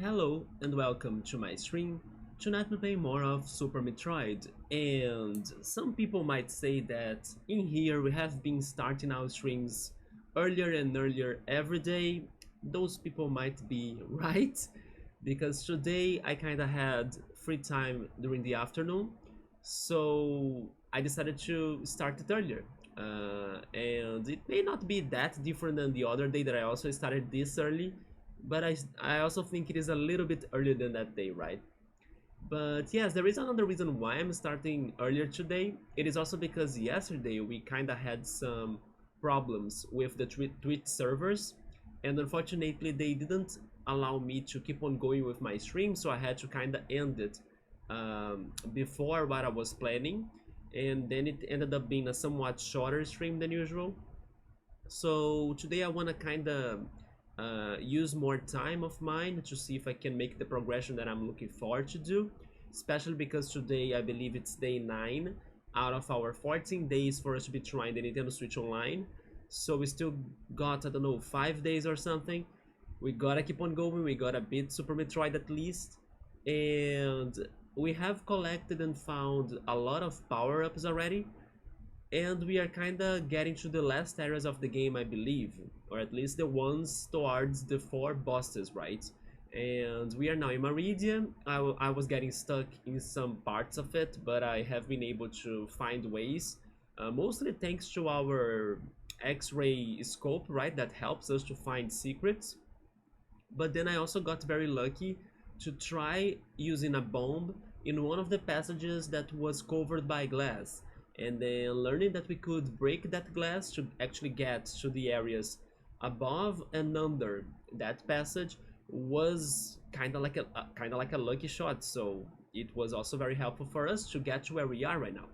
Hello and welcome to my stream. Tonight we're playing more of Super Metroid, and some people might say that in here we have been starting our streams earlier and earlier every day. Those people might be right, because today I kinda had free time during the afternoon, so I decided to start it earlier. And it may not be that different than the other day that I also started this early, but I also think it is a little bit earlier than that day, right? But yes, there is another reason why I'm starting earlier today. It is also because yesterday we kind of had some problems with the Twitch servers, and unfortunately they didn't allow me to keep on going with my stream, so I had to kind of end it before what I was planning, and then it ended up being a somewhat shorter stream than usual. So today I want to kind of use more time of mine to see if I can make the progression that I'm looking forward to do, especially because today I believe it's day 9 out of our 14 days for us to be trying the Nintendo Switch Online. So we still got, I don't know, 5 days or something. We gotta keep on going, we gotta beat Super Metroid at least. And we have collected and found a lot of power-ups already, and we are kinda getting to the last areas of the game, I believe, or at least the ones towards the 4 bosses, right? And we are now in Maridia. I was getting stuck in some parts of it, but I have been able to find ways, mostly thanks to our X-ray scope, right? That helps us to find secrets. But then I also got very lucky to try using a bomb in one of the passages that was covered by glass, and then learning that we could break that glass to actually get to the areas above and under that passage was kind of like a lucky shot. So it was also very helpful for us to get to where we are right now.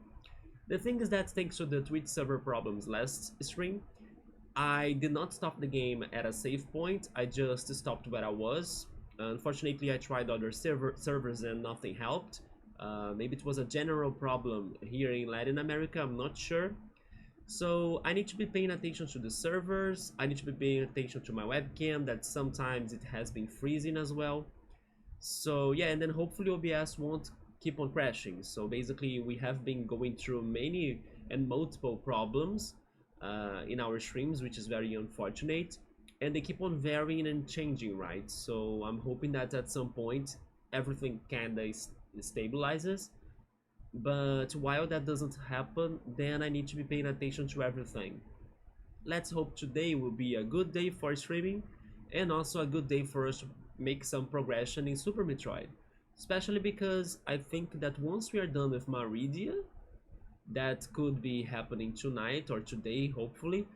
The thing is that thanks to the Twitch server problems last stream, I did not stop the game at a save point. I just stopped where I was. Unfortunately, I tried other servers and nothing helped. Maybe it was a general problem here in Latin America, I'm not sure. So I need to be paying attention to the servers. I need to be paying attention to my webcam, that sometimes it has been freezing as well. So yeah, and then hopefully OBS won't keep on crashing. So basically we have been going through many and multiple problems in our streams, which is very unfortunate, and they keep on varying and changing, right? So I'm hoping that at some point everything kinda stabilizes, but while that doesn't happen, then I need to be paying attention to everything. Let's hope today will be a good day for streaming, and also a good day for us to make some progression in Super Metroid, especially because I think that once we are done with Maridia, that could be happening tonight or today, hopefully.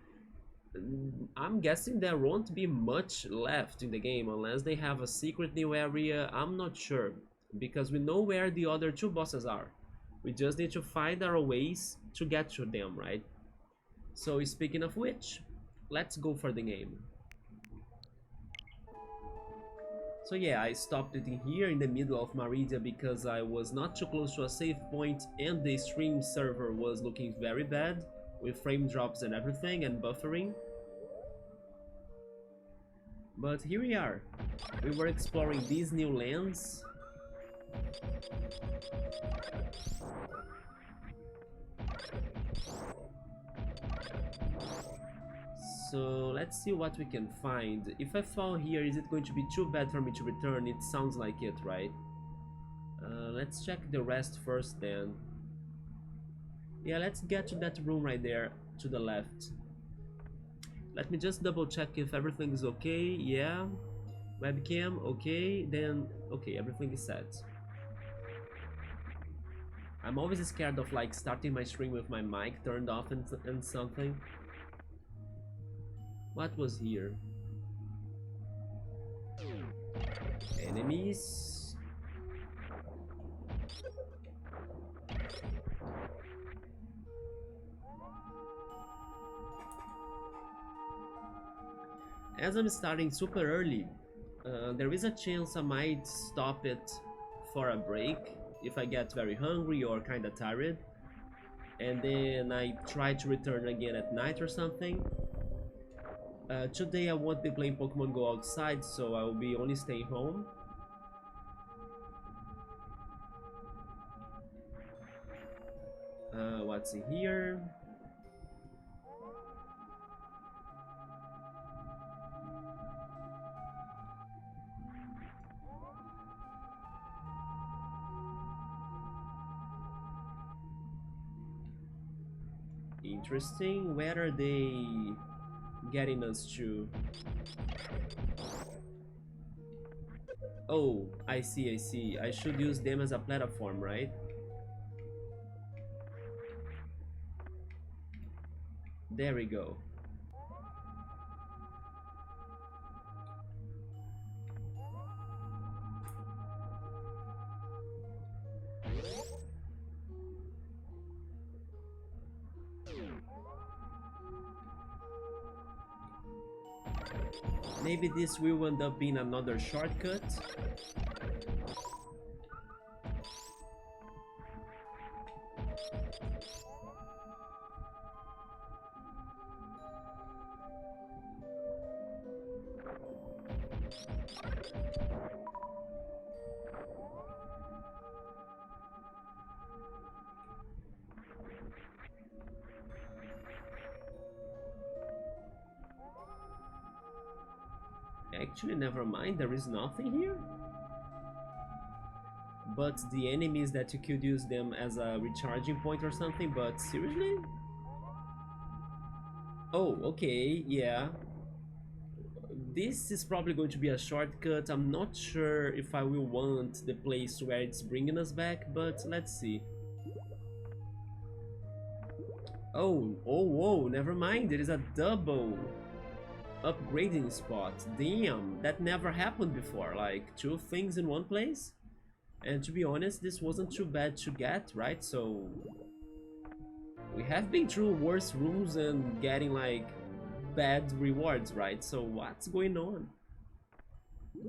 I'm guessing there won't be much left in the game unless they have a secret new area. I'm not sure, because we know where the other 2 bosses are. We just need to find our ways to get to them, right? So speaking of which, let's go for the game. So yeah, I stopped it in here in the middle of Maridia because I was not too close to a save point, and the stream server was looking very bad with frame drops and everything and buffering. But here we are. We were exploring these new lands. So let's see what we can find. If I fall here, is it going to be too bad for me to return? It sounds like it, right? Let's check the rest first then. Yeah, let's get to that room right there to the left. Let me just double check if everything is okay. Yeah, webcam okay, then okay, everything is set. I'm always scared of like starting my stream with my mic turned off and something. What was here? Enemies. As I'm starting super early, there is a chance I might stop it for a break if I get very hungry or kinda tired, and then I try to return again at night or something. Today I won't be playing Pokemon Go outside, so I will be only staying home. What's in here? Interesting. Where are they getting us to? Oh, I see, I see. I should use them as a platform, right? There we go. Maybe this will end up being another shortcut. Actually, never mind, there is nothing here. But the enemies that you could use them as a recharging point or something, but seriously? Oh, okay, yeah. This is probably going to be a shortcut. I'm not sure if I will want the place where it's bringing us back, but let's see. Oh, whoa, never mind, there is a double upgrading spot. Damn, that never happened before, like 2 things in one place. And to be honest, this wasn't too bad to get, right? So we have been through worse rooms and getting like bad rewards, right? So what's going on?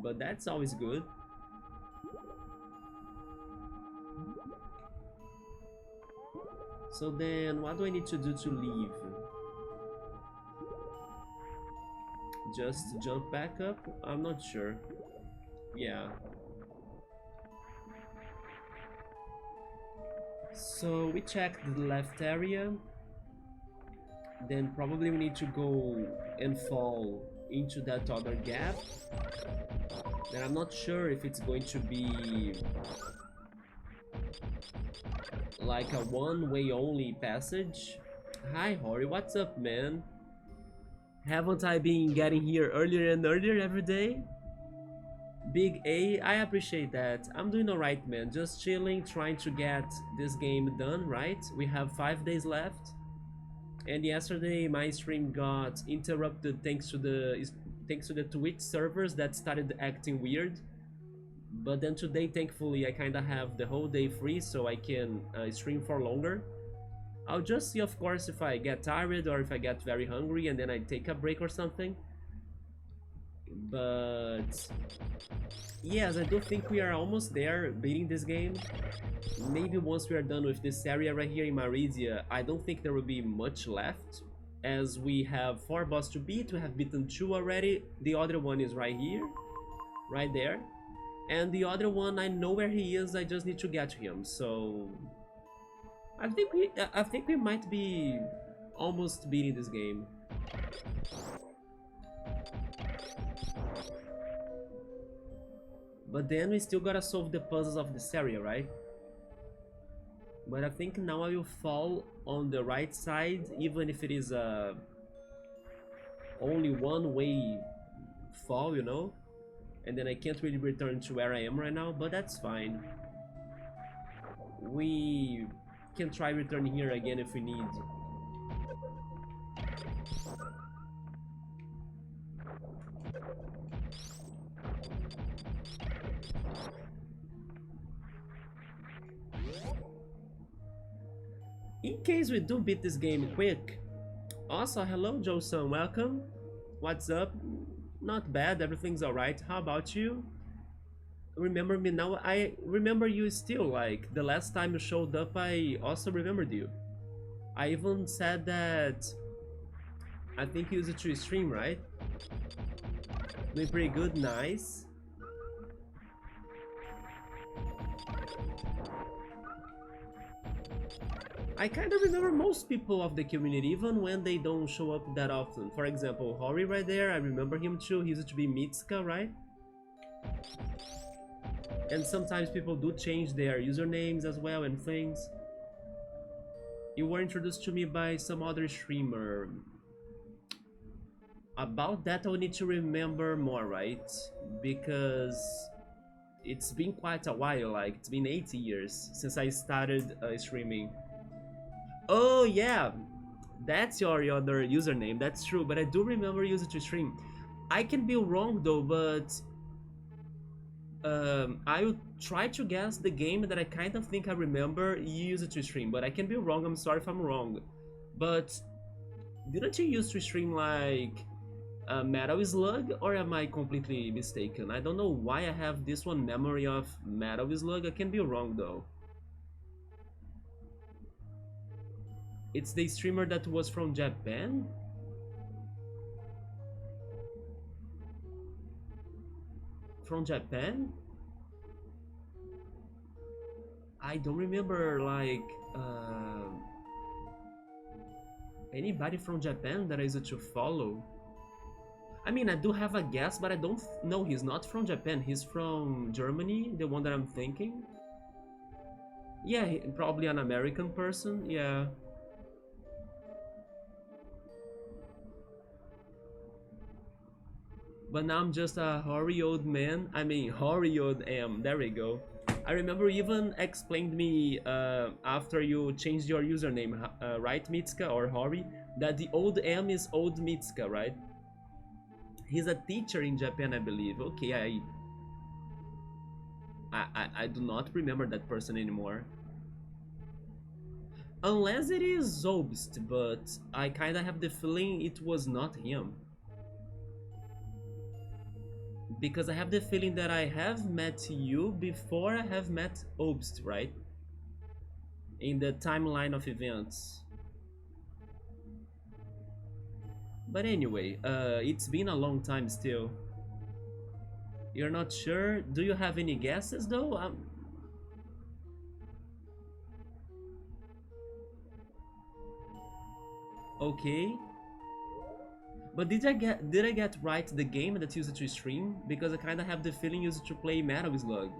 But that's always good. So then what do I need to do to leave? Just jump back up? I'm not sure. Yeah. So we checked the left area. Then probably we need to go and fall into that other gap. And I'm not sure if it's going to be like a one-way only passage. Hi Hori, what's up, man? Haven't I been getting here earlier and earlier every day? Big A, I appreciate that. I'm doing alright, man. Just chilling, trying to get this game done, right? We have 5 days left. And yesterday my stream got interrupted thanks to the Twitch servers that started acting weird. But then today, thankfully, I kinda have the whole day free, so I can stream for longer. I'll just see, of course, if I get tired or if I get very hungry and then I take a break or something. But yes, I do think we are almost there beating this game. Maybe once we are done with this area right here in Maridia, I don't think there will be much left, as we have 4 bosses to beat. We have beaten 2 already. The other one is right here, right there, and the other one, I know where he is. I just need to get to him. So I think we might be almost beating this game. But then we still gotta solve the puzzles of this area, right? But I think now I will fall on the right side, even if it is a only one-way fall, you know? And then I can't really return to where I am right now, but that's fine. We can try returning here again if we need. In case we do beat this game quick. Also, hello Joe-san, welcome. What's up? Not bad, everything's alright. How about you? Remember me now? I remember you still, like, the last time you showed up I also remembered you. I even said that I think you used it to stream, right? Doing pretty good, nice. I kind of remember most people of the community, even when they don't show up that often. For example, Hori right there, I remember him too. He used to be Mitsuka, right? And sometimes people do change their usernames as well and things. You were introduced to me by some other streamer. About that, I will need to remember more, right? Because it's been quite a while, like it's been 8 years since I started streaming. Oh yeah, that's your other username, that's true, but I do remember you used to stream. I can be wrong though, but I will try to guess the game that I kind of think I remember you used to stream, but I can be wrong, I'm sorry if I'm wrong. But didn't you used to stream like Metal Slug, or am I completely mistaken? I don't know why I have this one memory of Metal Slug, I can be wrong though. It's the streamer that was from Japan? From Japan? I don't remember like anybody from Japan that I used to follow. I mean, I do have a guess, but I don't know. He's not from Japan. He's from Germany, the one that I'm thinking. Yeah, probably an American person. Yeah. But now I'm just a hoary old man. I mean, hoary old am. There we go. I remember you even explained me after you changed your username, right, Mitsuka or Hori, that the old M is old Mitsuka, right? He's a teacher in Japan, I believe. Okay, I do not remember that person anymore. Unless it is Zobst, but I kinda have the feeling it was not him. Because I have the feeling that I have met you before I have met Obst, right? In the timeline of events. But anyway, it's been a long time still. You're not sure? Do you have any guesses though? Okay. But did I get right the game that used to stream? Because I kinda have the feeling used to play Metal Slug.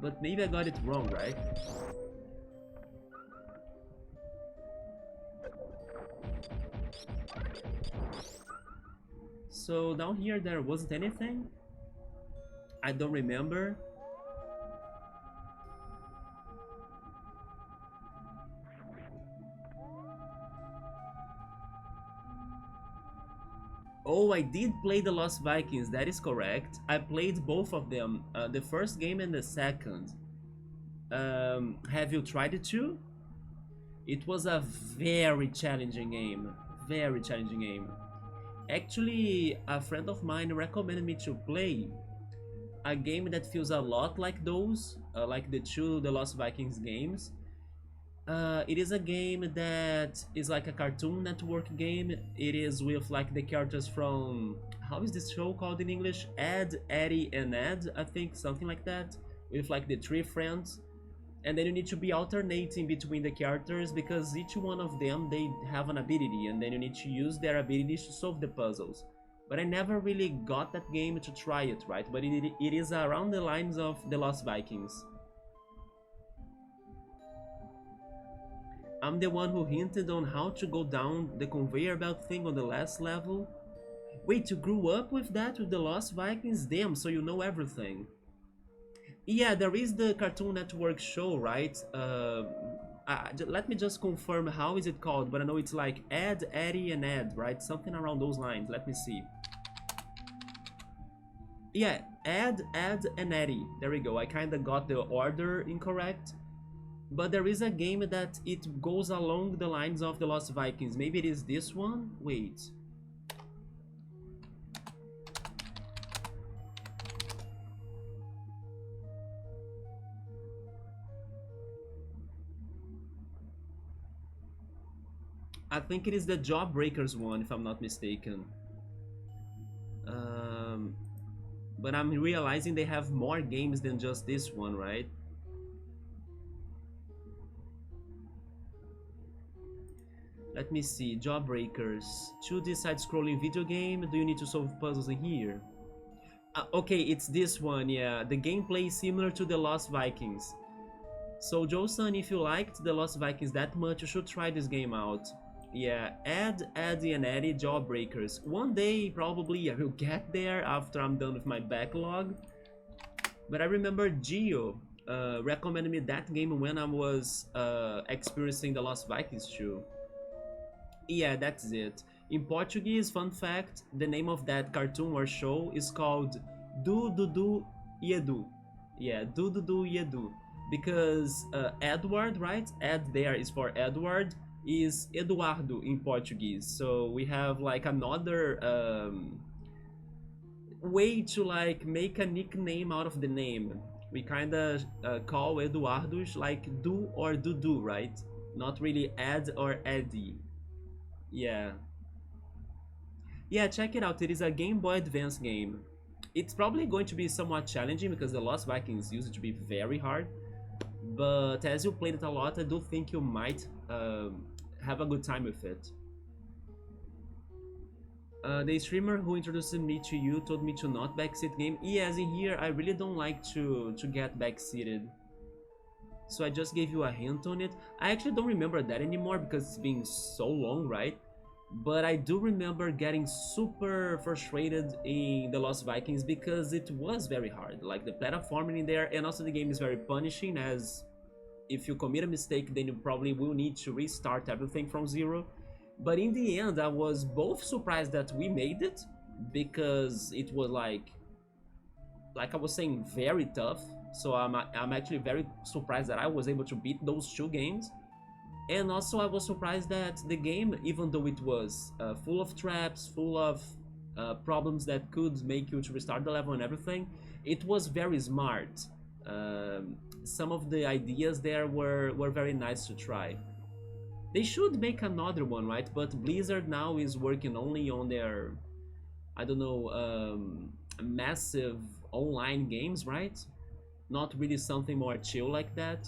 But maybe I got it wrong, right? So down here there wasn't anything? I don't remember. Oh, I did play the Lost Vikings, that is correct. I played both of them, the first game and the second. Have you tried it too? It was a very challenging game. Very challenging game. Actually, a friend of mine recommended me to play a game that feels a lot like those, like the Lost Vikings games. It is a game that is like a Cartoon Network game. It is with like the characters from, how is this show called in English? Ed, Eddie, and Ed, I think, something like that. With like the three friends. And then you need to be alternating between the characters because each one of them, they have an ability, and then you need to use their abilities to solve the puzzles. But I never really got that game to try it, right? But it is around the lines of the Lost Vikings. I'm the one who hinted on how to go down the conveyor belt thing on the last level. Wait, you grew up with that, with the Lost Vikings? Damn, so you know everything. Yeah, there is the Cartoon Network show, right? Let me just confirm how is it called, but I know it's like Ed, Eddie, and Ed, right? Something around those lines. Let me see. Yeah, Ed, and Eddie. There we go. I kinda got the order incorrect. But there is a game that it goes along the lines of the Lost Vikings. Maybe it is this one? Wait. I think it is the Jawbreakers one, if I'm not mistaken. But I'm realizing they have more games than just this one, right? Let me see. Jawbreakers. 2D side-scrolling video game. Do you need to solve puzzles in here? Okay, it's this one, yeah. The gameplay is similar to The Lost Vikings. So, Joe-san, if you liked The Lost Vikings that much, you should try this game out. Yeah, Eddie and Eddie Jawbreakers. One day, probably, I will get there after I'm done with my backlog. But I remember Gio recommended me that game when I was experiencing The Lost Vikings too. Yeah, that's it. In Portuguese, fun fact, the name of that cartoon or show is called Du Dudu Edu. Yeah, Du Dudu Edu. Because Edward, right? Ed there is for Edward, is Eduardo in Portuguese. So we have like another way to like make a nickname out of the name. We kind of call Eduardo's like Do or Dudu, right? Not really Ed or Eddie. Yeah. Yeah, check it out. It is a Game Boy Advance game. It's probably going to be somewhat challenging because the Lost Vikings used to be very hard. But as you played it a lot, I do think you might have a good time with it. The streamer who introduced me to you told me to not backseat game. Yes, in here I really don't like to get backseated. So I just gave you a hint on it. I actually don't remember that anymore because it's been so long, right? But I do remember getting super frustrated in The Lost Vikings because it was very hard. Like the platforming in there, and also the game is very punishing, as if you commit a mistake then you probably will need to restart everything from zero. But in the end I was both surprised that we made it, because it was like I was saying, very tough. So I'm actually very surprised that I was able to beat those two games. And also I was surprised that the game, even though it was full of traps, full of problems that could make you to restart the level and everything, it was very smart. Some of the ideas there were very nice to try. They should make another one, right? But Blizzard now is working only on their, I don't know, massive online games, right? Not really something more chill like that.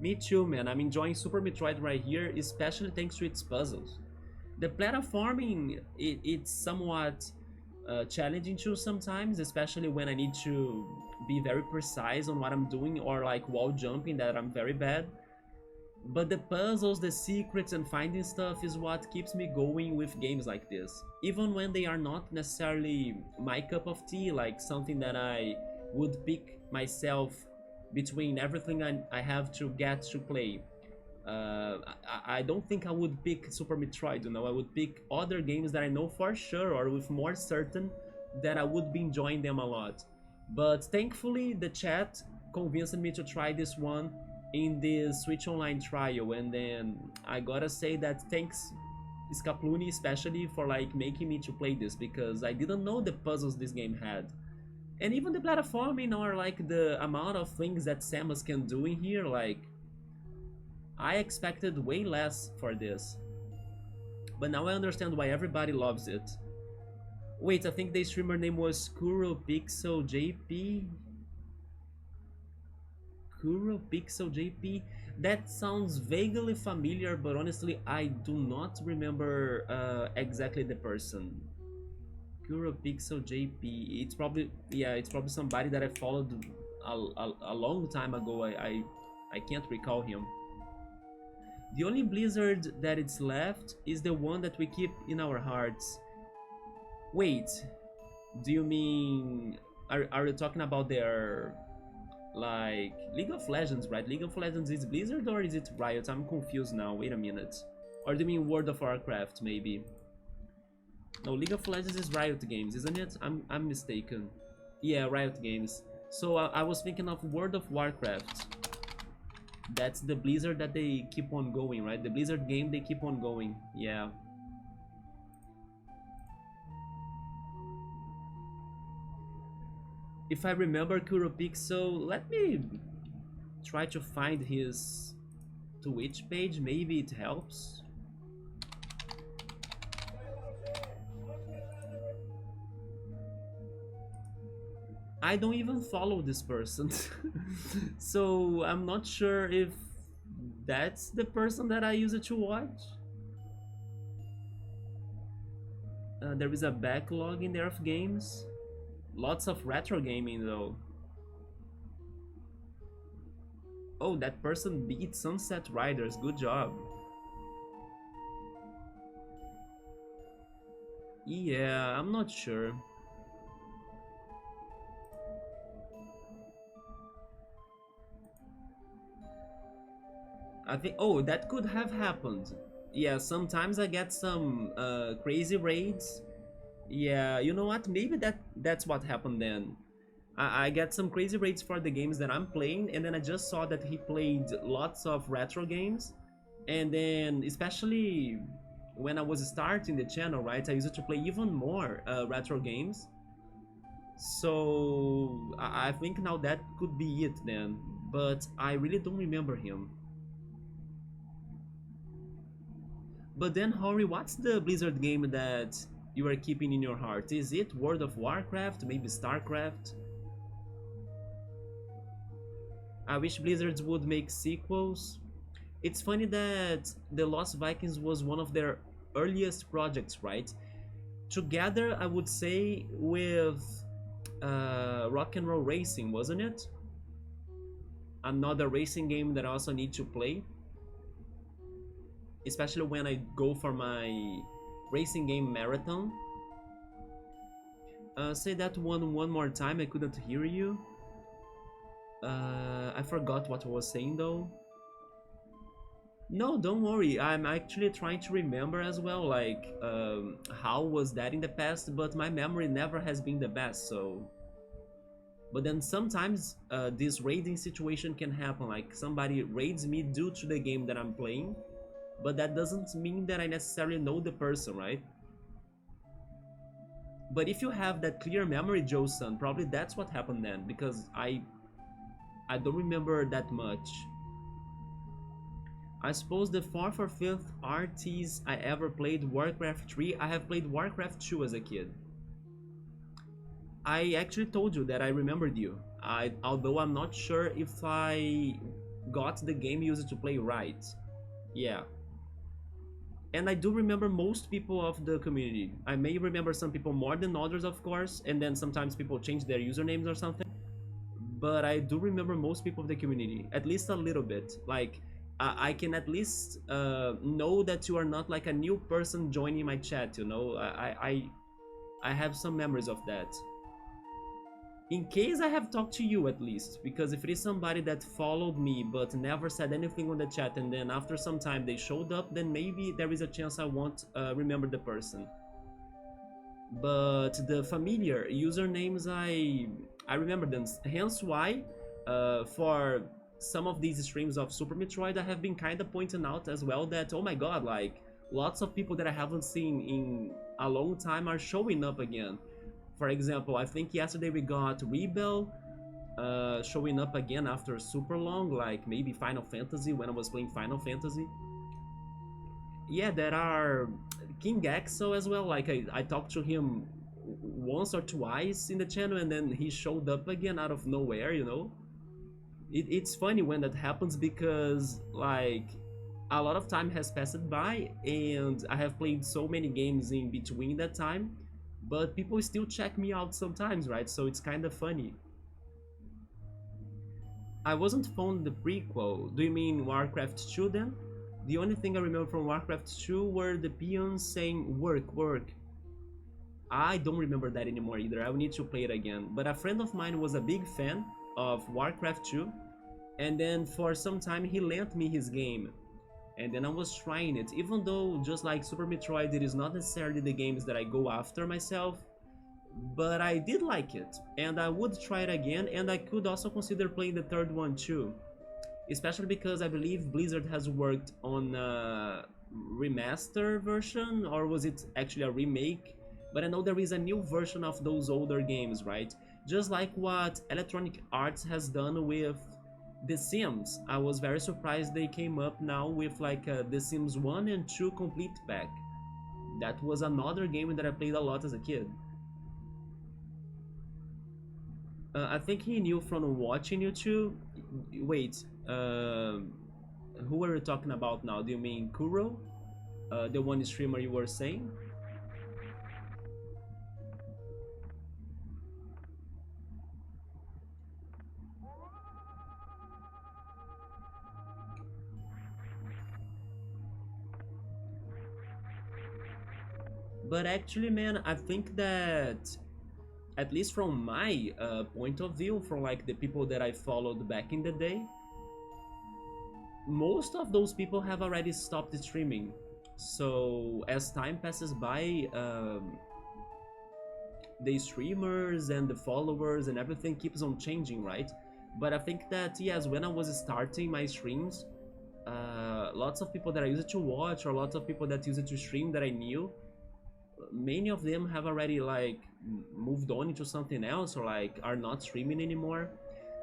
Me too, man. I'm enjoying Super Metroid right here, especially thanks to its puzzles. The platforming, it's somewhat challenging too sometimes, especially when I need to be very precise on what I'm doing, or like wall jumping, that I'm very bad. But the puzzles, the secrets, and finding stuff is what keeps me going with games like this. Even when they are not necessarily my cup of tea, like something that I would pick myself between everything I have to get to play. I don't think I would pick Super Metroid, you know. I would pick other games that I know for sure, or with more certain that I would be enjoying them a lot. But thankfully the chat convinced me to try this one in the Switch Online trial, and then I gotta say that thanks Scapluni especially for like making me to play this, because I didn't know the puzzles this game had. And even the platforming, or like the amount of things that Samus can do in here, like I expected way less for this. But now I understand why everybody loves it. Wait, I think the streamer name was Pixel JP. Pixel JP? That sounds vaguely familiar, but honestly I do not remember exactly the person. Pixel JP. It's probably, yeah, it's probably somebody that I followed a long time ago. I can't recall him. The only Blizzard that is left is the one that we keep in our hearts. Wait, do you mean, are you talking about their, like, League of Legends, right? League of Legends is Blizzard, or is it Riot? I'm confused now, wait a minute. Or do you mean World of Warcraft, maybe? No, League of Legends is Riot Games, isn't it? I'm mistaken. Yeah, Riot Games. So I was thinking of World of Warcraft. That's the Blizzard that they keep on going, right? The Blizzard game they keep on going. Yeah. If I remember Kuropixel, let me try to find his Twitch page. Maybe it helps. I don't even follow this person. So I'm not sure if that's the person that I use it to watch. There is a backlog in there of games. Lots of retro gaming though. Oh, that person beat Sunset Riders. Good job. Yeah, I'm not sure. I think, oh, that could have happened. Yeah, sometimes I get some crazy raids. Yeah, you know what? Maybe that's what happened then. I get some crazy rates for the games that I'm playing, and then I just saw that he played lots of retro games, and then especially when I was starting the channel, right, I used to play even more retro games. So I think now that could be it then, but I really don't remember him. But then, Hori, what's the Blizzard game that you are keeping in your heart? Is it World of Warcraft, maybe StarCraft? I wish Blizzards would make sequels. It's funny that The Lost Vikings was one of their earliest projects, right? Together, I would say, with Rock and Roll Racing, wasn't it? Another racing game that I also need to play, especially when I go for my racing game marathon. Say that one more time, I couldn't hear you. I forgot what I was saying though. No, don't worry. I'm actually trying to remember as well, like how was that in the past, but my memory never has been the best. So, but then sometimes this raiding situation can happen. Like somebody raids me due to the game that I'm playing, but that doesn't mean that I necessarily know the person, right? But if you have that clear memory, Joe-san, probably that's what happened then, because I don't remember that much. I suppose the 4th or 5th RTS I ever played Warcraft 3. I have played Warcraft 2 as a kid. I actually told you that I remembered you. Although I'm not sure if I got the game used to play right. Yeah. And I do remember most people of the community. I may remember some people more than others, of course, and then sometimes people change their usernames or something. But I do remember most people of the community, at least a little bit. Like, I can at least know that you are not like a new person joining my chat, you know? I have some memories of that. In case I have talked to you at least, because if it is somebody that followed me but never said anything on the chat and then after some time they showed up, then maybe there is a chance I won't remember the person. But the familiar usernames, I remember them. Hence why, for some of these streams of Super Metroid, I have been kind of pointing out as well that, oh my god, like, lots of people that I haven't seen in a long time are showing up again. For example, I think yesterday we got Rebel showing up again after super long, like maybe Final Fantasy, when I was playing Final Fantasy. Yeah, there are King Exo as well, like I talked to him once or twice in the channel and then he showed up again out of nowhere, you know? It's funny when that happens because, like, a lot of time has passed by and I have played so many games in between that time, but people still check me out sometimes, right? So it's kind of funny. I wasn't fond of the prequel. Do you mean Warcraft 2 then? The only thing I remember from Warcraft 2 were the peons saying work, work. I don't remember that anymore either. I will need to play it again. But a friend of mine was a big fan of Warcraft 2, and then for some time he lent me his game. And then I was trying it, even though just like Super Metroid, it is not necessarily the games that I go after myself, but I did like it, and I would try it again, and I could also consider playing the third one too. Especially because I believe Blizzard has worked on a remaster version, or was it actually a remake? But I know there is a new version of those older games, right? Just like what Electronic Arts has done with The Sims. I was very surprised they came up now with like The Sims 1 and 2 complete pack. That was another game that I played a lot as a kid. I think he knew from watching you too. Wait, who are you talking about now? Do you mean Kuro? The one streamer you were saying? But actually, man, I think that at least from my point of view, from like the people that I followed back in the day, most of those people have already stopped streaming. So as time passes by, the streamers and the followers and everything keeps on changing, right? But I think that yes, when I was starting my streams, lots of people that I used to watch or lots of people that used to stream that I knew, many of them have already like moved on into something else or like are not streaming anymore.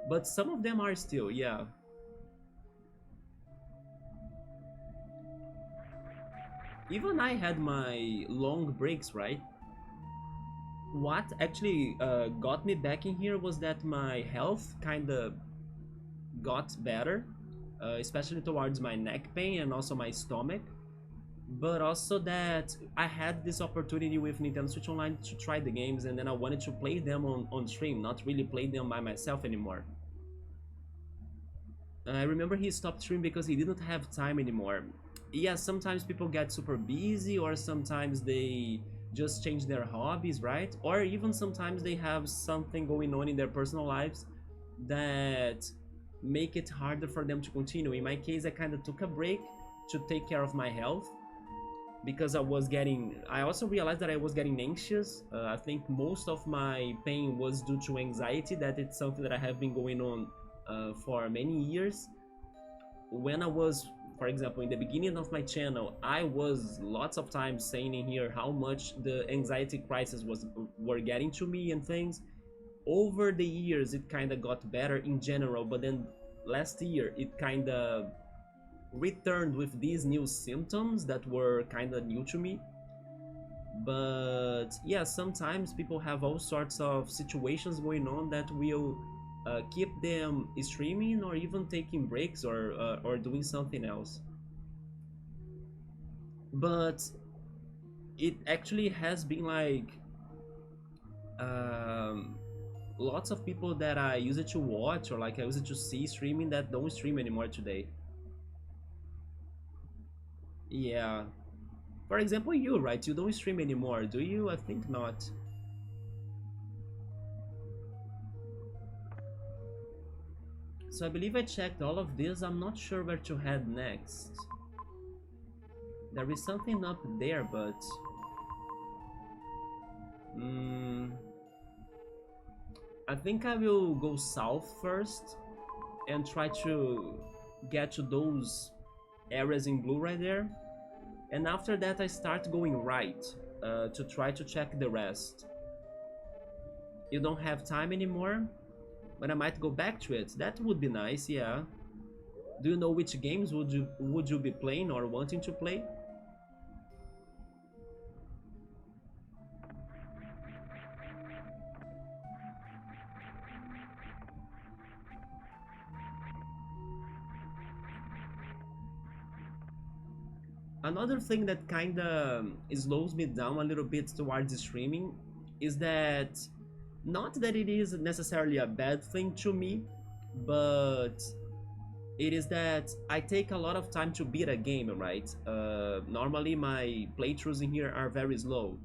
But some of them are still, yeah. Even I had my long breaks, right? What actually got me back in here was that my health kind of got better, especially towards my neck pain and also my stomach. But also that I had this opportunity with Nintendo Switch Online to try the games, and then I wanted to play them on stream, not really play them by myself anymore. I remember he stopped streaming because he didn't have time anymore. Yeah, sometimes people get super busy, or sometimes they just change their hobbies, right? Or even sometimes they have something going on in their personal lives that make it harder for them to continue. In my case, I kind of took a break to take care of my health because I also realized that I was getting anxious. I think most of my pain was due to anxiety, that it's something that I have been going on for many years. When I was, for example, in the beginning of my channel, I was lots of times saying in here how much the anxiety crisis were getting to me and things. Over the years, it kind of got better in general, but then last year, it kind of returned with these new symptoms that were kind of new to me. But yeah, sometimes people have all sorts of situations going on that will keep them streaming or even taking breaks or doing something else. But it actually has been like um, lots of people that I used to watch or like I used to see streaming that don't stream anymore today. Yeah. For example, you, right? You don't stream anymore, do you? I think not. So I believe I checked all of this. I'm not sure where to head next. There is something up there, but... I think I will go south first and try to get to those areas in blue right there. And after that I start going right to try to check the rest. You don't have time anymore, but I might go back to it. That would be nice, yeah. Do you know which games would you be playing or wanting to play? Another thing that kinda slows me down a little bit towards streaming is that, not that it is necessarily a bad thing to me, but it is that I take a lot of time to beat a game, right? Normally my playthroughs in here are very slow.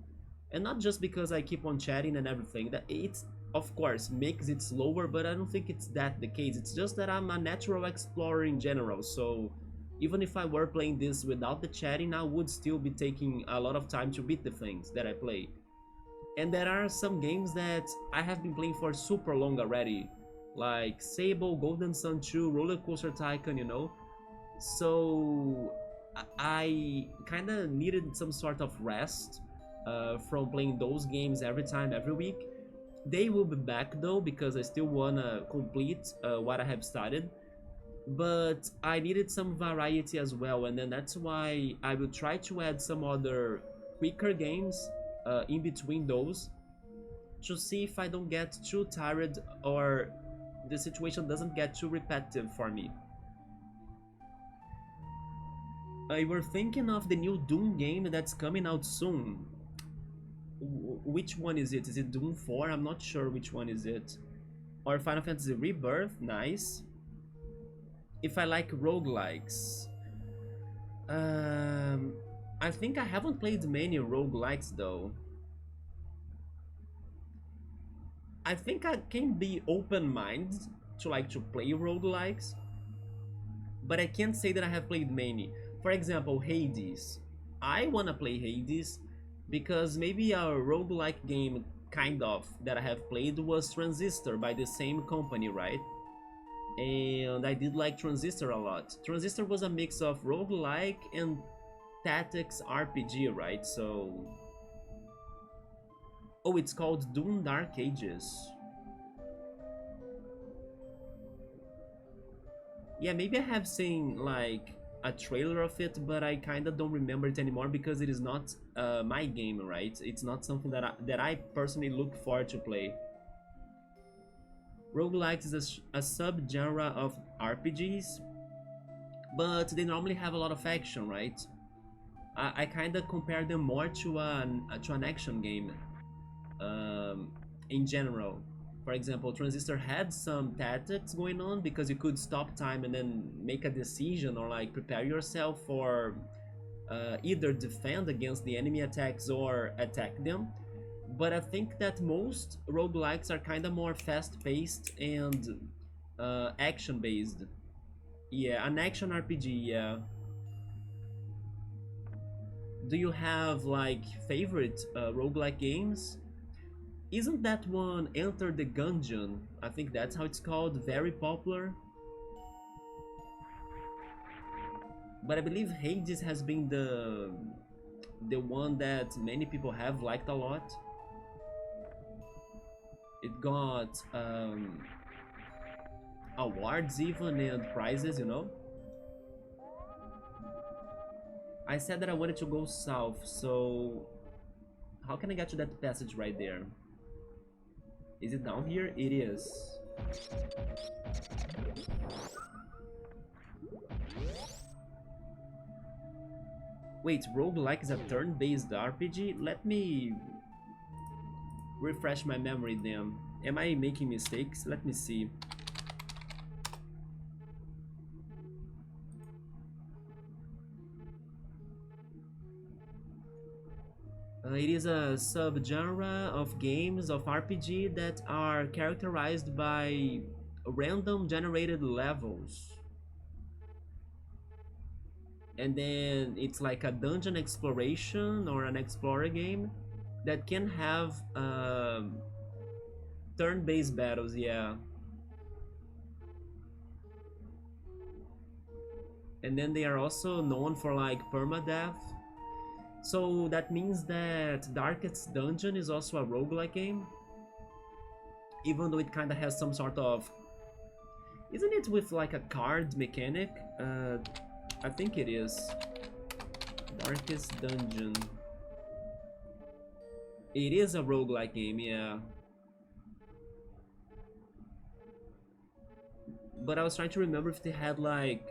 And not just because I keep on chatting and everything, that it of course makes it slower, but I don't think it's that the case. It's just that I'm a natural explorer in general, so even if I were playing this without the chatting, I would still be taking a lot of time to beat the things that I play. And there are some games that I have been playing for super long already, like Sable, Golden Sun 2, Roller Coaster Tycoon, you know? So I kind of needed some sort of rest from playing those games every time, every week. They will be back though, because I still wanna complete what I have started. But I needed some variety as well, and then that's why I will try to add some other quicker games in between those to see if I don't get too tired or the situation doesn't get too repetitive for me. I were thinking of the new Doom game that's coming out soon. Which one is it? Is it Doom 4? I'm not sure which one is it. Or Final Fantasy Rebirth, nice. If I like roguelikes. I think I haven't played many roguelikes though. I think I can be open-minded to play roguelikes, but I can't say that I have played many. For example, Hades. I wanna play Hades because maybe a roguelike game kind of that I have played was Transistor by the same company, right? And I did like Transistor a lot. Transistor was a mix of roguelike and tactics RPG, right? So... Oh, it's called Doom Dark Ages. Yeah, maybe I have seen like a trailer of it, but I kinda don't remember it anymore because it is not my game, right? It's not something that I personally look forward to play. Roguelikes is a sub-genre of RPGs, but they normally have a lot of action, right? I kinda compare them more to an action game in general. For example, Transistor had some tactics going on because you could stop time and then make a decision or like prepare yourself for either defend against the enemy attacks or attack them. But I think that most roguelikes are kind of more fast-paced and action-based. Yeah, an action RPG, yeah. Do you have like favorite roguelike games? Isn't that one Enter the Gungeon? I think that's how it's called, very popular. But I believe Hades has been the one that many people have liked a lot. It got awards even and prizes, you know? I said that I wanted to go south, so how can I get to that passage right there? Is it down here? It is. Wait, roguelike is a turn-based RPG? Let me refresh my memory then. Am I making mistakes? Let me see. It is a subgenre of games of RPG that are characterized by random generated levels. And then it's like a dungeon exploration or an explorer game that can have turn-based battles, yeah. And then they are also known for like permadeath. So that means that Darkest Dungeon is also a roguelike game, even though it kind of has some sort of... Isn't it with like a card mechanic? I think it is. Darkest Dungeon. It is a roguelike game, yeah. But I was trying to remember if they had like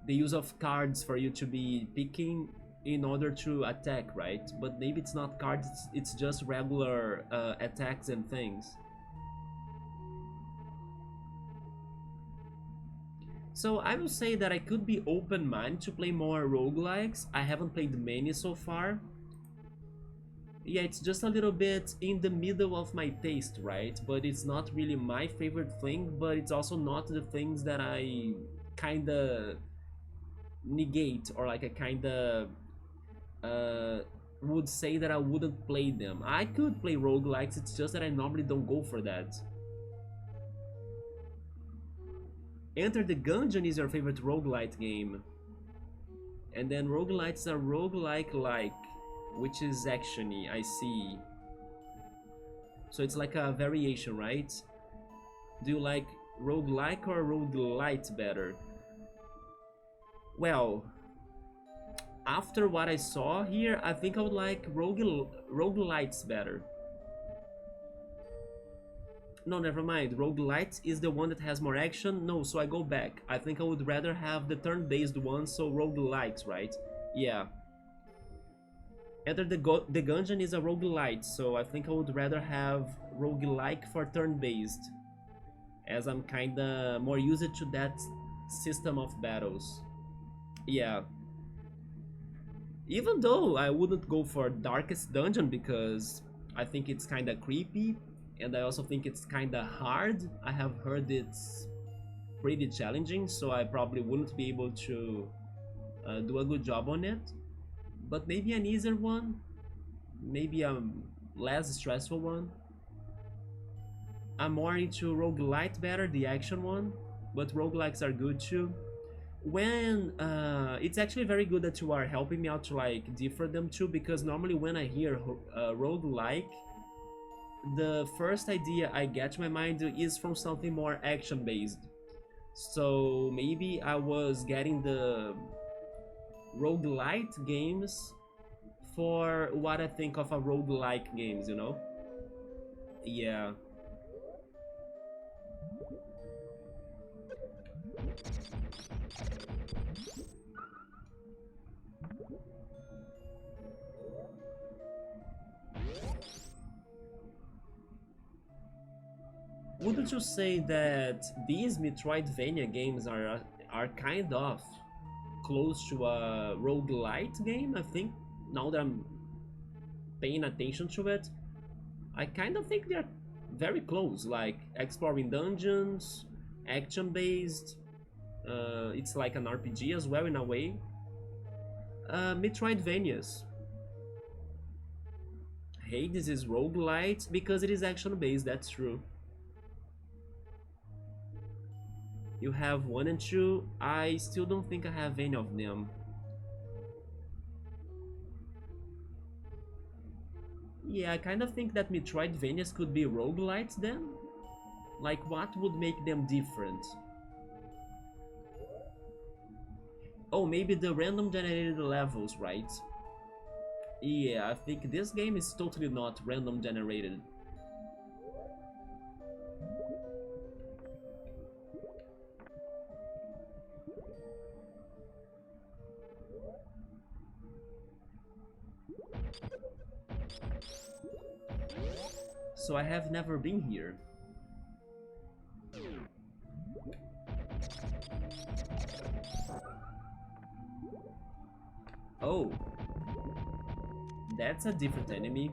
the use of cards for you to be picking in order to attack, right? But maybe it's not cards, it's just regular attacks and things. So I will say that I could be open-minded to play more roguelikes. I haven't played many so far. Yeah, it's just a little bit in the middle of my taste, right? But it's not really my favorite thing, but it's also not the things that I kinda negate, or like I kinda would say that I wouldn't play them. I could play roguelikes, it's just that I normally don't go for that. Enter the Gungeon is your favorite roguelite game. And then roguelites are roguelike-like, which is actiony, I see. So it's like a variation, right? Do you like roguelike or roguelite better? Well, after what I saw here, I think I would like roguelites better. No, never mind. Roguelite is the one that has more action. No, so I go back. I think I would rather have the turn-based one, so roguelite, right? Yeah. Enter the Gungeon is a roguelite, so I think I would rather have roguelike for turn-based, as I'm kinda more used to that system of battles. Yeah. Even though I wouldn't go for Darkest Dungeon because I think it's kinda creepy, and I also think it's kinda hard. I have heard it's pretty challenging, so I probably wouldn't be able to do a good job on it. But maybe an easier one, maybe a less stressful one. I'm more into roguelite better, the action one, but roguelikes are good too. When it's actually very good that you are helping me out to like differ them too, because normally when I hear roguelike, the first idea I get to my mind is from something more action based. So maybe I was getting the roguelite games for what I think of a roguelike games, you know? Yeah. Wouldn't you say that these Metroidvania games are kind of close to a roguelite game? I think now that I'm paying attention to it, I kind of think they're very close, like exploring dungeons, action based. It's like an RPG as well in a way. Metroidvanias. Hey, this is roguelite because it is action based, that's true. You have 1 and 2. I still don't think I have any of them. Yeah, I kind of think that Metroidvanias could be roguelites then? Like, what would make them different? Oh, maybe the random generated levels, right? Yeah, I think this game is totally not random generated. So I have never been here. Oh. That's a different enemy.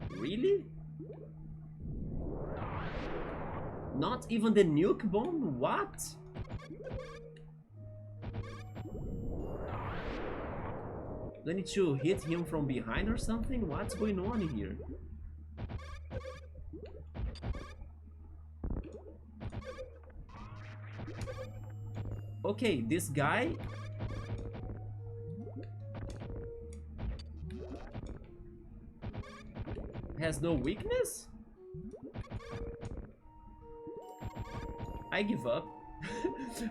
Really? Not even the nuke bomb? What? Do I need to hit him from behind or something? What's going on here? Okay, this guy... has no weakness? I give up.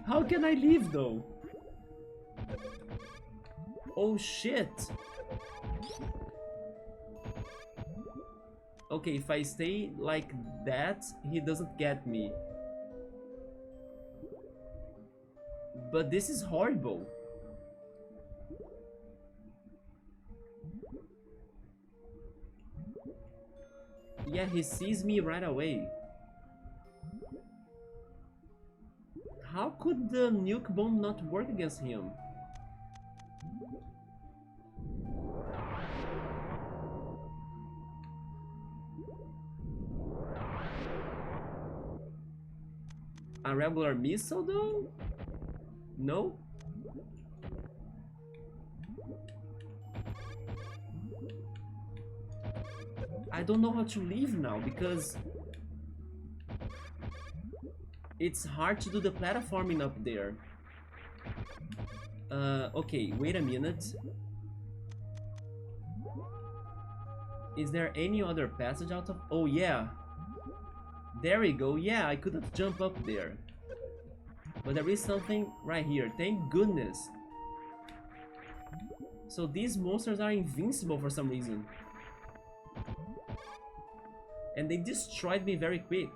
How can I leave though? Oh shit! Okay, if I stay like that, he doesn't get me. But this is horrible. Yeah, he sees me right away. How could the nuke bomb not work against him? A regular missile though? No? I don't know how to leave now because it's hard to do the platforming up there. Okay, wait a minute. Is there any other passage out of... Oh yeah. There we go. Yeah, I couldn't jump up there. But there is something right here. Thank goodness. So these monsters are invincible for some reason. And they destroyed me very quick.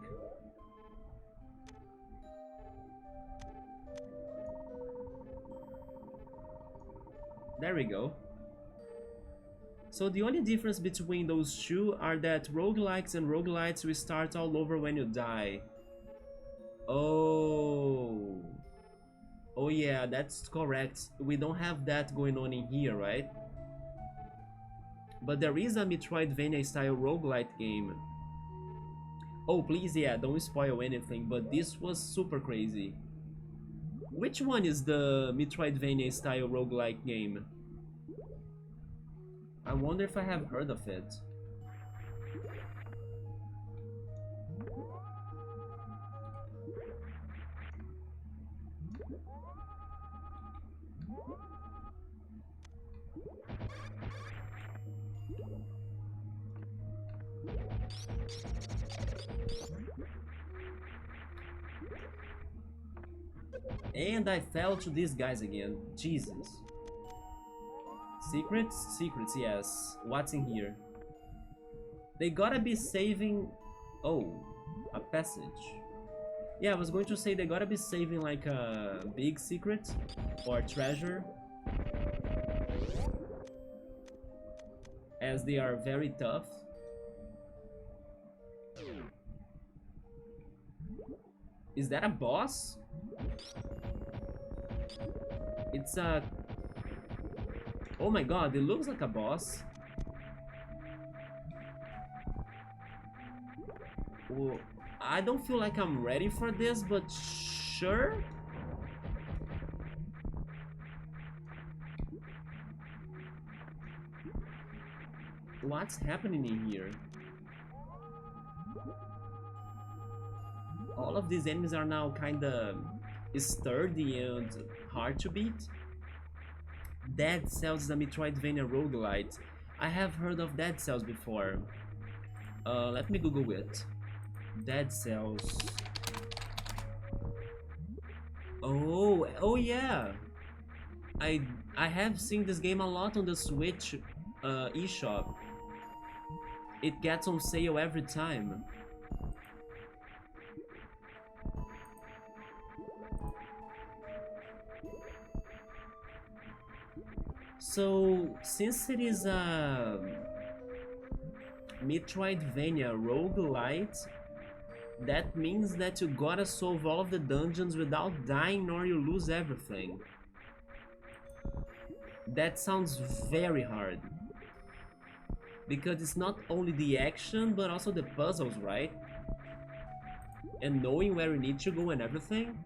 There we go. So the only difference between those two are that roguelikes and roguelites will start all over when you die. Oh. Oh yeah, that's correct. We don't have that going on in here, right? But there is a Metroidvania style roguelite game. Oh please, yeah, don't spoil anything, but this was super crazy. Which one is the Metroidvania style roguelike game? I wonder if I have heard of it. And I fell to these guys again. Jesus. Secrets? Secrets, yes. What's in here? They gotta be saving... Oh, a passage. Yeah, I was going to say they gotta be saving like a big secret or treasure, as they are very tough. Is that a boss? It's a... Oh my god, it looks like a boss. Well, I don't feel like I'm ready for this, but sure. What's happening in here? All of these enemies are now kinda sturdy and hard to beat. Dead Cells is a Metroidvania roguelite. I have heard of Dead Cells before. Let me Google it. Dead Cells. Oh yeah. I have seen this game a lot on the Switch eShop. It gets on sale every time. So, since it is a Metroidvania roguelite, that means that you gotta solve all of the dungeons without dying or you lose everything. That sounds very hard. Because it's not only the action, but also the puzzles, right? And knowing where you need to go and everything.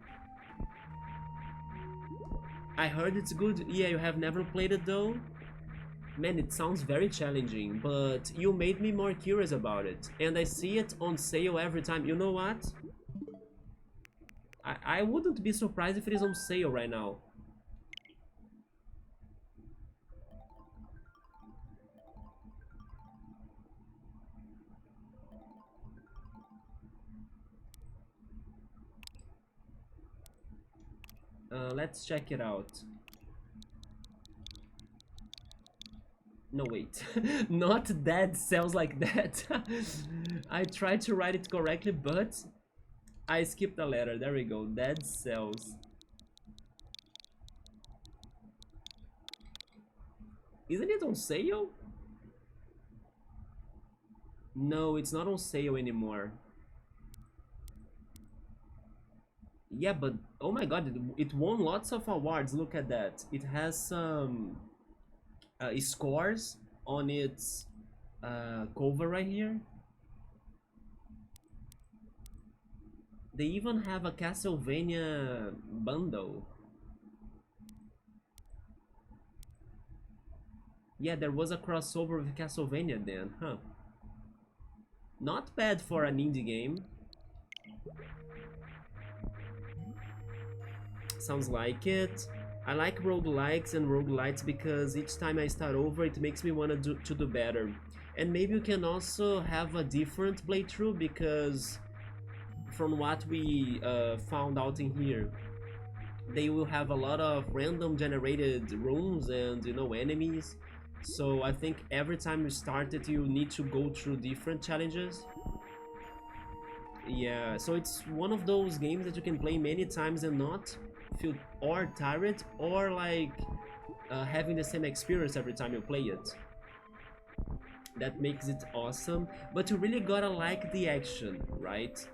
I heard it's good. Yeah, you have never played it though? Man, it sounds very challenging, but you made me more curious about it. And I see it on sale every time. You know what? I wouldn't be surprised if it is on sale right now. Let's check it out. No, wait. Not Dead Cells like that. I tried to write it correctly, but I skipped a letter. There we go. Dead Cells. Isn't it on sale? No, it's not on sale anymore. Yeah, but oh my god, it won lots of awards. Look at that. It has some scores on its cover right here. They even have a Castlevania bundle. Yeah, there was a crossover with Castlevania then, huh? Not bad for an indie game. Sounds like it. I like roguelikes and roguelites because each time I start over it makes me want to do better. And maybe you can also have a different playthrough because from what we found out in here, they will have a lot of random generated rooms and, you know, enemies. So I think every time you start it you need to go through different challenges. Yeah, so it's one of those games that you can play many times and not feel or tired or like having the same experience every time you play it. That makes it awesome, but you really gotta like the action, right?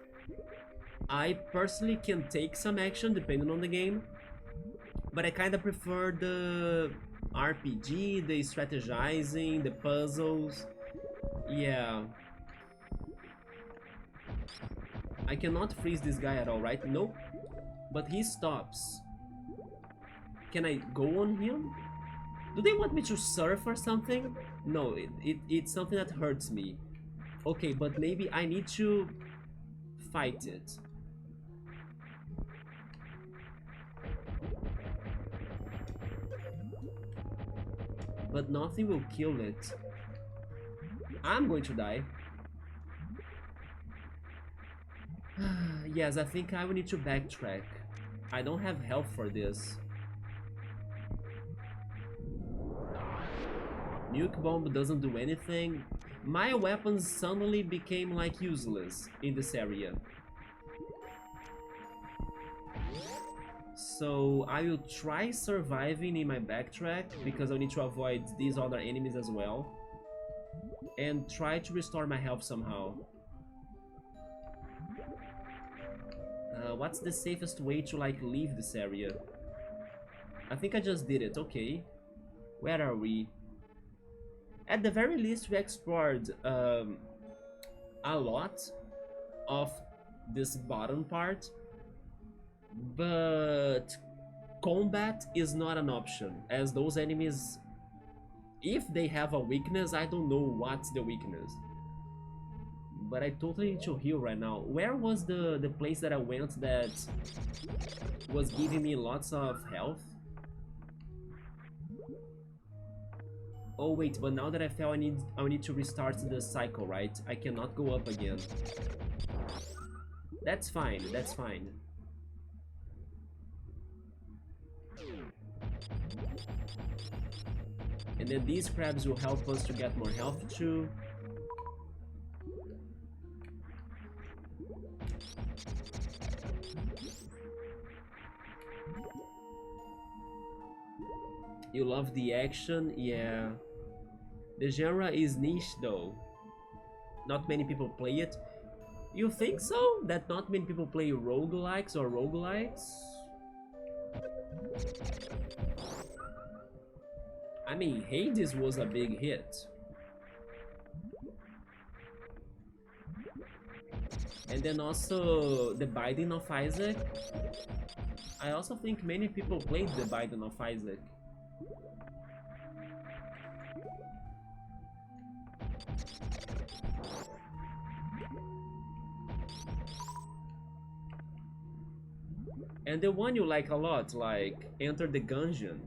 I personally can take some action depending on the game, but I kind of prefer the RPG, the strategizing, the puzzles. Yeah. I cannot freeze this guy at all, right? Nope. But he stops. Can I go on him? Do they want me to surf or something? No, it's something that hurts me. Okay, but maybe I need to fight it. But nothing will kill it. I'm going to die. Yes, I think I will need to backtrack. I don't have health for this. Nuke bomb doesn't do anything. My weapons suddenly became like useless in this area. So I will try surviving in my backtrack because I need to avoid these other enemies as well. And try to restore my health somehow. What's the safest way to like leave this area? I think I just did it, okay. Where are we? At the very least we explored a lot of this bottom part, but combat is not an option, as those enemies, if they have a weakness, I don't know what's the weakness. But I totally need to heal right now. Where was the place that I went that was giving me lots of health? Oh wait, but now that I fell, I need to restart the cycle, right? I cannot go up again. That's fine, that's fine. And then these crabs will help us to get more health too. You love the action? Yeah. The genre is niche though. Not many people play it. You think so? That not many people play roguelikes or roguelites? I mean, Hades was a big hit. And then also The Binding of Isaac. I also think many people played The Binding of Isaac. And the one you like a lot, like Enter the Gungeon.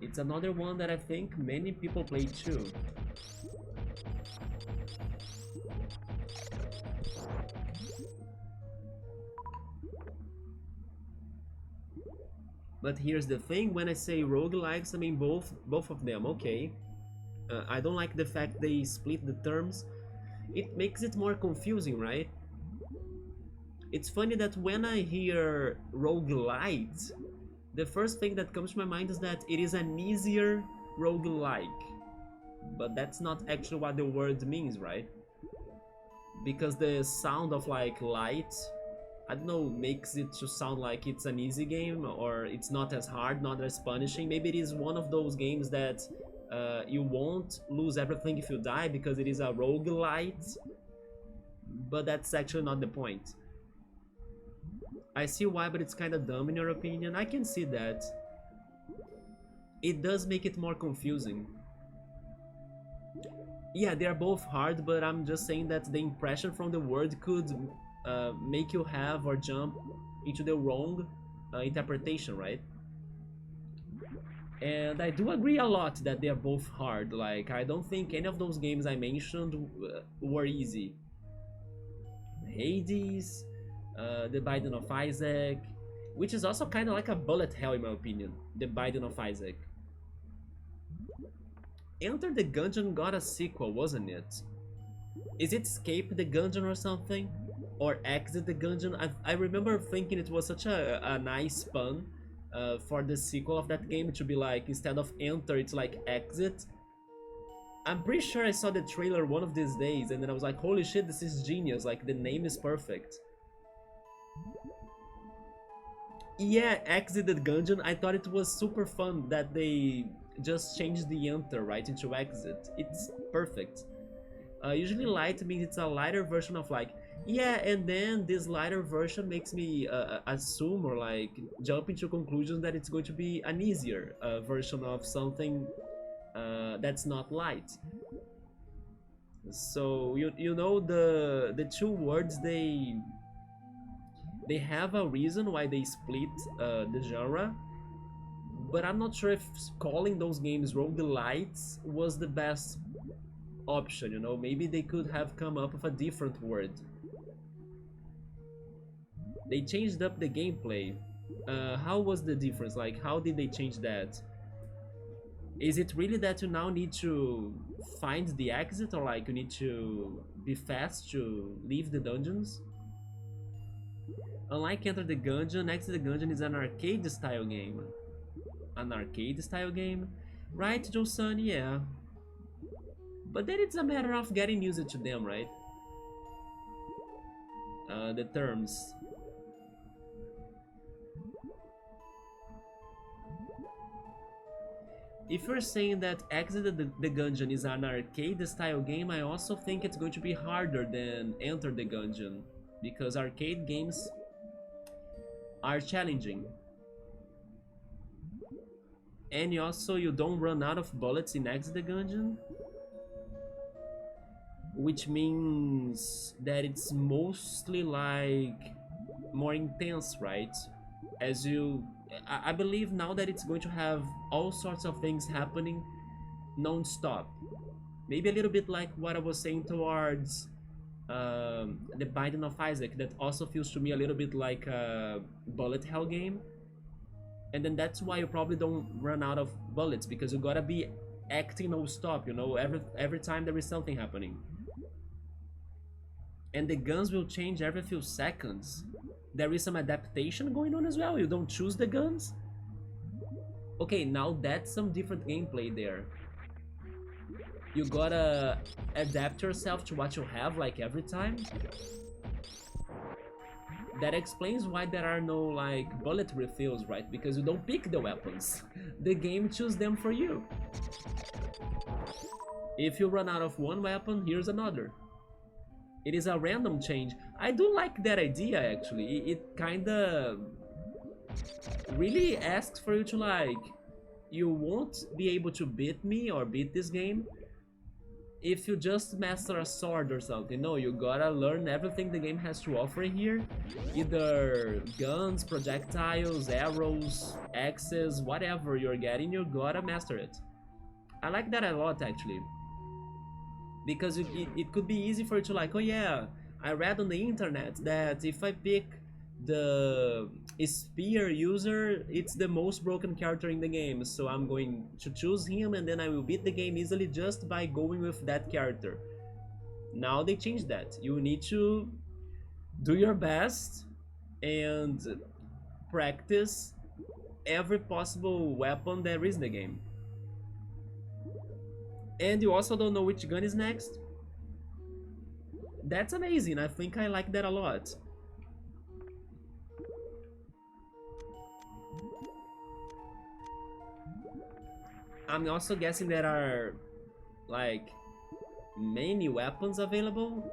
It's another one that I think many people play too. But here's the thing, when I say roguelikes, I mean both of them, okay. I don't like the fact they split the terms. It makes it more confusing, right? It's funny that when I hear roguelite, the first thing that comes to my mind is that it is an easier roguelike. But that's not actually what the word means, right? Because the sound of like light, I don't know, makes it to sound like it's an easy game or it's not as hard, not as punishing. Maybe it is one of those games that you won't lose everything if you die because it is a roguelite. But that's actually not the point. I see why, but it's kind of dumb in your opinion. I can see that. It does make it more confusing. Yeah, they are both hard, but I'm just saying that the impression from the word could make you have or jump into the wrong interpretation, right? And I do agree a lot that they are both hard. Like, I don't think any of those games I mentioned were easy. Hades, The Binding of Isaac, which is also kind of like a bullet hell in my opinion. The Binding of Isaac. Enter the Gungeon got a sequel, wasn't it? Is it escape the dungeon or something? Or exit the dungeon? I remember thinking it was such a nice pun for the sequel of that game to be like, instead of enter, it's like exit. I'm pretty sure I saw the trailer one of these days and then I was like, holy shit, this is genius, like the name is perfect. Yeah, exit the dungeon. I thought it was super fun that they just changed the enter right into exit. It's perfect. Usually light means it's a lighter version of like, yeah, and then this lighter version makes me assume or like jump into conclusions that it's going to be an easier version of something that's not light. So you know the two words they have a reason why they split the genre, but I'm not sure if calling those games roguelites was the best option, you know? Maybe they could have come up with a different word. They changed up the gameplay. How was the difference? Like, how did they change that? Is it really that you now need to find the exit, or like you need to be fast to leave the dungeons? Unlike Enter the Gungeon, Exit the Gungeon is an arcade style game. An arcade style game? Right, Joe-san? Yeah. But then it's a matter of getting used to them, right? The terms. If you're saying that Exit the Gungeon is an arcade style game, I also think it's going to be harder than Enter the Gungeon, because arcade games are challenging. And also you don't run out of bullets in Exit the Gungeon, which means that it's mostly like more intense, right? As you, I believe now that it's going to have all sorts of things happening non-stop. Maybe a little bit like what I was saying towards the Binding of Isaac, that also feels to me a little bit like a bullet hell game. And then that's why you probably don't run out of bullets, because you gotta be acting non-stop, you know, every time there is something happening. And the guns will change every few seconds. There is some adaptation going on as well. You don't choose the guns. Okay, now that's some different gameplay there. You gotta adapt yourself to what you have, like, every time. That explains why there are no, like, bullet refills, right? Because you don't pick the weapons. The game chooses them for you. If you run out of one weapon, here's another. It is a random change. I do like that idea, actually. It kinda really asks for you to, like, you won't be able to beat me or beat this game if you just master a sword or something. No, you gotta learn everything the game has to offer here. Either guns, projectiles, arrows, axes, whatever you're getting, you gotta master it. I like that a lot, actually. Because it could be easy for you to like, oh yeah, I read on the internet that if I pick the spear user, it's the most broken character in the game, so I'm going to choose him and then I will beat the game easily just by going with that character. Now they changed that. You need to do your best and practice every possible weapon there is in the game. And you also don't know which gun is next. That's amazing. I think I like that a lot. I'm also guessing there are, like, many weapons available.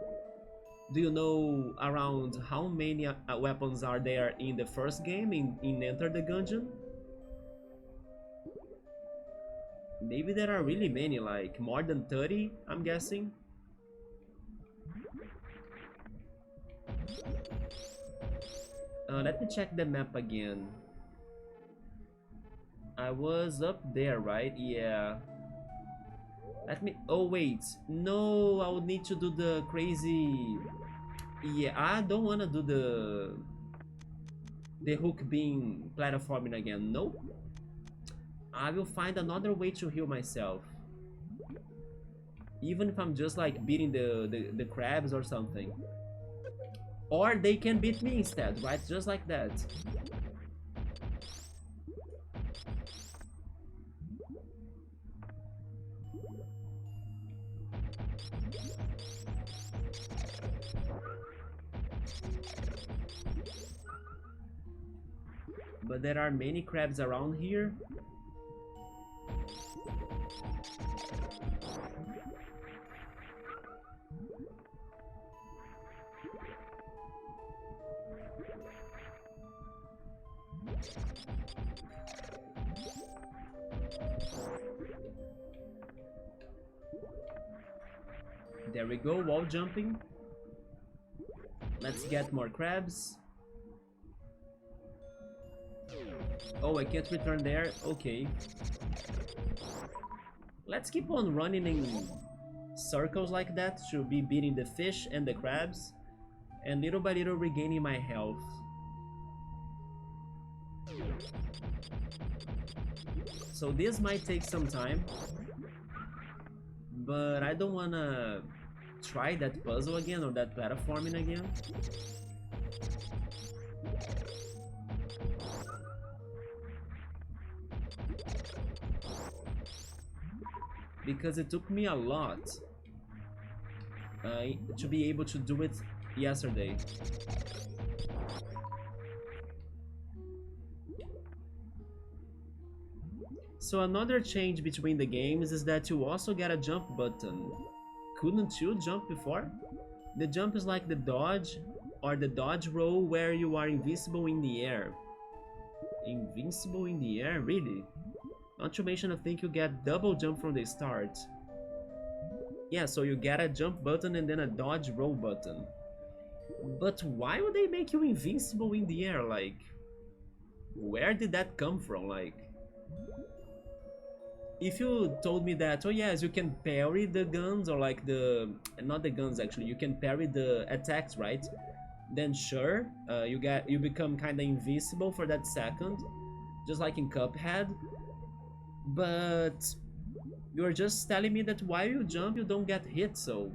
Do you know around how many weapons are there in the first game, in Enter the Gungeon? Maybe there are really many, like more than 30, I'm guessing. Let me check the map again. I was up there, right? Yeah. Let me... Oh, wait. No, I would need to do the crazy... Yeah, I don't want to do the hook beam platforming again. Nope. I will find another way to heal myself. even if I'm just like beating the crabs or something. Or they can beat me instead, right? Just like that. But there are many crabs around here. There we go, wall jumping. Let's get more crabs. Oh, I can't return there. Okay. Let's keep on running in circles like that to be beating the fish and the crabs, and little by little regaining my health. So this might take some time, but I don't wanna try that puzzle again or that platforming again. Because it took me a lot to be able to do it yesterday. So another change between the games is that you also get a jump button. Couldn't you jump before? The jump is like the dodge or the dodge roll where you are invincible in the air. Invincible in the air? Really? Not to mention, I think you get double jump from the start. Yeah, so you get a jump button and then a dodge roll button. But why would they make you invincible in the air? Like, where did that come from? Like, if you told me that, oh yes, you can parry the guns or like not the guns actually, you can parry the attacks, right? Then sure, you become kind of invincible for that second, just like in Cuphead. But you're just telling me that while you jump, you don't get hit, so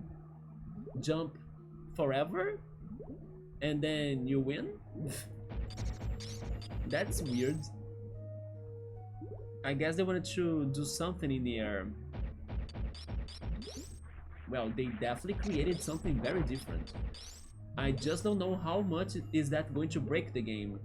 jump forever and then you win? That's weird. I guess they wanted to do something in the air. Well, they definitely created something very different. I just don't know how much is that going to break the game.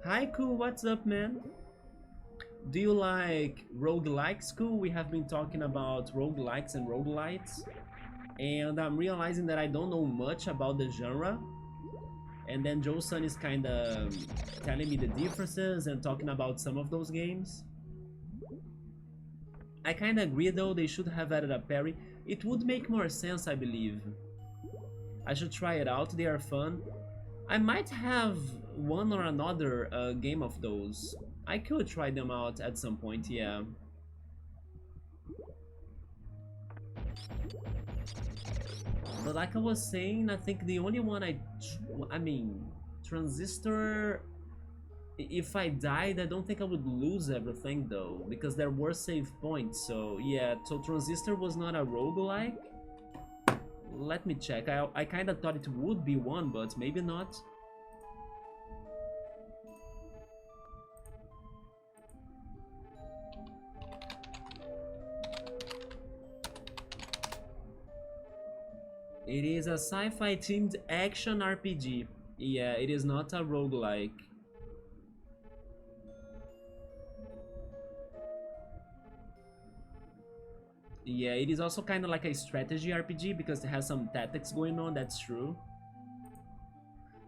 Hi, Cool, what's up, man? Do you like roguelikes, Cool? We have been talking about roguelikes and roguelites, and I'm realizing that I don't know much about the genre. And then Joe-san is kind of telling me the differences and talking about some of those games. I kind of agree though, they should have added a parry. It would make more sense, I believe. I should try it out, they are fun. I might have one or another game of those. I could try them out at some point, yeah. But like I was saying, I think the only one I mean, Transistor, if I died, I don't think I would lose everything though, because there were save points, so yeah, so Transistor was not a roguelike. Let me check, I kinda thought it would be one, but maybe not. It is a sci-fi themed action RPG. Yeah, it is not a roguelike. Yeah, it is also kind of like a strategy RPG because it has some tactics going on, that's true.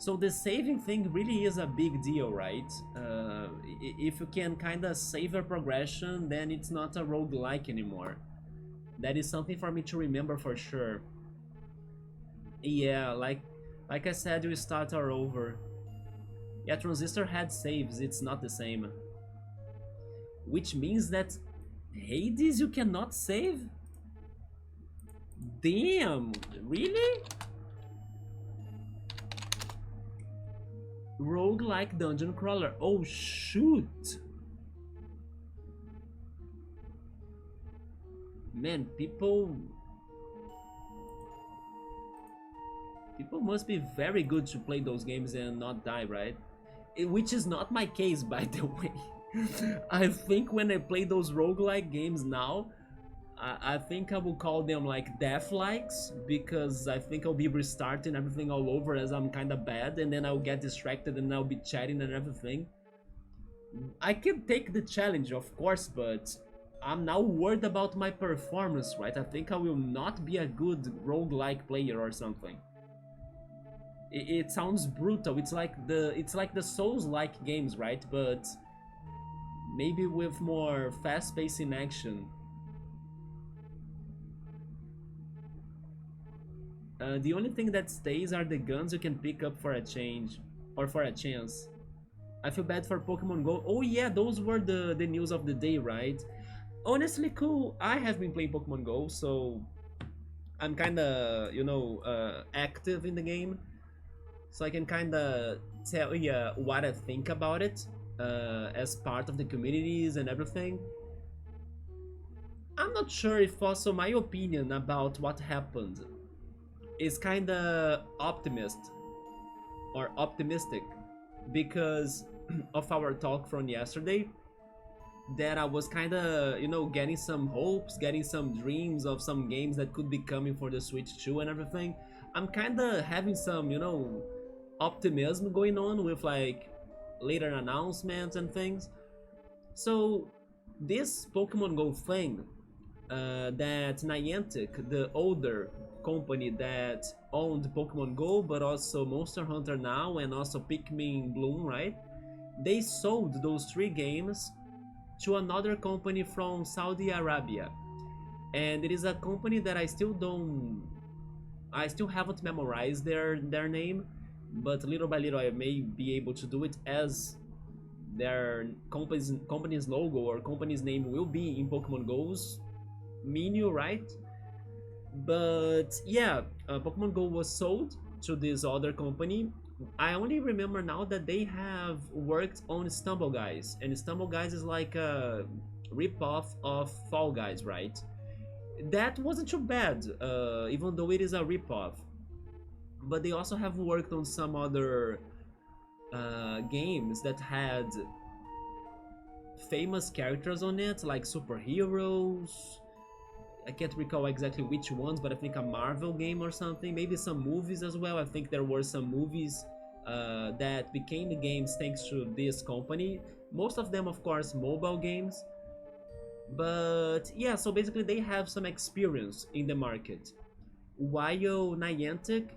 So the saving thing really is a big deal, right? If you can kind of save a progression, then it's not a roguelike anymore. That is something for me to remember for sure. Yeah, like I said, you start or over. Yeah, Transistor had saves, it's not the same. Which means that Hades you cannot save? Damn, really? Roguelike dungeon crawler. Oh shoot. Man, people must be very good to play those games and not die, right? Which is not my case, by the way. I think when I play those roguelike games now, I think I will call them like death likes, because I think I'll be restarting everything all over as I'm kind of bad, and then I'll get distracted and I'll be chatting and everything. I can take the challenge, of course, but I'm now worried about my performance, right? I think I will not be a good roguelike player or something. It sounds brutal. It's like the Souls-like games, right? But maybe with more fast-paced in action. The only thing that stays are the guns you can pick up for a change or for a chance. I feel bad for Pokemon Go. Oh yeah, those were the news of the day, right? Honestly, cool. I have been playing Pokemon Go, so I'm kind of, active in the game. So I can kind of tell you what I think about it as part of the communities and everything. I'm not sure if also my opinion about what happened is kind of optimistic because of our talk from yesterday, that I was kind of, getting some hopes, getting some dreams of some games that could be coming for the Switch 2 and everything. I'm kind of having some, optimism going on with like later announcements and things. So this Pokemon Go thing, that Niantic, the older company that owned Pokemon Go, but also Monster Hunter now and also Pikmin Bloom, right? They sold those three games to another company from Saudi Arabia, and it is a company that I still haven't memorized their name, but little by little I may be able to do it, as their company's logo or company's name will be in Pokemon Go's menu, right? But yeah, Pokemon Go was sold to this other company. I only remember now that they have worked on Stumble Guys, and Stumble Guys is like a rip-off of Fall Guys, right? That wasn't too bad, even though it is a rip-off. But they also have worked on some other games that had famous characters on it, like superheroes. I can't recall exactly which ones, but I think a Marvel game or something. Maybe some movies as well. I think there were some movies that became games thanks to this company. Most of them, of course, mobile games. But yeah, so basically they have some experience in the market. While Niantic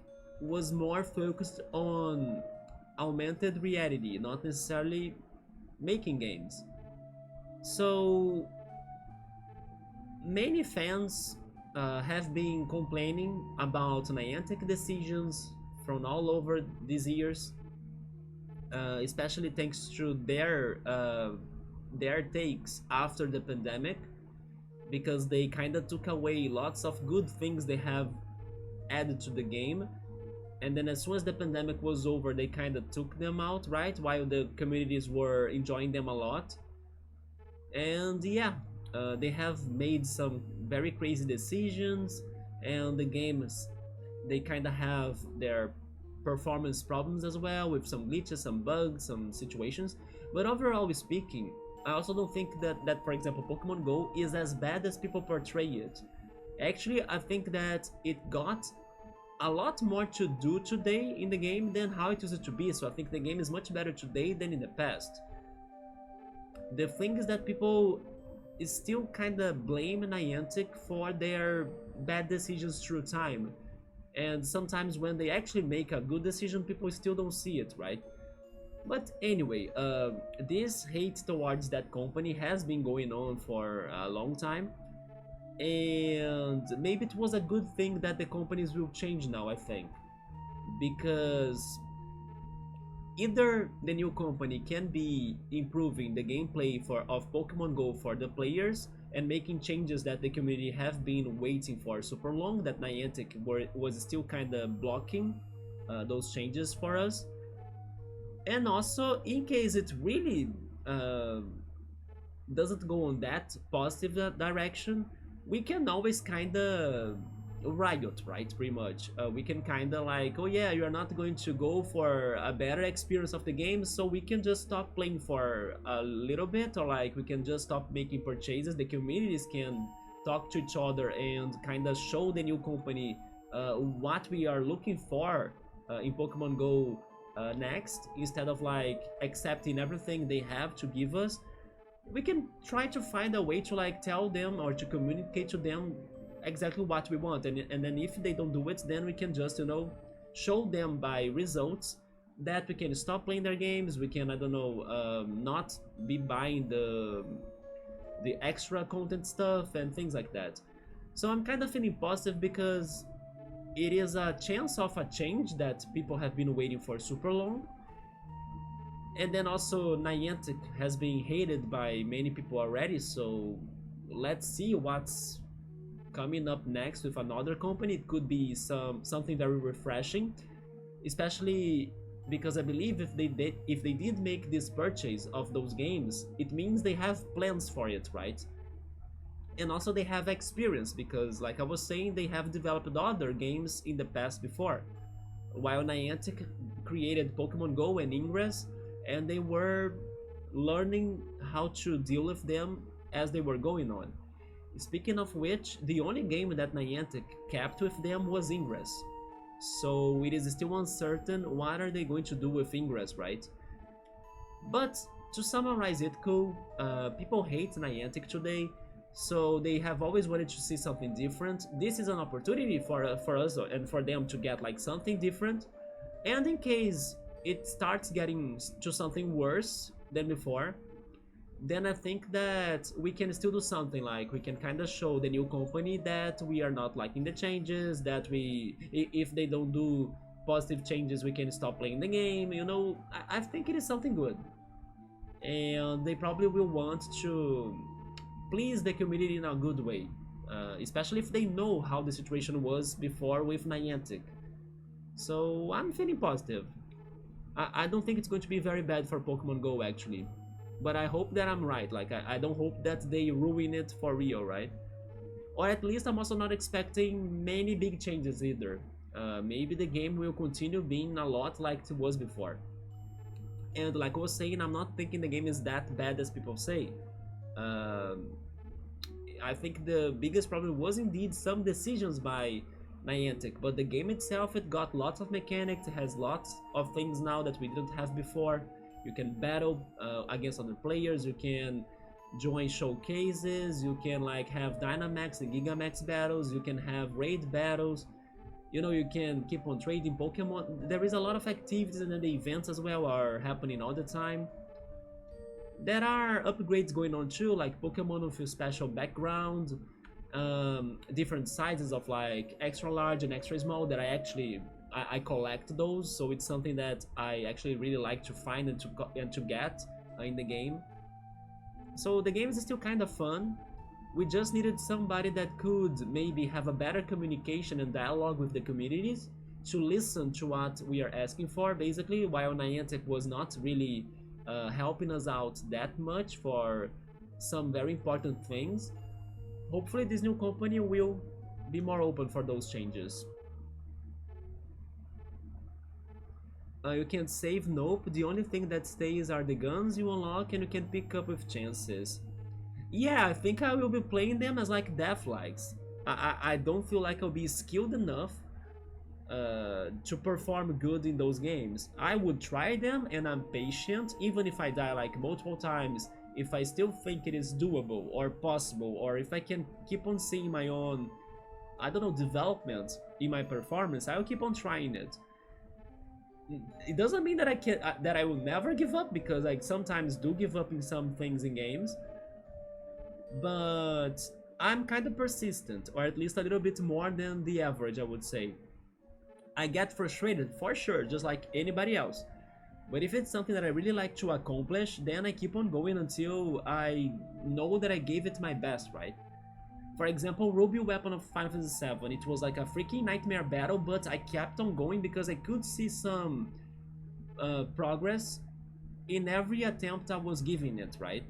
was more focused on augmented reality, not necessarily making games. So many fans have been complaining about Niantic decisions from all over these years, especially thanks to their takes after the pandemic, because they kind of took away lots of good things they have added to the game, and then as soon as the pandemic was over they kind of took them out, right, while the communities were enjoying them a lot. And yeah, they have made some very crazy decisions, and the games, they kind of have their performance problems as well, with some glitches, some bugs, some situations. But overall speaking, I also don't think that for example Pokemon Go is as bad as people portray it. Actually, I think that it got a lot more to do today in the game than how it used to be, so I think the game is much better today than in the past. The thing is that people still kind of blame Niantic for their bad decisions through time. And sometimes when they actually make a good decision, people still don't see it, right? But anyway, this hate towards that company has been going on for a long time, and maybe it was a good thing that the companies will change now, I think, because either the new company can be improving the gameplay of Pokemon Go for the players and making changes that the community have been waiting for super long, that Niantic was still kind of blocking those changes for us. And also, in case it really uh, doesn't go on that positive direction, we can always kind of riot, right? Pretty much. We can kind of like, oh yeah, you're not going to go for a better experience of the game, so we can just stop playing for a little bit, or like we can just stop making purchases. The communities can talk to each other and kind of show the new company what we are looking for in Pokemon Go next, instead of like accepting everything they have to give us. We can try to find a way to like tell them or to communicate to them exactly what we want, and then if they don't do it, then we can just, you know, show them by results that we can stop playing their games. We can, I don't know, not be buying the extra content stuff and things like that. So I'm kind of feeling positive because it is a chance of a change that people have been waiting for super long. And then also Niantic has been hated by many people already, so let's see what's coming up next with another company. It could be something very refreshing, especially because I believe if they did make this purchase of those games, it means they have plans for it, right? And also they have experience because, like I was saying, they have developed other games in the past before, while Niantic created Pokemon Go and Ingress, and they were learning how to deal with them as they were going on. Speaking of which, the only game that Niantic kept with them was Ingress. So it is still uncertain what are they going to do with Ingress, right? But to summarize it, cool, people hate Niantic today, so they have always wanted to see something different. This is an opportunity for us and for them to get like something different. And in case it starts getting to something worse than before, then I think that we can still do something, like we can kind of show the new company that we are not liking the changes, that if they don't do positive changes, we can stop playing the game, you know. I think it is something good. And they probably will want to please the community in a good way, especially if they know how the situation was before with Niantic. So I'm feeling positive. I don't think it's going to be very bad for Pokemon Go actually, but I hope that I'm right. Like I don't hope that they ruin it for real, right? Or at least I'm also not expecting many big changes either. Maybe the game will continue being a lot like it was before. And like I was saying, I'm not thinking the game is that bad as people say. Um, I think the biggest problem was indeed some decisions by Niantic, but the game itself, it got lots of mechanics, it has lots of things now that we didn't have before. You can battle against other players, you can join showcases, you can like have Dynamax and Gigamax battles, you can have raid battles, you know, you can keep on trading Pokemon. There is a lot of activities, and then the events as well are happening all the time. There are upgrades going on too, like Pokemon with a special background, different sizes of like extra large and extra small that I collect those, so it's something that I actually really like to find and to get in the game. So the game is still kind of fun. We just needed somebody that could maybe have a better communication and dialogue with the communities to listen to what we are asking for, basically, while Niantic was not really helping us out that much for some very important things. Hopefully this new company will be more open for those changes. You can save, nope, the only thing that stays are the guns you unlock and you can pick up with chances. Yeah, I think I will be playing them as like deathlikes. I don't feel like I'll be skilled enough to perform good in those games. I would try them and I'm patient, even if I die like multiple times, if I still think it is doable or possible, or if I can keep on seeing my own I don't know, development in my performance, I will keep on trying it. It doesn't mean that I can that I will never give up, because I sometimes do give up in some things in games, but I'm kind of persistent, or at least a little bit more than the average, I would say. I get frustrated for sure, just like anybody else. But if it's something that I really like to accomplish, then I keep on going until I know that I gave it my best, right? For example, Ruby Weapon of Final Fantasy VII, it was like a freaking nightmare battle, but I kept on going because I could see some progress in every attempt I was giving it, right?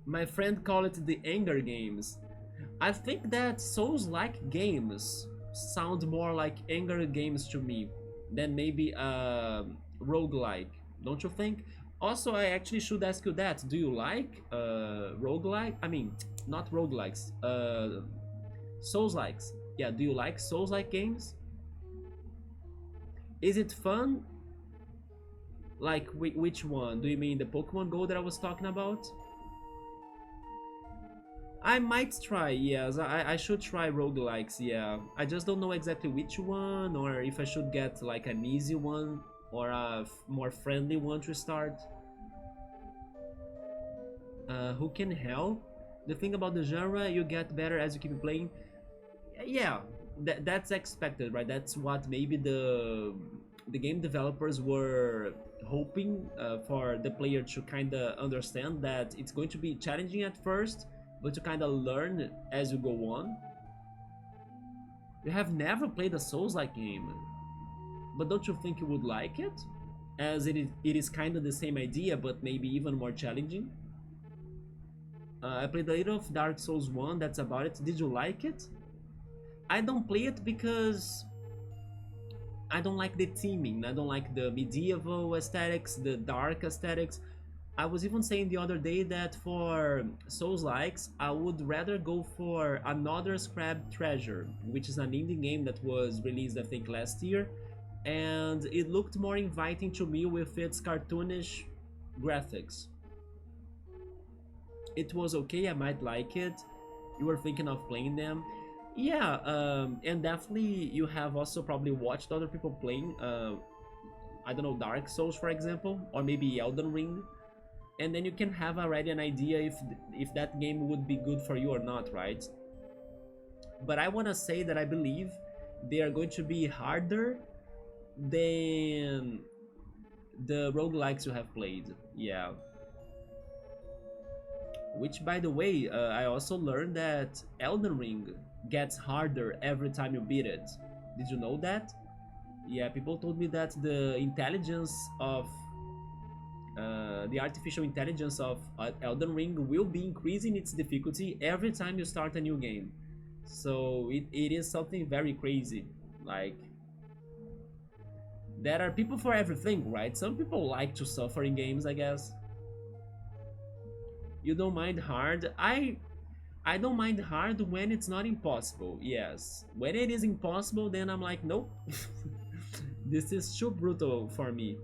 My friend called it the anger games. I think that Souls-like games sound more like anger games to me than maybe roguelike, don't you think? Also, I actually should ask you that. Do you like roguelike? I mean, not roguelikes, Souls-likes. Yeah, do you like Souls-like games? Is it fun? Like, which one? Do you mean the Pokemon Go that I was talking about? I might try, yes. I should try roguelikes, yeah. I just don't know exactly which one, or if I should get like an easy one or a more friendly one to start. Who can help? The thing about the genre, you get better as you keep playing. Yeah, that's expected, right? That's what maybe the game developers were hoping for the player to kind of understand, that it's going to be challenging at first, but to kind of learn as you go on. You have never played a Souls-like game, but don't you think you would like it? As it is kind of the same idea, but maybe even more challenging. I played a little of Dark Souls 1, that's about it. Did you like it? I don't play it because I don't like the theming. I don't like the medieval aesthetics, the dark aesthetics. I was even saying the other day that for Souls-likes, I would rather go for another Scrap Treasure, which is an indie game that was released I think last year, and it looked more inviting to me with its cartoonish graphics. It was okay, I might like it. You were thinking of playing them. Yeah, and definitely you have also probably watched other people playing, I don't know, Dark Souls for example, or maybe Elden Ring. And then you can have already an idea if that game would be good for you or not, right? But I want to say that I believe they are going to be harder than the roguelikes you have played. Yeah. Which, by the way, I also learned that Elden Ring gets harder every time you beat it. Did you know that? Yeah, people told me that the intelligence of the artificial intelligence of Elden Ring will be increasing its difficulty every time you start a new game. So it is something very crazy. Like, there are people for everything, right? Some people like to suffer in games, I guess. You don't mind hard? I don't mind hard when it's not impossible. Yes. When it is impossible, then I'm like, nope. This is too brutal for me.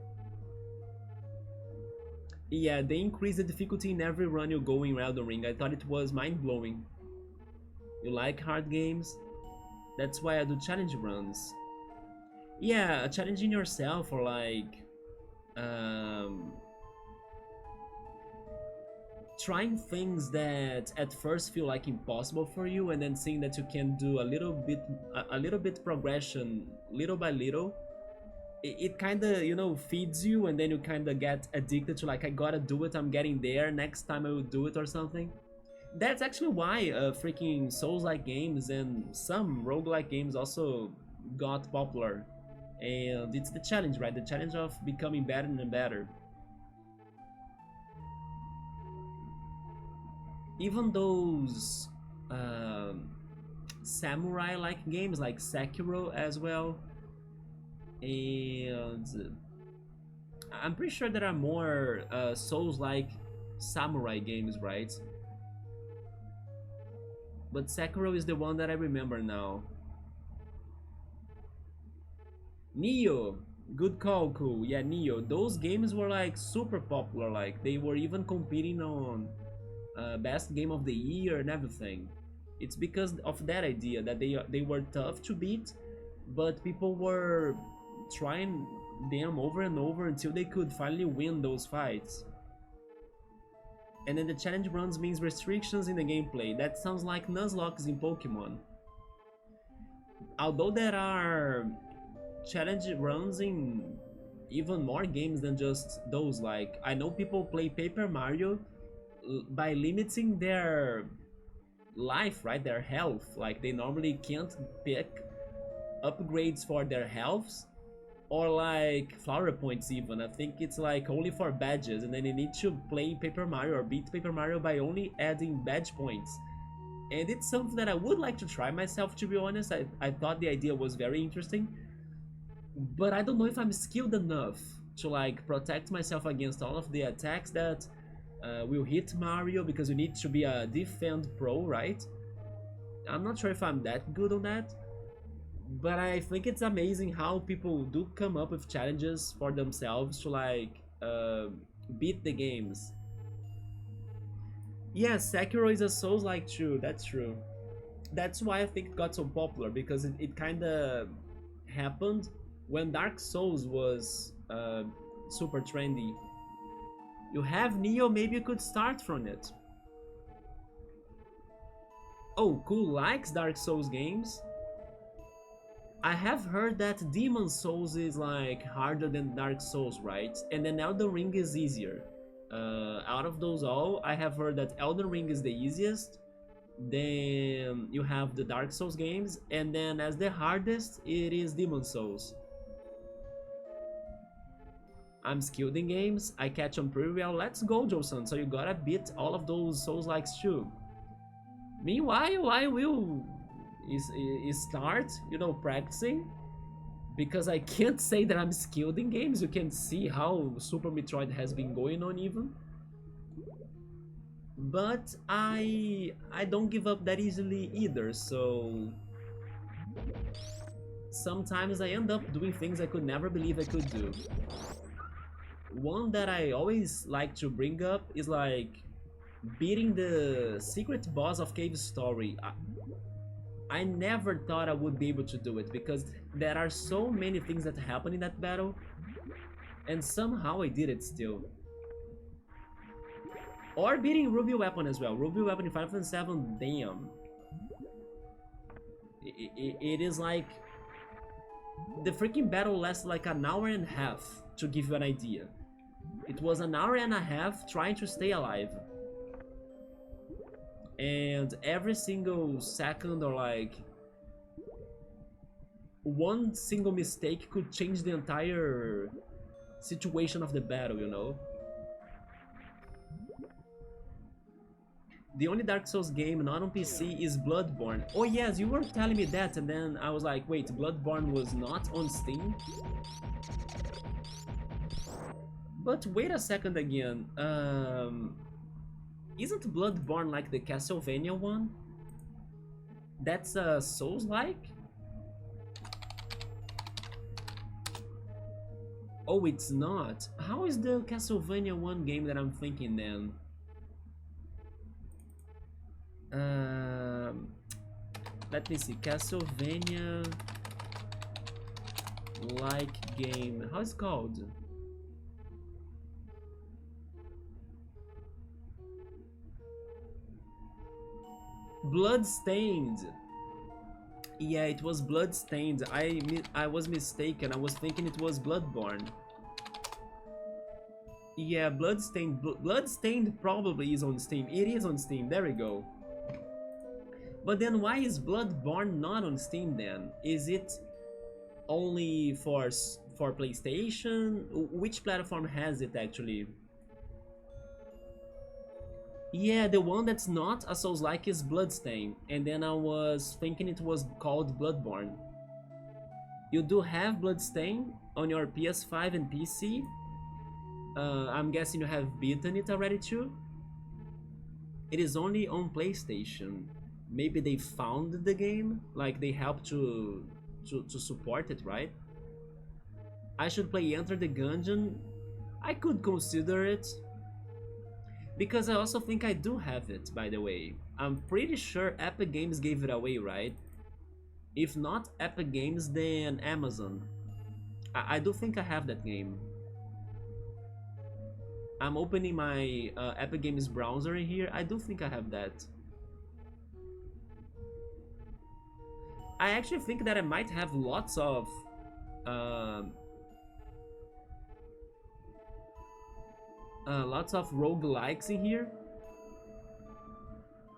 Yeah, they increase the difficulty in every run you go in Elden Ring. I thought it was mind-blowing. You like hard games? That's why I do challenge runs. Yeah, challenging yourself, or like trying things that at first feel like impossible for you, and then seeing that you can do a little bit progression little by little. It kind of, you know, feeds you, and then you kind of get addicted to, like, I gotta do it, I'm getting there, next time I will do it or something. That's actually why freaking Souls-like games and some roguelike games also got popular. And it's the challenge, right? The challenge of becoming better and better. Even those samurai-like games like Sekiro as well. And I'm pretty sure there are more Souls-like samurai games, right? But Sekiro is the one that I remember now. Neo, good call, cool. Yeah, Neo. Those games were like super popular. Like they were even competing on best game of the year and everything. It's because of that idea that they were tough to beat, but people were trying them over and over until they could finally win those fights. And then the challenge runs means restrictions in the gameplay. That sounds like Nuzlocke in Pokemon. Although there are challenge runs in even more games than just those, like I know people play Paper Mario by limiting their life, right? Their health. Like they normally can't pick upgrades for their healths or like flower points even. I think it's like only for badges, and then you need to play Paper Mario or beat Paper Mario by only adding badge points. And it's something that I would like to try myself, to be honest. I thought the idea was very interesting, but I don't know if I'm skilled enough to like protect myself against all of the attacks that will hit Mario, because you need to be a defend pro, right? I'm not sure if I'm that good on that, but I think it's amazing how people do come up with challenges for themselves to like beat the games. Yeah, Sekiro is a Souls-like too, that's true. That's why I think it got so popular, because it kind of happened when Dark Souls was super trendy. You have Neo, maybe you could start from it. Oh, Cool likes Dark Souls games. I have heard that Demon Souls is like harder than Dark Souls, right? And then Elden Ring is easier. Out of those all, I have heard that Elden Ring is the easiest. Then you have the Dark Souls games, and then as the hardest, it is Demon Souls. I'm skilled in games, I catch on pretty well. Let's go, Joe-san. So you gotta beat all of those Souls-likes too. Meanwhile, I will start, you know, practicing, because I can't say that I'm skilled in games. You can see how Super Metroid has been going on even. But I don't give up that easily either, so sometimes I end up doing things I could never believe I could do. One that I always like to bring up is like beating the secret boss of Cave Story. I never thought I would be able to do it, because there are so many things that happen in that battle, and somehow I did it still. Or beating Ruby Weapon as well. Ruby Weapon in Final Fantasy VII, damn. It is like... the freaking battle lasted like an hour and a half, to give you an idea. It was an hour and a half trying to stay alive. And every single second, or like one single mistake, could change the entire situation of the battle, you know? The only Dark Souls game not on PC is Bloodborne. Oh yes, you were telling me that, and then I was like, wait, Bloodborne was not on Steam? But wait a second again, isn't Bloodborne like the Castlevania one? That's a Souls-like? Oh, it's not. How is the Castlevania one game that I'm thinking then? Let me see. Castlevania like game. How is it called? Bloodstained. Yeah, it was Bloodstained. I was mistaken. I was thinking it was Bloodborne. Yeah, Bloodstained. Bloodstained probably is on Steam. It is on Steam. There we go. But then why is Bloodborne not on Steam then? Is it only for PlayStation? Which platform has it actually? Yeah, the one that's not a Souls-like is Bloodstain, and then I was thinking it was called Bloodborne. You do have Bloodstain on your PS5 and PC. I'm guessing you have beaten it already too. It is only on PlayStation. Maybe they found the game, like they helped to support it, right? I should play Enter the Gungeon. I could consider it. Because I also think I do have it, by the way. I'm pretty sure Epic Games gave it away, right? If not Epic Games, then Amazon. I do think I have that game. I'm opening my Epic Games browser in here. I do think I have that. I actually think that I might have lots of roguelikes in here,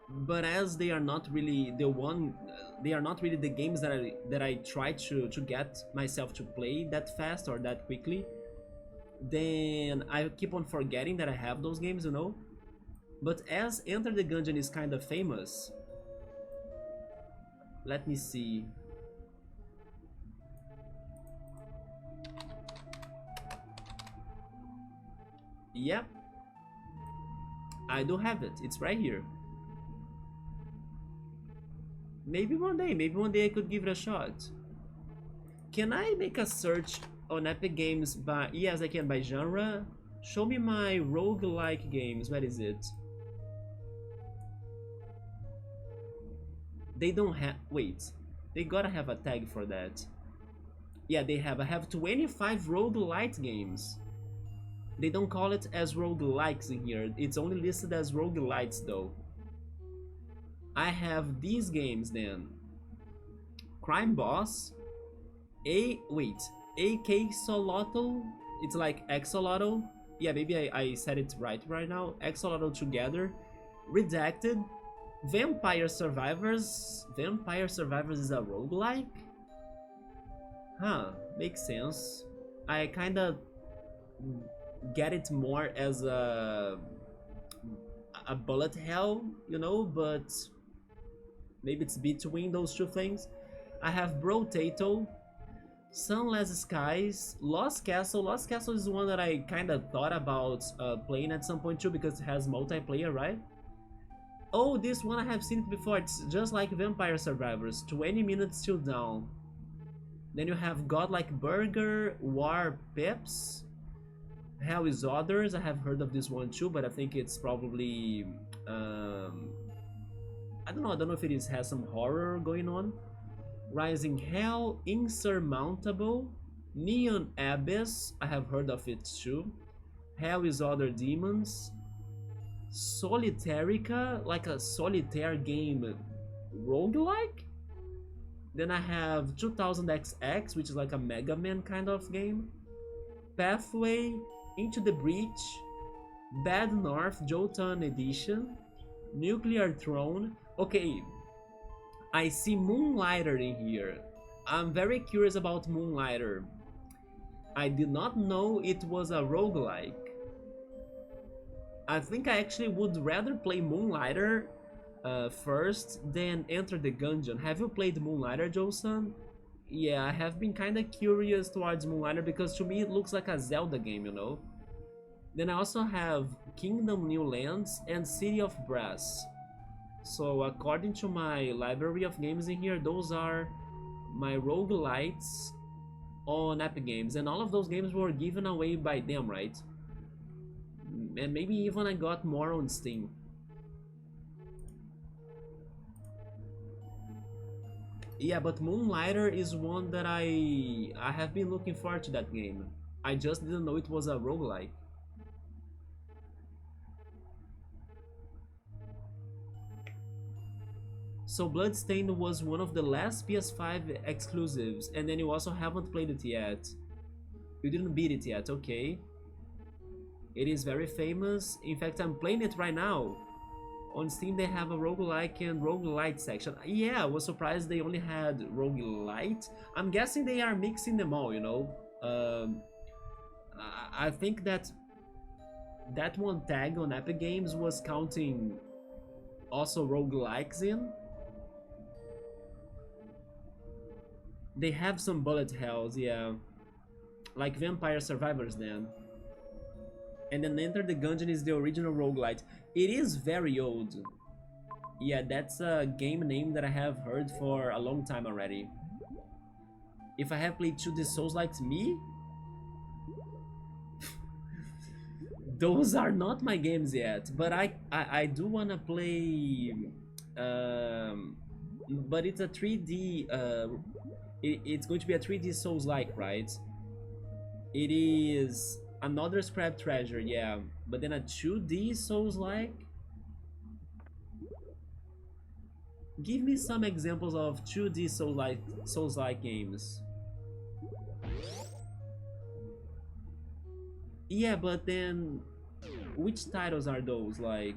but as they are not really the games that I try to get myself to play that fast or that quickly, then I keep on forgetting that I have those games, you know. But as Enter the Gungeon is kind of famous, let me see. Yep, I do have it. It's right here. Maybe one day I could give it a shot. Can I make a search on Epic Games by... Yes, I can, by genre. Show me my roguelike games. Where is it? They don't have... Wait. They gotta have a tag for that. Yeah, they have. I have 25 roguelite games. They don't call it as roguelikes in here. It's only listed as roguelites though. I have these games then. Crime Boss. AK Solotto. It's like Exolotto. Yeah, maybe I said it right now. Exolotto Together. Redacted. Vampire Survivors. Vampire Survivors is a roguelike? Huh, makes sense. I kinda get it more as a bullet hell, you know, but maybe it's between those two things. I have Brotato, Sunless Skies, Lost Castle. Lost Castle is one that I kind of thought about playing at some point too, because it has multiplayer, right? Oh, this one I have seen it before. It's just like Vampire Survivors, 20 minutes till dawn. Then you have Godlike Burger, War Pips, Hell is Others. I have heard of this one too, but I think it's probably I don't know if it has some horror going on. Rising Hell, Insurmountable, Neon Abyss. I have heard of it too. Hell is Other Demons, Solitarica, like a solitaire game roguelike. Then I have 2000XX, which is like a Mega Man kind of game. Pathway, Into the Breach, Bad North Jotun Edition, Nuclear Throne. Okay, I see Moonlighter in here. I'm very curious about Moonlighter. I did not know it was a roguelike. I think I actually would rather play Moonlighter first than Enter the Gungeon. Have you played Moonlighter, Joe-san? Yeah, I have been kind of curious towards Moonlighter because to me it looks like a Zelda game, you know? Then I also have Kingdom New Lands and City of Brass. So according to my library of games in here, those are my roguelites on Epic Games. And all of those games were given away by them, right? And maybe even I got more on Steam. Yeah, but Moonlighter is one that I have been looking forward to that game. I just didn't know it was a roguelike. So Bloodstained was one of the last PS5 exclusives, and then you also haven't played it yet. You didn't beat it yet, okay. It is very famous. In fact, I'm playing it right now. On Steam they have a roguelike and roguelite section. Yeah, I was surprised they only had roguelite. I'm guessing they are mixing them all, you know. I think that one tag on Epic Games was counting also roguelikes in. They have some bullet hells, yeah. Like Vampire Survivors then. And then Enter the Gungeon is the original roguelite. It is very old. Yeah, that's a game name that I have heard for a long time already. If I have played 2D Souls like me? Those are not my games yet, but I do wanna play. Um, but it's a 3D. It's going to be a 3D Souls-like, right? It is another scrap treasure, yeah. But then a 2D Souls-like. Give me some examples of 2D Souls-like games. Yeah, but then which titles are those? Like,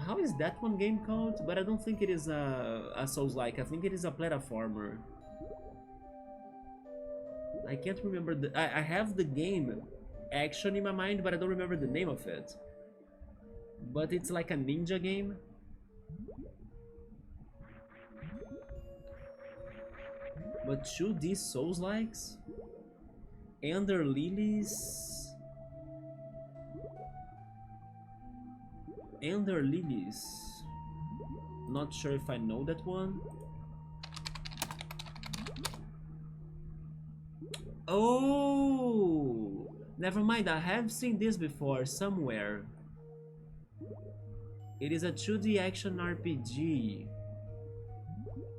how is that one game called? But I don't think it is a Souls-like. I think it is a platformer. I can't remember the. I have the game action in my mind, but I don't remember the name of it. But it's like a ninja game. But 2D Souls-likes? Ender Lilies? Ender Lilies. Not sure if I know that one. Oh! Never mind, I have seen this before somewhere. It is a 2D action RPG.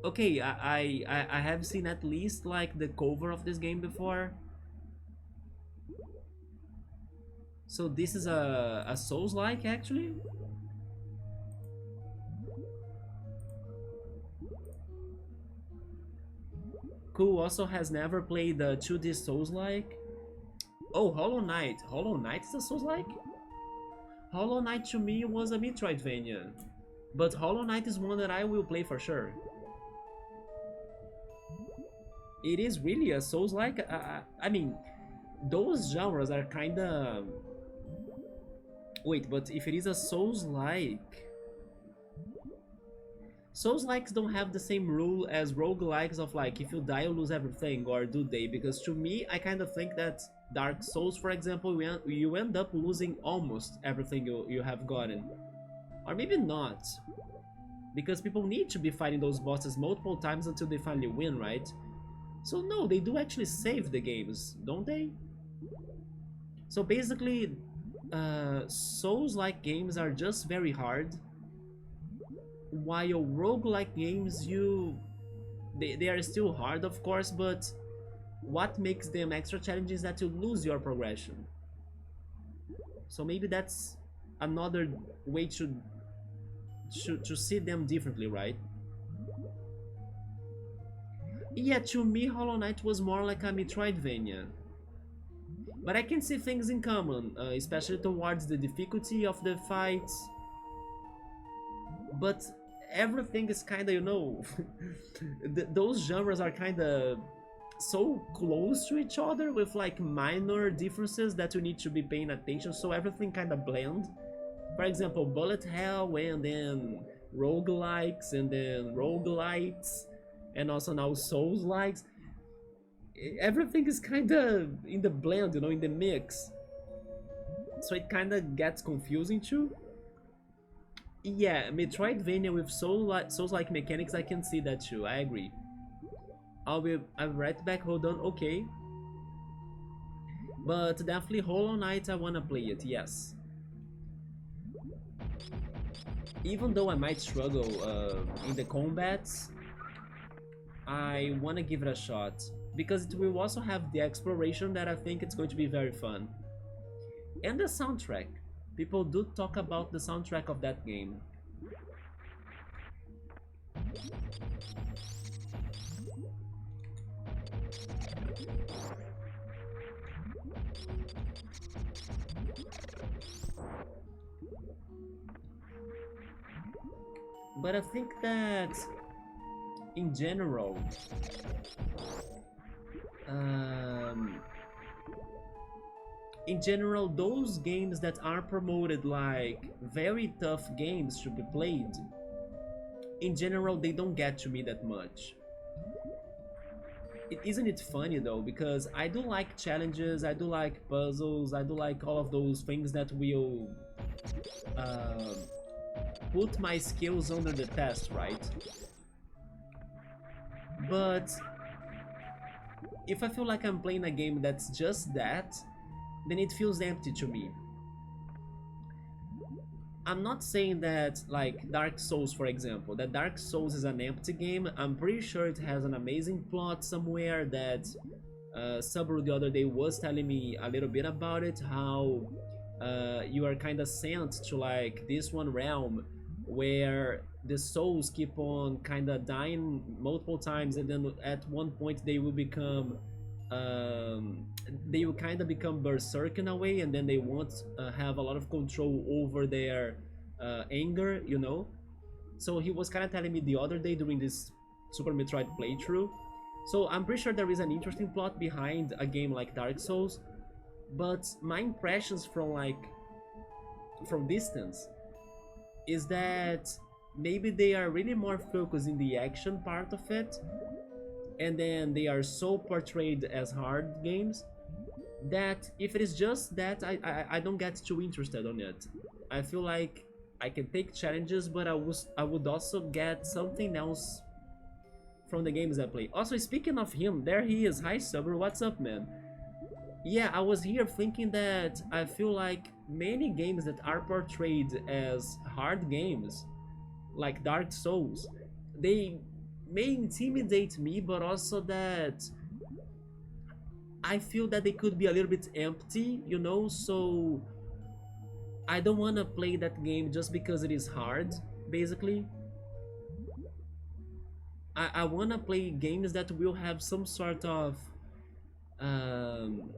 Okay, I have seen at least like the cover of this game before. So this is a Souls-like actually? Cool also has never played the 2D Souls-like. Oh, Hollow Knight. Hollow Knight is a Souls-like? Hollow Knight to me was a Metroidvania. But Hollow Knight is one that I will play for sure. It is really a Souls-like. I mean, those genres are kinda... Wait, but if it is a Souls-like... Souls-likes don't have the same rule as roguelikes of like, if you die you lose everything, or do they? Because to me, I kind of think that Dark Souls, for example, you end up losing almost everything you have gotten. Or maybe not. Because people need to be fighting those bosses multiple times until they finally win, right? So no, they do actually save the games, don't they? So basically, Souls-like games are just very hard, while roguelike games, they are still hard, of course, but what makes them extra challenging is that you lose your progression. So maybe that's another way to see them differently, right? Yeah, to me, Hollow Knight was more like a Metroidvania. But I can see things in common, especially towards the difficulty of the fights. But everything is kinda, you know, those genres are kinda so close to each other with like minor differences that you need to be paying attention, so everything kinda blend. For example, bullet hell, and then roguelikes, and then roguelites, and also now Souls-likes. Everything is kinda in the blend, you know, in the mix. So it kinda gets confusing too. Yeah, Metroidvania with Souls-like mechanics, I can see that too, I agree. I'll be right back, hold on, okay. But definitely Hollow Knight, I wanna play it, yes. Even though I might struggle in the combats, I wanna give it a shot. Because it will also have the exploration that I think it's going to be very fun. And the soundtrack. People do talk about the soundtrack of that game. But I think that in general, those games that are promoted like very tough games to be played, in general, they don't get to me that much. Isn't it funny though? Because I do like challenges, I do like puzzles, I do like all of those things that will put my skills under the test, right? But if I feel like I'm playing a game that's just that, then it feels empty to me. I'm not saying that, like Dark Souls for example, that Dark Souls is an empty game. I'm pretty sure it has an amazing plot somewhere that Sabru the other day was telling me a little bit about it, how you are kind of sent to like this one realm where the souls keep on kind of dying multiple times, and then at one point they will become they will kind of become berserk in a way, and then they won't have a lot of control over their anger, you know. So he was kind of telling me the other day during this Super Metroid playthrough. So I'm pretty sure there is an interesting plot behind a game like Dark Souls, but my impressions from distance is that maybe they are really more focused in the action part of it, and then they are so portrayed as hard games that if it is just that, I don't get too interested on it. I feel like I can take challenges, but I would also get something else from the games I play. Also, speaking of him, there he is. Hi Subber, what's up, man? Yeah, I was here thinking that I feel like many games that are portrayed as hard games, like Dark Souls, they may intimidate me, but also that I feel that they could be a little bit empty, you know, so I don't want to play that game just because it is hard, basically. I want to play games that will have some sort of um,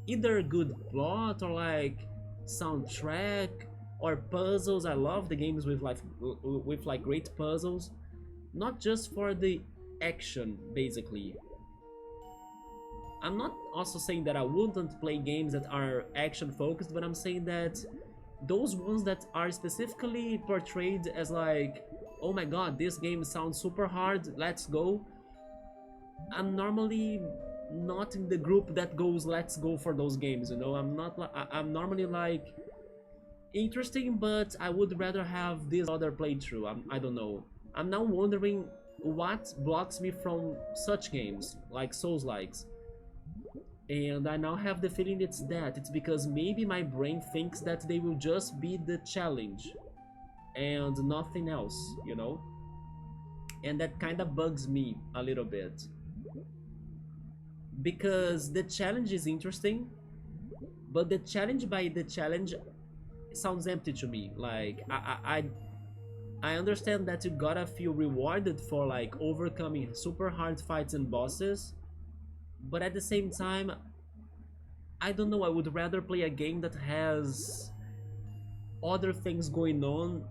either good plot or like soundtrack or puzzles. I love the games with like great puzzles, not just for the action, basically. I'm not also saying that I wouldn't play games that are action focused, but I'm saying that those ones that are specifically portrayed as like, oh my god, this game sounds super hard, let's go. I'm normally not in the group that goes let's go for those games, you know. I'm normally like interesting, but I would rather have this other playthrough. I don't know. I'm now wondering what blocks me from such games like Souls-likes. And I now have the feeling it's because maybe my brain thinks that they will just be the challenge and nothing else, you know? And that kind of bugs me a little bit. Because the challenge is interesting, but the challenge by the challenge sounds empty to me. Like, I understand that you gotta feel rewarded for like overcoming super hard fights and bosses, but at the same time, I don't know, I would rather play a game that has other things going on,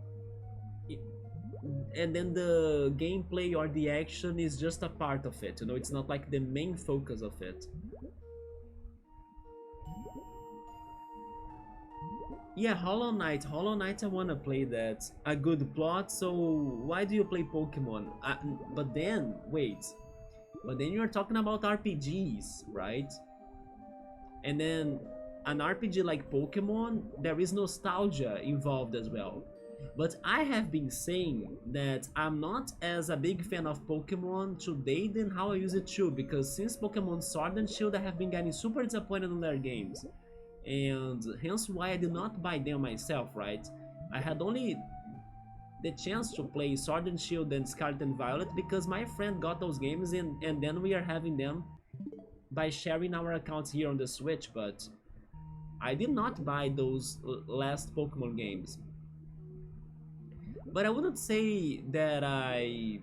and then the gameplay or the action is just a part of it, you know, it's not like the main focus of it. Yeah, Hollow Knight I wanna play that. A good plot, so why do you play Pokemon? But then, wait. But then you're talking about RPGs, right? And then an RPG like Pokemon, there is nostalgia involved as well. But I have been saying that I'm not as a big fan of Pokemon today than how I used to, because since Pokemon Sword and Shield I have been getting super disappointed on their games. And hence why I did not buy them myself, right? I had only the chance to play Sword and Shield and Scarlet and Violet because my friend got those games, and then we are having them by sharing our accounts here on the Switch, but I did not buy those last Pokemon games. But I wouldn't say that I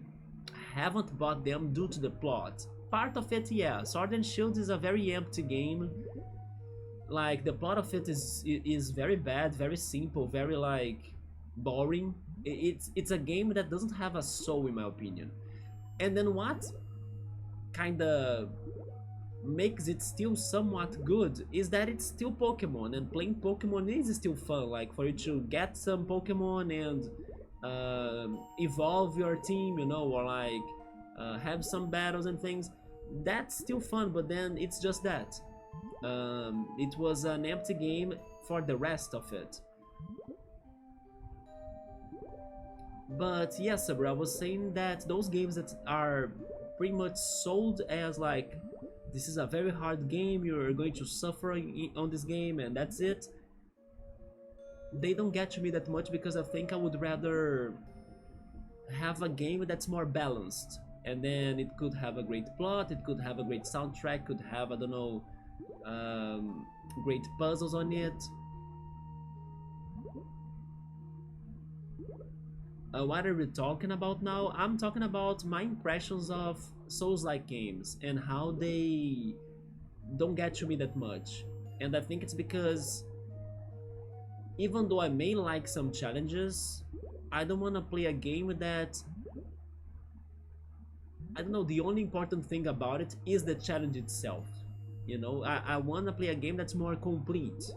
haven't bought them due to the plot. Part of it, yeah, Sword and Shield is a very empty game. Like, the plot of it is very bad, very simple, very like boring. It's a game that doesn't have a soul, in my opinion. And then what kinda makes it still somewhat good is that it's still Pokemon, and playing Pokemon is still fun. Like, for you to get some Pokemon and evolve your team, you know, or like have some battles and things, that's still fun. But then it's just that it was an empty game for the rest of it. But yes, Sabra, I was saying that those games that are pretty much sold as like, this is a very hard game, you're going to suffer on this game and that's it, they don't get to me that much because I think I would rather have a game that's more balanced. And then it could have a great plot, it could have a great soundtrack, could have, I don't know, great puzzles on it. What are we talking about now? I'm talking about my impressions of Souls-like games and how they don't get to me that much. And I think it's because even though I may like some challenges, I don't want to play a game that, I don't know, the only important thing about it is the challenge itself. You know, I want to play a game that's more complete.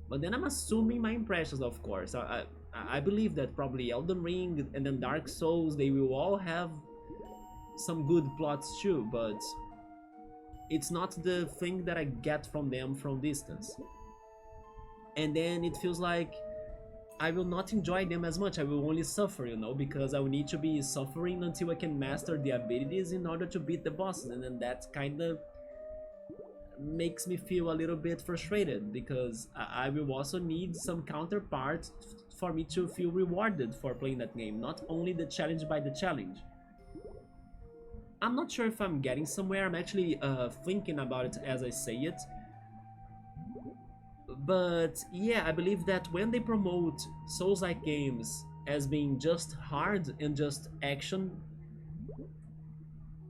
But then I'm assuming my impressions, of course. I believe that probably Elden Ring and then Dark Souls, they will all have some good plots too, but it's not the thing that I get from them from distance. And then it feels like I will not enjoy them as much. I will only suffer, you know, because I will need to be suffering until I can master the abilities in order to beat the bosses, and then that kind of makes me feel a little bit frustrated because I will also need some counterpart for me to feel rewarded for playing that game, not only the challenge by the challenge. I'm not sure if I'm getting somewhere. I'm actually thinking about it as I say it. But yeah, I believe that when they promote Souls-like games as being just hard and just action,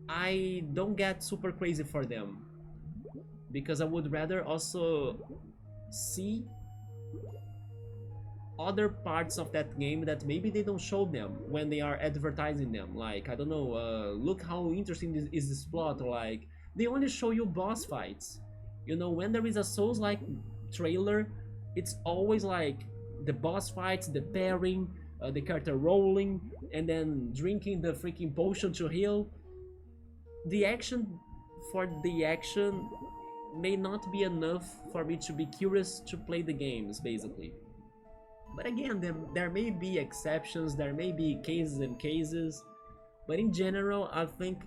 I don't get super crazy for them. Because I would rather also see other parts of that game that maybe they don't show them when they are advertising them. Like, I don't know, look how interesting is this plot, or like, they only show you boss fights. You know, when there is a Souls-like trailer, it's always like the boss fights, the pairing, the character rolling, and then drinking the freaking potion to heal. The action for the action may not be enough for me to be curious to play the games, basically. But again, there may be exceptions, there may be cases and cases, but in general, I think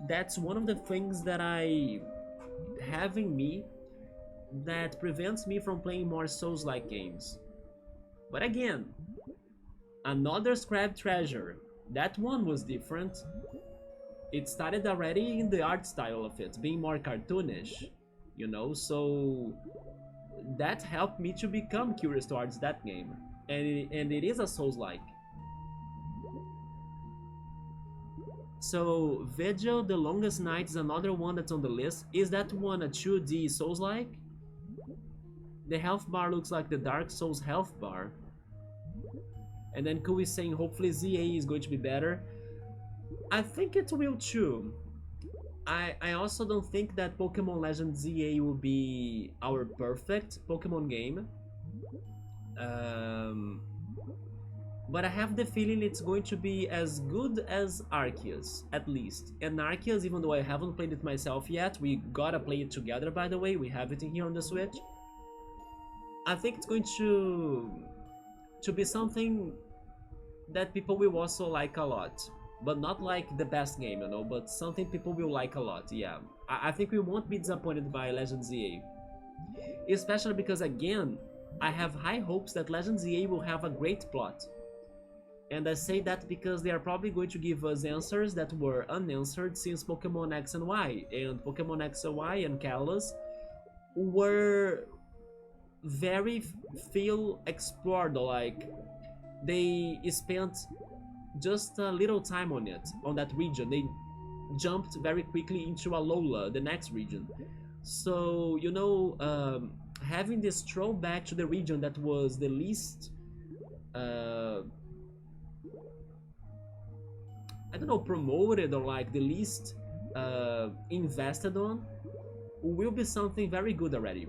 that's one of the things that I have in me that prevents me from playing more Souls-like games. But again, another Scrap Treasure, that one was different. It started already in the art style of it, being more cartoonish, you know, so that helped me to become curious towards that game. And it is a Souls-like. So Vigil, The Longest Night is another one that's on the list. Is that one a 2D Souls-like? The health bar looks like the Dark Souls health bar. And then Ku is saying hopefully ZA is going to be better. I think it will too. I also don't think that Pokemon Legends ZA will be our perfect Pokemon game. But I have the feeling it's going to be as good as Arceus, at least. And Arceus, even though I haven't played it myself yet, we gotta play it together, by the way, we have it in here on the Switch. I think it's going to be something that people will also like a lot. But not like the best game, you know, but something people will like a lot, yeah. I think we won't be disappointed by Legends ZA. Especially because, again, I have high hopes that Legends ZA will have a great plot. And I say that because they are probably going to give us answers that were unanswered since Pokemon X and Y. And Pokemon X and Y and Kalos were very few explored, like they spent just a little time on it, on that region. They jumped very quickly into Alola, the next region. So, you know, having this throwback to the region that was the least, I don't know, promoted or like the least invested on, will be something very good already.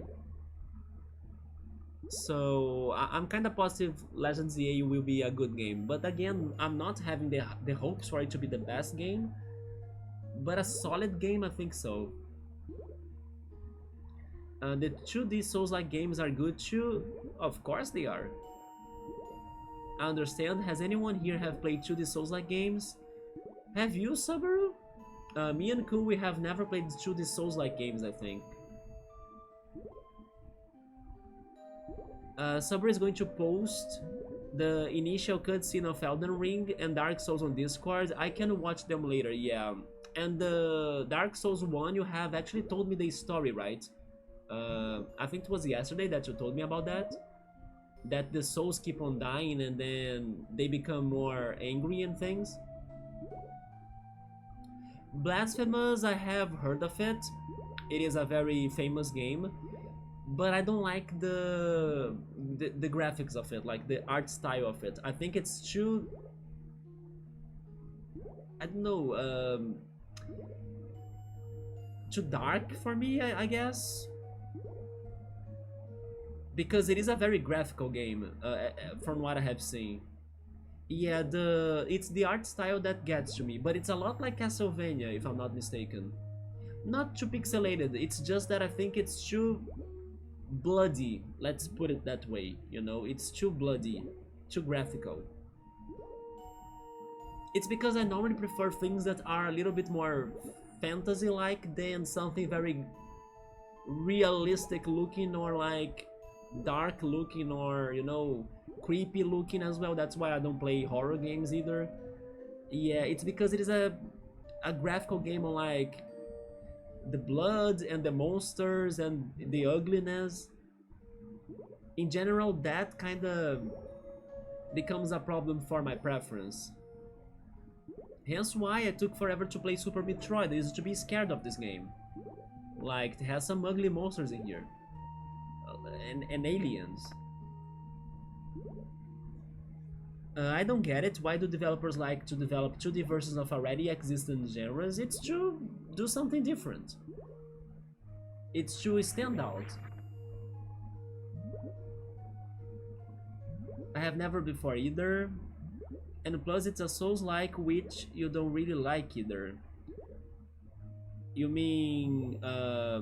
So I'm kind of positive Legends ZA will be a good game, but again, I'm not having the hopes for it to be the best game, but a solid game, I think so. The 2D Souls-like games are good too, of course they are. I understand. Has anyone here have played 2D Souls-like games? Have you, Subaru? Me and Ku, we have never played 2D Souls-like games, I think. Subaru is going to post the initial cutscene of Elden Ring and Dark Souls on Discord. I can watch them later, yeah. And the Dark Souls 1, you have actually told me the story, right? I think it was yesterday that you told me about that. That the souls keep on dying and then they become more angry and things. Blasphemous, I have heard of it. It is a very famous game, but I don't like the graphics of it, like the art style of it. I think it's too, I don't know, too dark for me, I guess. Because it is a very graphical game, from what I have seen. Yeah, it's the art style that gets to me, but it's a lot like Castlevania, if I'm not mistaken. Not too pixelated, it's just that I think it's too bloody, let's put it that way, you know? It's too bloody, too graphical. It's because I normally prefer things that are a little bit more fantasy-like than something very realistic looking or like dark looking or, you know, creepy looking as well. That's why I don't play horror games either. Yeah, it's because it is a graphical game on like the blood and the monsters and the ugliness. In general, that kind of becomes a problem for my preference. Hence why I took forever to play Super Metroid. I used to be scared of this game. Like, it has some ugly monsters in here. And aliens. I don't get it. Why do developers like to develop 2D versions of already existing genres? It's to do something different. It's to stand out. I have never before either. And plus it's a Souls-like which you don't really like either. You mean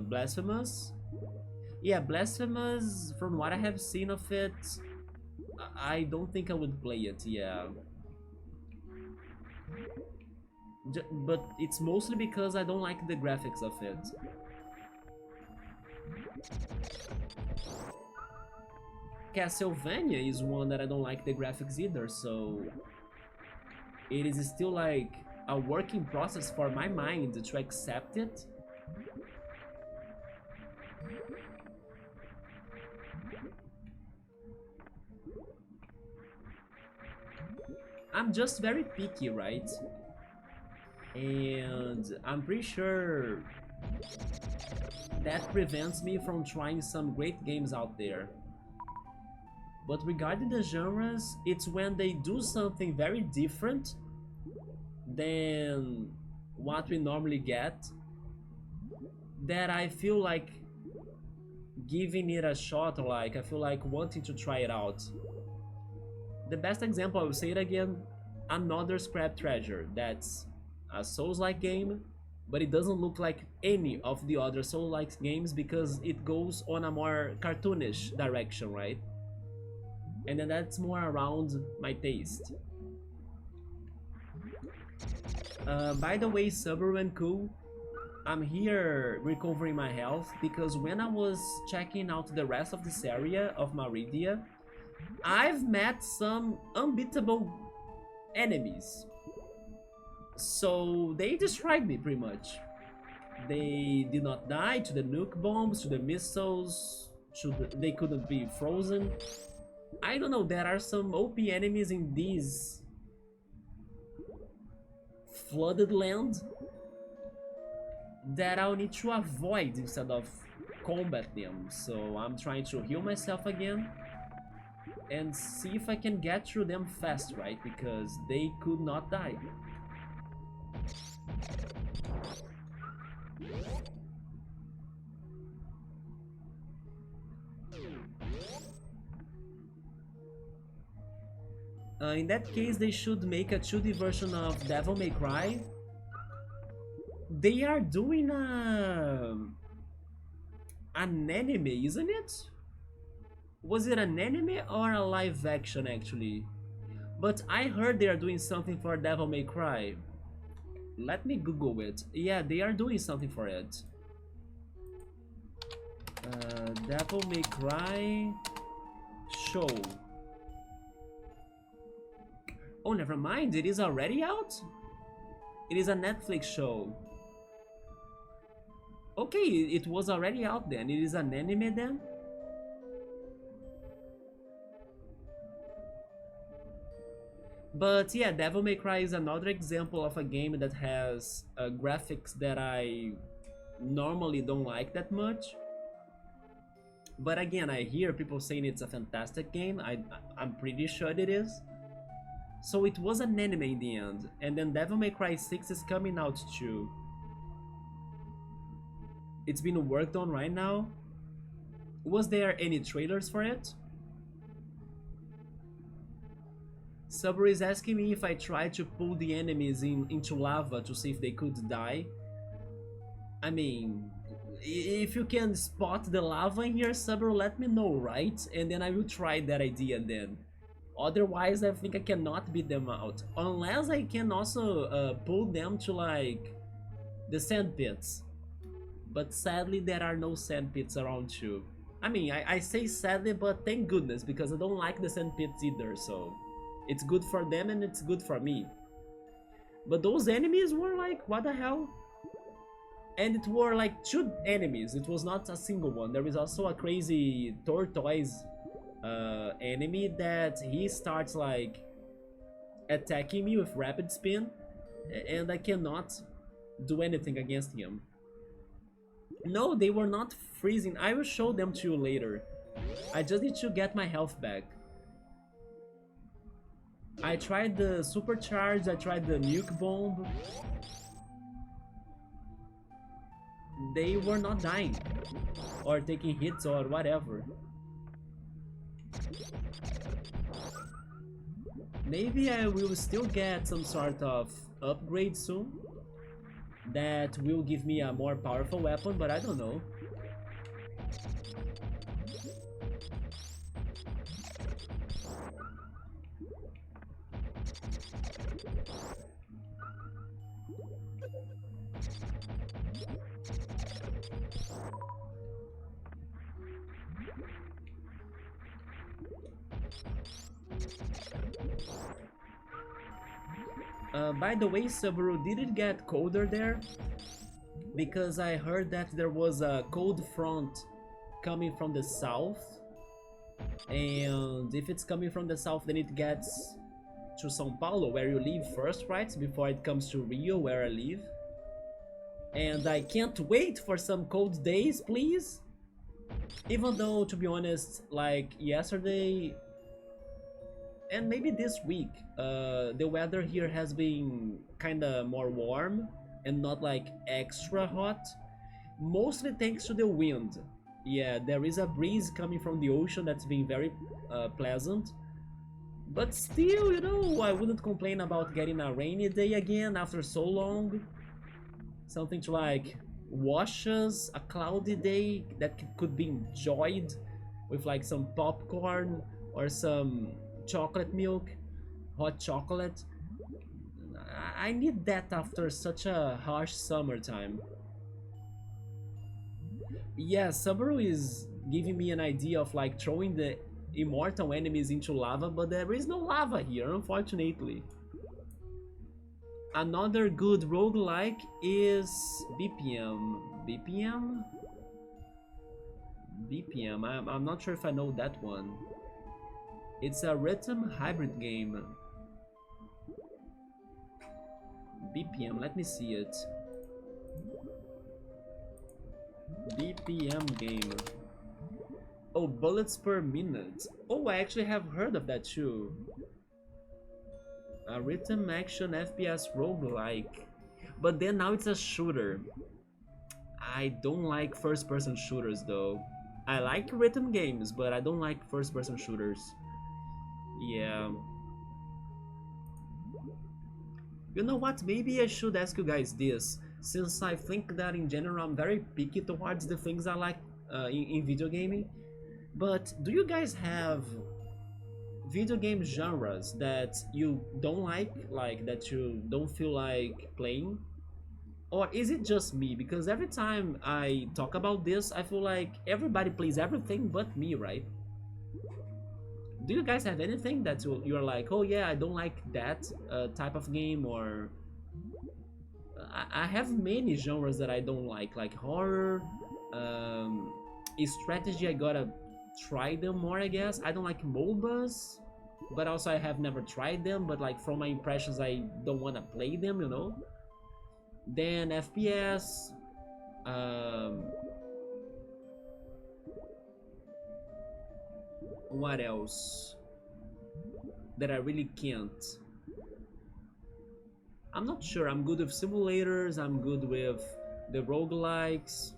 Blasphemous? Yeah, Blasphemous, from what I have seen of it, I don't think I would play it, yeah. But it's mostly because I don't like the graphics of it. Castlevania is one that I don't like the graphics either, so it is still like a working process for my mind to accept it. I'm just very picky, right? And I'm pretty sure that prevents me from trying some great games out there. But regarding the genres, it's when they do something very different than what we normally get that I feel like giving it a shot, or like I feel like wanting to try it out. The best example, I will say it again, another Crateria. That's a Souls-like game, but it doesn't look like any of the other Souls-like games because it goes on a more cartoonish direction, right? And then that's more around my taste. By the way, Subaru and Cool, I'm here recovering my health because when I was checking out the rest of this area of Maridia, I've met some unbeatable enemies. So they destroyed me pretty much. They did not die to the nuke bombs, to the missiles, they couldn't be frozen. I don't know, there are some OP enemies in this flooded land that I'll need to avoid instead of combat them. So I'm trying to heal myself again and see if I can get through them fast, right? Because they could not die. In that case, they should make a 2D version of Devil May Cry. They are doing an anime, isn't it? Was it an anime or a live action, actually? But I heard they are doing something for Devil May Cry. Let me Google it. Yeah, they are doing something for it. Devil May Cry show. Oh, never mind. It is already out? It is a Netflix show. Okay, it was already out then. It is an anime then? But yeah, Devil May Cry is another example of a game that has graphics that I normally don't like that much. But again, I hear people saying it's a fantastic game. I'm pretty sure it is. So it was an anime in the end. And then Devil May Cry 6 is coming out too. It's being worked on right now. Was there any trailers for it? Subru is asking me if I tried to pull the enemies into lava to see if they could die. I mean, if you can spot the lava in here, Subru, let me know, right? And then I will try that idea then. Otherwise, I think I cannot beat them out. Unless I can also pull them to like the sand pits. But sadly, there are no sand pits around too. I mean, I say sadly, but thank goodness, because I don't like the sand pits either, so it's good for them and it's good for me. But those enemies were like, what the hell? And it were like 2 enemies, it was not a single one. There is also a crazy tortoise enemy that he starts like attacking me with rapid spin, and I cannot do anything against him. No, they were not freezing. I will show them to you later. I just need to get my health back. I tried the supercharge, I tried the nuke bomb. They were not dying or taking hits or whatever. Maybe I will still get some sort of upgrade soon that will give me a more powerful weapon, but I don't know. By the way, Subaru, did it get colder there? Because I heard that there was a cold front coming from the south, and if it's coming from the south, then it gets to São Paulo, where you live first, right? Before it comes to Rio, where I live. And I can't wait for some cold days, please. Even though, to be honest, like yesterday and maybe this week, the weather here has been kinda more warm and not like extra hot, mostly thanks to the wind. Yeah, there is a breeze coming from the ocean that's been very pleasant. But still, you know, I wouldn't complain about getting a rainy day again after so long. Something to like wash us, a cloudy day that could be enjoyed with like some popcorn or some chocolate milk, hot chocolate. I need that after such a harsh summertime. Yeah, Subaru is giving me an idea of like throwing the immortal enemies into lava, but there is no lava here, unfortunately. Another good roguelike is BPM. BPM? BPM, I'm not sure if I know that one. It's a rhythm hybrid game. BPM, let me see it. BPM game. Oh, bullets per minute. Oh, I actually have heard of that too. A rhythm action FPS roguelike. But then now it's a shooter. I don't like first person shooters though. I like rhythm games, but I don't like first person shooters. Yeah. You know what? Maybe I should ask you guys this, since I think that in general I'm very picky towards the things I like in video gaming. But do you guys have video game genres that you don't like that you don't feel like playing? Or is it just me? Because every time I talk about this, I feel like everybody plays everything but me, right? Do you guys have anything that you're like, oh yeah, I don't like that type of game, or I have many genres that I don't like horror, um, strategy. I gotta try them more, I guess. I don't like MOBAs, but also I have never tried them. But like from my impressions, I don't wanna play them, you know. Then FPS. Um, what else that I really can't? I'm not sure. I'm good with simulators. I'm good with the roguelikes.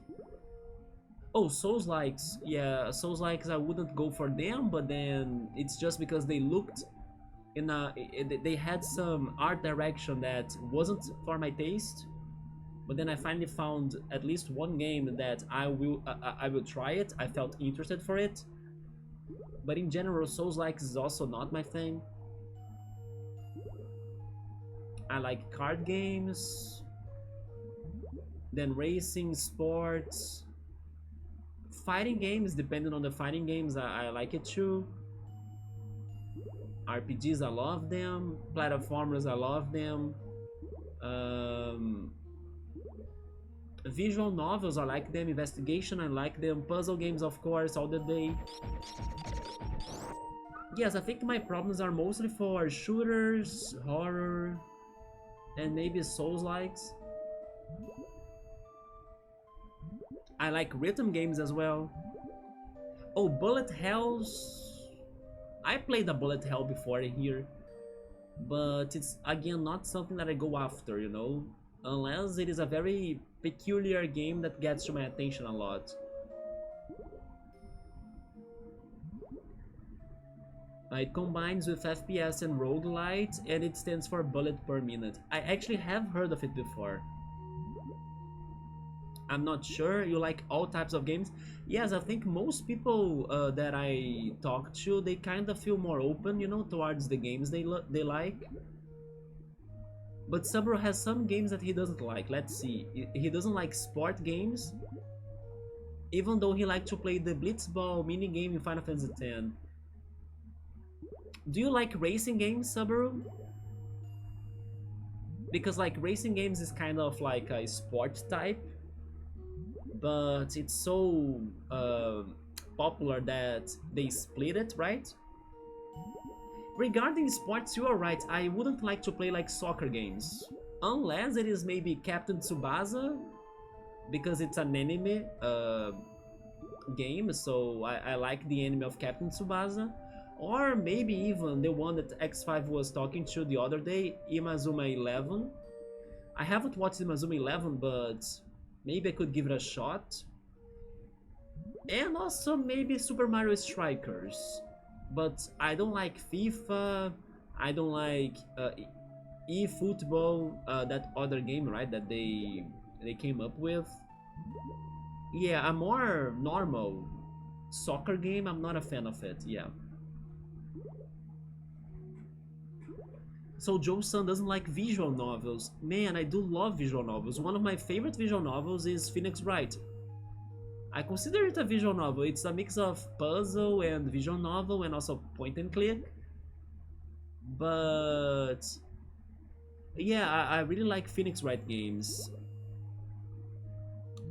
Oh, Souls-likes. Yeah, Souls-likes, I wouldn't go for them, but then it's just because they looked in a... They had some art direction that wasn't for my taste. But then I finally found at least one game that I will try it. I felt interested for it. But in general, Souls-likes is also not my thing. I like card games, then racing, sports, fighting games. Depending on the fighting games, I like it too. RPGs, I love them. Platformers, I love them. Visual novels, I like them. Investigation, I like them. Puzzle games, of course, all the day. Yes, I think my problems are mostly for shooters, horror, and maybe Souls-likes. I like rhythm games as well. Oh, bullet hells. I played a bullet hell before here, but it's again not something that I go after, you know, unless it is a very peculiar game that gets to my attention a lot. It combines with FPS and roguelite, and it stands for bullet per minute. I actually have heard of it before. I'm not sure. You like all types of games? Yes, I think most people that I talk to, they kind of feel more open, you know, towards the games they like. But Sabro has some games that he doesn't like. Let's see. He doesn't like sport games, even though he likes to play the Blitzball minigame in Final Fantasy X. Do you like racing games, Subaru? Because like racing games is kind of like a sport type, but it's so popular that they split it, right? Regarding sports, you are right. I wouldn't like to play like soccer games, unless it is maybe Captain Tsubasa, because it's an anime game, so I like the anime of Captain Tsubasa. Or maybe even the one that X5 was talking to the other day, Imazuma 11. I haven't watched Imazuma 11, but maybe I could give it a shot. And also maybe Super Mario Strikers. But I don't like FIFA, I don't like eFootball, that other game, right, that they came up with. Yeah, a more normal soccer game, I'm not a fan of it, yeah. So Joe-san doesn't like visual novels. Man, I do love visual novels. One of my favorite visual novels is Phoenix Wright. I consider it a visual novel. It's a mix of puzzle and visual novel and also point and click. But yeah, I really like Phoenix Wright games.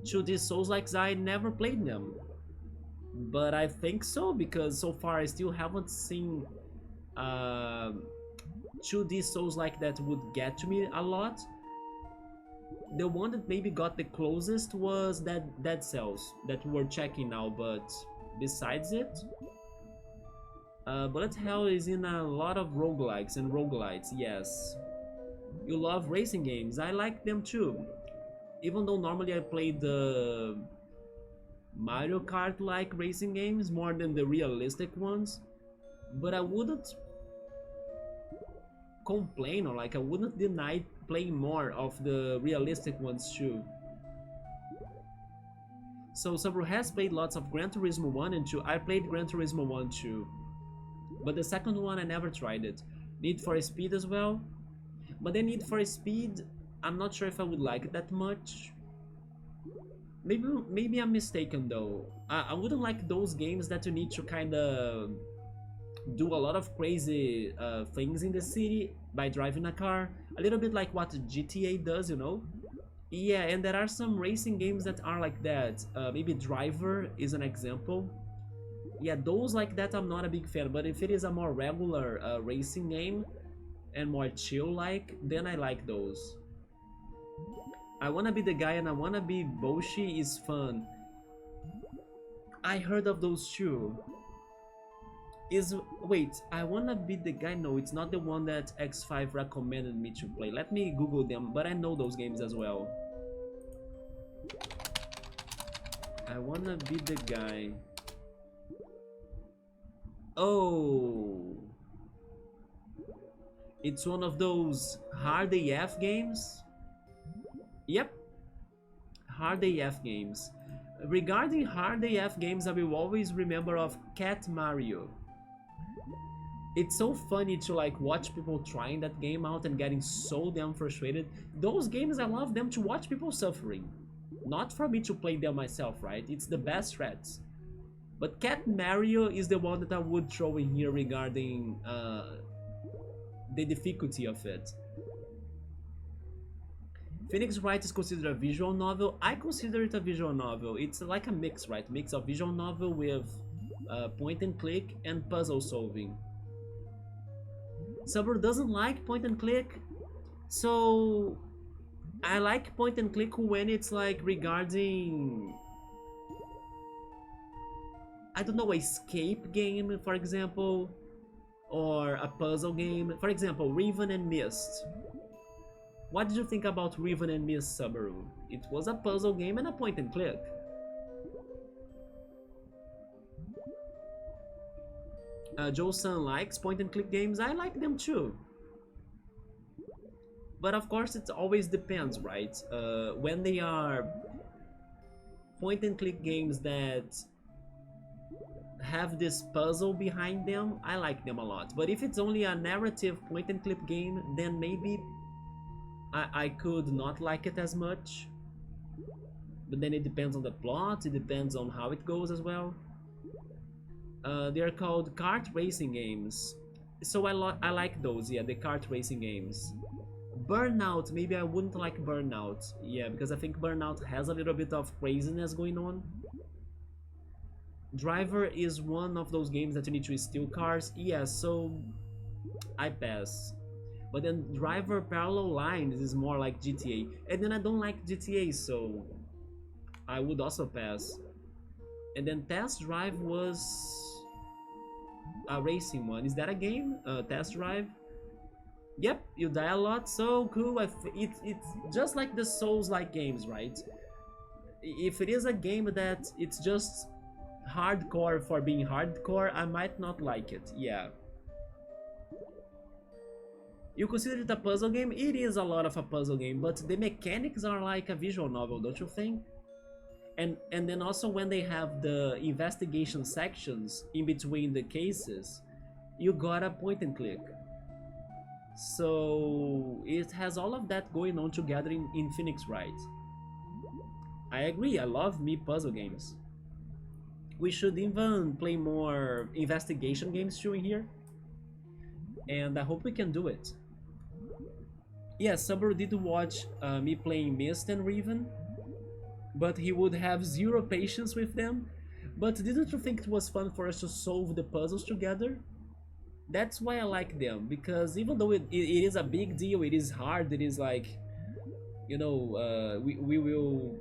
2D Souls-likes, I never played them. But I think so, because so far I still haven't seen 2D Souls-like that would get to me a lot. The one that maybe got the closest was that Dead Cells that we're checking now, but besides it, Bullet Hell is in a lot of roguelikes and roguelites, yes. You love racing games, I like them too. Even though normally I play the Mario Kart-like racing games more than the realistic ones, but I wouldn't complain, or like I wouldn't deny playing more of the realistic ones too. So Sabro has played lots of Gran Turismo 1 and 2. I played Gran Turismo 1 too. But the second one I never tried it. Need for Speed as well. But then Need for Speed, I'm not sure if I would like it that much. Maybe I'm mistaken though. I wouldn't like those games that you need to kind of do a lot of crazy things in the city by driving a car. A little bit like what GTA does, you know? Yeah, and there are some racing games that are like that. Maybe Driver is an example. Yeah, those like that I'm not a big fan, but if it is a more regular racing game and more chill like, then I like those. I wanna be the guy and I wanna be Boshi is fun. I heard of those two. Wait, I wanna be the guy? No, it's not the one that X5 recommended me to play. Let me Google them, but I know those games as well. I wanna be the guy. Oh, it's one of those hard AF games. Yep, hard AF games. Regarding hard AF games, I will always remember of Cat Mario. It's so funny to like watch people trying that game out and getting so damn frustrated. Those games, I love them to watch people suffering, not for me to play them myself, right? It's the best threats. But Cat Mario is the one that I would throw in here regarding the difficulty of it. Phoenix Wright is considered a visual novel. I consider it a visual novel. It's like a mix, right? Mix of visual novel with point and click and puzzle solving. Subaru doesn't like point and click, so I like point and click when it's like regarding, I don't know, a escape game, for example, or a puzzle game. For example, Riven and Mist. What did you think about Riven and Mist, Subaru? It was a puzzle game and a point and click. Joe-san likes point and click games. I like them too. But of course it always depends, right? When they are point and click games that have this puzzle behind them, I like them a lot. But if it's only a narrative point and click game, then maybe I could not like it as much. But then it depends on the plot, it depends on how it goes as well. They are called kart racing games. So I like those, yeah, the kart racing games. Burnout, maybe I wouldn't like Burnout. Yeah, because I think Burnout has a little bit of craziness going on. Driver is one of those games that you need to steal cars. Yeah, so I pass. But then Driver Parallel Lines is more like GTA. And then I don't like GTA, so I would also pass. And then Test Drive was a racing one. Is that a game? Test Drive? Yep, you die a lot, so cool. It's just like the Souls-like games, right? If it is a game that it's just hardcore for being hardcore, I might not like it, yeah. You consider it a puzzle game? It is a lot of a puzzle game, but the mechanics are like a visual novel, don't you think? And then also when they have the investigation sections in between the cases, you gotta point and click. So it has all of that going on together in Phoenix Wright. I agree, I love me puzzle games. We should even play more investigation games too in here. And I hope we can do it. Yes, Subaru did watch me playing Mist and Riven, but he would have zero patience with them. But didn't you think it was fun for us to solve the puzzles together? That's why I like them, because even though it is a big deal, it is hard, it is like, you know, we will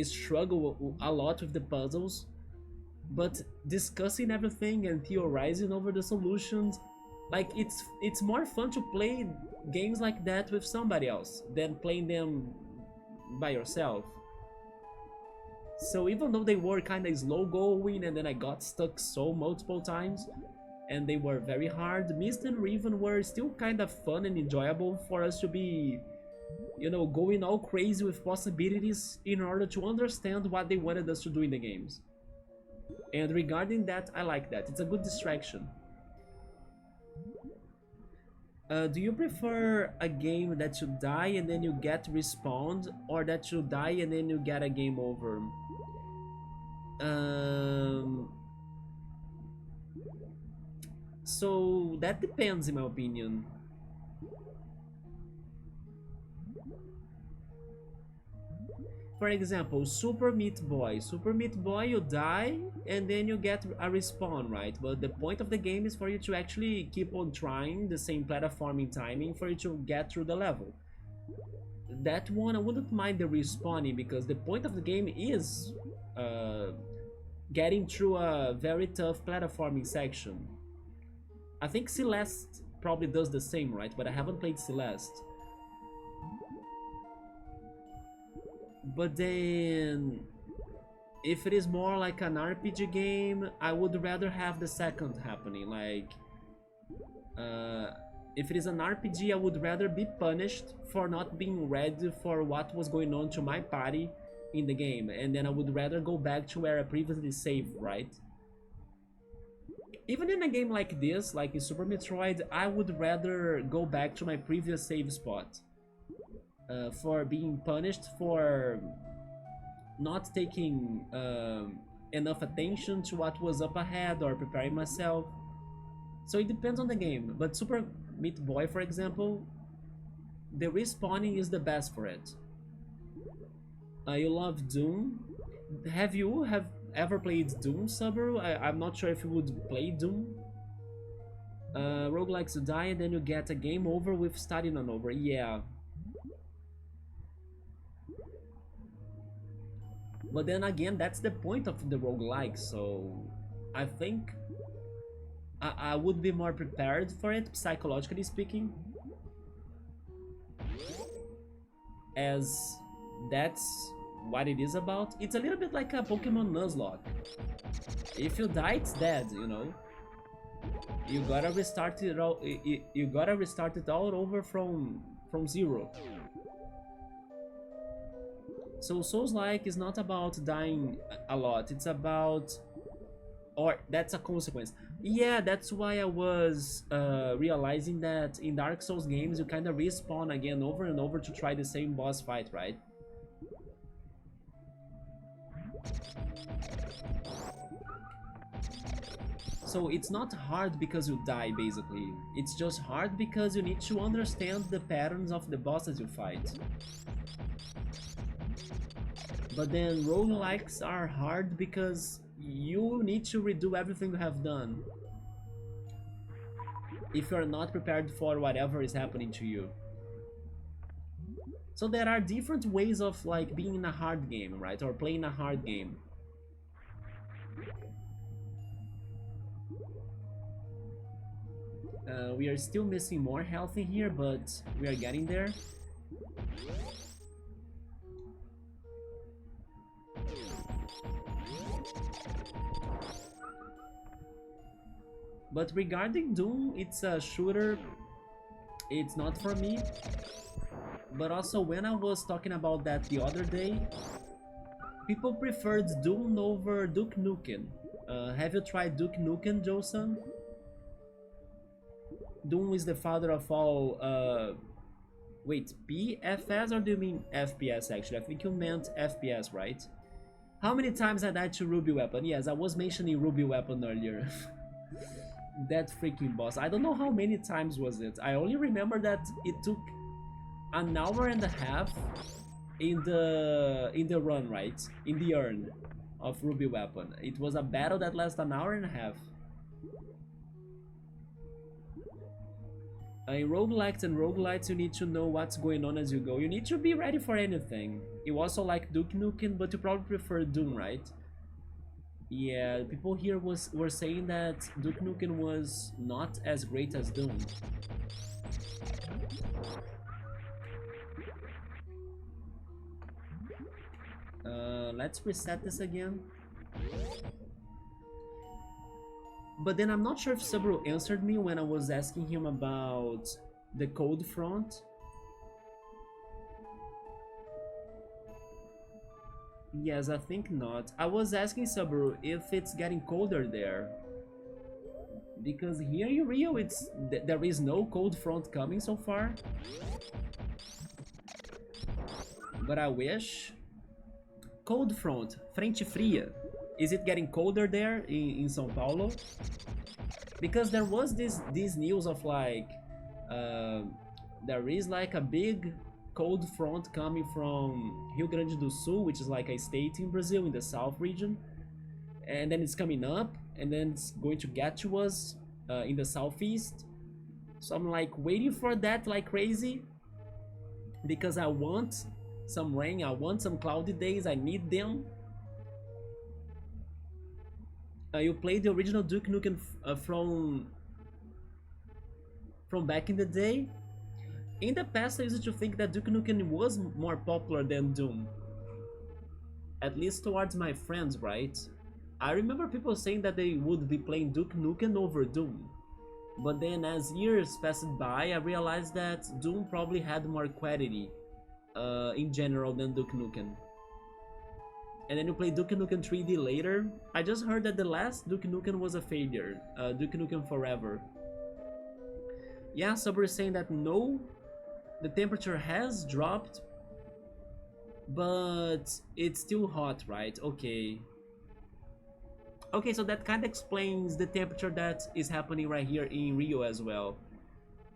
struggle a lot with the puzzles, but discussing everything and theorizing over the solutions, like it's more fun to play games like that with somebody else than playing them by yourself. So even though they were kind of slow going and then I got stuck so multiple times and they were very hard, Mist and Riven were still kind of fun and enjoyable for us to be, you know, going all crazy with possibilities in order to understand what they wanted us to do in the games. And regarding that, I like that. It's a good distraction. Do you prefer a game that you die and then you get respawned, or that you die and then you get a game over? Um, so that depends, in my opinion. For example, Super Meat Boy. Super Meat Boy, you die and then you get a respawn, right? But the point of the game is for you to actually keep on trying the same platforming timing for you to get through the level. That one, I wouldn't mind the respawning because the point of the game is uh, getting through a very tough platforming section. I think Celeste probably does the same, right? But I haven't played Celeste. But then, if it is more like an RPG game, I would rather have the second happening. Like, if it is an RPG, I would rather be punished for not being ready for what was going on to my party in the game, and then I would rather go back to where I previously saved, right? Even in a game like this, like in Super Metroid, I would rather go back to my previous save spot for being punished for not taking enough attention to what was up ahead or preparing myself. So it depends on the game. But Super Meat Boy, for example, the respawning is the best for it. You love Doom. Have you ever played Doom, Subaru? I'm not sure if you would play Doom. Roguelikes, you die and then you get a game over with starting on over. Yeah. But then again, that's the point of the roguelike, so I think I would be more prepared for it, psychologically speaking, as that's what it is about. It's a little bit like a Pokemon Nuzlocke. If you die, it's dead, you know. You gotta restart it all. You gotta restart it all over from zero. So Souls-like is not about dying a lot. It's about, or that's a consequence. Yeah, that's why I was realizing that in Dark Souls games you kind of respawn again over and over to try the same boss fight, right? So it's not hard because you die, basically. It's just hard because you need to understand the patterns of the bosses you fight. But then roguelikes are hard because you need to redo everything you have done if you're not prepared for whatever is happening to you. So there are different ways of like being in a hard game, right? Or playing a hard game. We are still missing more health in here, but we are getting there. But regarding Doom, it's a shooter, it's not for me. But also when I was talking about that the other day, people preferred Doom over Duke Nukem. Have you tried Duke Nukem, Josan? Doom is the father of all, wait, PFS or do you mean FPS actually? I think you meant FPS, right? How many times I died to Ruby Weapon? Yes, I was mentioning Ruby Weapon earlier. That freaking boss. I don't know how many times was it. I only remember that it took an hour and a half in the run, right? In the urn of Ruby Weapon. It was a battle that lasted an hour and a half. In roguelikes and roguelites, you need to know what's going on as you go. You need to be ready for anything. You also like Duke Nukem, but you probably prefer Doom, right? Yeah, people here were saying that Duke Nukem was not as great as Doom. Let's reset this again. But then I'm not sure if Subaru answered me when I was asking him about the cold front. Yes, I think not. I was asking Subaru if it's getting colder there. Because here in Rio, there is no cold front coming so far. But I wish. Cold front, frente fria. Is it getting colder there in São Paulo? Because there was this news of like, there is like a big cold front coming from Rio Grande do Sul, which is like a state in Brazil in the south region, and then it's coming up, and then it's going to get to us in the southeast. So I'm like waiting for that like crazy, because I want some rain, I want some cloudy days, I need them. You played the original Duke Nukem from back in the day. In the past, I used to think that Duke Nukem was more popular than Doom. At least towards my friends, right? I remember people saying that they would be playing Duke Nukem over Doom. But then as years passed by, I realized that Doom probably had more quality in general than Duke Nukem. And then you play Duke Nukem 3D later. I just heard that the last Duke Nukem was a failure. Duke Nukem Forever. Yeah, Subber is saying that no, the temperature has dropped, but it's still hot, right? Okay. Okay, so that kind of explains the temperature that is happening right here in Rio as well.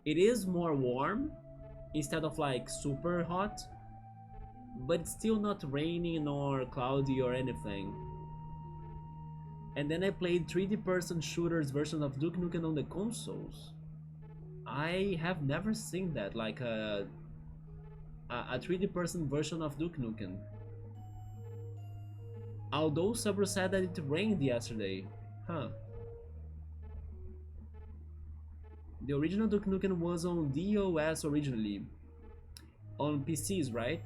It is more warm instead of like super hot, but it's still not raining nor cloudy or anything. And then I played 3D person shooters version of Duke Nukem on the consoles. I have never seen that, like a 3D person version of Duke Nukem. Although Subro said that it rained yesterday. Huh. The original Duke Nukem was on DOS originally. On PCs, right?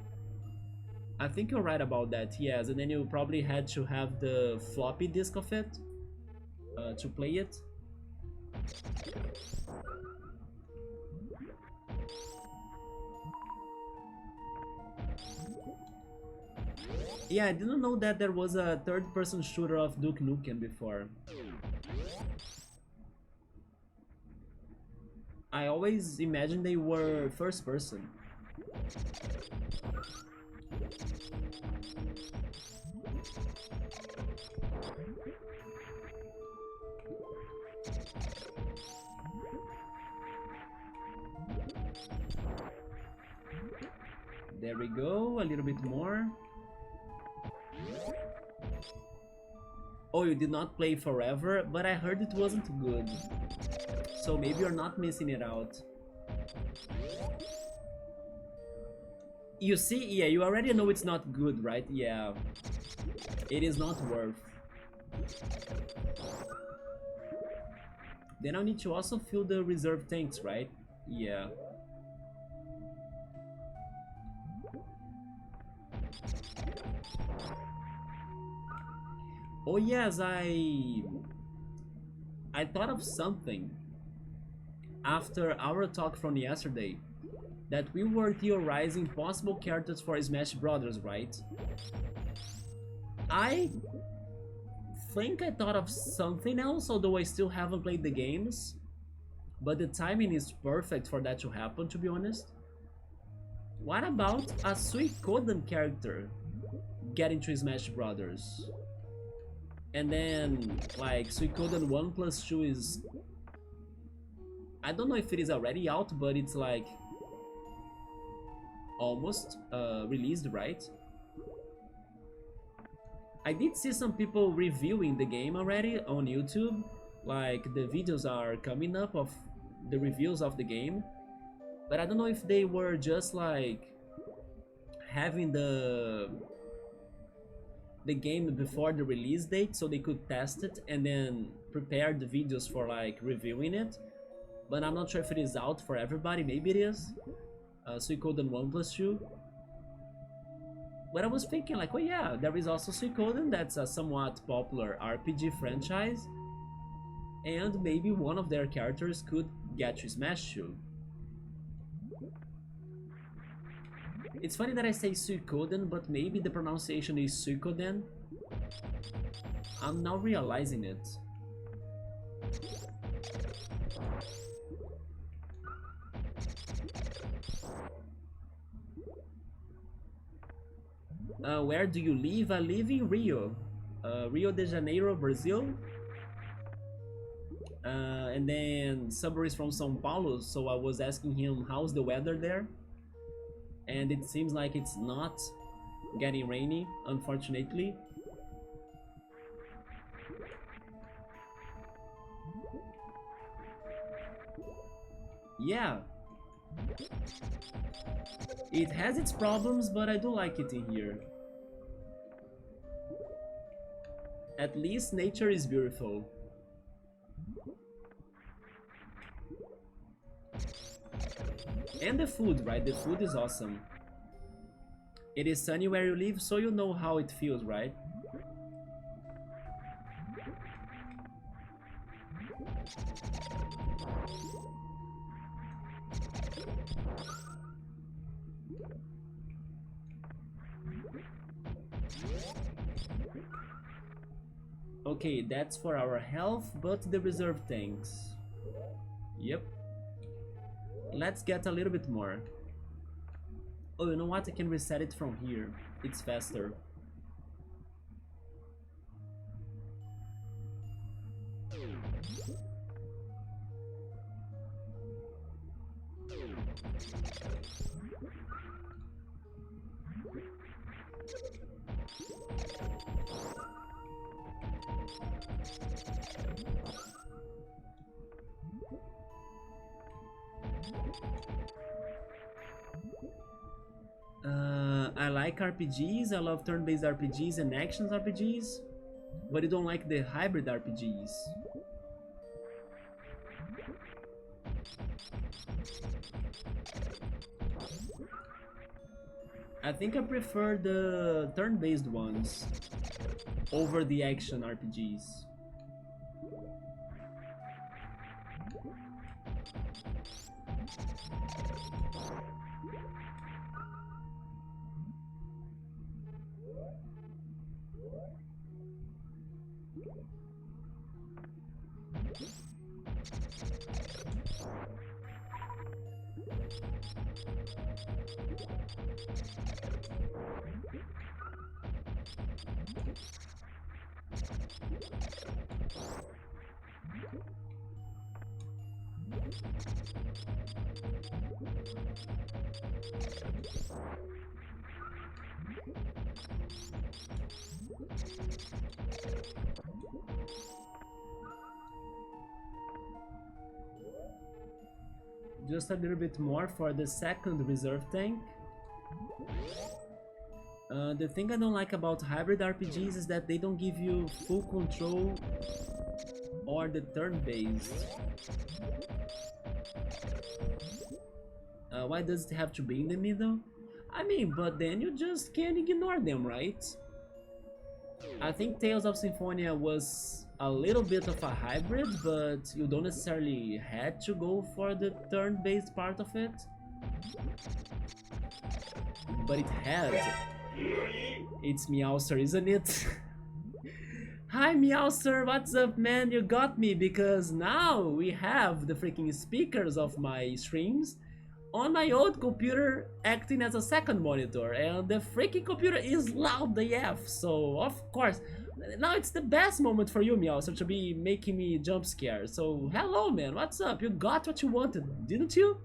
I think you're right about that, yes. And then you probably had to have the floppy disk of it to play it. Yeah, I didn't know that there was a third-person shooter of Duke Nukem before. I always imagined they were first-person. There we go, a little bit more. Oh, you did not play Forever, but I heard it wasn't good. So maybe you're not missing it out. You see, yeah, you already know it's not good, right? Yeah. It is not worth. Then I'll need to also fill the reserve tanks, right? Yeah. Oh yes, I thought of something after our talk from yesterday, that we were theorizing possible characters for Smash Brothers, right? I think I thought of something else, although I still haven't played the games, but the timing is perfect for that to happen, to be honest. What about a Suikoden character getting to Smash Brothers? And then, like, Suikoden 1+2 is... I don't know if it is already out, but it's like... almost released, right? I did see some people reviewing the game already on YouTube. Like, the videos are coming up of the reviews of the game. But I don't know if they were just like... having the game before the release date so they could test it and then prepare the videos for like reviewing it, but I'm not sure if it is out for everybody. Maybe it is. Suikoden 1+2. But I was thinking like, oh yeah, there is also Suikoden, that's a somewhat popular RPG franchise, and maybe one of their characters could get to Smash too. It's funny that I say Suikoden, but maybe the pronunciation is Suikoden. I'm now realizing it. Where do you live? I live in Rio. Rio de Janeiro, Brazil. And then Subber is from São Paulo, so I was asking him how's the weather there. And it seems like it's not getting rainy, unfortunately. Yeah. It has its problems, but I do like it in here. At least nature is beautiful. And the food, right? The food is awesome. It is sunny where you live, so you know how it feels, right? Okay, that's for our health, but the reserve tanks. Yep. Let's get a little bit more. Oh, you know what? I can reset it from here. It's faster. I like RPGs, I love turn-based RPGs and actions RPGs, but I don't like the hybrid RPGs. I think I prefer the turn-based ones over the action RPGs. Just a little bit more for the second reserve tank. The thing I don't like about hybrid RPGs is that they don't give you full control or the turn-based. Why does it have to be in the middle? I mean, but then you just can't ignore them, right? I think Tales of Symphonia was a little bit of a hybrid, but you don't necessarily had to go for the turn-based part of it. But it had. It's Meowster, isn't it? Hi Meowster, what's up man? You got me, because now we have the freaking speakers of my streams on my old computer acting as a second monitor, and the freaking computer is loud AF, so of course now it's the best moment for you Meowster to be making me jump scare. So hello man, what's up? You got what you wanted, didn't you?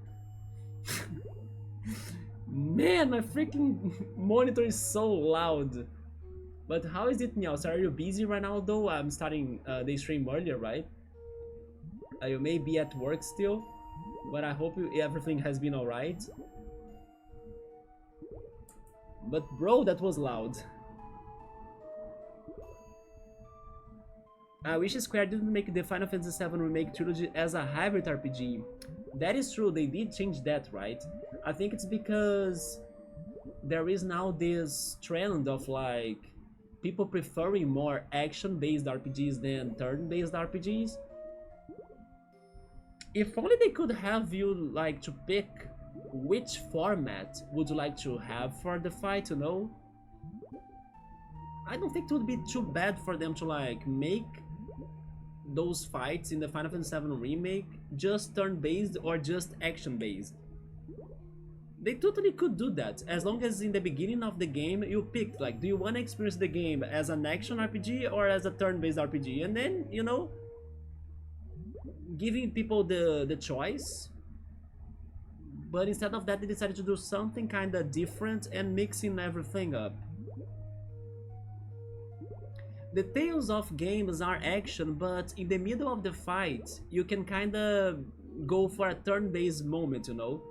Man, my freaking monitor is so loud. But how is it Meowster? Are you busy right now though? I'm starting the stream earlier, right? You may be at work still, but I hope everything has been alright. But bro, that was loud. I wish Square didn't make the Final Fantasy VII Remake trilogy as a hybrid RPG. That is true, they did change that, right? I think it's because there is now this trend of like people preferring more action-based RPGs than turn-based RPGs. If only they could have you like to pick which format would you like to have for the fight, you know? I don't think it would be too bad for them to like make those fights in the Final Fantasy VII Remake just turn-based or just action-based. They totally could do that, as long as in the beginning of the game you picked, like, do you want to experience the game as an action RPG or as a turn-based RPG? And then, you know, giving people the choice. But instead of that, they decided to do something kind of different and mixing everything up. The Tales of games are action, but in the middle of the fight, you can kind of go for a turn-based moment, you know?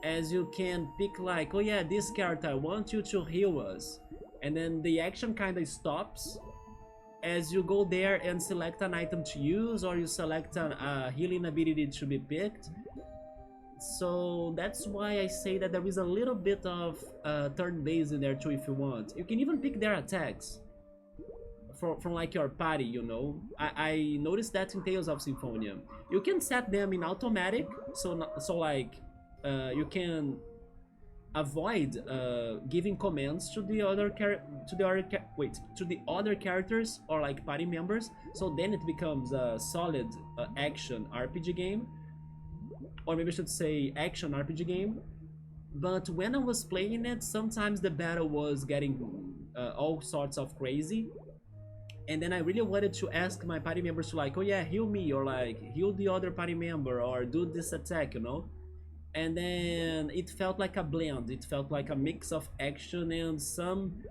As you can pick like, oh yeah, this character, I want you to heal us. And then the action kind of stops as you go there and select an item to use, or you select a healing ability to be picked. So that's why I say that there is a little bit of turn-based in there too if you want. You can even pick their attacks from like your party, you know. I noticed that in Tales of Symphonia. You can set them in automatic, so like you can avoid giving commands to the other characters or like party members. So then it becomes a solid action RPG game, or maybe I should say action RPG game. But when I was playing it, sometimes the battle was getting all sorts of crazy, and then I really wanted to ask my party members to like, oh yeah, heal me, or like heal the other party member, or do this attack, you know. And then it felt like a blend. It felt like a mix of action and some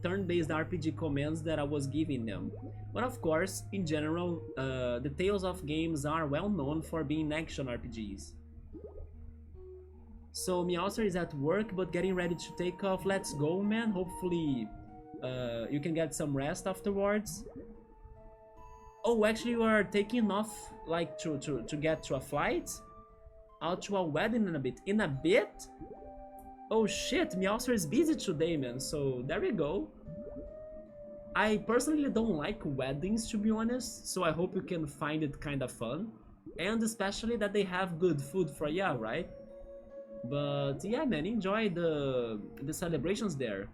turn-based RPG commands that I was giving them. But of course, in general, the Tales of games are well known for being action RPGs. So Meowser is at work, but getting ready to take off. Let's go, man. Hopefully you can get some rest afterwards. Oh, actually you are taking off like to get to a flight? Out to a wedding in a bit. In a bit? Oh shit, Meowser is busy today, man. So there we go. I personally don't like weddings, to be honest, so I hope you can find it kind of fun. And especially that they have good food for ya, right? But yeah, man, enjoy the celebrations there.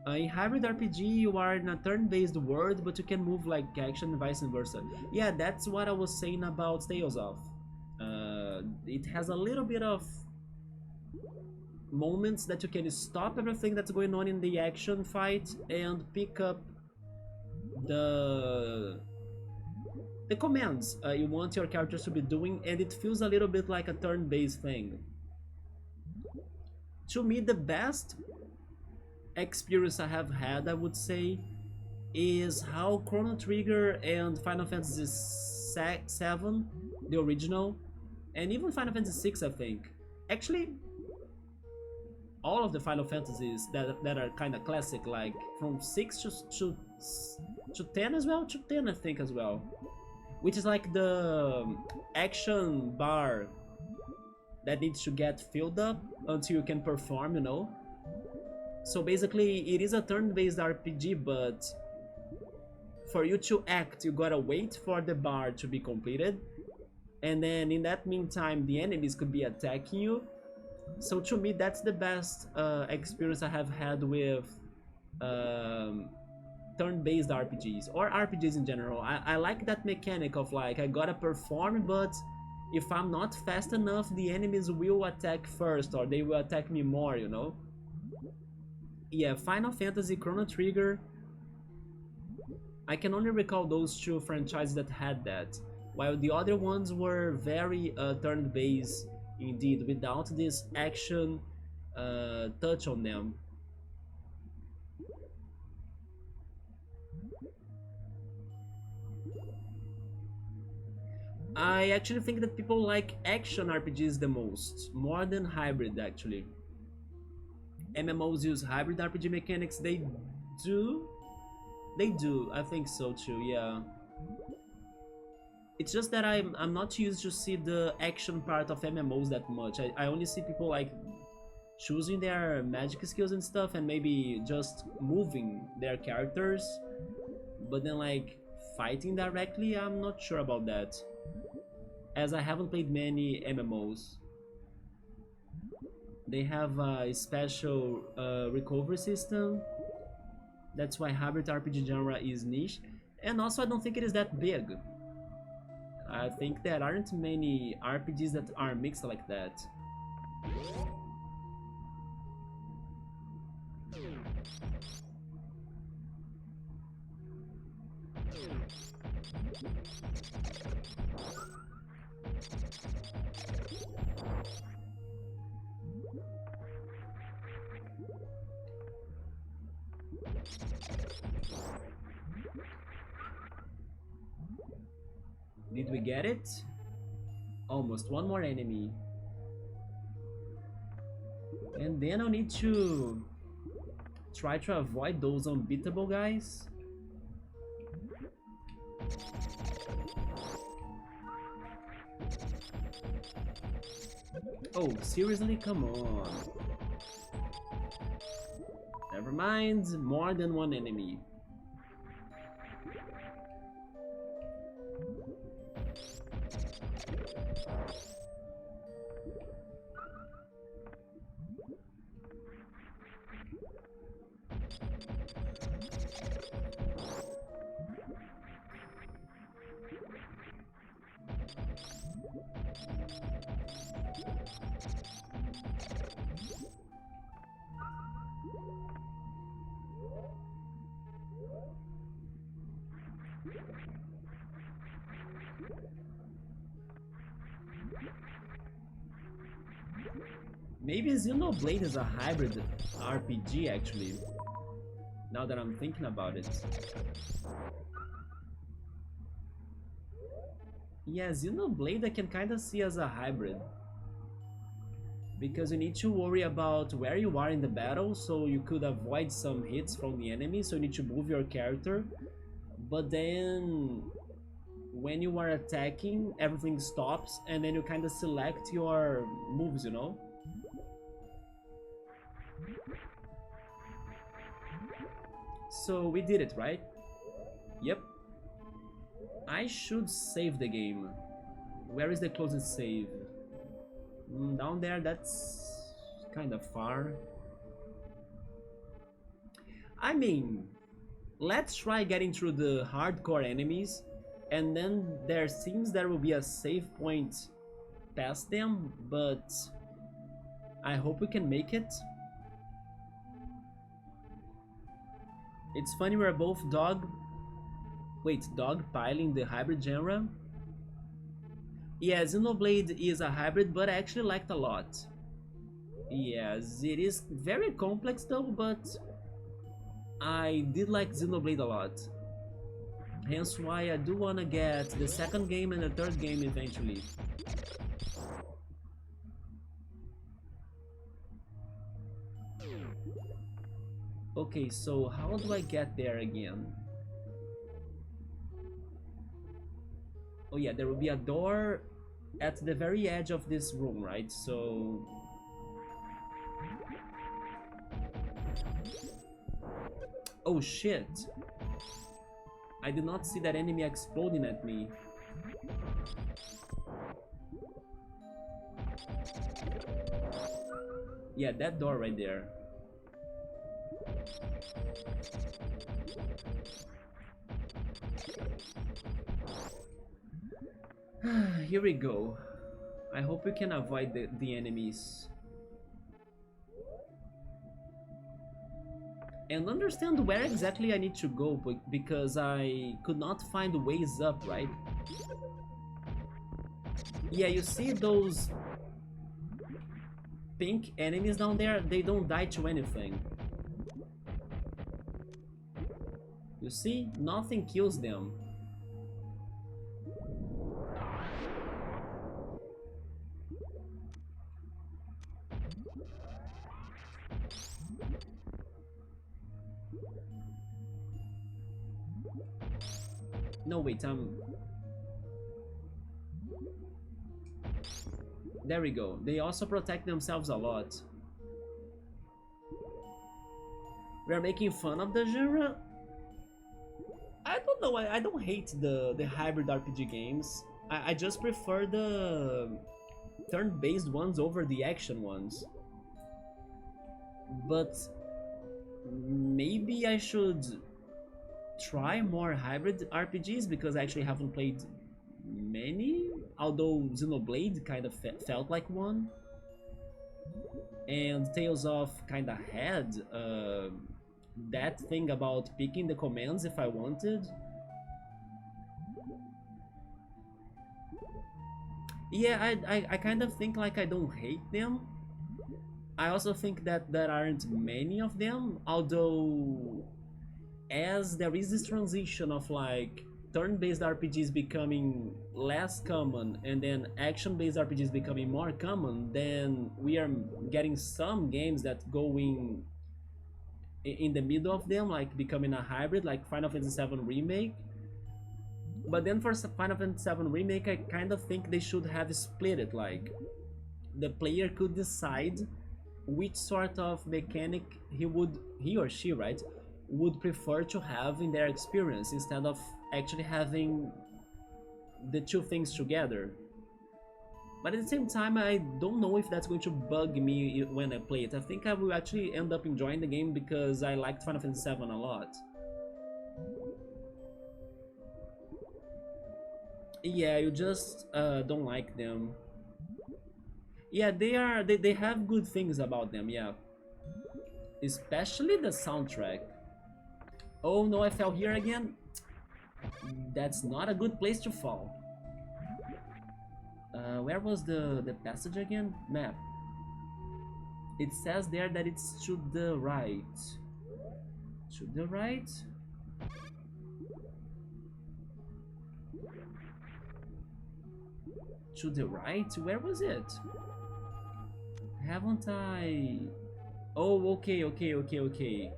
In hybrid RPG, you are in a turn-based world, but you can move like action and vice versa. Yeah, that's what I was saying about Tales of. It has a little bit of moments that you can stop everything that's going on in the action fight and pick up the commands you want your characters to be doing, and it feels a little bit like a turn-based thing. To me, the best experience I have had, I would say, is how Chrono Trigger and Final Fantasy VII, the original, and even Final Fantasy VI, I think. Actually, all of the Final Fantasies that are kind of classic, like from 6 to 10 as well, to 10 I think as well. Which is like the action bar that needs to get filled up until you can perform, you know? So basically, it is a turn-based RPG, but for you to act, you gotta wait for the bar to be completed. And then in that meantime, the enemies could be attacking you. So to me, that's the best experience I have had with turn-based RPGs, or RPGs in general. I like that mechanic of like, I gotta perform, but if I'm not fast enough, the enemies will attack first, or they will attack me more, you know? Yeah, Final Fantasy, Chrono Trigger, I can only recall those two franchises that had that, while the other ones were very turn-based indeed, without this action touch on them. I actually think that people like action RPGs the most, more than hybrid actually. MMOs use hybrid RPG mechanics, they do, I think so too, yeah. It's just that I'm not used to see the action part of MMOs that much. I only see people like choosing their magic skills and stuff, and maybe just moving their characters, but then like fighting directly, I'm not sure about that, as I haven't played many MMOs. They have a special recovery system. That's why hybrid RPG genre is niche. And also I don't think it is that big. I think there aren't many RPGs that are mixed like that. Did we get it? Almost. One more enemy. And then I'll need to try to avoid those unbeatable guys. Oh, seriously? Come on. Never mind, more than one enemy. Maybe Xenoblade is a hybrid RPG actually, now that I'm thinking about it. Yeah, Xenoblade I can kinda see as a hybrid. Because you need to worry about where you are in the battle, so you could avoid some hits from the enemy, so you need to move your character. But then when you are attacking, everything stops and then you kinda select your moves, you know? So we did it, right? Yep. I should save the game. Where is the closest save? Down there, that's kind of far. I mean, let's try getting through the hardcore enemies, and then there seems there will be a save point past them, but I hope we can make it. It's funny we're both dog piling the hybrid genre. Yeah, Xenoblade is a hybrid, but I actually liked a lot. Yes, it is very complex though, but I did like Xenoblade a lot. Hence why I do wanna get the second game and the third game eventually. Okay, so how do I get there again? Oh yeah, there will be a door at the very edge of this room, right? So... Oh shit! I did not see that enemy exploding at me. Yeah, that door right there. Here we go. I hope we can avoid the enemies. And understand where exactly I need to go, because I could not find ways up, right? Yeah, you see those pink enemies down there? They don't die to anything. You see? Nothing kills them. No, wait, there we go. They also protect themselves a lot. We are making fun of the genre? I don't know, I don't hate the hybrid RPG games. I just prefer the turn-based ones over the action ones. But maybe I should try more hybrid RPGs because I actually haven't played many, although Xenoblade kind of felt like one, and Tales of kinda had that thing about picking the commands if I wanted. Yeah, I kind of think like I don't hate them. I also think that there aren't many of them, although as there is this transition of like turn-based RPGs becoming less common and then action-based RPGs becoming more common, then we are getting some games that go in the middle of them, like becoming a hybrid, like Final Fantasy VII Remake. But then for Final Fantasy VII Remake, I kind of think they should have split it, like the player could decide which sort of mechanic he or she, right, would prefer to have in their experience instead of actually having the two things together. But at the same time, I don't know if that's going to bug me when I play it. I think I will actually end up enjoying the game because I liked Final Fantasy VII a lot. Yeah, you just don't like them. Yeah, they have good things about them, yeah. Especially the soundtrack. Oh no, I fell here again. That's not a good place to fall. Where was the passage again? Map. It says there that it's to the right. To the right? To the right? Where was it? Haven't I... Oh, okay.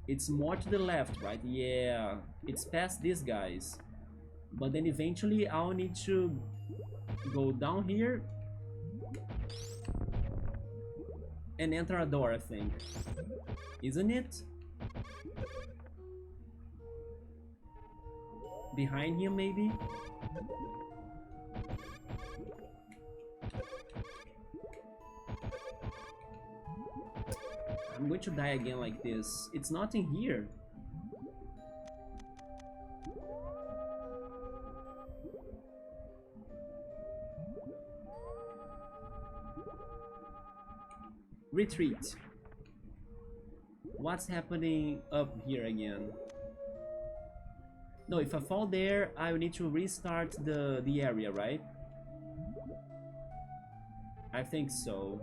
It's more to the left, right? Yeah, it's past these guys. But then eventually I'll need to go down here and enter a door, I think. Isn't it? Behind him, maybe? I'm going to die again like this. It's not in here. Retreat. What's happening up here again? No, if I fall there, I will need to restart the area, right? I think so.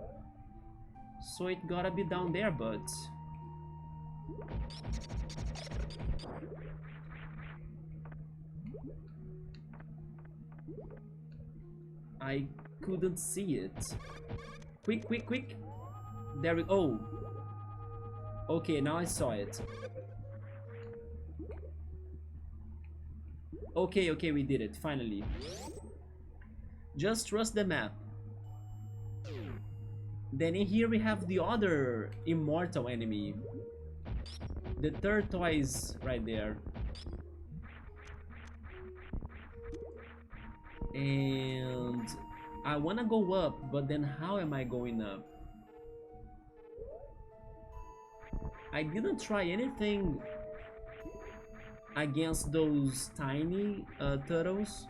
So it gotta be down there, but... I couldn't see it. Quick! There we go. Oh! Okay, now I saw it. Okay, we did it, finally. Just trust the map. Then in here we have the other immortal enemy. The tortoise right there. And I wanna go up, but then how am I going up? I didn't try anything against those tiny turtles.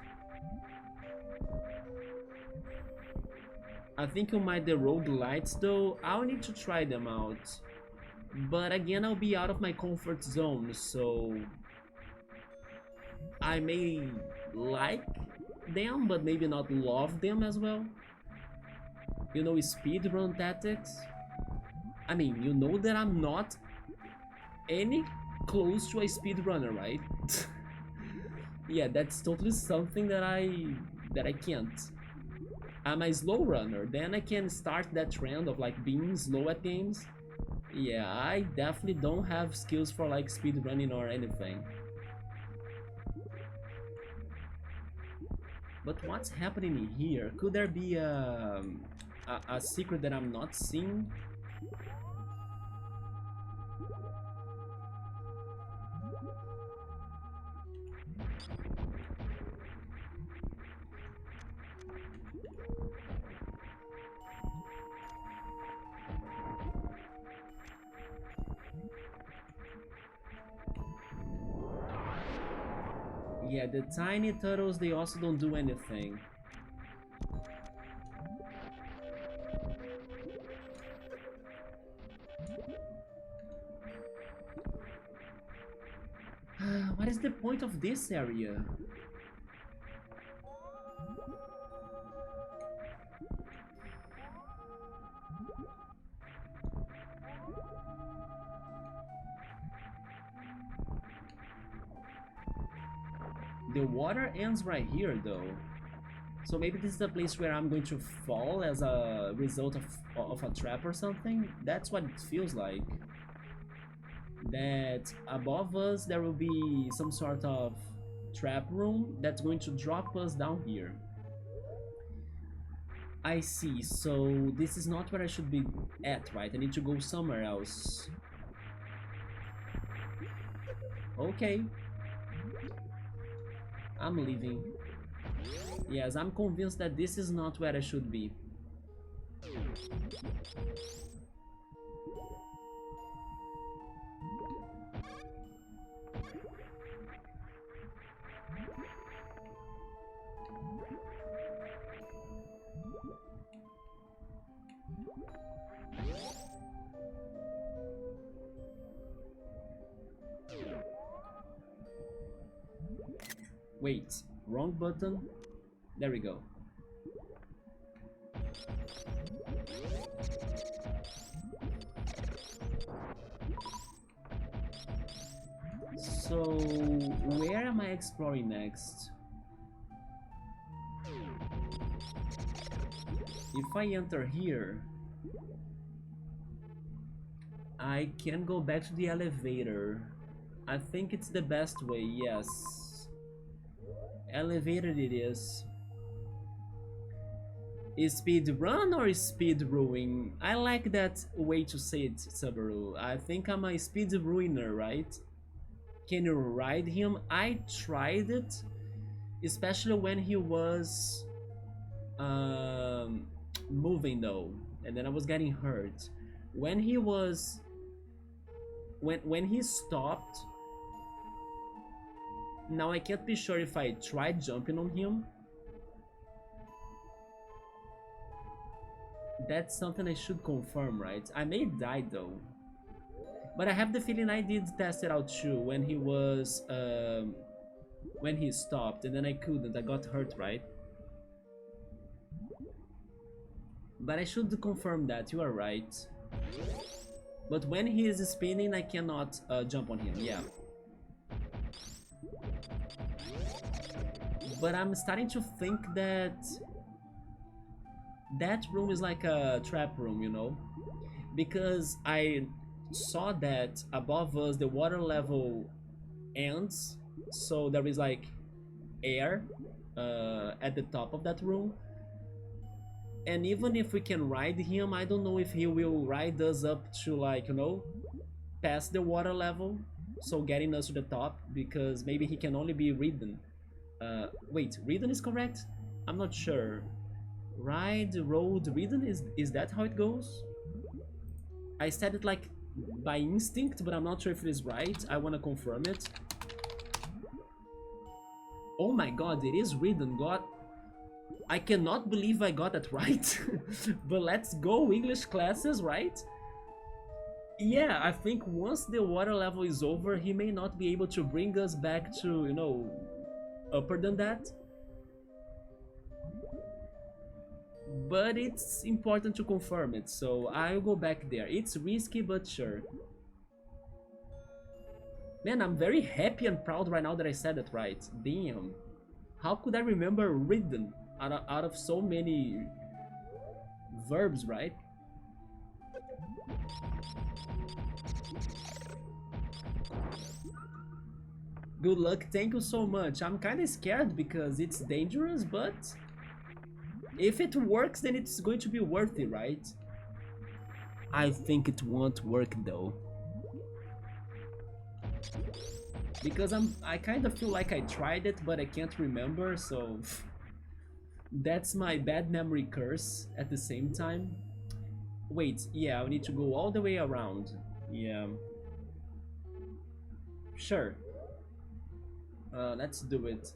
I think on my the roguelites though, I'll need to try them out. But again, I'll be out of my comfort zone, so I may like them, but maybe not love them as well. You know, speedrun tactics. I mean, you know that I'm not any close to a speedrunner, right? Yeah, that's totally something that I can't. I'm a slow runner, then I can start that trend of like being slow at games. Yeah, I definitely don't have skills for like speed running or anything. But what's happening here? Could there be a secret that I'm not seeing? Yeah, the tiny turtles, they also don't do anything. What is the point of this area? The water ends right here though. So maybe this is the place where I'm going to fall as a result of a trap or something? That's what it feels like. That above us there will be some sort of trap room that's going to drop us down here. I see, so this is not where I should be at, right? I need to go somewhere else. Okay. I'm leaving. Yes, I'm convinced that this is not where I should be. Wait, wrong button. There we go. So, where am I exploring next? If I enter here, I can go back to the elevator. I think it's the best way, yes. Elevator it is. Is speed run or is speed ruin? I like that way to say it, Subaru. I think I'm a speed ruiner, right? Can you ride him? I tried it, especially when he was moving though, and then I was getting hurt. When he was when he stopped, now I can't be sure if I tried jumping on him. That's something I should confirm, right? I may die though, but I have the feeling I did test it out too when he was when he stopped, and then I couldn't. I got hurt, right? But I should confirm that. You are right. But when he is spinning, I cannot jump on him. Yeah. But I'm starting to think that that room is like a trap room, you know? Because I saw that above us the water level ends, so there is like air at the top of that room. And even if we can ride him, I don't know if he will ride us up to, like, you know, past the water level, so getting us to the top, because maybe he can only be ridden. Wait, ridden is correct? I'm not sure. Ride, road, ridden, is that how it goes? I said it like by instinct, but I'm not sure if it is right. I want to confirm it. Oh my god, it is ridden. God, I cannot believe I got that right. But let's go, English classes, right? Yeah, I think once the water level is over, he may not be able to bring us back to, you know, upper than that. But it's important to confirm it, so I'll go back there. It's risky, but sure. Man, I'm very happy and proud right now that I said it right. Damn. How could I remember ridden out of so many verbs, right? Good luck, thank you so much. I'm kinda scared because it's dangerous, but if it works, then it's going to be worth it, right? I think it won't work though. Because I kind of feel like I tried it, but I can't remember, so that's my bad memory curse at the same time. Wait, yeah, I need to go all the way around. Yeah. Sure. Let's do it.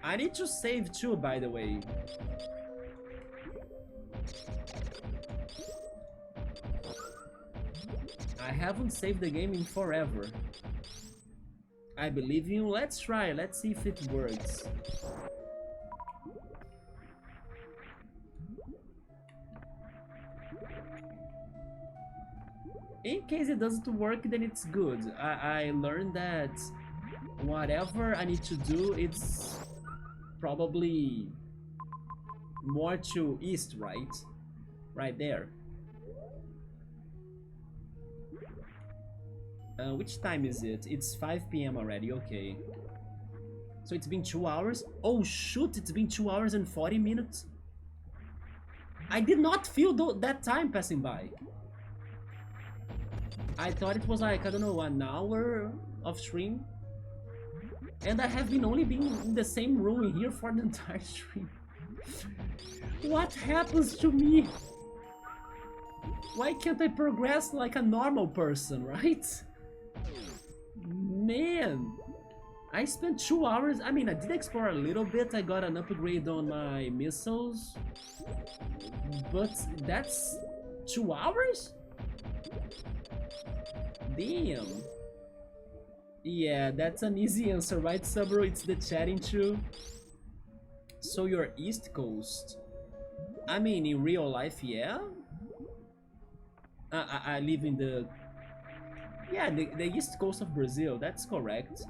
I need to save too, by the way. I haven't saved the game in forever. I believe in you. Let's try. Let's see if it works. In case it doesn't work, then it's good. I learned that whatever I need to do, it's probably more to east, right? Right there. Which time is it? It's 5 p.m. already, okay. So it's been 2 hours? Oh shoot, it's been 2 hours and 40 minutes. I did not feel that time passing by. I thought it was like, I don't know, an hour of stream. And I have been only been in the same room in here for the entire stream. What happens to me? Why can't I progress like a normal person, right? Man, I spent 2 hours. I mean, I did explore a little bit. I got an upgrade on my missiles. But that's 2 hours? Damn. Yeah, that's an easy answer, right, Subro? It's the chatting too. So you're East Coast. I mean, in real life, yeah. I live in the... Yeah, the East Coast of Brazil, that's correct.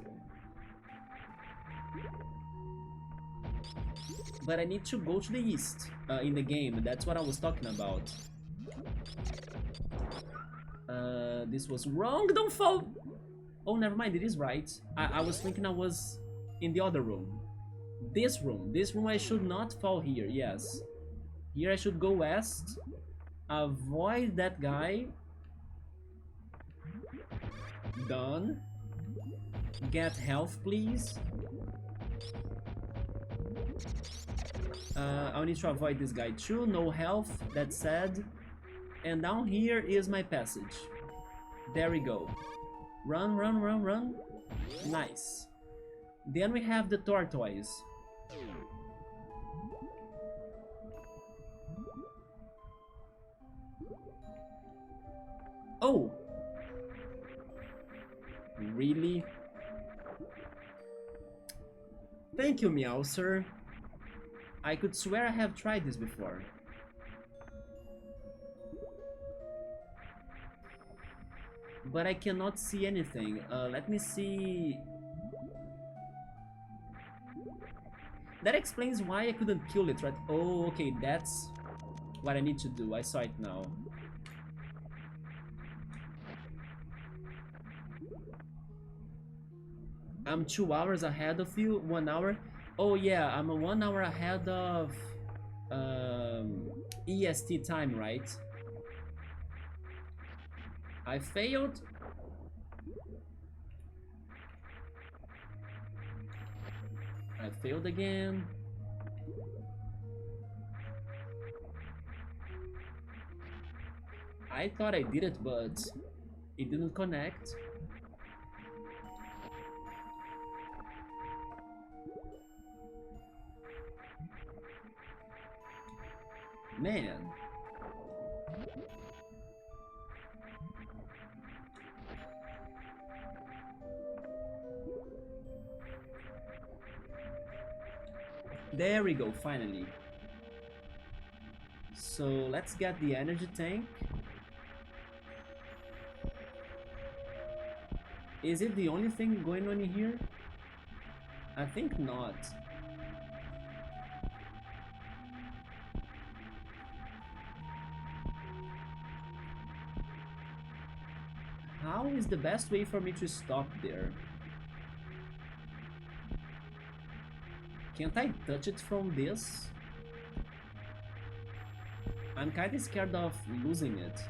But I need to go to the east in the game, that's what I was talking about. This was wrong, don't fall! Oh, never mind, it is right. I was thinking I was in the other room. This room I should not fall here, yes. Here I should go west. Avoid that guy. Done. Get health, please. I need to avoid this guy too. No health, that's sad. And down here is my passage. There we go. Run, run, run, run. Nice. Then we have the tortoise. Oh! Really? Thank you, Meowser. I could swear I have tried this before. But I cannot see anything. Let me see... That explains why I couldn't kill it, right? Oh, okay, that's what I need to do. I saw it now. I'm 2 hours ahead of you, 1 hour. Oh yeah, I'm 1 hour ahead of EST time, right? I failed. I failed again. I thought I did it, but it didn't connect. Man. There we go, finally. So let's get the energy tank. Is it the only thing going on in here? I think not. How is the best way for me to stop there? Can't I touch it from this? I'm kinda scared of losing it.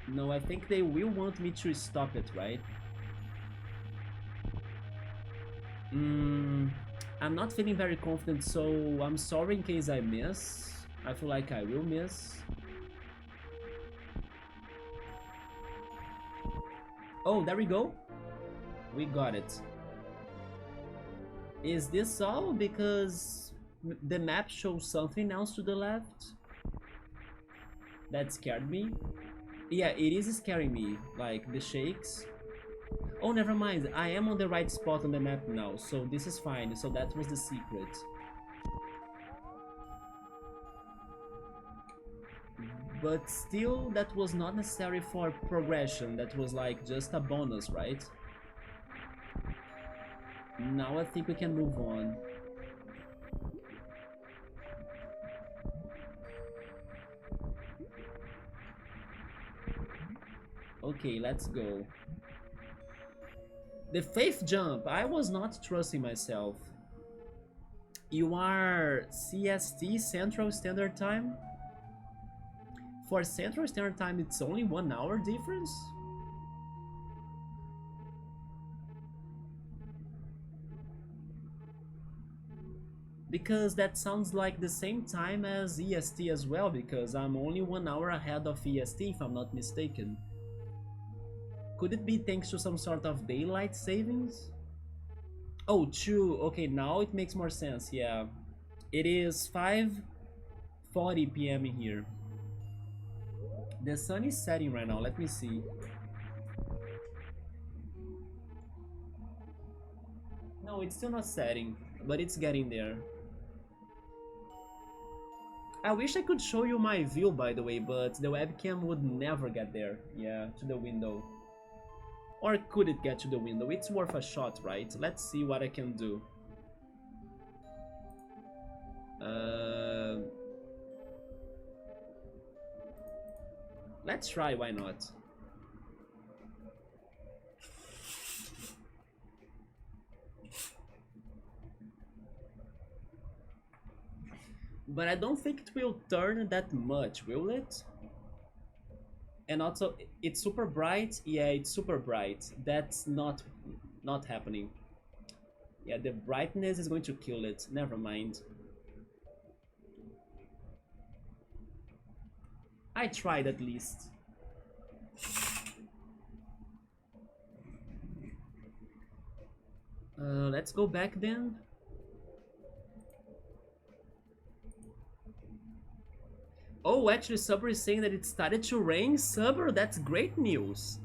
No, I think they will want me to stop it, right? Mm, I'm not feeling very confident, so I'm sorry in case I miss. I feel like I will miss. Oh, there we go. We got it. Is this all? Because the map shows something else to the left. That scared me. Yeah, it is scaring me. Like, the shakes. Oh, never mind. I am on the right spot on the map now, so this is fine. So that was the secret. But still, that was not necessary for progression. That was like just a bonus, right? Now I think we can move on. Okay, let's go. The fifth jump. I was not trusting myself. You are CST, Central Standard Time? For Central Standard Time, it's only 1 hour difference? Because that sounds like the same time as EST as well, because I'm only 1 hour ahead of EST if I'm not mistaken. Could it be thanks to some sort of daylight savings? Oh, true. Okay, now it makes more sense, yeah. It is 5:40 p.m. here. The sun is setting right now, let me see. No, it's still not setting, but it's getting there. I wish I could show you my view, by the way, but the webcam would never get there. Yeah, to the window. Or could it get to the window? It's worth a shot, right? Let's see what I can do. Let's try, why not? But I don't think it will turn that much, will it? And also, it's super bright. Yeah, it's super bright. That's not happening. Yeah, the brightness is going to kill it. Never mind. I tried at least. Let's go back then. Oh, actually, Subber is saying that it started to rain. Subber, that's great news.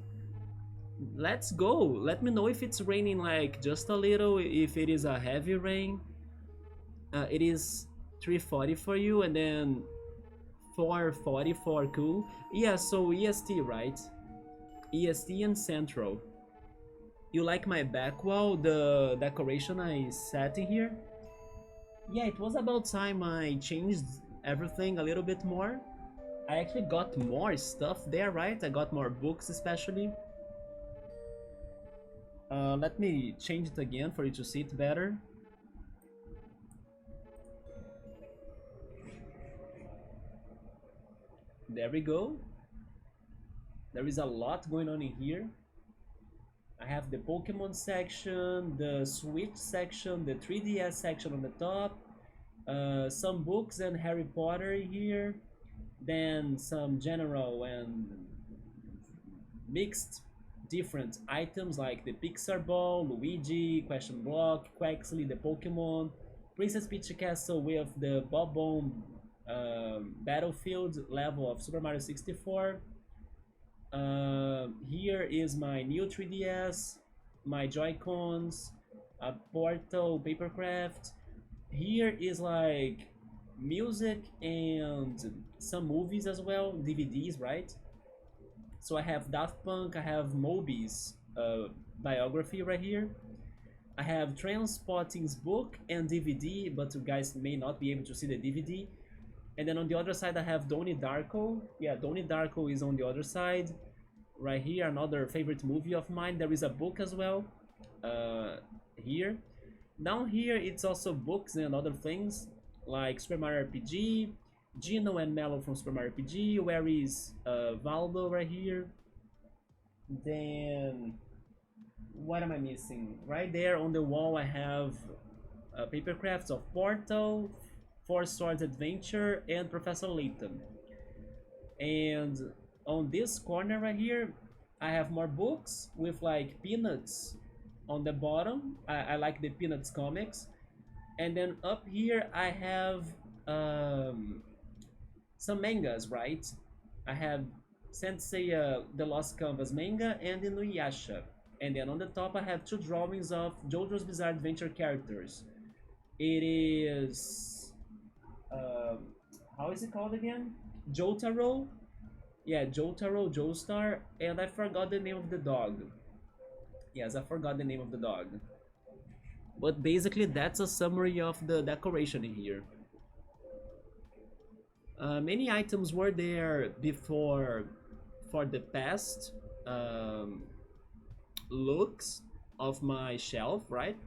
Let's go. Let me know if it's raining like just a little, if it is a heavy rain. It is 3:40 for you, and then 4:40 for cool. Yeah, so EST, right? EST and Central. You like my back wall, the decoration I set in here? Yeah, it was about time I changed everything a little bit more. I actually got more stuff there, right? I got more books especially. Let me change it again for you to see it better. There we go. There is a lot going on in here. I have the Pokemon section, the Switch section, the 3DS section on the top, some books and Harry Potter here, then some general and mixed different items like the Pixar Ball, Luigi, Question Block, Quaxley, the Pokemon, Princess Peach Castle with the Bob-omb Battlefield level of Super Mario 64. Here is my new 3DS, my Joy-Cons, a Portal Papercraft. Here is like music and some movies as well, DVDs, right? So I have Daft Punk, I have Moby's biography right here. I have Transpotting's book and DVD, but you guys may not be able to see the DVD. And then on the other side I have Donnie Darko. Yeah, Donnie Darko is on the other side. Right here, another favorite movie of mine. There is a book as well. Here. Down here it's also books and other things like Super Mario RPG, Gino and Mello from Super Mario RPG. Where is Valdo right here? Then what am I missing? Right there on the wall I have paper crafts of Portal, Four Swords Adventure, and Professor Layton. And on this corner right here, I have more books with like Peanuts on the bottom. I like the Peanuts comics. And then up here I have um, some mangas, right? I have Sensei The Lost Canvas manga and Inuyasha. And then on the top I have two drawings of JoJo's Bizarre Adventure characters. It is how is it called again? Jotaro. Yeah, Jotaro, Joestar, and I forgot the name of the dog. Yes, I forgot the name of the dog. But basically that's a summary of the decoration in here. Many items were there before for the past looks of my shelf, right?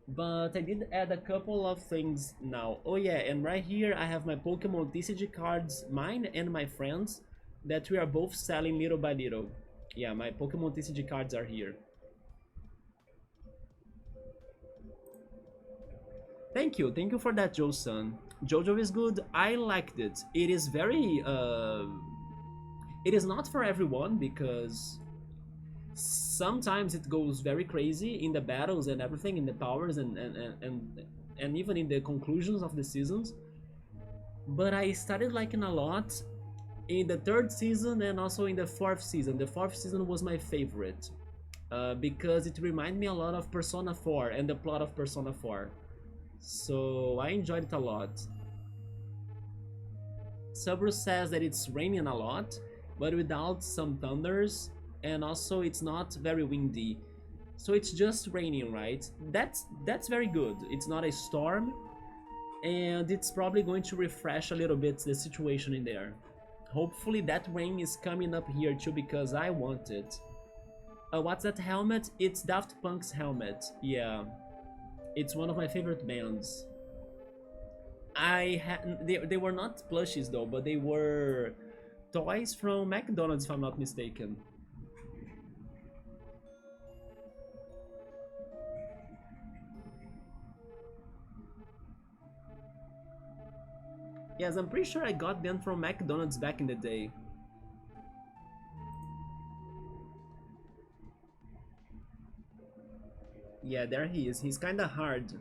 But I did add a couple of things now. Oh yeah, and right here I have my Pokemon TCG cards, mine and my friends, that we are both selling little by little. Yeah, my Pokemon TCG cards are here. Thank you for that, Joe-san. Jojo is good. I liked it. It is very it is not for everyone because sometimes it goes very crazy in the battles and everything, in the powers and even in the conclusions of the seasons. But I started liking a lot in the third season and also in the fourth season. The fourth season was my favorite because it reminded me a lot of Persona 4 and the plot of Persona 4. So I enjoyed it a lot. Subru says that it's raining a lot, but without some thunders, and also it's not very windy. So it's just raining, right? That's very good. It's not a storm, and it's probably going to refresh a little bit the situation in there. Hopefully that rain is coming up here too because I want it. What's that helmet? It's Daft Punk's helmet. Yeah. It's one of my favorite bands. They were not plushies though, but they were toys from McDonald's if I'm not mistaken. Yes, I'm pretty sure I got them from McDonald's back in the day. Yeah, there he is. He's kinda hard.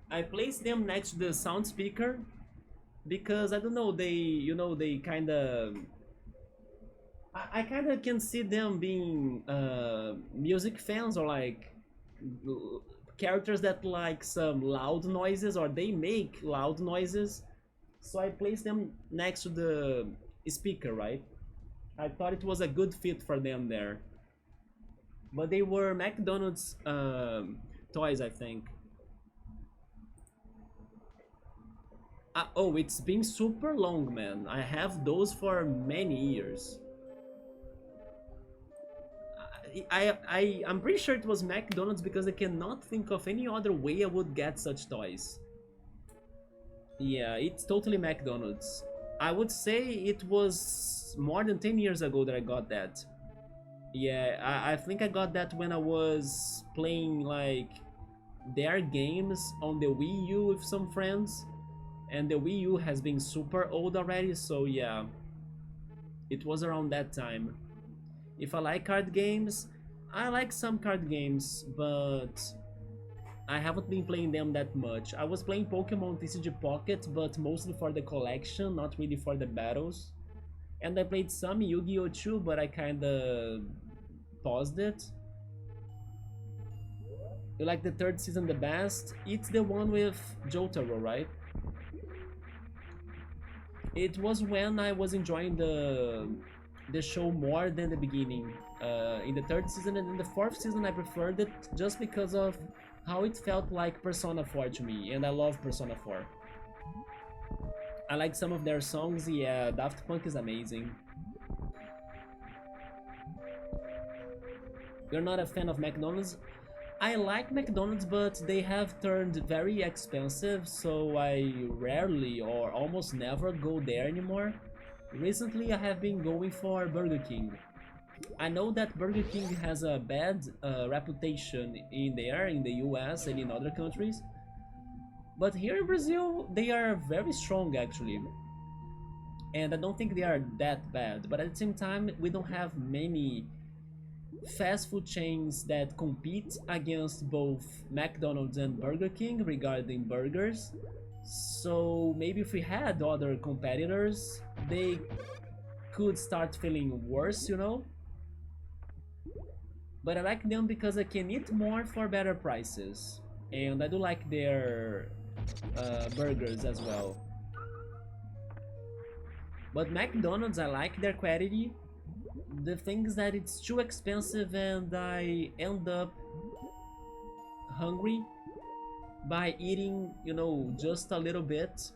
I placed them next to the sound speaker because I don't know, they kinda I kinda can see them being music fans or like characters that like some loud noises or they make loud noises. So I placed them next to the speaker, right? I thought it was a good fit for them there. But they were McDonald's toys, I think. Oh, it's been super long, man. I have those for many years. I'm pretty sure it was McDonald's because I cannot think of any other way I would get such toys. Yeah, it's totally McDonald's. I would say it was more than 10 years ago that I got that. Yeah, I think I got that when I was playing like their games on the Wii U with some friends. And the Wii U has been super old already, so yeah. It was around that time. If I like card games, I like some card games, but I haven't been playing them that much. I was playing Pokemon TCG Pocket, but mostly for the collection, not really for the battles. And I played some Yu-Gi-Oh! Too, but I kinda paused it. You like the third season the best? It's the one with Jotaro, right? It was when I was enjoying the show more than the beginning. In the third season and in the fourth season I preferred it just because of how it felt like Persona 4 to me, and I love Persona 4. I like some of their songs, yeah, Daft Punk is amazing. you're not a fan of McDonald's. I like McDonald's, but they have turned very expensive, so I rarely or almost never go there anymore. Recently, I have been going for Burger King. I know that Burger King has a bad reputation in the US and in other countries, but here in Brazil, they are very strong actually. And I don't think they are that bad, but at the same time, we don't have many fast food chains that compete against both McDonald's and Burger King regarding burgers. So maybe if we had other competitors, they could start feeling worse, you know? But I like them because I can eat more for better prices. And I do like their burgers as well. But McDonald's, I like their quality. The thing is that it's too expensive and I end up hungry by eating, you know, just a little bit,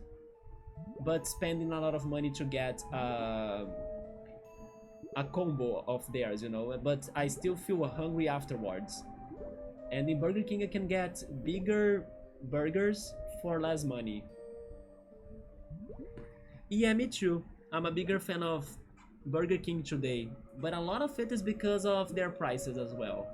but spending a lot of money to get a combo of theirs, you know, but I still feel hungry afterwards. And in Burger King I can get bigger burgers for less money. Yeah, me too. I'm a bigger fan of Burger King today, but a lot of it is because of their prices as well.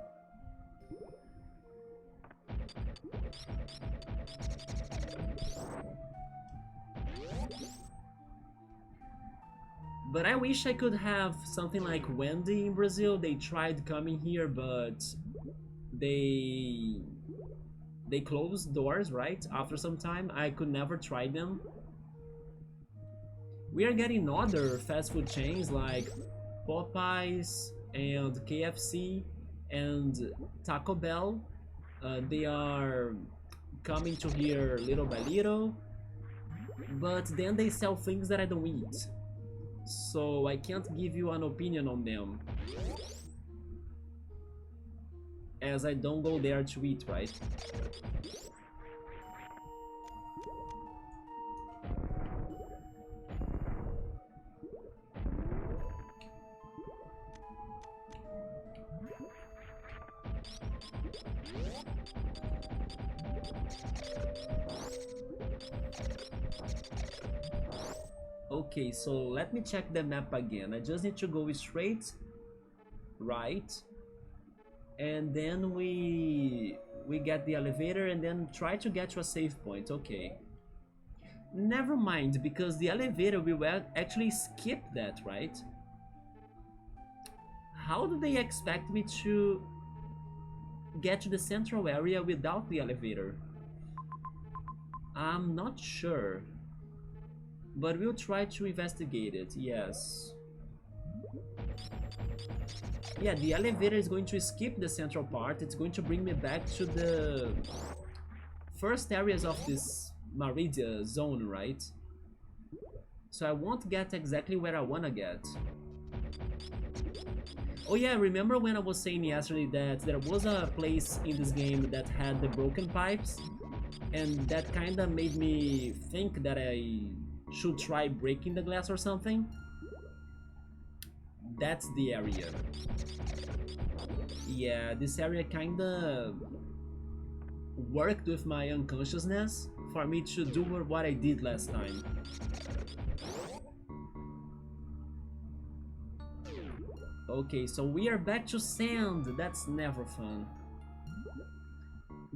But I wish I could have something like Wendy in Brazil. They tried coming here, but they closed doors, right? After some time, I could never try them. We are getting other fast food chains like Popeyes and KFC and Taco Bell. They are coming to here little by little, but then they sell things that I don't eat. So I can't give you an opinion on them, as I don't go there to eat, right? Okay, so let me check the map again. I just need to go straight right, and then we get the elevator and then try to get to a save point. Okay, never mind, because the elevator we will actually skip that, right? How do they expect me to get to the central area without the elevator? I'm not sure, but we'll try to investigate it. Yes. Yeah, the elevator is going to skip the central part. It's going to bring me back to the first areas of this Maridia zone, right? So I won't get exactly where I wanna get. Oh yeah, remember when I was saying yesterday that there was a place in this game that had the broken pipes? And that kinda made me think that I should try breaking the glass or something? That's the area. Yeah, this area kinda worked with my unconsciousness for me to do what I did last time. Okay, so we are back to sand. That's never fun.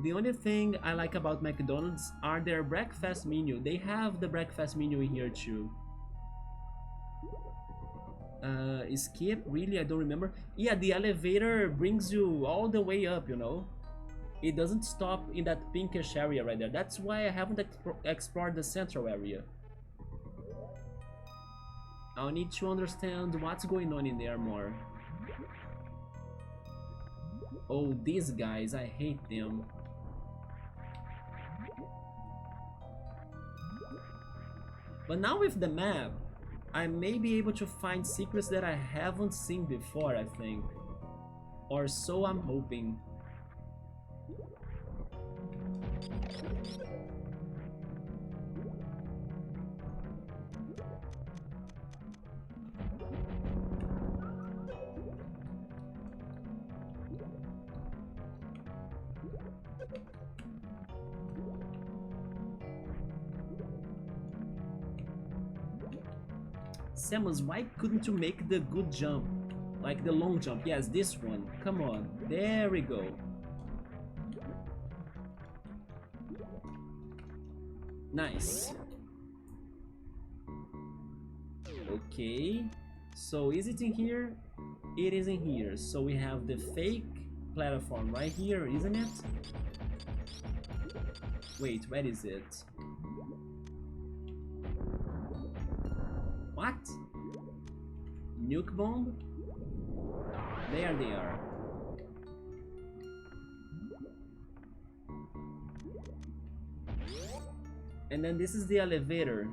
The only thing I like about McDonald's are their breakfast menu. They have the breakfast menu in here too. Skip? Really? I don't remember. Yeah, the elevator brings you all the way up, you know? It doesn't stop in that pinkish area right there. That's why I haven't explored the central area. I'll need to understand what's going on in there more. Oh, these guys, I hate them. But now with the map, I may be able to find secrets that I haven't seen before, I think. Or so I'm hoping. Samus, why couldn't you make the good jump? Like the long jump. Yes, this one. Come on. There we go. Nice. Okay. So is it in here? It is in here. So we have the fake platform right here, isn't it? Wait, where is it? What? Nuke bomb? There they are. And then this is the elevator.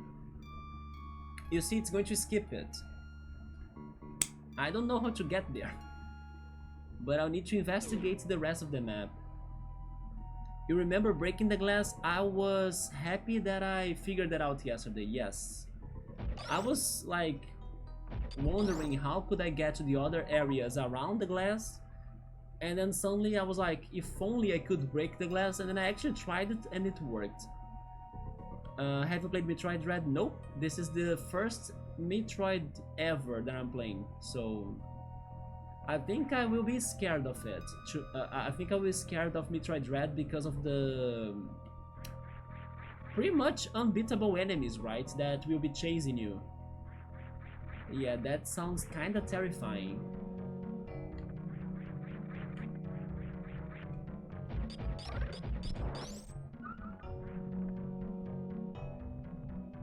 You see, it's going to skip it. I don't know how to get there, but I'll need to investigate the rest of the map. You remember breaking the glass? I was happy that I figured that out yesterday, yes. I was like wondering how could I get to the other areas around the glass, and then suddenly I was like, if only I could break the glass, and then I actually tried it and it worked. Have you played Metroid Dread? Nope. This is the first Metroid ever that I'm playing, so I think I will be scared of it. I think I will be scared of Metroid Dread because of the pretty much unbeatable enemies, right? That will be chasing you. Yeah, that sounds kinda terrifying.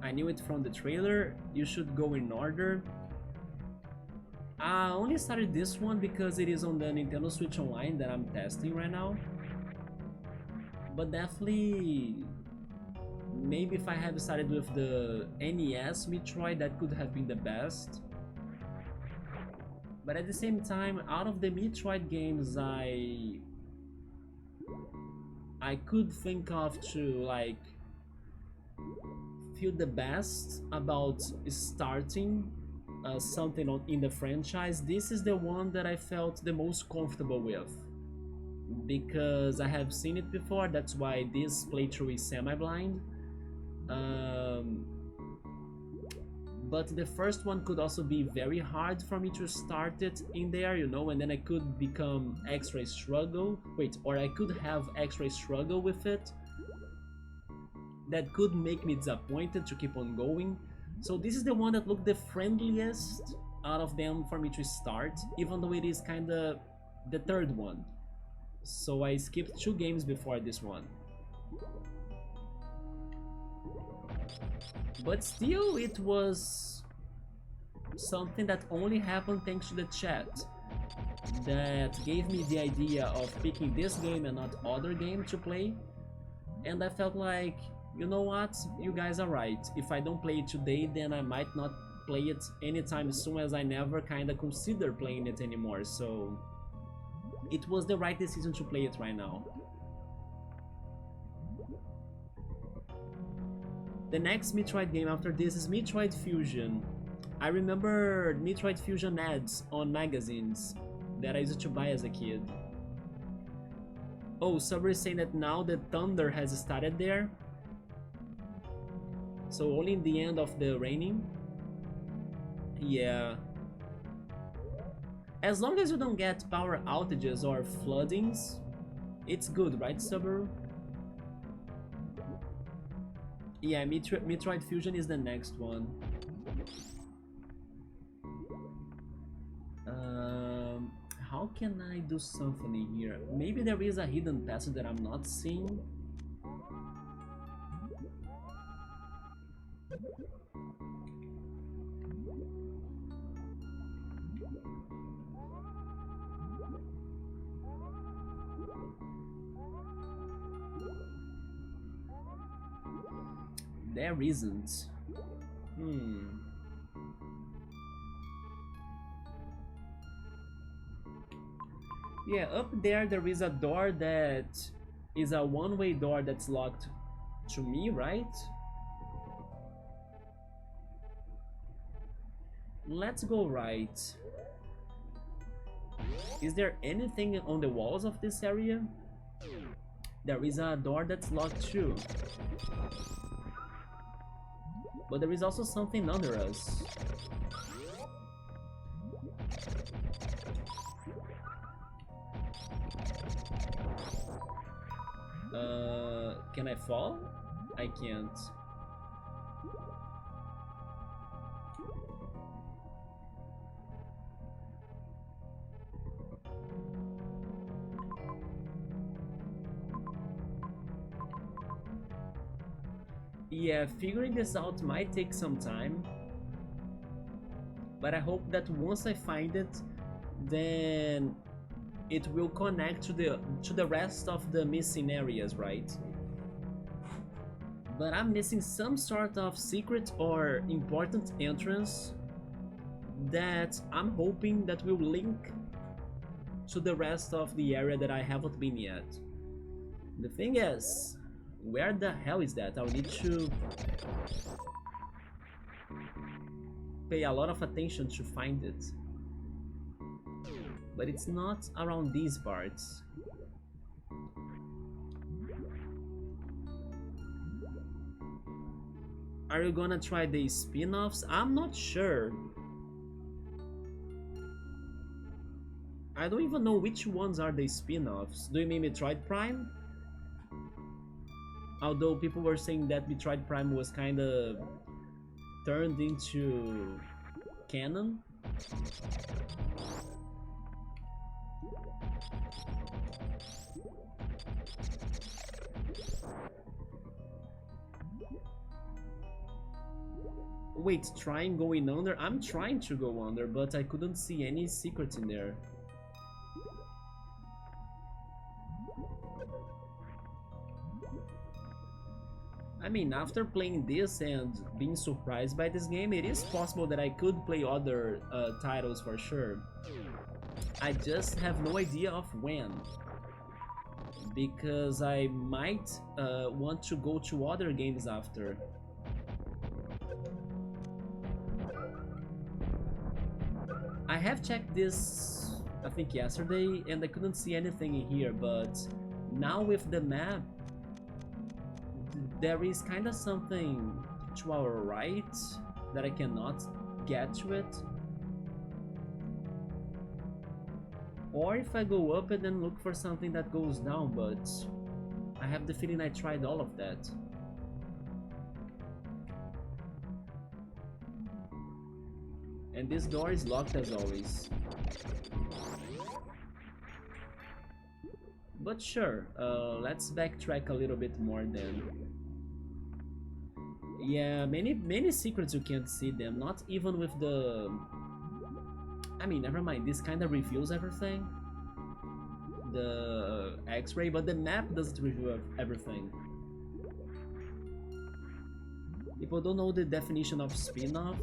I knew it from the trailer. You should go in order. I only started this one because it is on the Nintendo Switch Online that I'm testing right now. But definitely, maybe if I had started with the NES Metroid, that could have been the best. But at the same time, out of the Metroid games I could think of to like feel the best about starting something in the franchise, this is the one that I felt the most comfortable with, because I have seen it before. That's why this playthrough is semi-blind. But the first one could also be very hard for me to start it in there, you know, and then I could become extra struggle. Or I could have extra struggle with it. That could make me disappointed to keep on going. So this is the one that looked the friendliest out of them for me to start, even though it is kinda the third one. So I skipped 2 games before this one. But still, it was something that only happened thanks to the chat, that gave me the idea of picking this game and not other game to play. And I felt like, you know what, you guys are right. If I don't play it today, then I might not play it anytime soon, as I never kinda consider playing it anymore. So it was the right decision to play it right now. The next Metroid game after this is Metroid Fusion. I remember Metroid Fusion ads on magazines that I used to buy as a kid. Oh, Subber is saying that now the thunder has started there. So only in the end of the raining? Yeah. As long as you don't get power outages or floodings, it's good, right, Subaru? Yeah, Metroid Fusion is the next one. How can I do something in here? Maybe there is a hidden passage that I'm not seeing. There isn't. Yeah, up there is a door that is a one-way door that's locked to me, right? Let's go right. Is there anything on the walls of this area? There is a door that's locked too. But there is also something under us. Can I fall? I can't. Yeah, figuring this out might take some time, but I hope that once I find it, then it will connect to the rest of the missing areas, right? But I'm missing some sort of secret or important entrance that I'm hoping that will link to the rest of the area that I haven't been yet. The thing is, where the hell is that? I'll need to pay a lot of attention to find it. But it's not around these parts. Are you gonna try the spin-offs? I'm not sure. I don't even know which ones are the spin-offs. Do you mean Metroid Prime? Although people were saying that Metroid Prime was kinda turned into canon. Wait, trying going under? I'm trying to go under, but I couldn't see any secrets in there. I mean, after playing this and being surprised by this game, it is possible that I could play other titles for sure. I just have no idea of when. Because I might want to go to other games after. I have checked this, I think yesterday, and I couldn't see anything in here, but now with the map, there is kind of something to our right that I cannot get to it. Or if I go up and then look for something that goes down, but I have the feeling I tried all of that. And this door is locked as always. But sure, let's backtrack a little bit more then. Yeah, many secrets you can't see them, not even with the... I mean, never mind, this kind of reveals everything. The X-ray, but the map doesn't reveal everything. People don't know the definition of spin-off.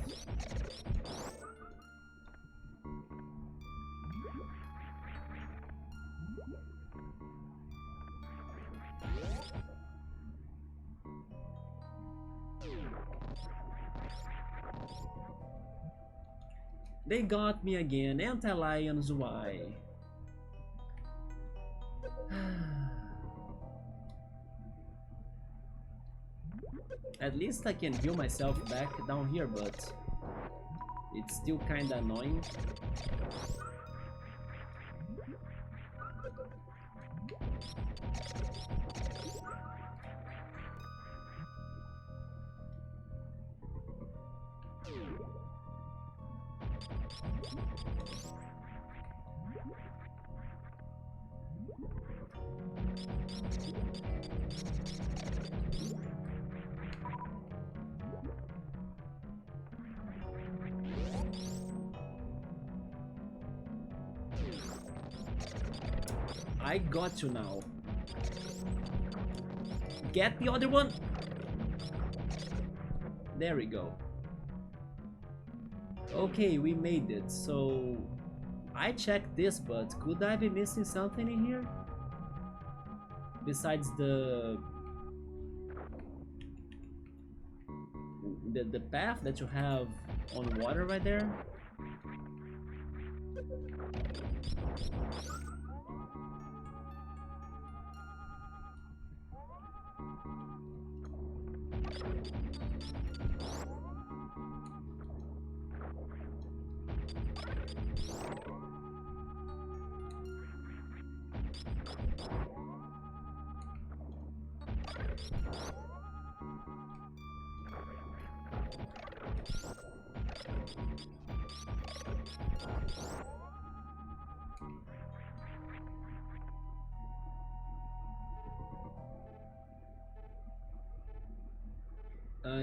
They got me again, anti-lions, why? At least I can heal myself back down here, but it's still kinda annoying. I got you now. Get the other one. There we go. Okay, we made it. So I checked this, but could I be missing something in here? Besides the path that you have on water right there?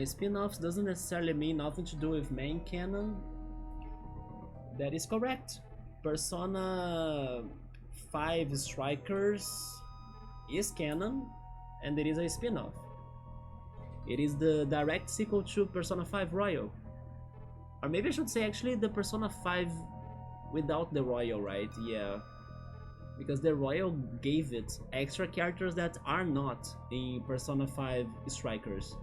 Spin-offs doesn't necessarily mean nothing to do with main canon. That is correct. Persona 5 Strikers is canon, and it is a spin-off. It is the direct sequel to Persona 5 Royal. Or maybe I should say actually the Persona 5 without the Royal, right? Yeah. Because the Royal gave it extra characters that are not in Persona 5 Strikers.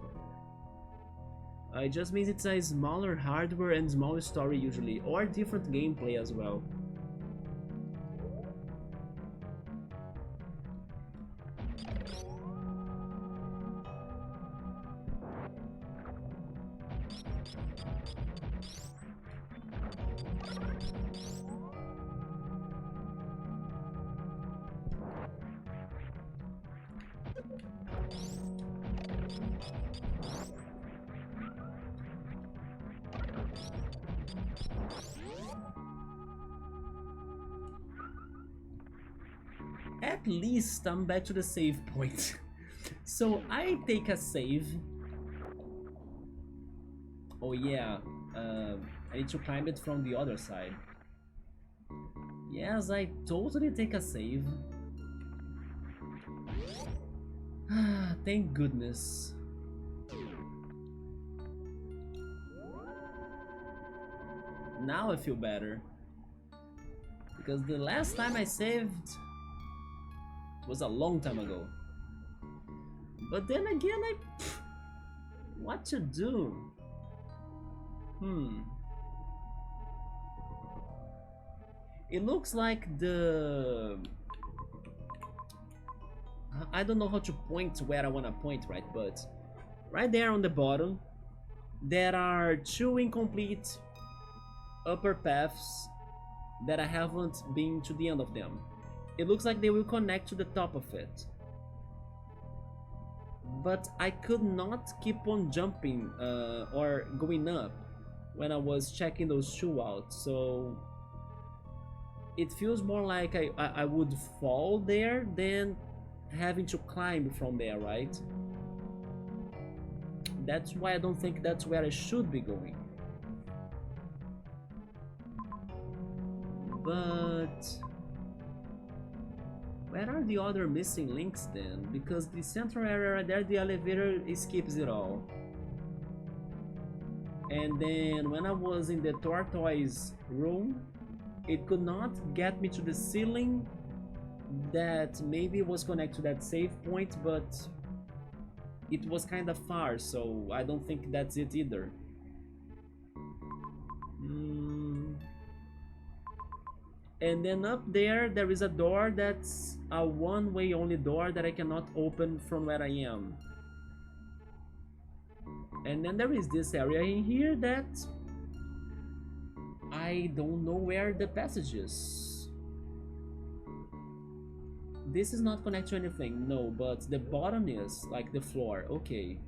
It just means it's a smaller hardware and smaller story usually, or different gameplay as well. At least I'm back to the save point. So I take a save. Oh yeah, I need to climb it from the other side. Yes, I totally take a save. Thank goodness. Now I feel better. Because the last time I saved was a long time ago. But then again, what to do? It looks like I don't know how to point where I want to point, right? But right there on the bottom, there are two incomplete upper paths that I haven't been to the end of them. It looks like they will connect to the top of it. But I could not keep on jumping or going up when I was checking those two out, so it feels more like I would fall there than having to climb from there, right? That's why I don't think that's where I should be going. But where are the other missing links then? Because the central area right there, the elevator skips it all. And then when I was in the tortoise room, it could not get me to the ceiling that maybe was connected to that save point, but it was kind of far, so I don't think that's it either. And then up there, there is a door that's a one-way only door that I cannot open from where I am. And then there is this area in here that I don't know where the passage is. This is not connected to anything, no, but the bottom is, like the floor, okay.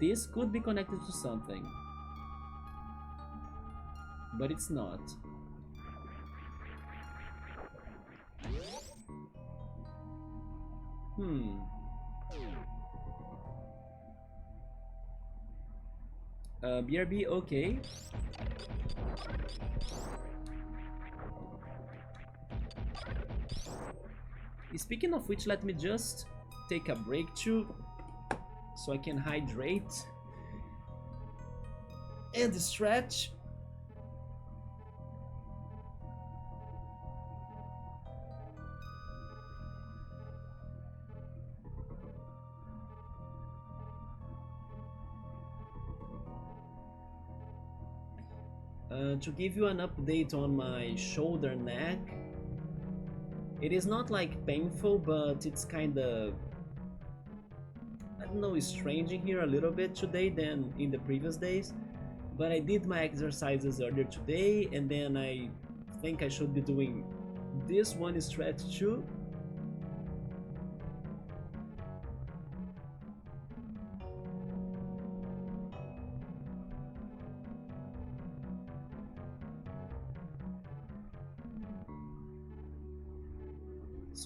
This could be connected to something. But it's not. BRB, okay. Speaking of which, let me just take a break too, so I can hydrate and stretch. To give you an update on my shoulder neck, it is not like painful, but it's kind of, I don't know, strange in here a little bit today than in the previous days. But I did my exercises earlier today, and then I think I should be doing this one stretch too.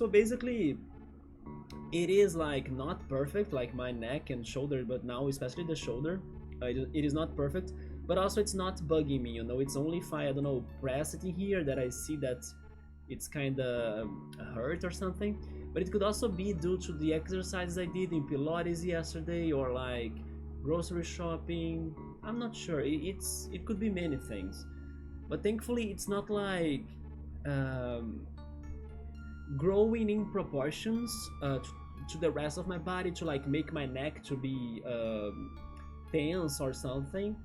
So basically, it is like not perfect, like my neck and shoulder, but now especially the shoulder, it is not perfect. But also it's not bugging me, you know. It's only if I don't know, press it in here that I see that it's kind of hurt or something. But it could also be due to the exercises I did in Pilates yesterday, or like grocery shopping. I'm not sure. It could be many things. But thankfully, it's not like um, growing in proportions to the rest of my body to like make my neck to be tense or something.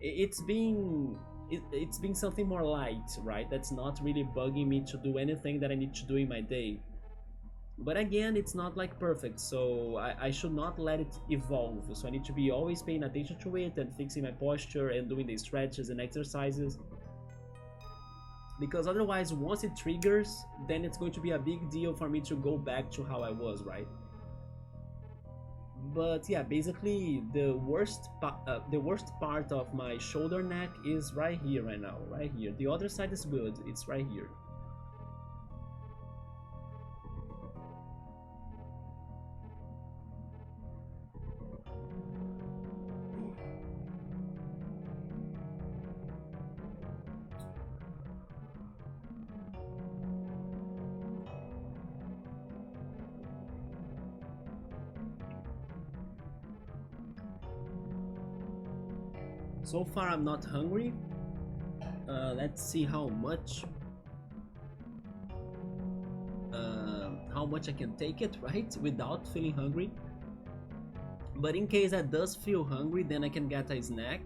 It's being it's being something more light, right? That's not really bugging me to do anything that I need to do in my day. But again, it's not like perfect, so I should not let it evolve. So I need to be always paying attention to it and fixing my posture and doing the stretches and exercises. Because otherwise, once it triggers, then it's going to be a big deal for me to go back to how I was, right? But yeah, basically the worst part of my shoulder neck is right here right now, right here. The other side is good, it's right here. So far I'm not hungry. Let's see how much I can take it, right, without feeling hungry. But in case I does feel hungry, then I can get a snack.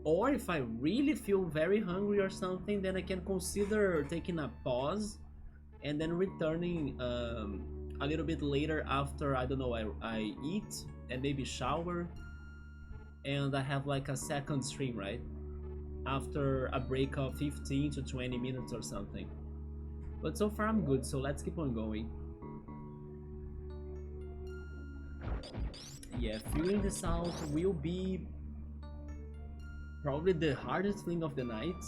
Or if I really feel very hungry or something, then I can consider taking a pause and then returning a little bit later after, I don't know, I eat and maybe shower, and I have like a second stream, right? After a break of 15 to 20 minutes or something. But so far I'm good, so let's keep on going. Yeah, figuring this out will be probably the hardest thing of the night.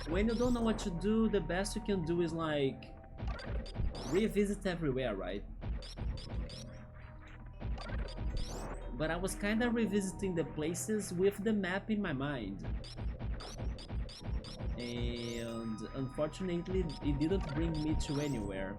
When you don't know what to do, the best you can do is like revisit everywhere, right? But I was kinda revisiting the places with the map in my mind. And unfortunately, it didn't bring me to anywhere.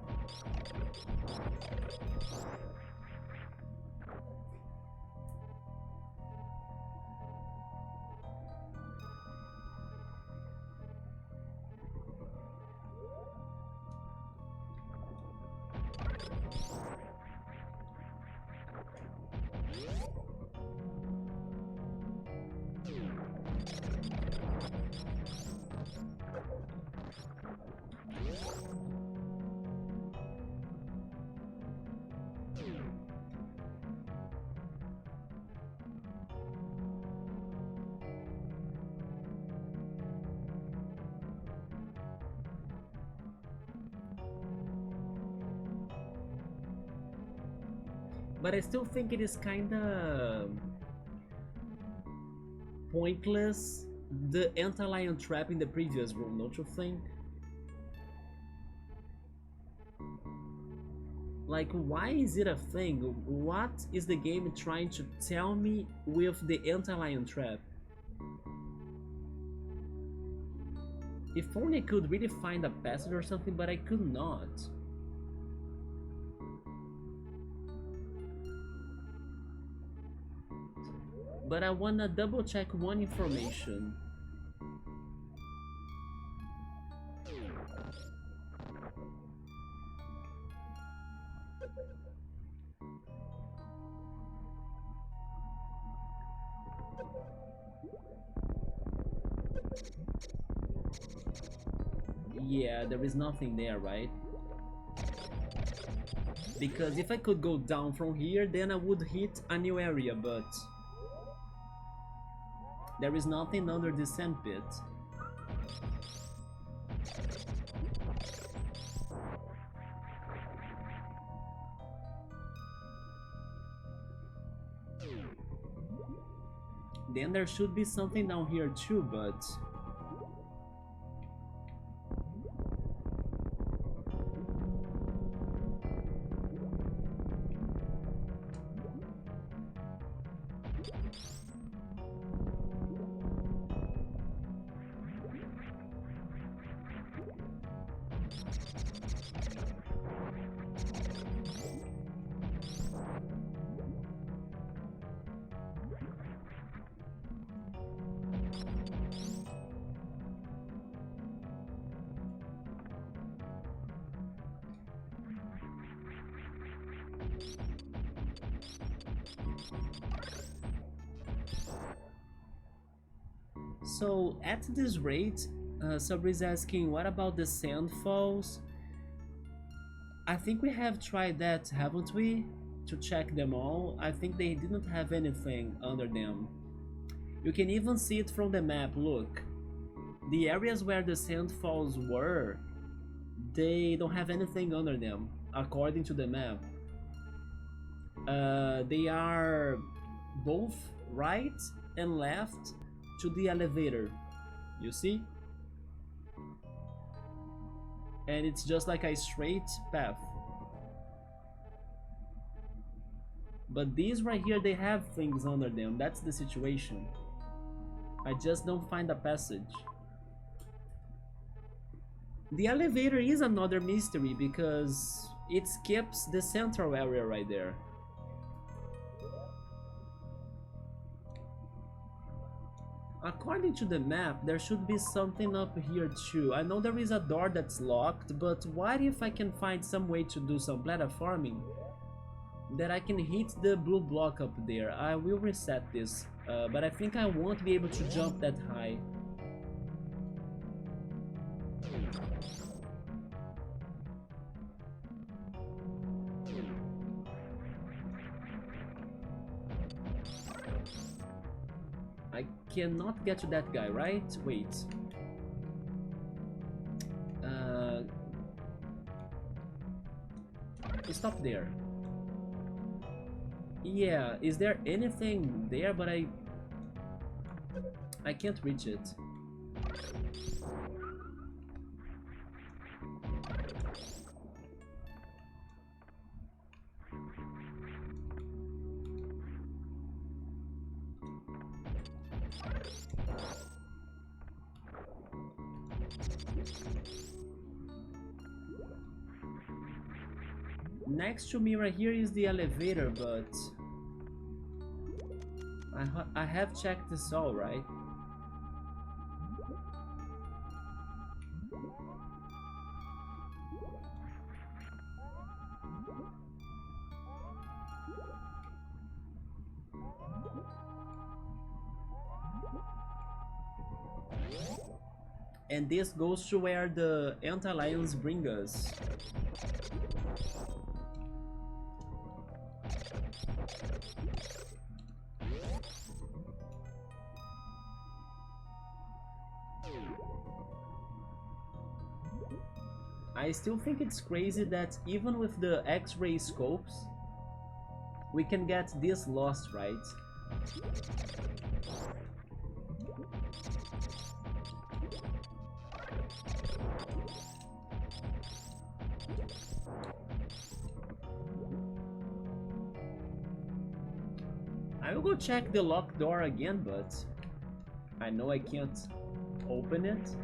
But I still think it is kinda pointless, the anti-lion trap in the previous room, don't you think? Like, why is it a thing? What is the game trying to tell me with the anti-lion trap? If only I could really find a passage or something, but I could not. But I wanna double check one information. Yeah, there is nothing there, right? Because if I could go down from here, then I would hit a new area, but there is nothing under the sand pit. Then there should be something down here too, but... So at this rate, Sabri is asking, what about the sand falls? I think we have tried that, haven't we? To check them all. I think they didn't have anything under them. You can even see it from the map, look. The areas where the sand falls were, they don't have anything under them, according to the map. They are both right and left to the elevator, you see? And it's just like a straight path. But these right here, they have things under them, that's the situation. I just don't find a passage. The elevator is another mystery because it skips the central area right there. According to the map, there should be something up here too. I know there is a door that's locked, but what if I can find some way to do some platforming? That I can hit the blue block up there. I will reset this, but I think I won't be able to jump that high. I cannot get to that guy, right? Wait. Stop there. Yeah, is there anything there? But I can't reach it. Next to me right here is the elevator, but I have checked this all, right? And this goes to where the anti-lions bring us. I still think it's crazy that even with the X-ray scopes, we can get this lost, right? I will go check the locked door again, but I know I can't open it.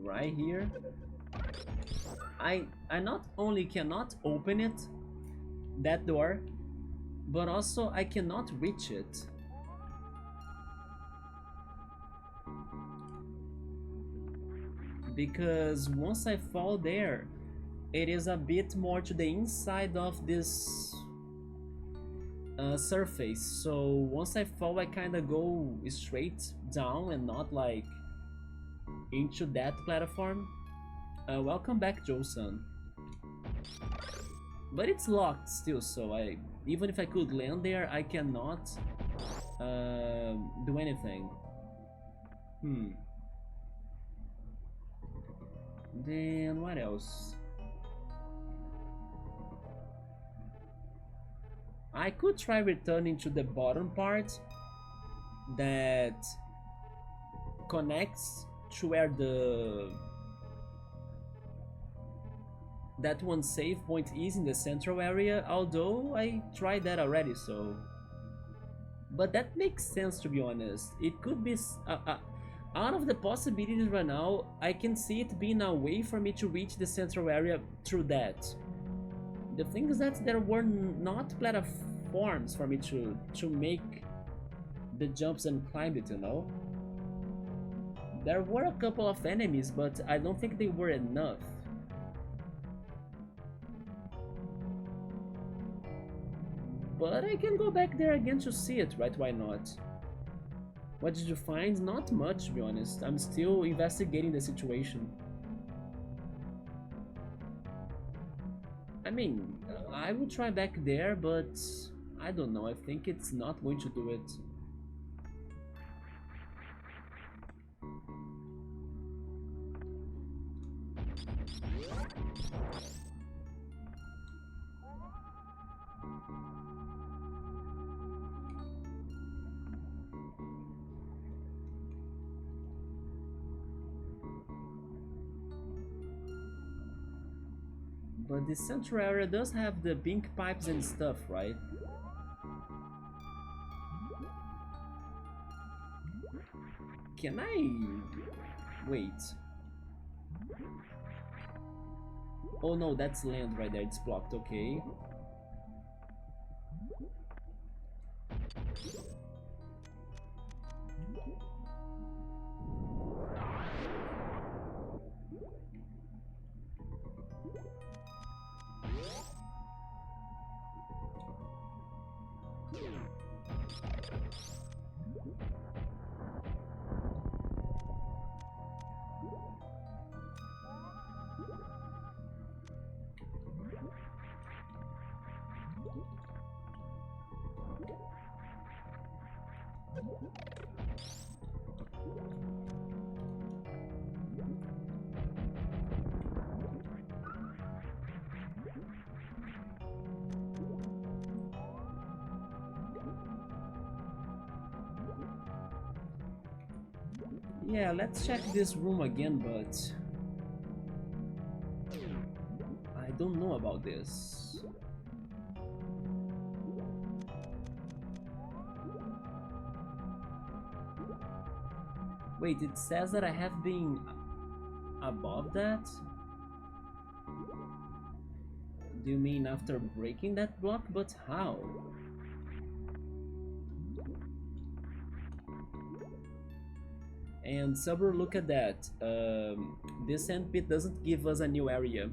Right here, I not only cannot open it, that door, but also I cannot reach it. Because once I fall there, it is a bit more to the inside of this surface. So once I fall, I kind of go straight down and not like into that platform. Welcome back, Joe-san. But it's locked still, so even if I could land there, I cannot do anything. Then what else? I could try returning to the bottom part that connects to where that one save point is in the central area, although I tried that already, so... But that makes sense, to be honest. It could be... out of the possibilities right now, I can see it being a way for me to reach the central area through that. The thing is that there were not platforms for me to make the jumps and climb it, you know? There were a couple of enemies, but I don't think they were enough. But I can go back there again to see it, right? Why not? What did you find? Not much, to be honest. I'm still investigating the situation. I mean, I will try back there, but I don't know. I think it's not going to do it. But the central area does have the pink pipes and stuff, right? Can I... wait. Oh no, that's land right there, it's blocked, okay. Yeah, let's check this room again, but I don't know about this. Wait, it says that I have been above that? Do you mean after breaking that block? But how? And Subber, look at that. This sandpit doesn't give us a new area.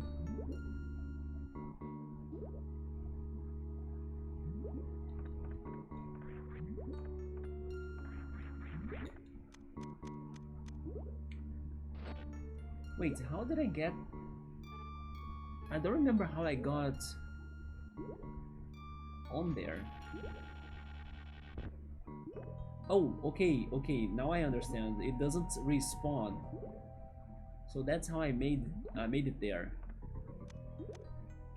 Wait, how did I get... I don't remember how I got on there. Oh, okay, now I understand. It doesn't respawn. So that's how I made it there.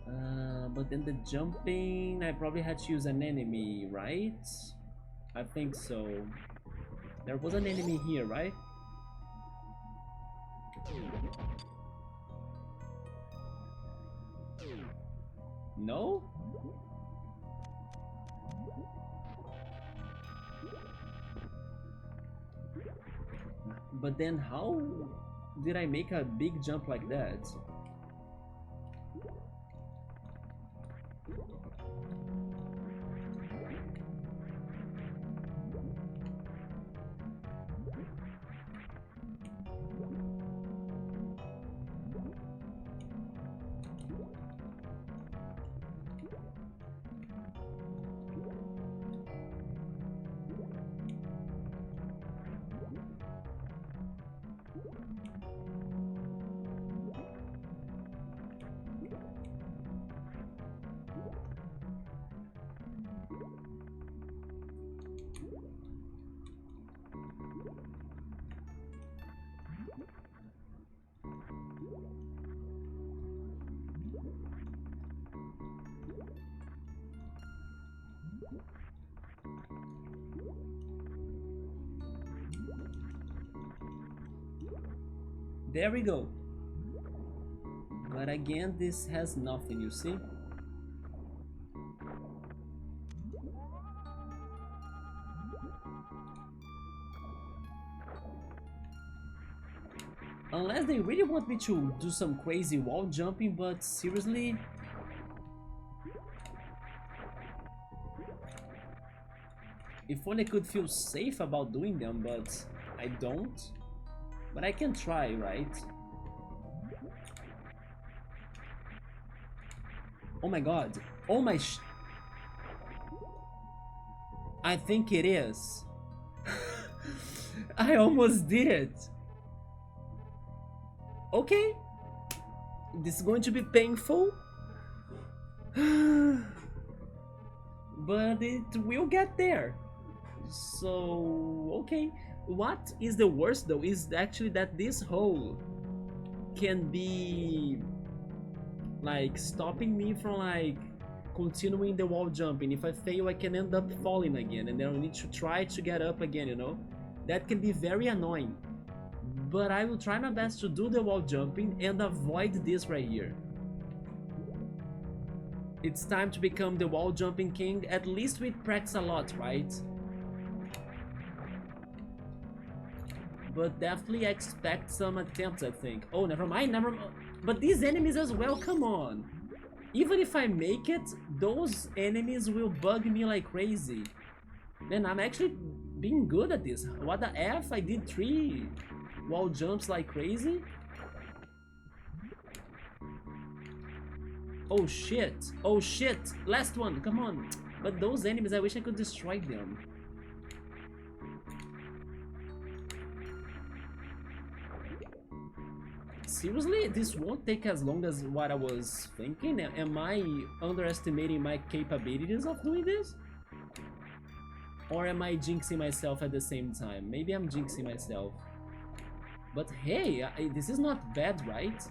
But then the jumping, I probably had to use an enemy, right? I think so. There was an enemy here, right? No? But then how did I make a big jump like that? There we go. But again, this has nothing, you see? Unless they really want me to do some crazy wall jumping, but seriously... If only I could feel safe about doing them, but I don't. But I can try, right? Oh my god. Oh my I think it is. I almost did it. Okay. This is going to be painful. But it will get there. So, okay. What is the worst though is actually that this hole can be like stopping me from like continuing the wall jumping. If I fail, I can end up falling again and then I need to try to get up again, you know? That can be very annoying. But I will try my best to do the wall jumping and avoid this right here. It's time to become the wall jumping king, at least with practice a lot, right? But definitely expect some attempts, I think. Oh, never mind, never mind. But these enemies as well, come on. Even if I make it, those enemies will bug me like crazy. Man, I'm actually being good at this. What the F? I did 3 wall jumps like crazy. Oh shit. Oh shit. Last one. Come on. But those enemies, I wish I could destroy them. Seriously? This won't take as long as what I was thinking? Am I underestimating my capabilities of doing this? Or am I jinxing myself at the same time? Maybe I'm jinxing myself. But hey, this is not bad, right?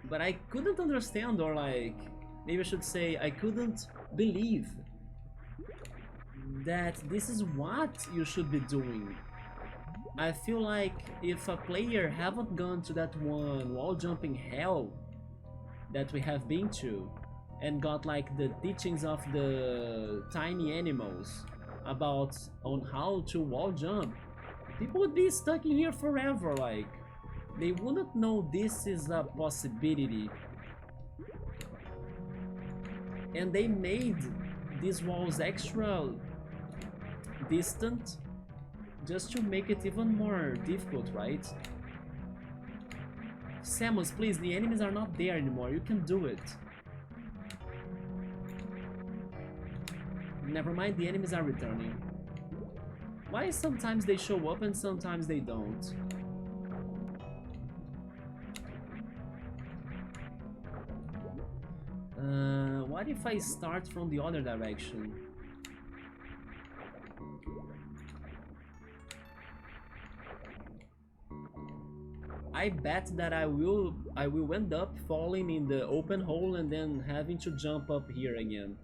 But I couldn't understand, or like, maybe I should say I couldn't believe that this is what you should be doing. I feel like if a player haven't gone to that one wall jumping hell that we have been to and got like the teachings of the tiny animals about on how to wall jump, people would be stuck in here forever. Like, they wouldn't know this is a possibility. And they made these walls extra distant just to make it even more difficult, right? Samus, please, the enemies are not there anymore. You can do it. Never mind, the enemies are returning. Why sometimes they show up and sometimes they don't? What if I start from the other direction? I bet that I will end up falling in the open hole and then having to jump up here again.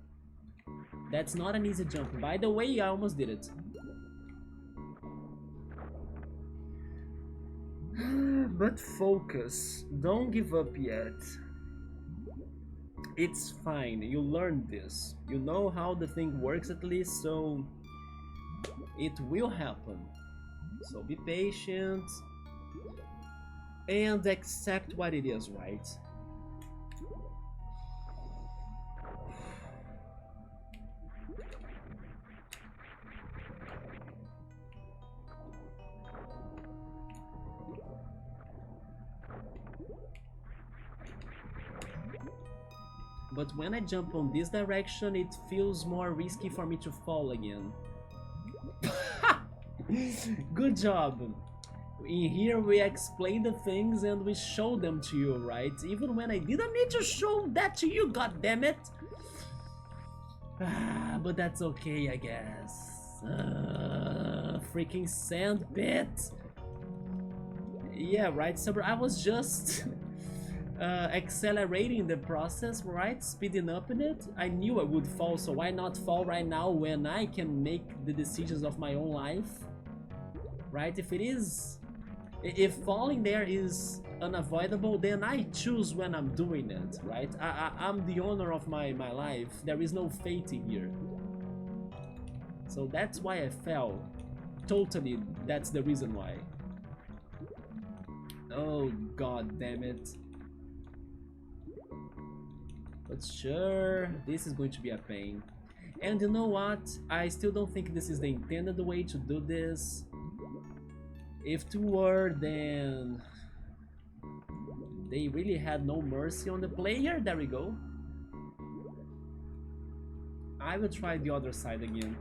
That's not an easy jump. By the way, I almost did it. But focus. Don't give up yet. It's fine. You learned this. You know how the thing works at least, so it will happen. So be patient and accept what it is, right? But when I jump on this direction, it feels more risky for me to fall again. Good job! In here we explain the things and we show them to you, right? Even when I didn't need to show that to you, goddammit! But that's okay, I guess. Freaking sand pit! Yeah, right, Saber, I was just... accelerating the process, right? Speeding up in it. I knew I would fall, so why not fall right now when I can make the decisions of my own life? right? If falling there is unavoidable, then I choose when I'm doing it, right? I'm the owner of my life. There is no fate here. So that's why I fell. Totally, that's the reason why. Oh, god damn it. But sure, this is going to be a pain. And you know what? I still don't think this is the intended way to do this. If it were, then they really had no mercy on the player. There we go. I will try the other side again.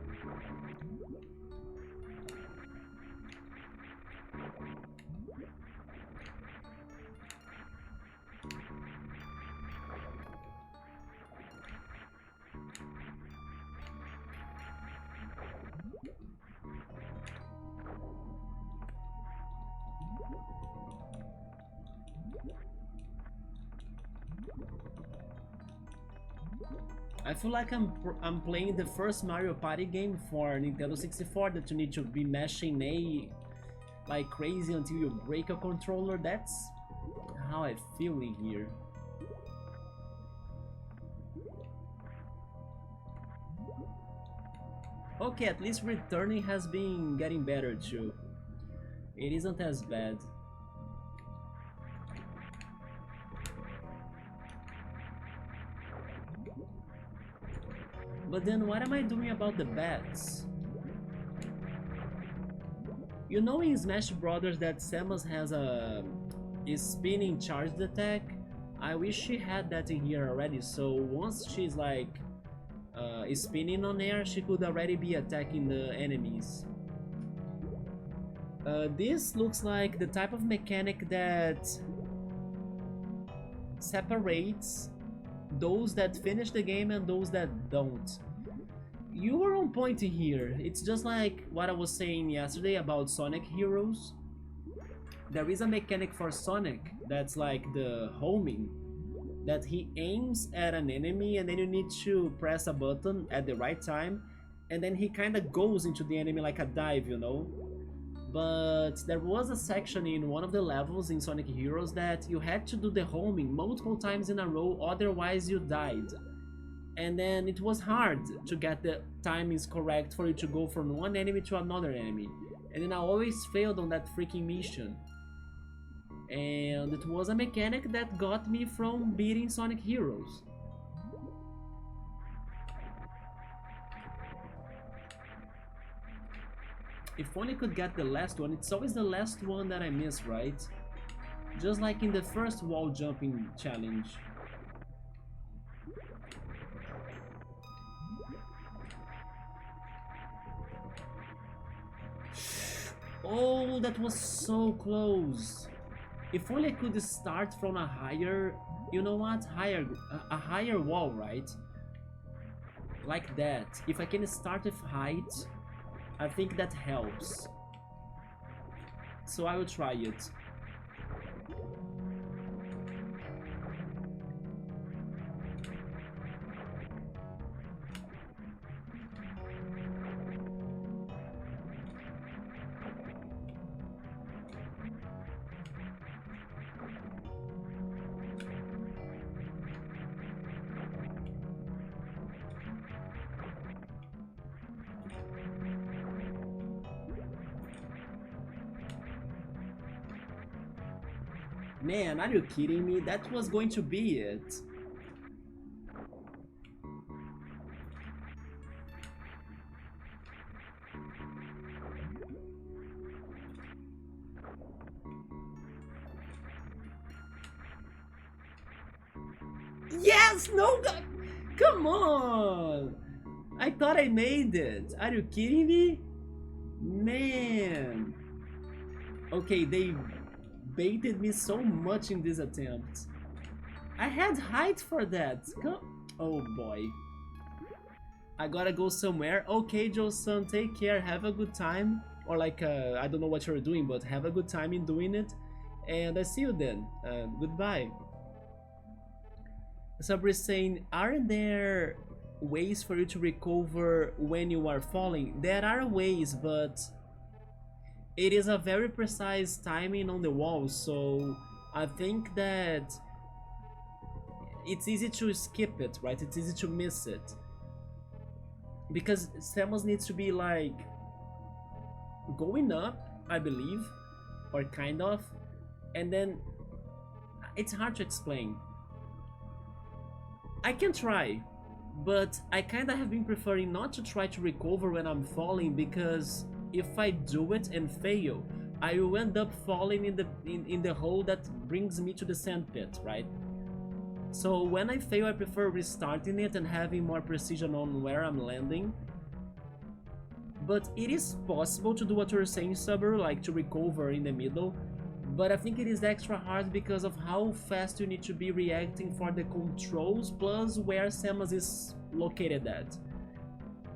I feel like I'm playing the first Mario Party game for Nintendo 64 that you need to be mashing A like crazy until you break a controller. That's how I feel in here. Okay, at least returning has been getting better too. It isn't as bad. But then what am I doing about the bats? You know in Smash Brothers that Samus has a spinning charged attack? I wish she had that in here already, so once she's like spinning on air, she could already be attacking the enemies. This looks like the type of mechanic that separates those that finish the game and those that don't. You were on point here. It's just like what I was saying yesterday about Sonic Heroes. There is a mechanic for Sonic that's like the homing, that he aims at an enemy and then you need to press a button at the right time and then he kind of goes into the enemy like a dive, you know? But there was a section in one of the levels in Sonic Heroes that you had to do the homing multiple times in a row, otherwise you died. And then it was hard to get the timings correct for you to go from one enemy to another enemy. And then I always failed on that freaking mission. And it was a mechanic that got me from beating Sonic Heroes. If only could get the last one. It's always the last one that I miss, right? Just like in the first wall jumping challenge. Oh, that was so close. If only I could start from a higher, you know what? A higher wall, right? Like that. If I can start with height, I think that helps. So I will try it. Man, are you kidding me? That was going to be it. Yes! No! Come on! I thought I made it. Are you kidding me? Man. Okay, they baited me so much in this attempt. I had height for that. Oh boy. I gotta go somewhere. Okay, Joe-san, take care. Have a good time. Or like, I don't know what you're doing, but have a good time in doing it. And I see you then. Goodbye. Sabri is saying, aren't there ways for you to recover when you are falling? There are ways, but it is a very precise timing on the wall, so I think that it's easy to skip it, right? It's easy to miss it. Because Samus needs to be like going up, I believe, or kind of, and then it's hard to explain. I can try, but I kinda have been preferring not to try to recover when I'm falling, because if I do it and fail, I will end up falling in the hole that brings me to the sand pit, right? So when I fail, I prefer restarting it and having more precision on where I'm landing. But it is possible to do what you're saying, Subaru, like to recover in the middle. But I think it is extra hard because of how fast you need to be reacting for the controls, plus where Samus is located at.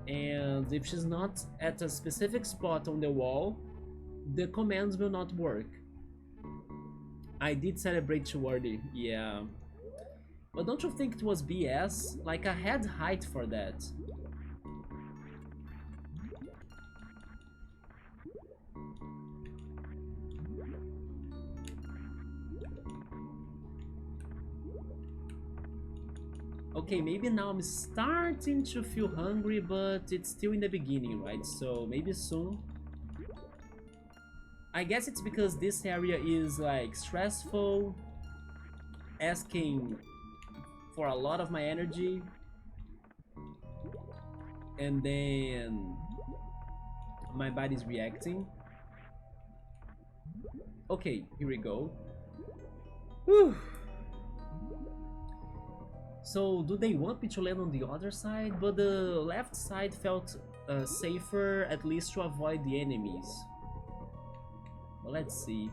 And if she's not at a specific spot on the wall, the commands will not work. I did celebrate too early, yeah. But don't you think it was BS? Like, I had height for that. Okay, maybe now I'm starting to feel hungry, but it's still in the beginning, right? So maybe soon. I guess it's because this area is like stressful, asking for a lot of my energy, and then my body's reacting. Okay, here we go. Whew. So do they want me to land on the other side? But the left side felt safer, at least to avoid the enemies. Well, let's see.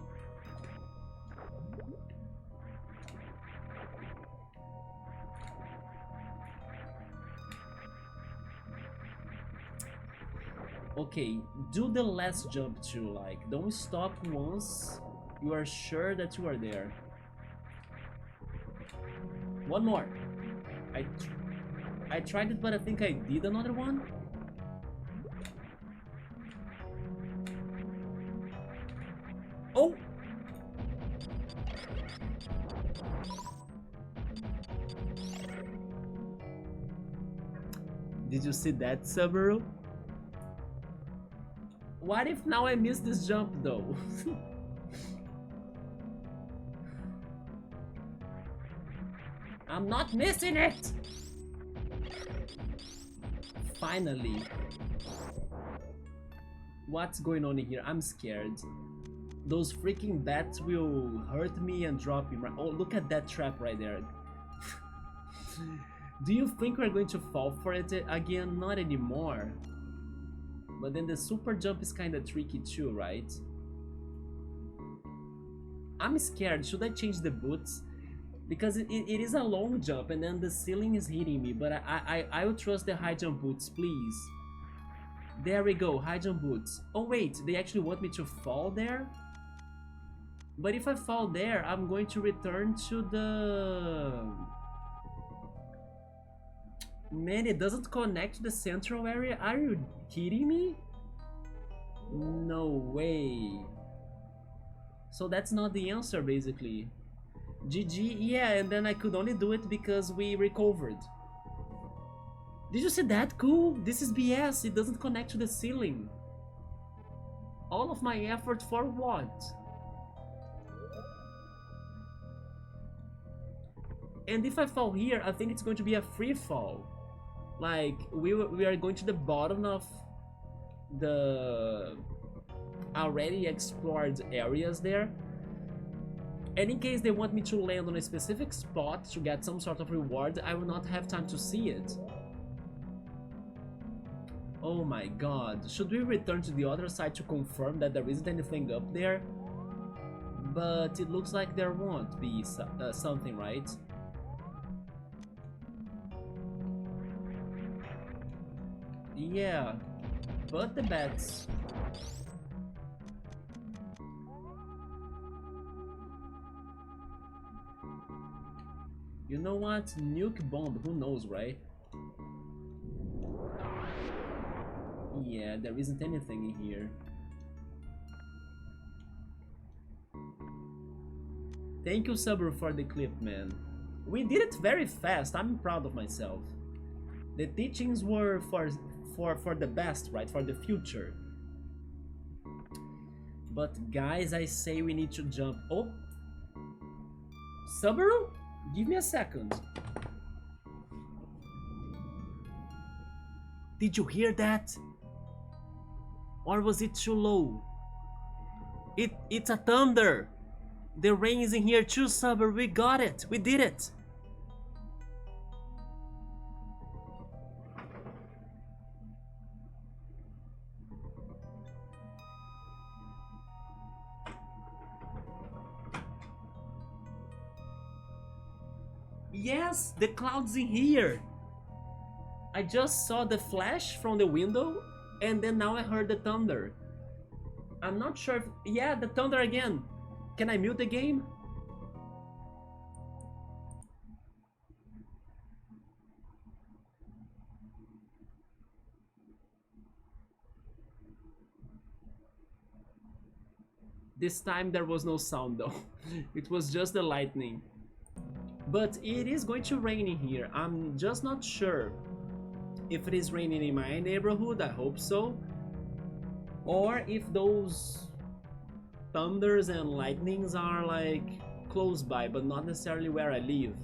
Okay, do the last jump too, like, don't stop once you are sure that you are there. One more. I tried it, but I think I did another one. Oh! Did you see that, Subaru? What if now I miss this jump though? I'm not missing it! Finally. What's going on in here? I'm scared. Those freaking bats will hurt me and drop me. Oh, look at that trap right there. Do you think we're going to fall for it again? Not anymore. But then the super jump is kind of tricky too, right? I'm scared. Should I change the boots? Because it is a long jump and then the ceiling is hitting me. But I will trust the high jump boots, please. There we go, high jump boots. Oh wait, they actually want me to fall there? But if I fall there, I'm going to return to the... Man, it doesn't connect to the central area? Are you kidding me? No way. So that's not the answer, basically. GG, yeah, and then I could only do it because we recovered. Did you see that? Cool? This is BS, it doesn't connect to the ceiling. All of my effort for what? And if I fall here, I think it's going to be a free fall. Like, we are going to the bottom of the already explored areas there. And in case they want me to land on a specific spot to get some sort of reward, I will not have time to see it. Oh my god, should we return to the other side to confirm that there isn't anything up there? But it looks like there won't be something, right? Yeah, but the bats. You know what? Nuke bomb, who knows, right? Yeah, there isn't anything in here. Thank you, Subaru, for the clip, man. We did it very fast. I'm proud of myself. The teachings were for the best, right? For the future. But guys, I say we need to jump. Oh, Subaru, give me a second. Did you hear that? Or was it too low? It's a thunder. The rain is in here too, Subaru. We got it. We did it. Yes, the clouds in here. I just saw the flash from the window, and then now I heard the thunder. I'm not sure if... Yeah, the thunder again. Can I mute the game? This time there was no sound though. It was just the lightning. But it is going to rain in here. I'm just not sure if it is raining in my neighborhood. I hope so. Or if those thunders and lightnings are like close by, but not necessarily where I live.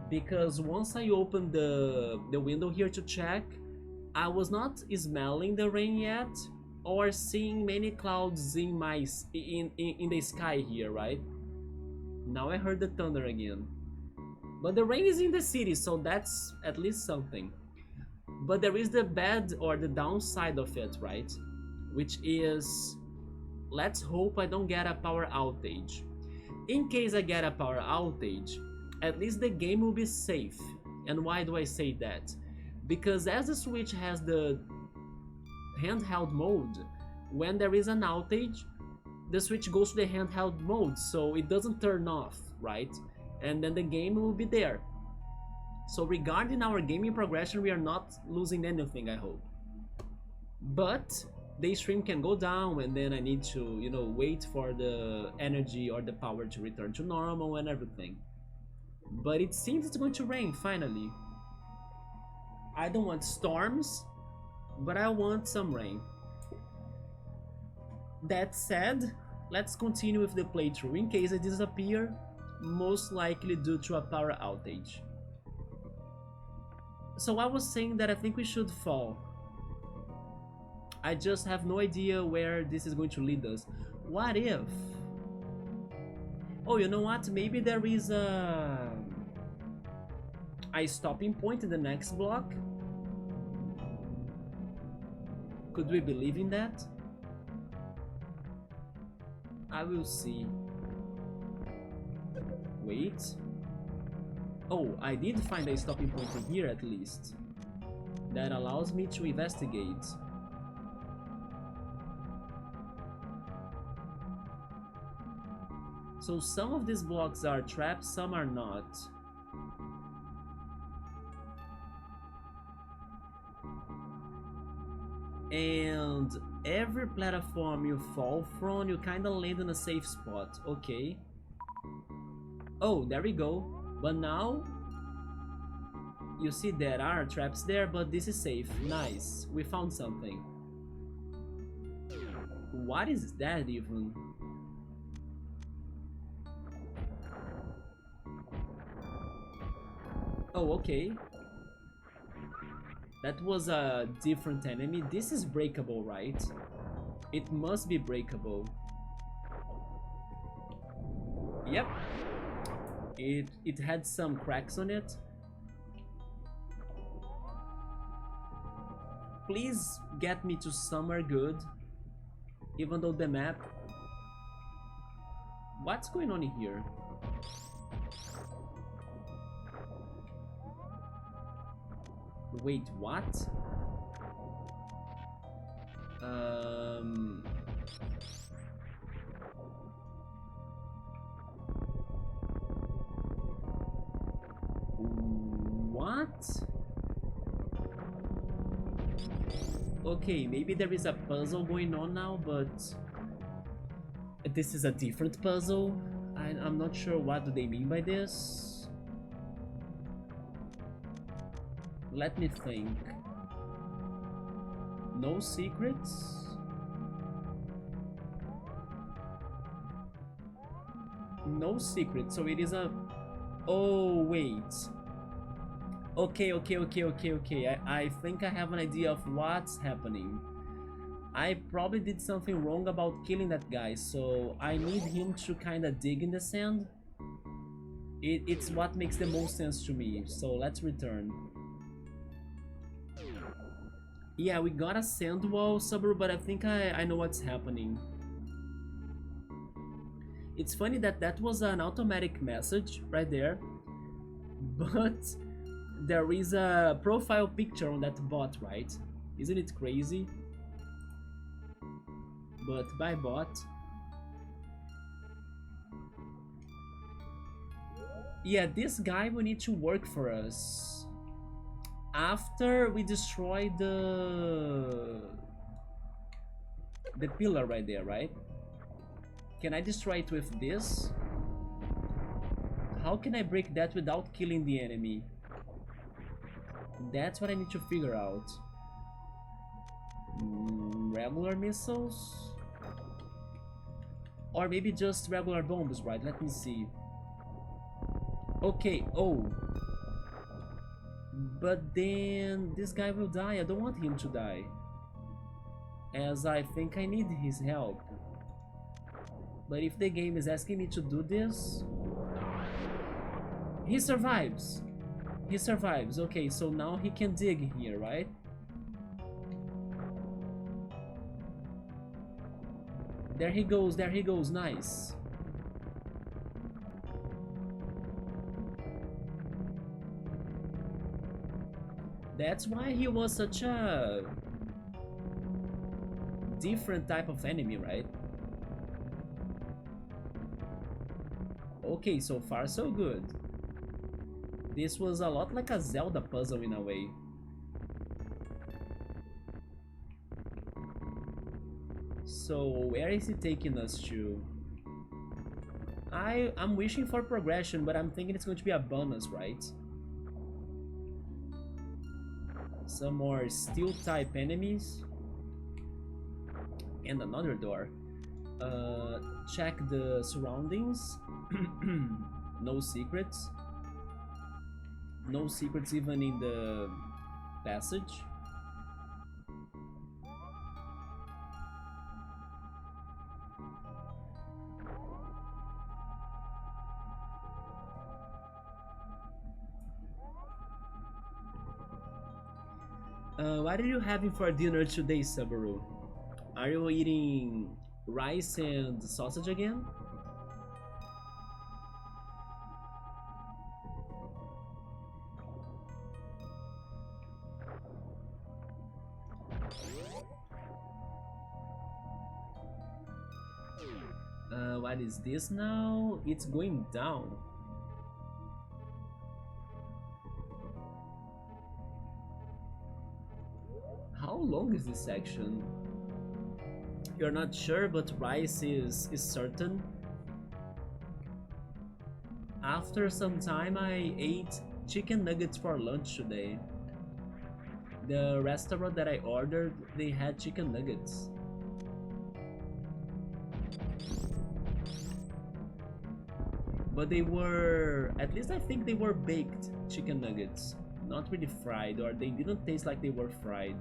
Because once I opened the window here to check, I was not smelling the rain yet or seeing many clouds in the sky here, right? Now I heard the thunder again. But the rain is in the city, so that's at least something. But there is the bad or the downside of it, right? Which is, let's hope I don't get a power outage. In case I get a power outage, at least the game will be safe. And why do I say that? Because as the Switch has the handheld mode, when there is an outage, the Switch goes to the handheld mode, so it doesn't turn off, right? And then the game will be there. So regarding our gaming progression, we are not losing anything, I hope. But the stream can go down, and then I need to, you know, wait for the energy or the power to return to normal and everything. But it seems it's going to rain, finally. I don't want storms, but I want some rain. That said, let's continue with the playthrough. In case I disappear, most likely due to a power outage. So I was saying that I think we should fall. I just have no idea where this is going to lead us. What if... Oh, you know what? Maybe there is a stopping point in the next block? Could we believe in that? I will see. Wait. Oh, I did find a stopping point in here at least. That allows me to investigate. So some of these blocks are traps, some are not. And every platform you fall from, you kinda land in a safe spot. Okay. Oh, there we go. But now, you see there are traps there, but this is safe. Nice. We found something. What is that even? Oh, okay. That was a different enemy. This is breakable, right? It must be breakable. Yep. It had some cracks on it. Please get me to somewhere good. Even though the map... What's going on in here? Wait, what? What? Okay, maybe there is a puzzle going on now, but this is a different puzzle. I'm not sure what do they mean by this. Let me think. No secrets? No secrets, so it is a... Oh, wait. Okay. I think I have an idea of what's happening. I probably did something wrong about killing that guy, so I need him to kinda dig in the sand. It's what makes the most sense to me, so let's return. Yeah, we got a sand wall, Subaru, but I think I know what's happening. It's funny that that was an automatic message right there, but there is a profile picture on that bot, right? Isn't it crazy? But bye bot. Yeah, this guy will need to work for us after we destroy the pillar right there, right? Can I destroy it with this? How can I break that without killing the enemy? That's what I need to figure out. Regular missiles? Or maybe just regular bombs, right? Let me see. Okay, oh. But then this guy will die. I don't want him to die, as I think I need his help. But if the game is asking me to do this... He survives! He survives. Okay, so now he can dig here, right? There he goes, nice. That's why he was such a different type of enemy, right? Okay, so far so good. This was a lot like a Zelda puzzle in a way. So where is he taking us to? I'm wishing for progression, but I'm thinking it's going to be a bonus, right? Some more steel type enemies. And another door. Check the surroundings. No secrets. No secrets even in the passage. What are you having for dinner today, Subaru? Are you eating rice and sausage again? What is this now? It's going down. How long is this section? You're not sure, but rice is certain. After some time, I ate chicken nuggets for lunch today. The restaurant that I ordered, they had chicken nuggets. But they were, at least I think they were baked chicken nuggets. Not really fried, or they didn't taste like they were fried.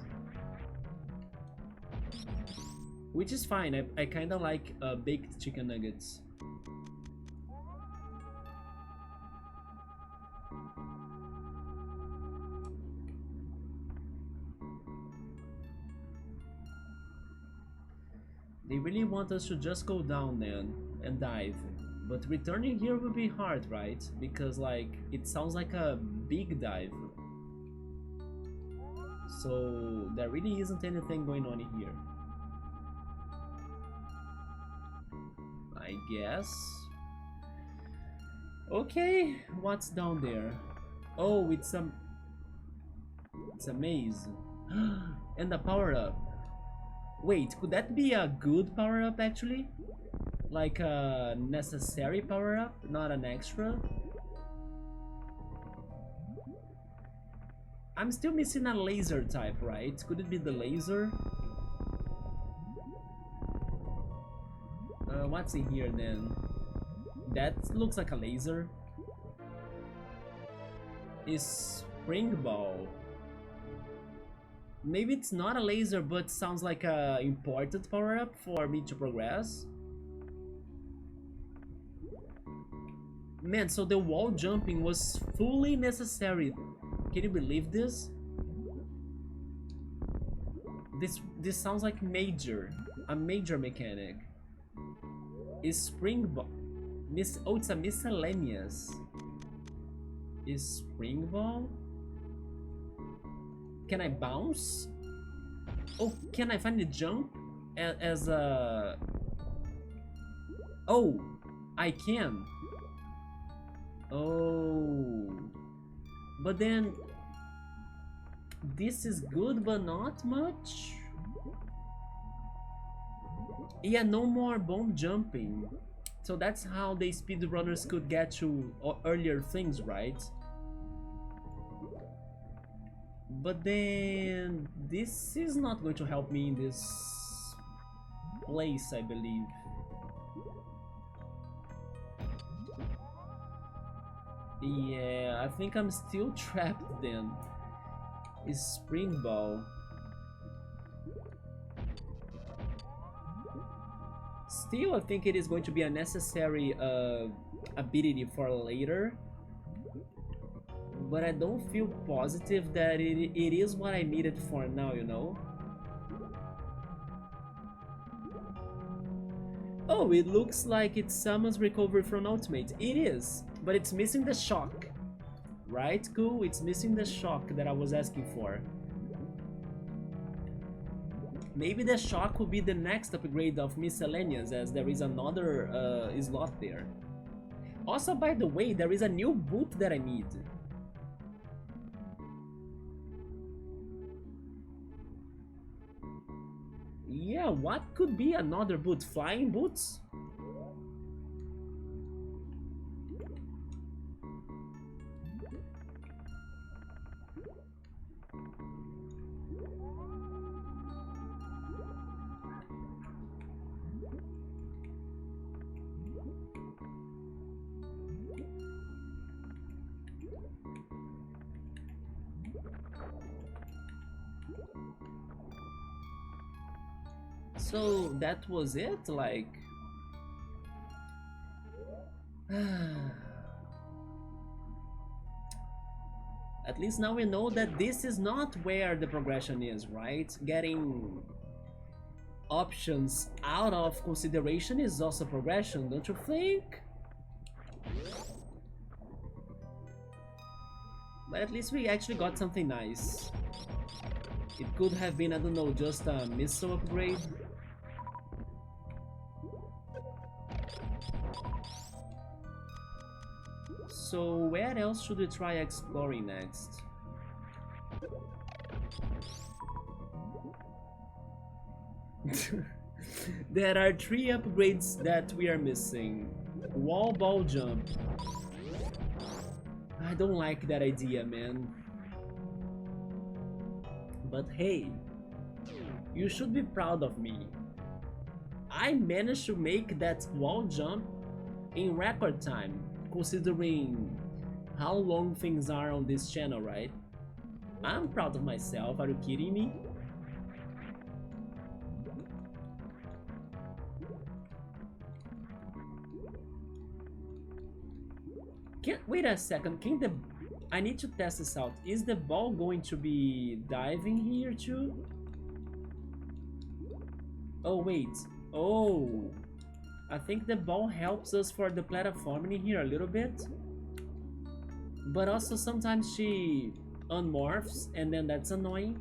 Which is fine, I kinda like baked chicken nuggets. They really want us to just go down then and dive. But returning here will be hard, right? Because like, it sounds like a big dive. So there really isn't anything going on in here. I guess. Okay, what's down there? Oh, it's a maze. And a power-up. Wait, could that be a good power-up actually? like a necessary power-up, not an extra. I'm still missing a laser type, right? Could it be the laser? What's in here then? That looks like a laser. Is Spring Ball. Maybe it's not a laser, but sounds like a important power-up for me to progress. Man, so the wall jumping was fully necessary. Can you believe this? This sounds like a major mechanic. Is Spring Ball? Oh, it's a miscellaneous. Is Spring Ball? Can I bounce? Oh, can I finally jump as a... Oh, I can. Oh, but then this is good, but not much. Yeah, no more bomb jumping. So that's how the speedrunners could get to earlier things, right? But then this is not going to help me in this place, I believe. Yeah, I think I'm still trapped then. Is Spring Ball. Still, I think it is going to be a necessary ability for later. But I don't feel positive that it is what I needed for now, you know? Oh, it looks like it summons recovery from ultimate. It is, but it's missing the shock. Right, cool? It's missing the shock that I was asking for. Maybe the shock will be the next upgrade of miscellaneous, as there is another slot there. Also, by the way, there is a new boot that I need. Yeah, what could be another boot? Flying boots? So that was it, like... At least now we know that this is not where the progression is, right? Getting options out of consideration is also progression, don't you think? But at least we actually got something nice. It could have been, I don't know, just a missile upgrade. So where else should we try exploring next? There are 3 upgrades that we are missing. Wall ball jump. I don't like that idea, man. But hey, you should be proud of me. I managed to make that wall jump in record time, considering how long things are on this channel, right? I'm proud of myself, are you kidding me? Wait a second, I need to test this out. Is the ball going to be diving here too? Oh wait, oh, I think the ball helps us for the platforming here a little bit. But also sometimes she unmorphs and then that's annoying.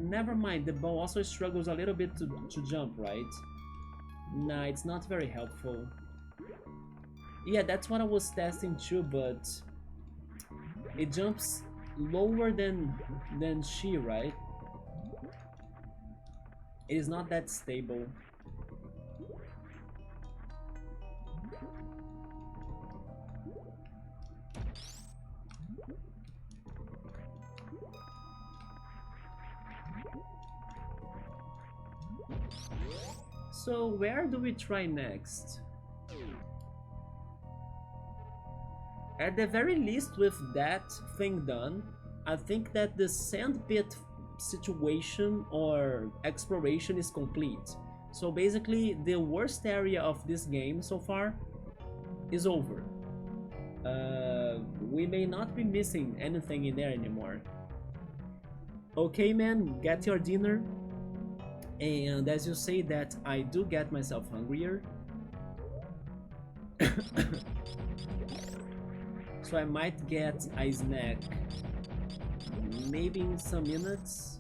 Never mind, the ball also struggles a little bit to jump, right? Nah, it's not very helpful. Yeah, that's what I was testing too, but it jumps lower than she, right? It is not that stable. So where do we try next? At the very least, with that thing done, I think that the sandpit situation or exploration is complete. So basically, the worst area of this game so far is over. We may not be missing anything in there anymore. Okay, man, get your dinner. And as you say that, I do get myself hungrier. So I might get a snack maybe in some minutes.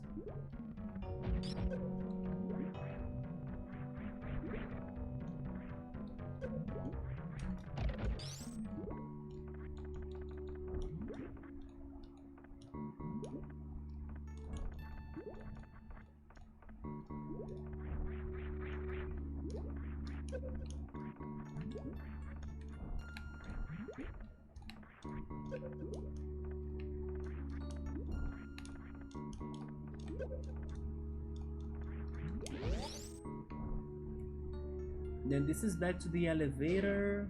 Then this is back to the elevator.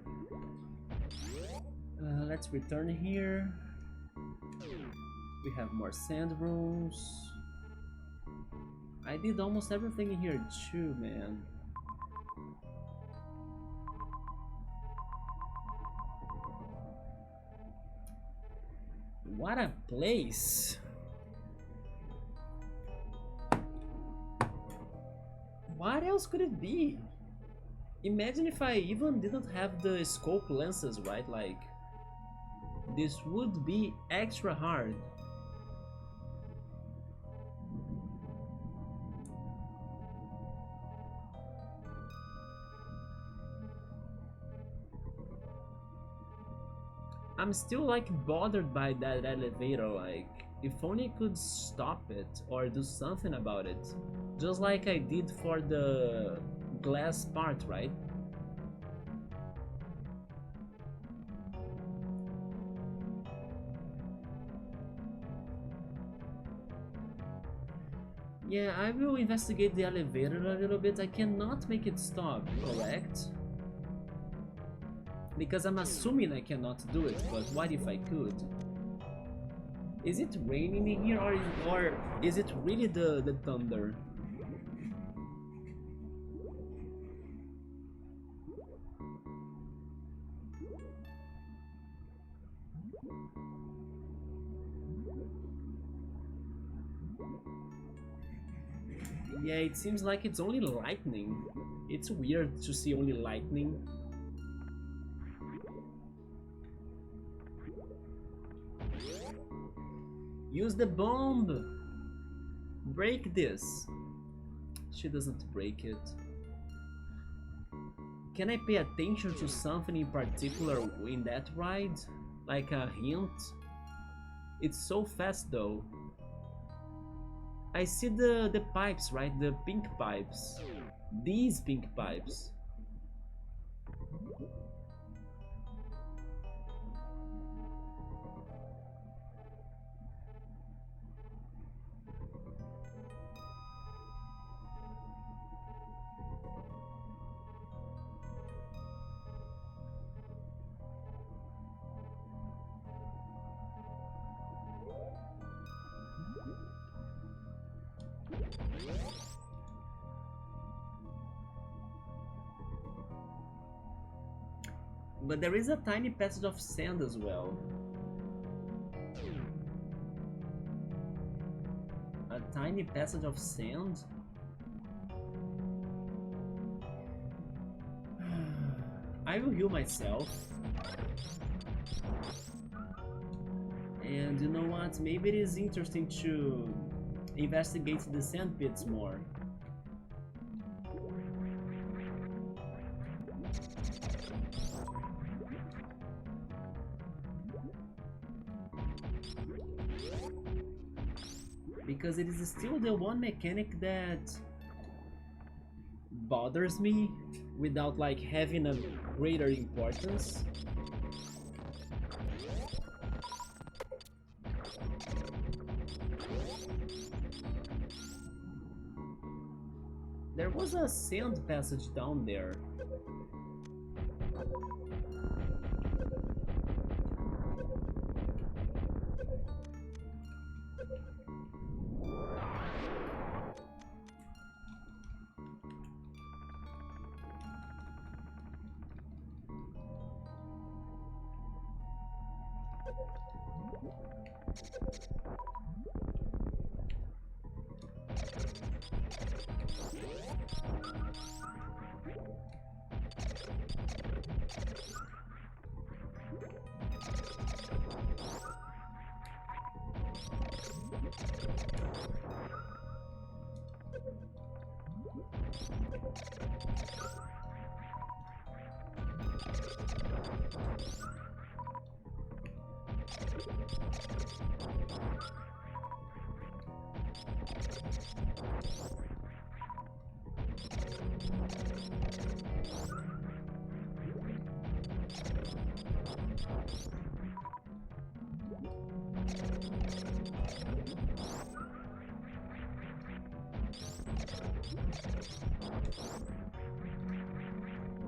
Let's return here. We have more sand rooms. I did almost everything in here too, man. What a place! What else could it be? Imagine if I even didn't have the scope lenses, right? Like, this would be extra hard. I'm still like bothered by that elevator, like, if only I could stop it or do something about it. Just like I did for the glass part, right? Yeah, I will investigate the elevator a little bit. I cannot make it stop, correct? Because I'm assuming I cannot do it, but what if I could? Is it raining in here or is it really the thunder? Yeah, it seems like it's only lightning. It's weird to see only lightning. Use the bomb! Break this! She doesn't break it. Can I pay attention to something in particular in that ride? Like a hint? It's so fast though. I see the pipes, right? The pink pipes. These pink pipes. But there is a tiny passage of sand as well. A tiny passage of sand? I will heal myself. And you know what? Maybe it is interesting to investigate the sand pits more. because it is still the one mechanic that bothers me without like having a greater importance. There was a sand passage down there.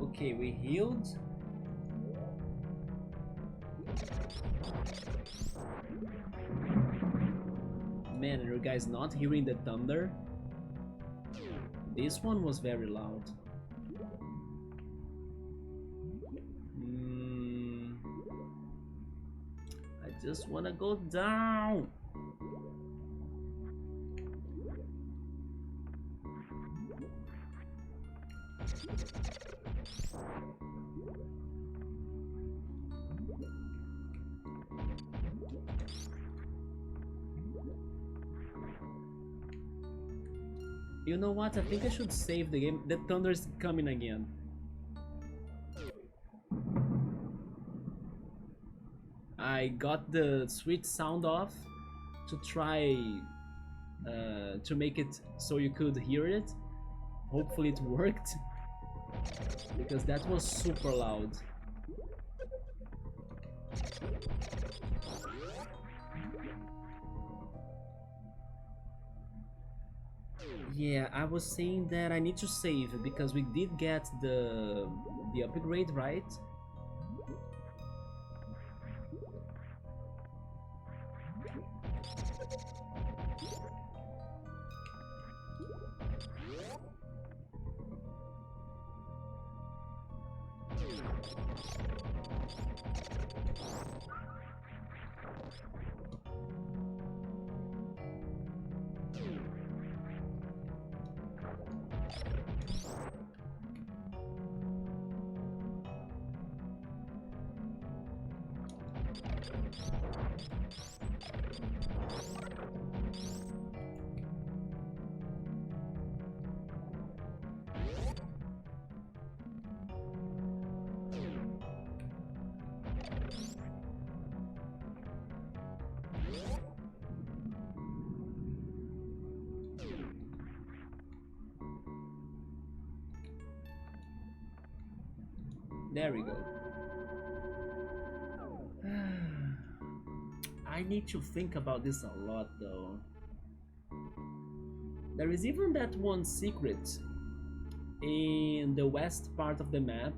Okay, we healed. Man, are you guys not hearing the thunder? This one was very loud. I just wanna go down. You know what? I think I should save the game. The thunder's coming again. I got the switch sound off to try to make it so you could hear it. Hopefully it worked, because that was super loud. Yeah, I was saying that I need to save because we did get the upgrade, right? There we go. I need to think about this a lot though. There is even that one secret in the west part of the map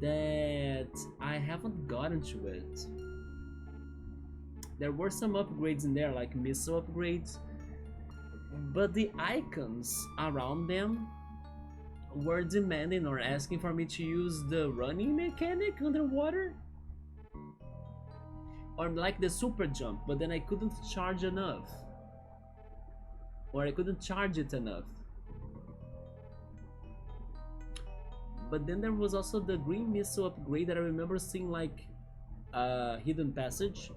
that I haven't gotten to it. There were some upgrades in there, like missile upgrades, but the icons around them were demanding or asking for me to use the running mechanic underwater, or like the super jump, but then I couldn't charge enough, or I couldn't charge it enough. But then there was also the green missile upgrade that I remember seeing like a hidden passage,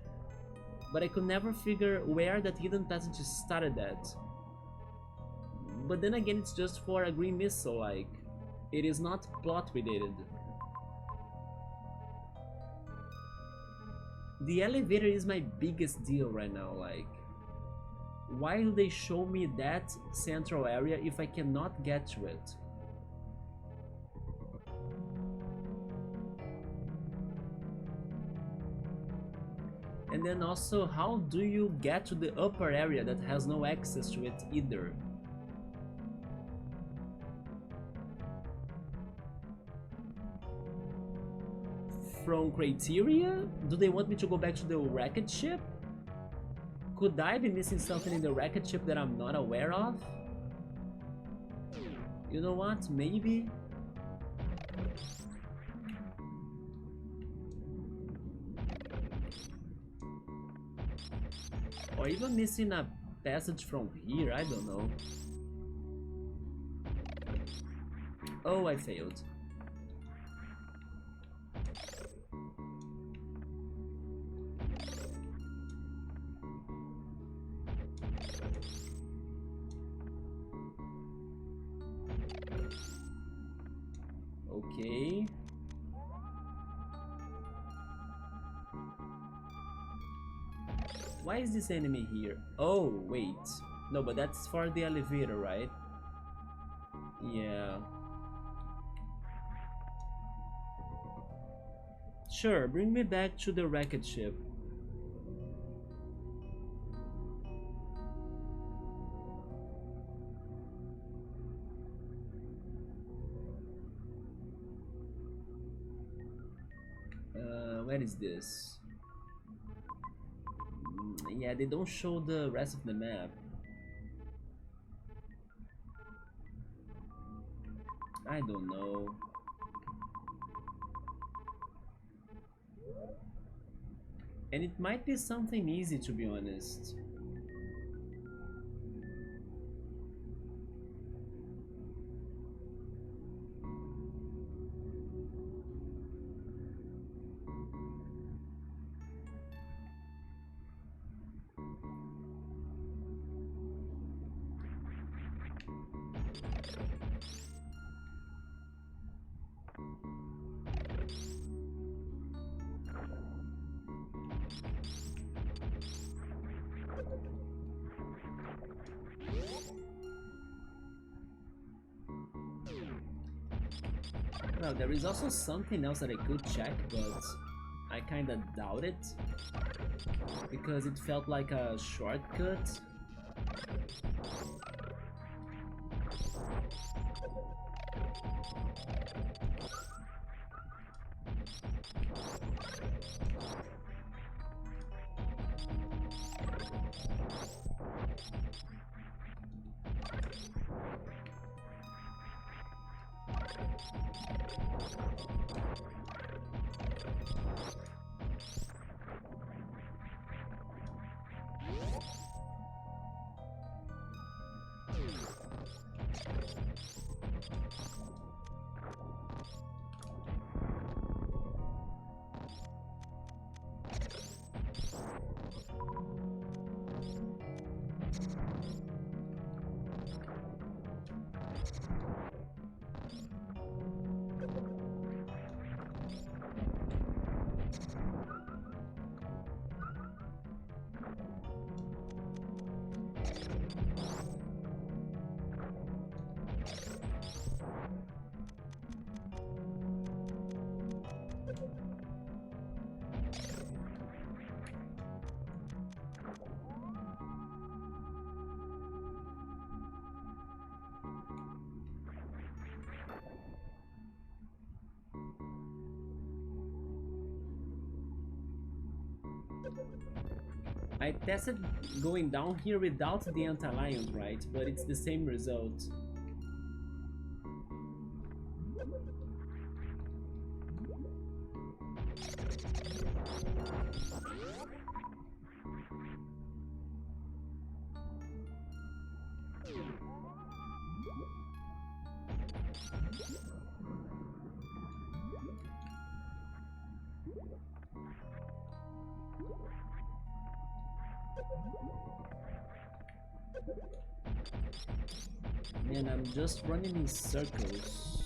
but I could never figure where that hidden passage started at. But then again, it's just for a green missile, like, it is not plot related. The elevator is my biggest deal right now, like, Why do they show me that central area if I cannot get to it? And then also, how do you get to the upper area that has no access to it either? From Crateria? Do they want me to go back to the rocket ship? Could I be missing something in the rocket ship that I'm not aware of? You know what? Maybe. Or even missing a passage from here, I don't know. Oh, I failed. Okay. Why is this enemy here? Oh, wait. No, but that's for the elevator, right? Yeah. Sure, bring me back to the rocket ship. Where is this? Yeah, they don't show the rest of the map. I don't know. And it might be something easy, to be honest. Well, there is also something else that I could check, but I kinda doubt it, because it felt like a shortcut. I tested going down here without the anti-lions, right? But it's the same result. Man, I'm just running in circles.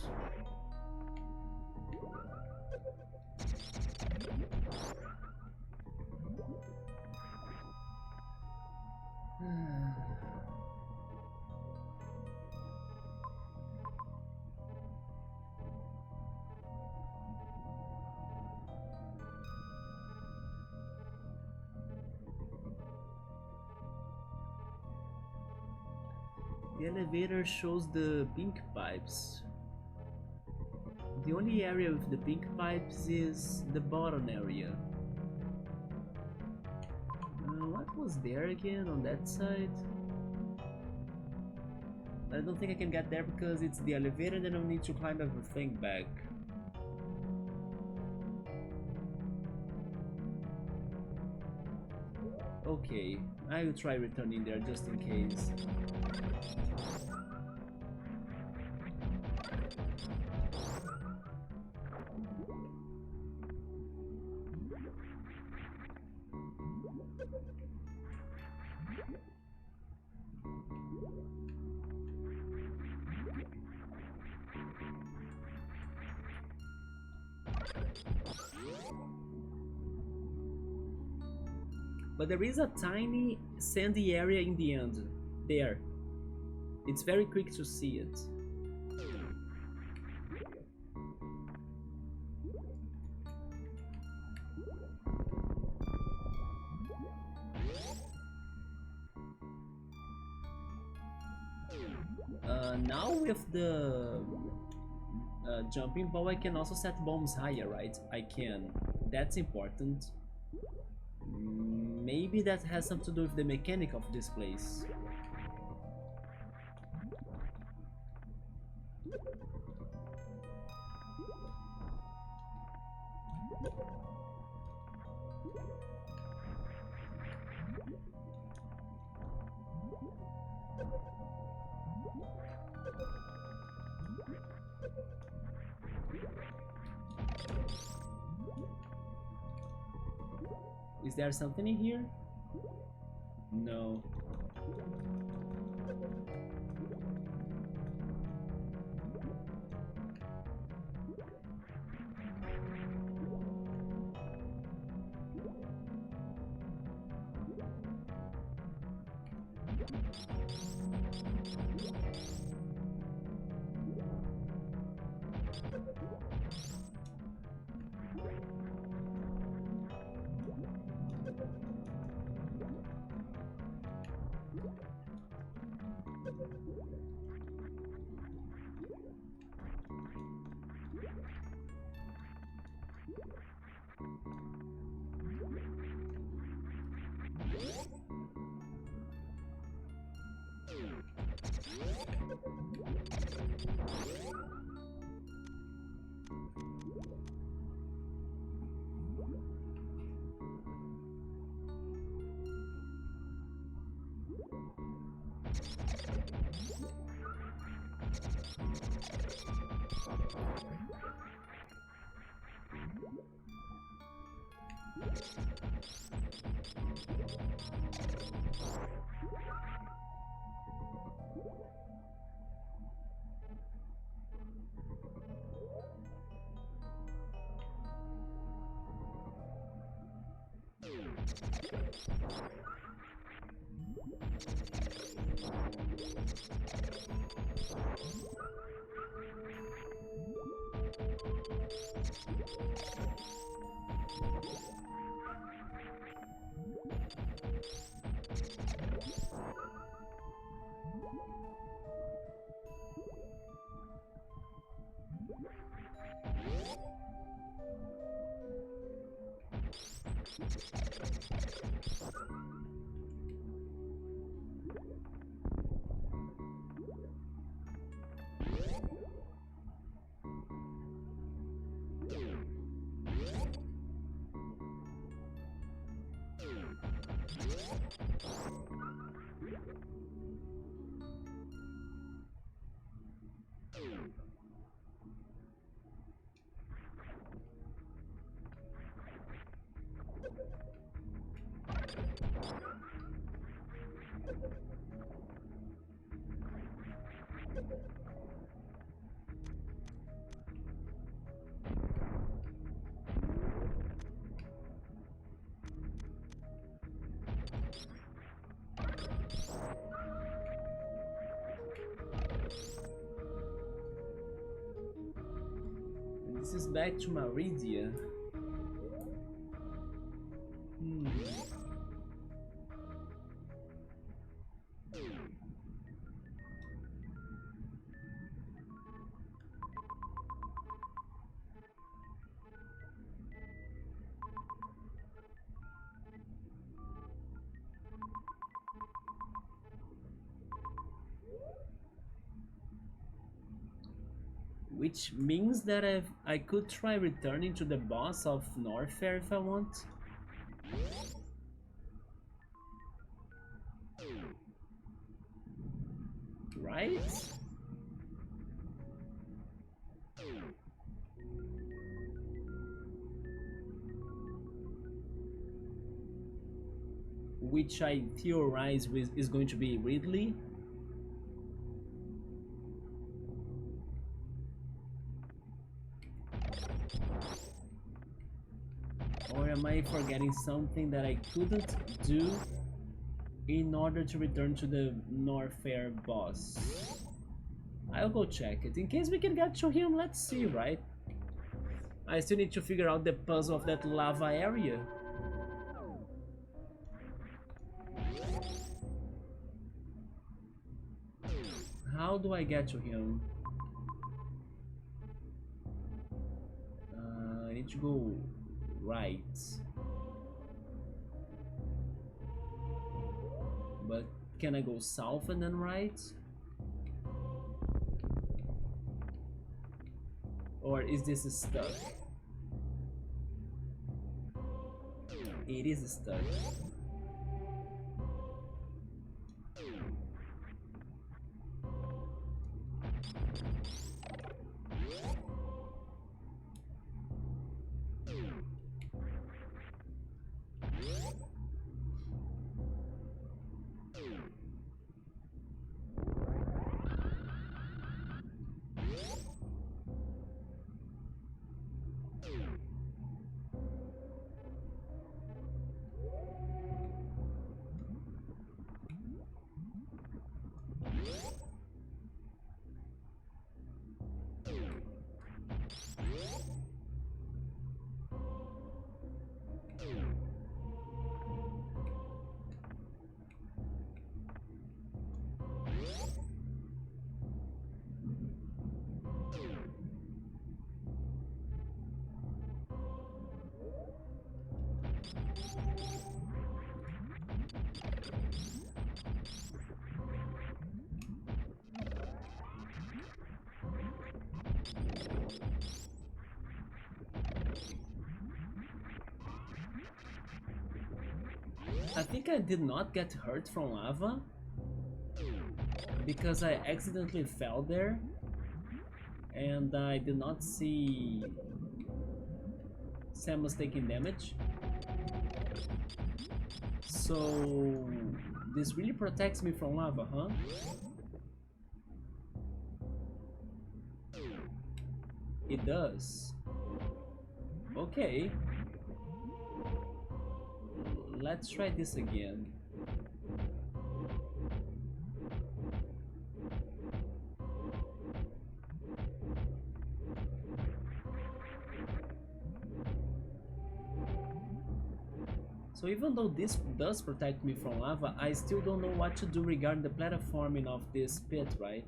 The elevator shows the pink pipes. The only area with the pink pipes is the bottom area. What was there again on that side? I don't think I can get there because it's the elevator and then I'll need to climb everything back. Okay, I will try returning there just in case. But there is a tiny sandy area in the end. There. It's very quick to see it. Now with the jumping ball I can also set bombs higher, right? I can. That's important. Maybe that has something to do with the mechanic of this place. Is there something in here? No. This is back to Maridia. which means that I could try returning to the boss of Norfair if I want. Right? Which I theorize is going to be Ridley. Or am I forgetting something that I couldn't do in order to return to the Norfair boss? I'll go check it. In case we can get to him, let's see, right? I still need to figure out the puzzle of that lava area. How do I get to him? I need to go right. But can I go south and then right? Or is this stuck? It is stuck. I think I did not get hurt from lava because I accidentally fell there and I did not see Samus taking damage. So this really protects me from lava, huh? It does. Okay. Let's try this again. So even though this does protect me from lava, I still don't know what to do regarding the platforming of this pit, right?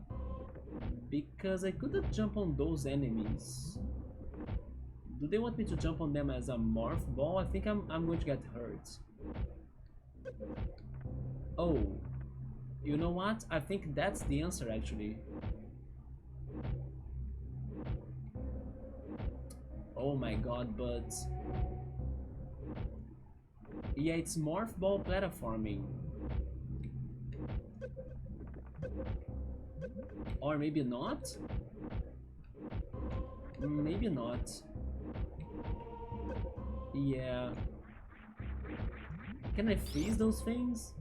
Because I couldn't jump on those enemies. Do they want me to jump on them as a morph ball? I think I'm going to get hurt. Oh, you know what? I think that's the answer actually. Oh my god, but yeah, it's morph ball platforming. Or maybe not? Maybe not. Yeah. Can I freeze those things?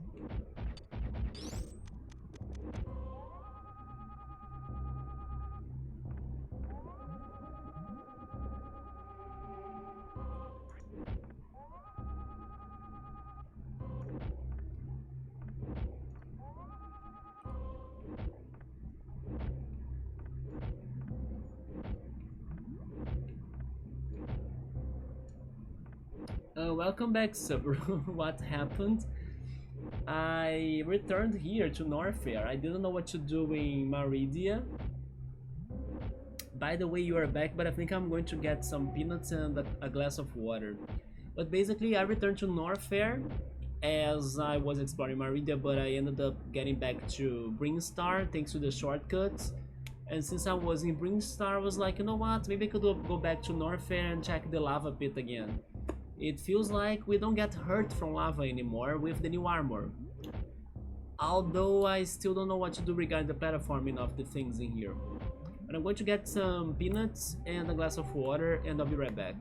Welcome back, Sub. What happened? I returned here to Norfair. I didn't know what to do in Maridia. By the way, you are back, but I think I'm going to get some peanuts and a glass of water. But basically, I returned to Norfair as I was exploring Maridia, but I ended up getting back to Brinstar thanks to the shortcuts. And since I was in Brinstar, I was like, you know what, maybe I could go back to Norfair and check the lava pit again. It feels like we don't get hurt from lava anymore with the new armor. Although I still don't know what to do regarding the platforming of the things in here. But I'm going to get some peanuts and a glass of water and I'll be right back.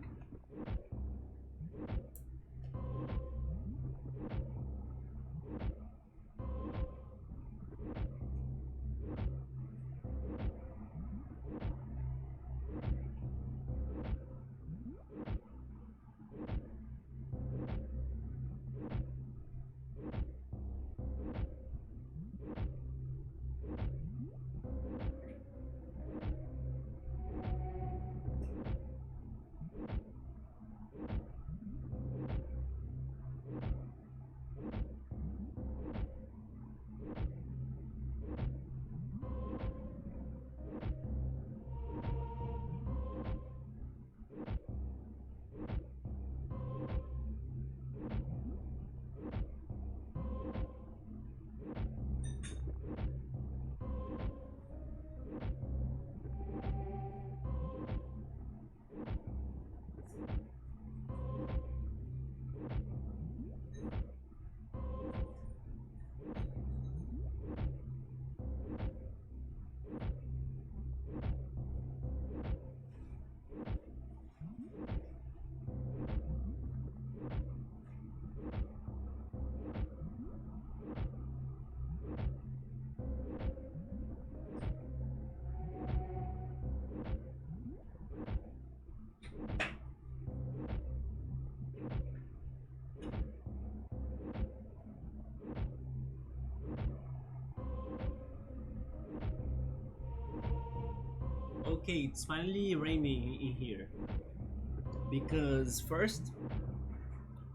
Okay, it's finally raining in here. Because first,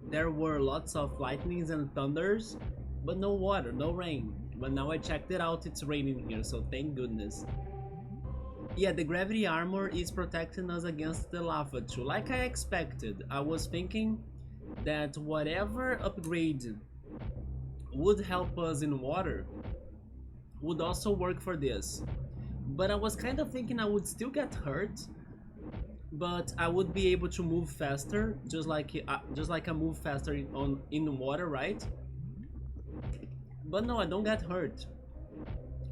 there were lots of lightnings and thunders, but no water, no rain. But now I checked it out, it's raining here, so thank goodness. Yeah, the gravity armor is protecting us against the lava too, like I expected. I was thinking that whatever upgrade would help us in water would also work for this. But I was kind of thinking I would still get hurt, but I would be able to move faster, just like I move faster in water, right? But no, I don't get hurt.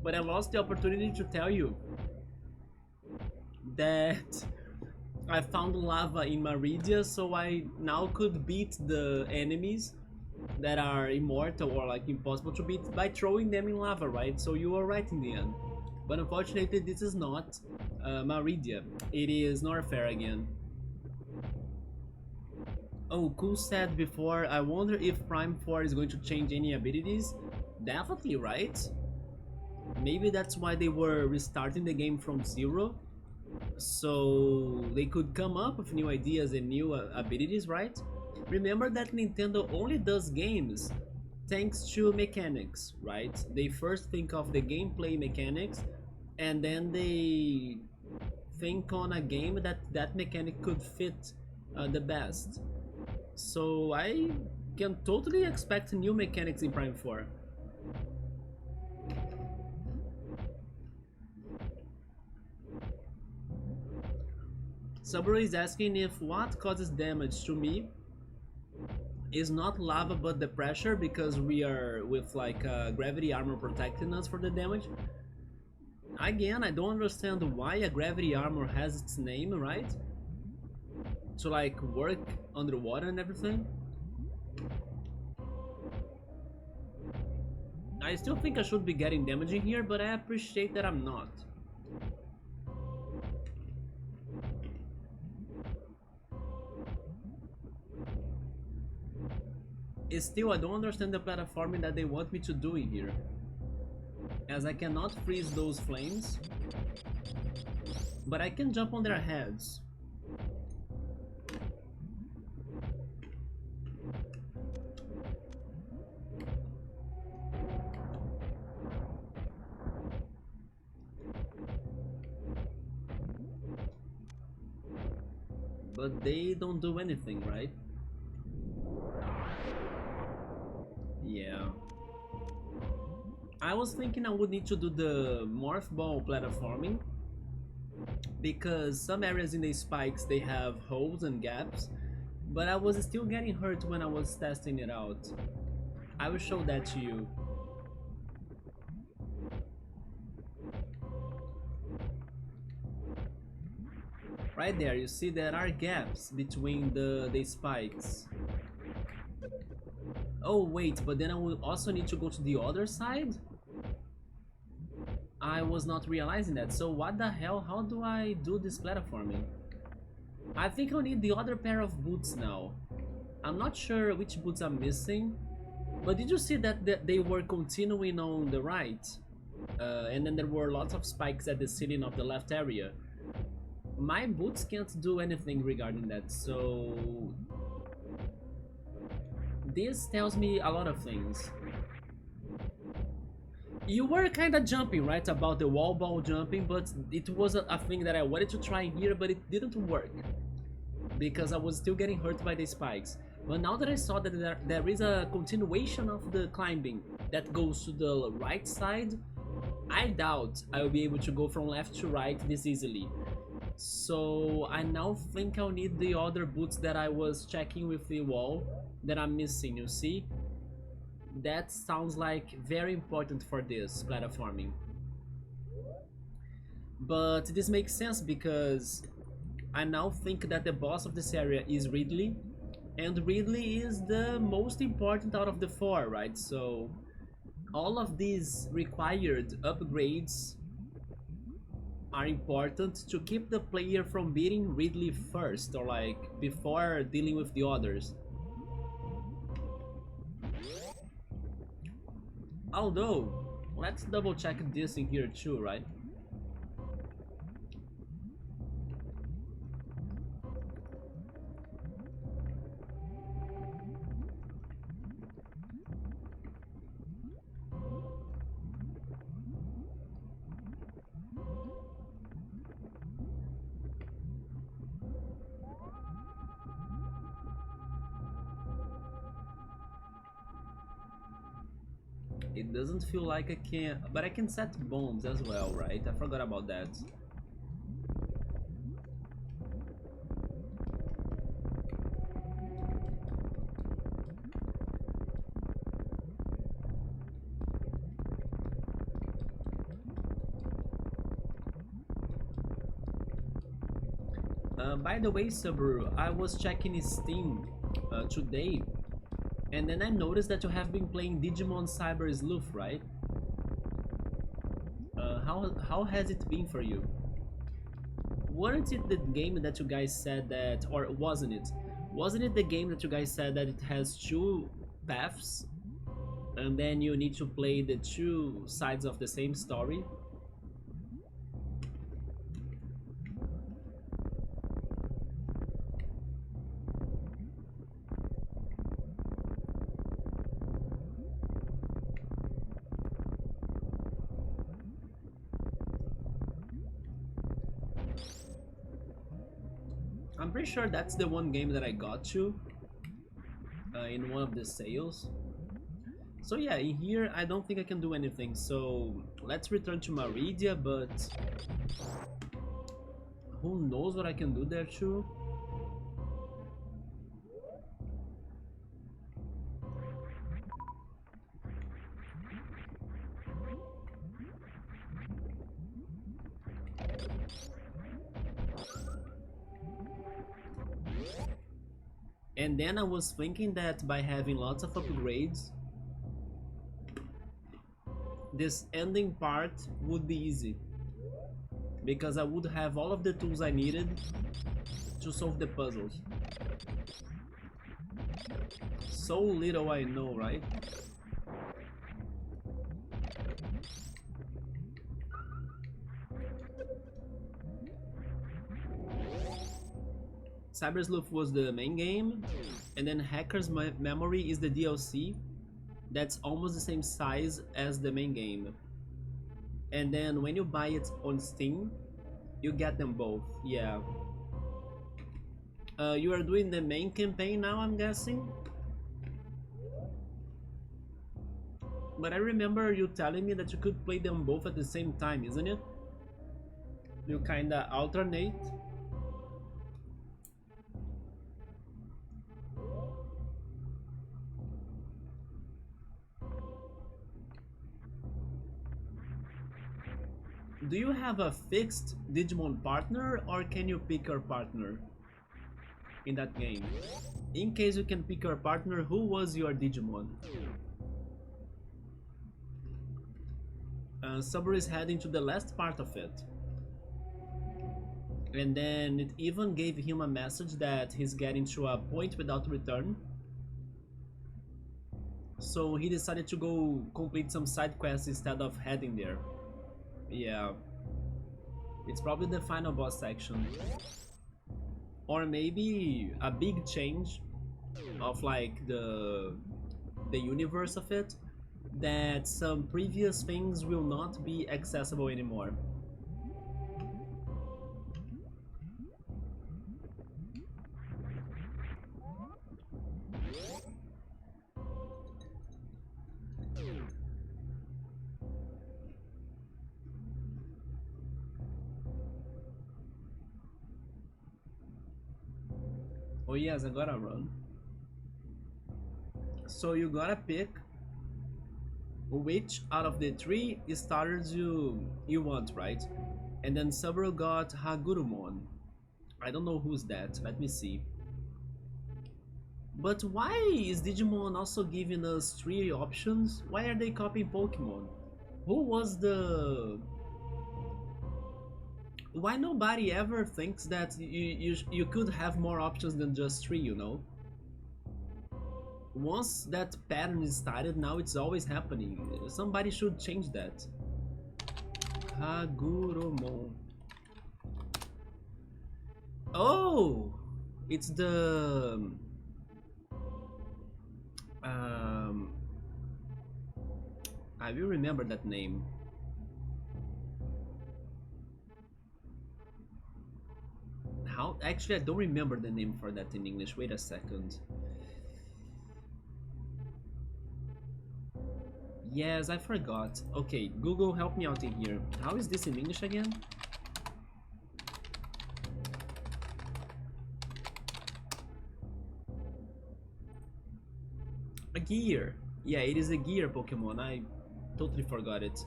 But I lost the opportunity to tell you that I found lava in Maridia, so I now could beat the enemies that are immortal or like impossible to beat by throwing them in lava, right? So you were right in the end. But unfortunately this is not Maridia, it is Norfair again. Oh, Cool said before, I wonder if Prime 4 is going to change any abilities. Definitely, right? Maybe that's why they were restarting the game from zero, so they could come up with new ideas and new abilities, right? Remember that Nintendo only does games thanks to mechanics, right? They first think of the gameplay mechanics and then they think on a game that mechanic could fit the best. So I can totally expect new mechanics in Prime 4. Subro is asking if what causes damage to me is not lava but the pressure, because we are with like gravity armor protecting us for the damage. Again, I don't understand why a gravity armor has its name, right? To like work underwater and everything. I still think I should be getting damage in here, but I appreciate that I'm not. Still, I don't understand the platforming that they want me to do in here, as I cannot freeze those flames, but I can jump on their heads. But they don't do anything, right? Yeah. I was thinking I would need to do the morph ball platforming because some areas in the spikes they have holes and gaps, but I was still getting hurt when I was testing it out. I will show that to you. Right there, you see there are gaps between the spikes. Oh wait, but then I will also need to go to the other side? I was not realizing that, so what the hell, how do I do this platforming? I think I'll need the other pair of boots now. I'm not sure which boots I'm missing, but did you see that they were continuing on the right? And then there were lots of spikes at the ceiling of the left area. My boots can't do anything regarding that, so this tells me a lot of things. You were kind of jumping, right, about the wall ball jumping, but it was a thing that I wanted to try here, but it didn't work because I was still getting hurt by the spikes. But now that I saw that there is a continuation of the climbing that goes to the right side, I doubt I will be able to go from left to right this easily. So I now think I'll need the other boots that I was checking with the wall that I'm missing, you see? That sounds like very important for this platforming. But this makes sense because I now think that the boss of this area is Ridley, and Ridley is the most important out of the four, right? So all of these required upgrades are important to keep the player from beating Ridley first, or like before dealing with the others. Although, let's double check this in here too, right? It doesn't feel like I can, but I can set bombs as well, right? I forgot about that. By the way, Subaru, I was checking Steam today, and then I noticed that you have been playing Digimon Cyber Sleuth, right? How has it been for you? Wasn't it the game that you guys said that, or wasn't it? Wasn't it the game that you guys said that it has two paths, and then you need to play the two sides of the same story? I'm pretty sure that's the one game that I got to in one of the sales. So yeah, in here I don't think I can do anything, so let's return to Maridia, but who knows what I can do there too. And then I was thinking that by having lots of upgrades, this ending part would be easy, because I would have all of the tools I needed to solve the puzzles. So little I know, right? Cyber Sleuth was the main game, and then Hacker's Memory is the DLC that's almost the same size as the main game. And then when you buy it on Steam, you get them both, yeah. You are doing the main campaign now, I'm guessing? But I remember you telling me that you could play them both at the same time, isn't it? You kinda alternate. Do you have a fixed Digimon partner or can you pick your partner in that game? In case you can pick your partner, who was your Digimon? Subaru is heading to the last part of it. And then it even gave him a message that he's getting to a point without return. So he decided to go complete some side quests instead of heading there. Yeah, it's probably the final boss section. Or maybe a big change of like the universe of it, that some previous things will not be accessible anymore. Oh yes, I gotta run. So you gotta pick which out of the three starters you want, right? And then Subaru got Hagurumon. I don't know who's that. Let me see. But why is Digimon also giving us three options? Why are they copying Pokemon? Who was the... Why nobody ever thinks that you could have more options than just three, you know? Once that pattern is started, now it's always happening. Somebody should change that. Hagurumon. Oh! It's the... Um, I will remember that name. How? Actually, I don't remember the name for that in English. Wait a second. Yes, I forgot. Okay, Google, help me out in here. How is this in English again? A gear. Yeah, it is a gear Pokemon. I totally forgot it.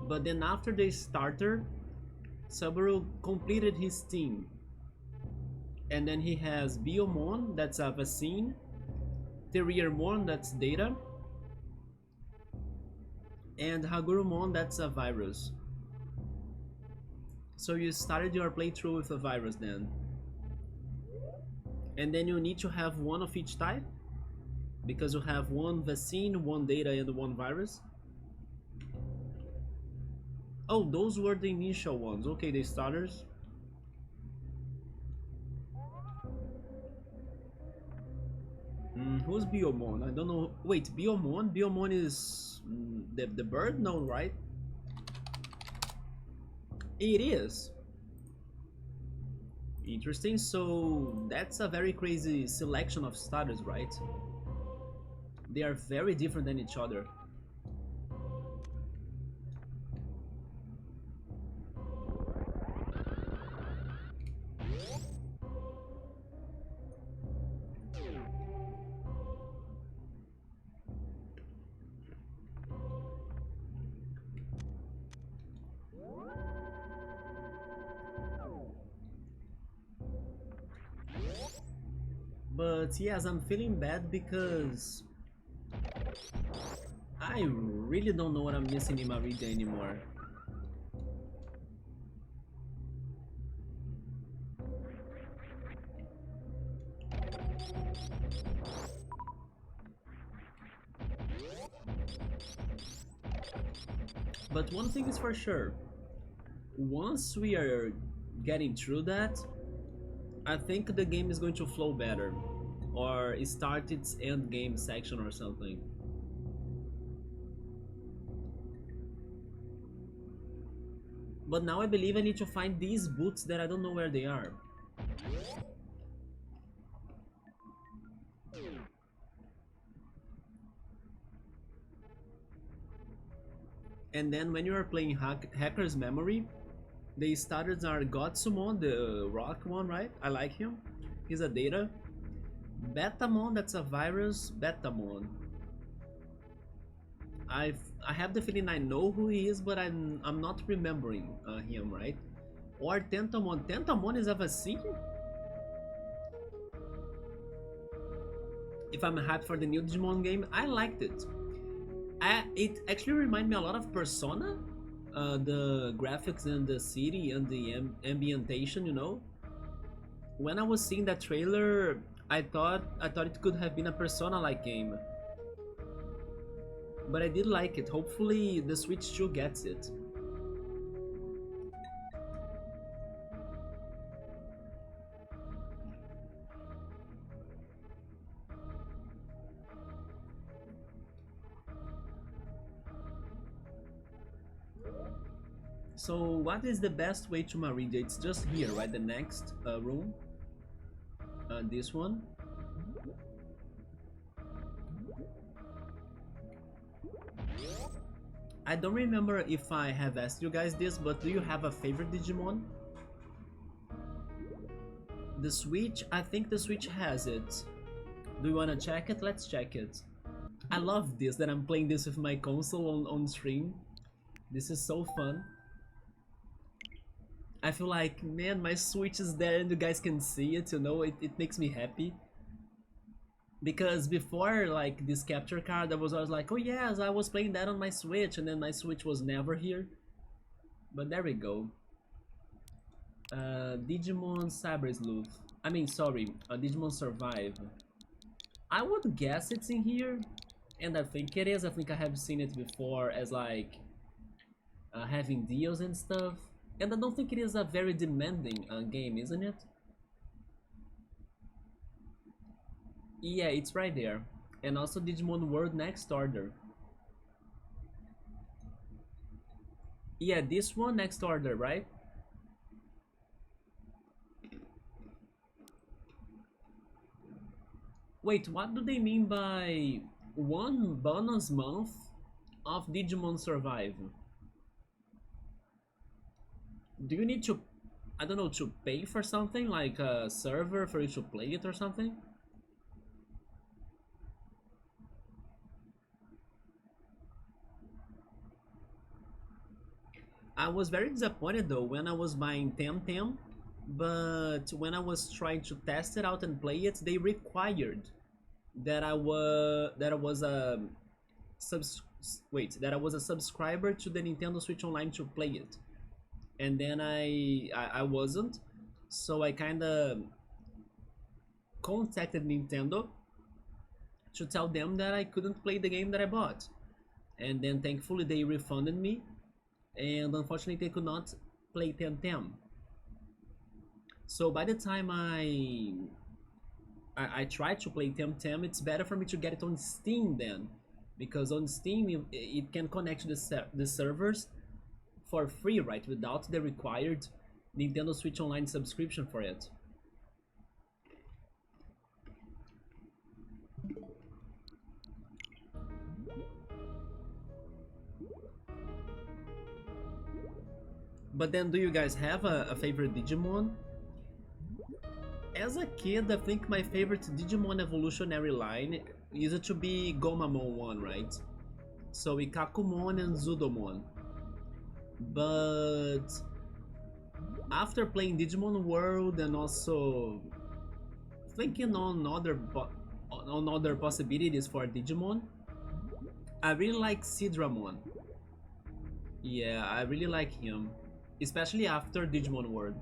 But then after the starter, Subaru completed his team. And then he has Biomon, that's a vaccine. Terriermon, that's data. And Hagurumon, that's a virus. So you started your playthrough with a virus then. And then you need to have one of each type, because you have one vaccine, one data, and one virus. Oh, those were the initial ones. Okay, the starters. Who's Biomon? I don't know. Wait, Biomon? Biomon is the bird? No, right? It is. Interesting. So that's a very crazy selection of starters, right? They are very different than each other. But yes, I'm feeling bad because I really don't know what I'm missing in Maridia anymore. But one thing is for sure, once we are getting through that, I think the game is going to flow better, or start its end game section or something. But now I believe I need to find these boots that I don't know where they are. And then when you are playing Hacker's Memory, the starters are Godsumon, the rock one, right? I like him. He's a data. Betamon, that's a virus. Betamon. I have the feeling I know who he is, but I'm not remembering him, right? Or Tentomon. Tentomon is a vaccine? If I'm hyped for the new Digimon game, I liked it. It actually reminded me a lot of Persona. The graphics and the city and the ambientation, you know. When I was seeing that trailer, I thought it could have been a Persona-like game. But I did like it. Hopefully the Switch 2 gets it. So what is the best way to Maridia? It's just here, right? The next room. This one. I don't remember if I have asked you guys this, but do you have a favorite Digimon? The Switch? I think the Switch has it. Do you wanna check it? Let's check it. I love this, that I'm playing this with my console on stream. This is so fun. I feel like, man, my Switch is there and you guys can see it, you know, it makes me happy. Because before, like, this capture card, I was always like, oh yes, I was playing that on my Switch, and then my Switch was never here. But there we go. Digimon Cyber Sleuth. I mean, sorry, Digimon Survive. I would guess it's in here, and I think it is. I think I have seen it before as, like, having deals and stuff. And I don't think it is a very demanding game, isn't it? Yeah, it's right there. And also Digimon World Next Order. Yeah, this one, Next Order, right? Wait, what do they mean by one bonus month of Digimon Survive? Do you need to, I don't know, to pay for something, like a server for you to play it or something? I was very disappointed though when I was buying Temtem, but when I was trying to test it out and play it, they required that I was a that I was a subscriber to the Nintendo Switch Online to play it. And then I wasn't, so I kind of contacted Nintendo to tell them that I couldn't play the game that I bought, and then thankfully they refunded me, and unfortunately they could not play Temtem. So by the time I tried to play Temtem, it's better for me to get it on Steam then, because on Steam it can connect to the servers for free, right, without the required Nintendo Switch Online subscription for it. But then, do you guys have a favorite Digimon? As a kid, I think my favorite Digimon evolutionary line used to be Gomamon 1, right? So Ikakumon and Zudomon. But after playing Digimon World and also thinking on other possibilities for Digimon, I really like Sidramon. Yeah, I really like him, especially after Digimon World.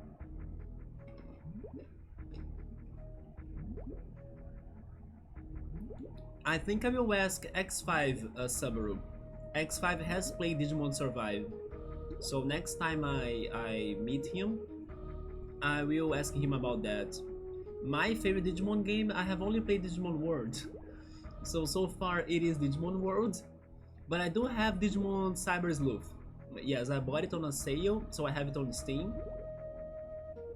I think I will ask X5 Subaru. X5 has played Digimon Survive. So next time I meet him, I will ask him about that. My favorite Digimon game, I have only played Digimon World. So far it is Digimon World, but I do have Digimon Cyber Sleuth. Yes, I bought it on a sale, so I have it on Steam.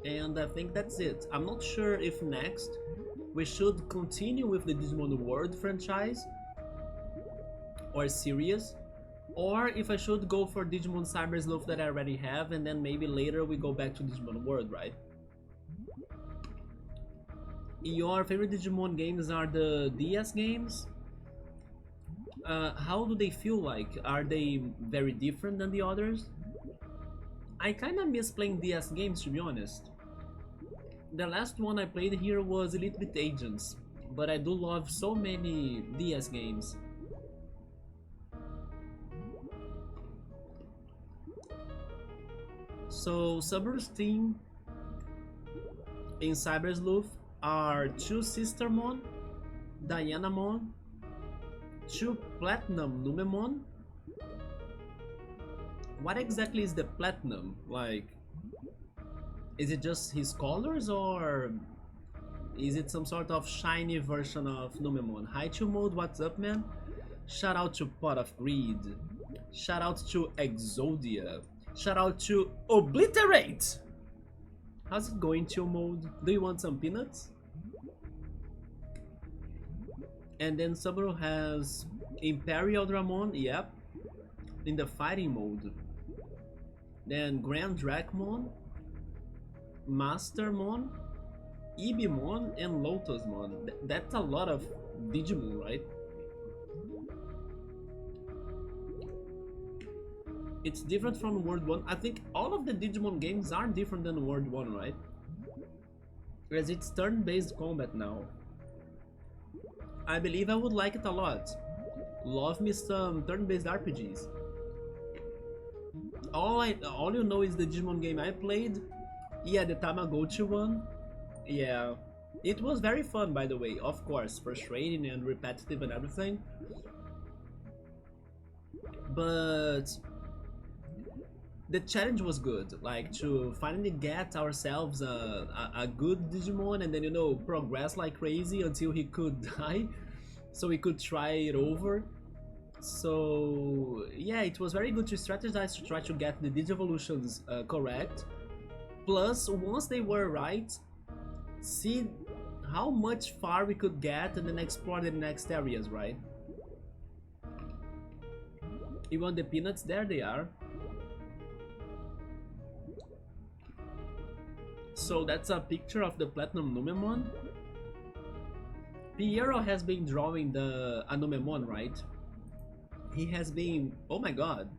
And I think that's it. I'm not sure if next we should continue with the Digimon World franchise or series, or if I should go for Digimon Cyber Sleuth that I already have, and then maybe later we go back to Digimon World, right? Your favorite Digimon games are the DS games? How do they feel like? Are they very different than the others? I kinda miss playing DS games, to be honest. The last one I played here was Elite Beat Agents, but I do love so many DS games. So Subaru's team in Cyber Sleuth are 2 Sistermon, Dianamon, 2 Platinum Numemon. What exactly is the Platinum? Like, is it just his colors, or is it some sort of shiny version of Numemon? Hi to Mode, what's up, man? Shout out to Pot of Greed. Shout out to Exodia. Shout out to Obliterate! How's it going, Chill Mode? Do you want some peanuts? And then Subaru has Imperial Dramon, yep, in the fighting mode. Then Grand Dracmon, Mastermon, Ibimon, and Lotusmon. That's a lot of Digimon, right? It's different from World 1. I think all of the Digimon games are different than World 1, right? As it's turn-based combat now. I believe I would like it a lot. Love me some turn-based RPGs. All you know is the Digimon game I played. Yeah, the Tamagotchi one. Yeah. It was very fun, by the way. Of course, frustrating and repetitive and everything. But the challenge was good, like to finally get ourselves a good Digimon and then, you know, progress like crazy until he could die, so we could try it over. So yeah, it was very good to strategize to try to get the Digivolutions correct. Plus, once they were right, see how much far we could get and then explore the next areas, right? You want the peanuts? There they are. So that's a picture of the Platinum Numemon. Piero has been drawing the Numemon, right? He has been... oh my god.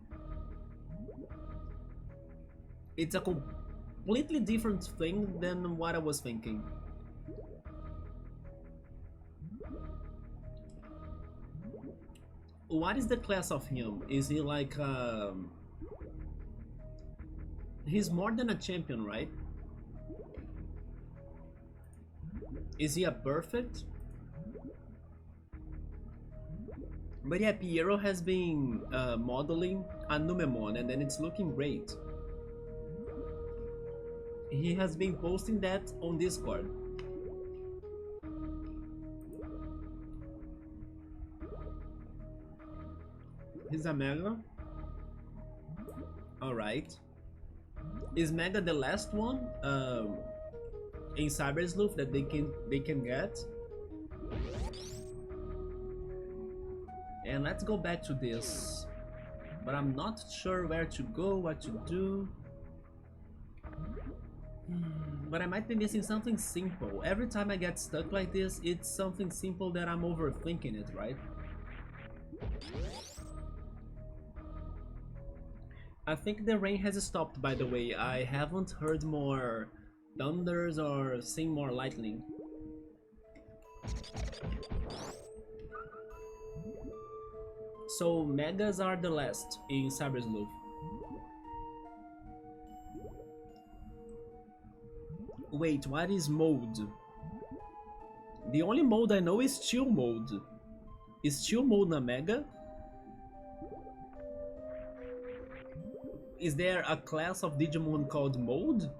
It's a completely different thing than what I was thinking. What is the class of him? Is he like... he's more than a champion, right? Is he a perfect? But yeah, Piero has been modeling a Numemon and then it's looking great. He has been posting that on Discord. He's a Mega. Alright. Is Mega the last one? In Cyber Sleuth that they can get. And let's go back to this, but I'm not sure where to go, what to do. But I might be missing something simple. Every time I get stuck like this, it's something simple that I'm overthinking it, right? I think the rain has stopped, by the way. I haven't heard more thunders or seen more lightning. So Megas are the last in Cyber Sleuth. Wait, what is mode? The only mode I know is chill mode. Is chill mode a Mega? Is there a class of Digimon called mode?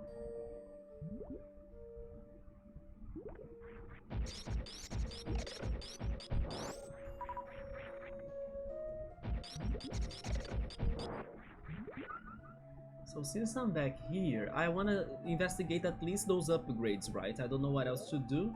So since I'm back here, I wanna investigate at least those upgrades, right? I don't know what else to do.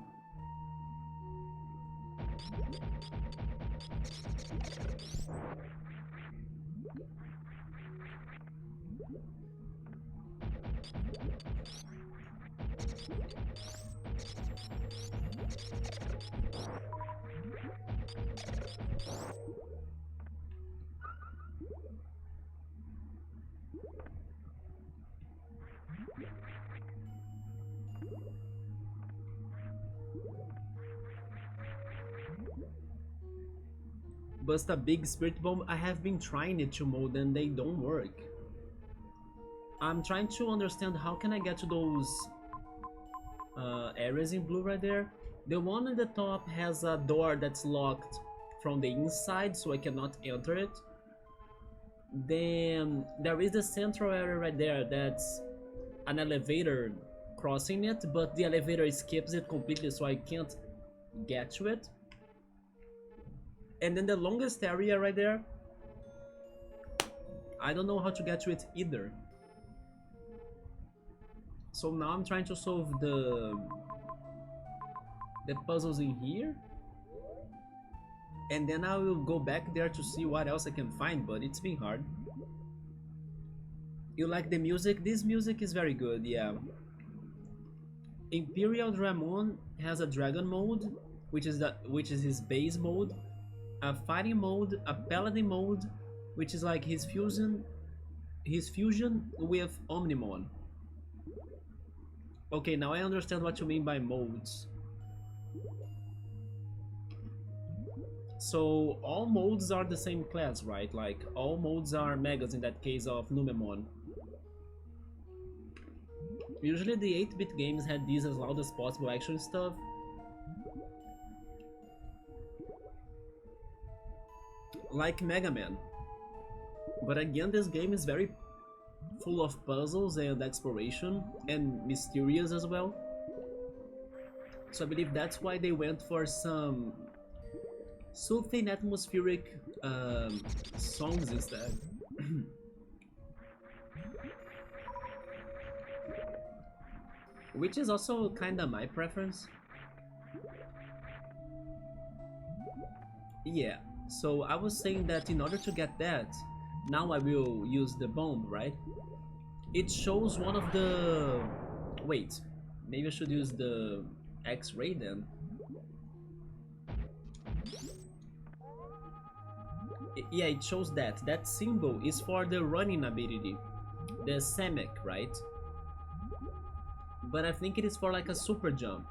Bust a big spirit bomb. I have been trying it to mode and they don't work. I'm trying to understand how can I get to those areas in blue right there. The one at the top has a door that's locked from the inside, so I cannot enter it. Then there is the central area right there that's an elevator crossing it, but the elevator skips it completely, so I can't get to it. And then the longest area right there, I don't know how to get to it either. So now I'm trying to solve the puzzles in here, and then I will go back there to see what else I can find, but it's been hard. You like the music? This music is very good, yeah. Imperial Dramon has a dragon mode, which is his base mode, a fighting mode, a paladin mode, which is like his fusion with Omnimon. Okay, now I understand what you mean by modes. So all modes are the same class, right? Like all modes are megas in that case of Numemon. Usually the 8-bit games had these as loud as possible action stuff. Like Mega Man. But again, this game is very full of puzzles and exploration, and mysterious as well. So I believe that's why they went for some soothing, atmospheric songs instead. Which is also kinda my preference. Yeah, so I was saying that in order to get that, now I will use the bomb, right? It shows one of the... Wait, maybe I should use the X-ray then. Yeah, it shows that. That symbol is for the running ability. The Semic, right? But I think it is for like a super jump.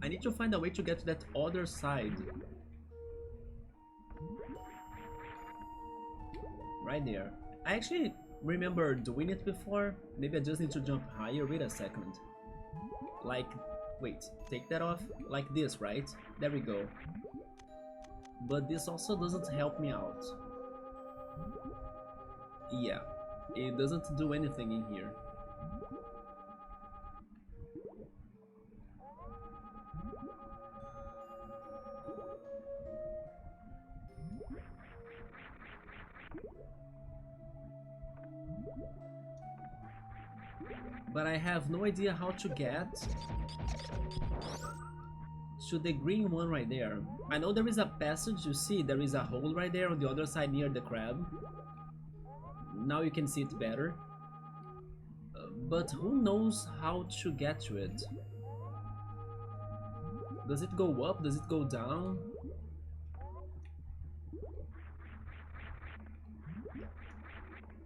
I need to find a way to get to that other side. Right there. I actually remember doing it before. Maybe I just need to jump higher. Wait a second. Like, wait, take that off. Like this, right? There we go. But this also doesn't help me out. Yeah, it doesn't do anything in here. But I have no idea how to get to the green one right there. I know there is a passage, you see there is a hole right there on the other side near the crab. Now you can see it better. But who knows how to get to it? Does it go up? Does it go down?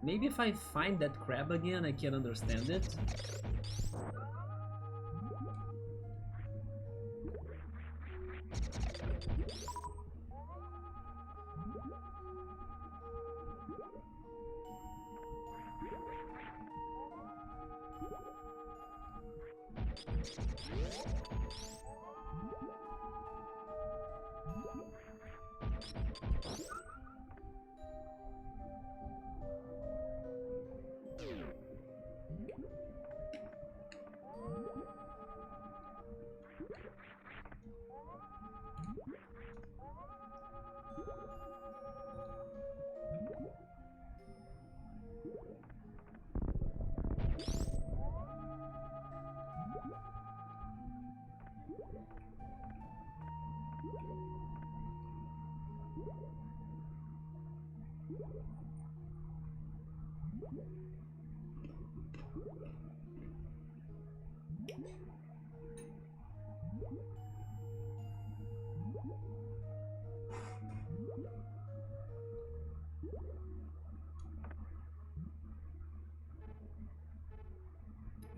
Maybe if I find that crab again, I can understand it.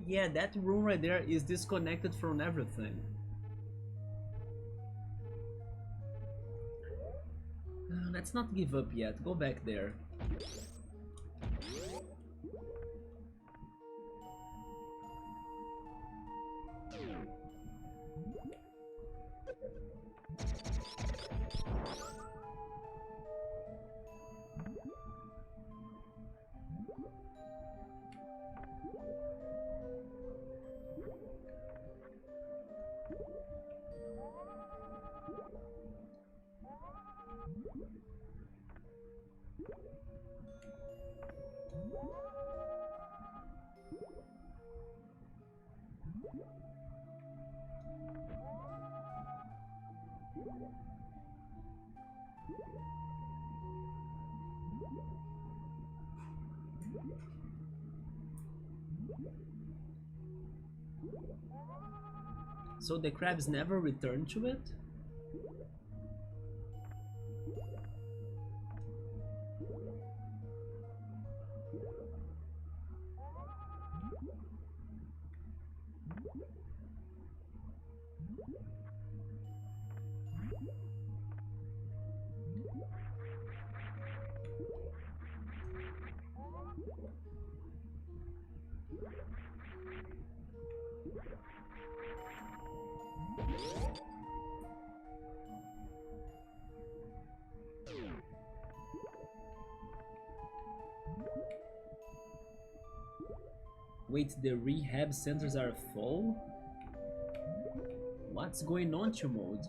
Yeah, that room right there is disconnected from everything. Let's not give up yet. Go back there. So the crabs never return to it? Wait, the rehab centers are full? What's going on, Chumod?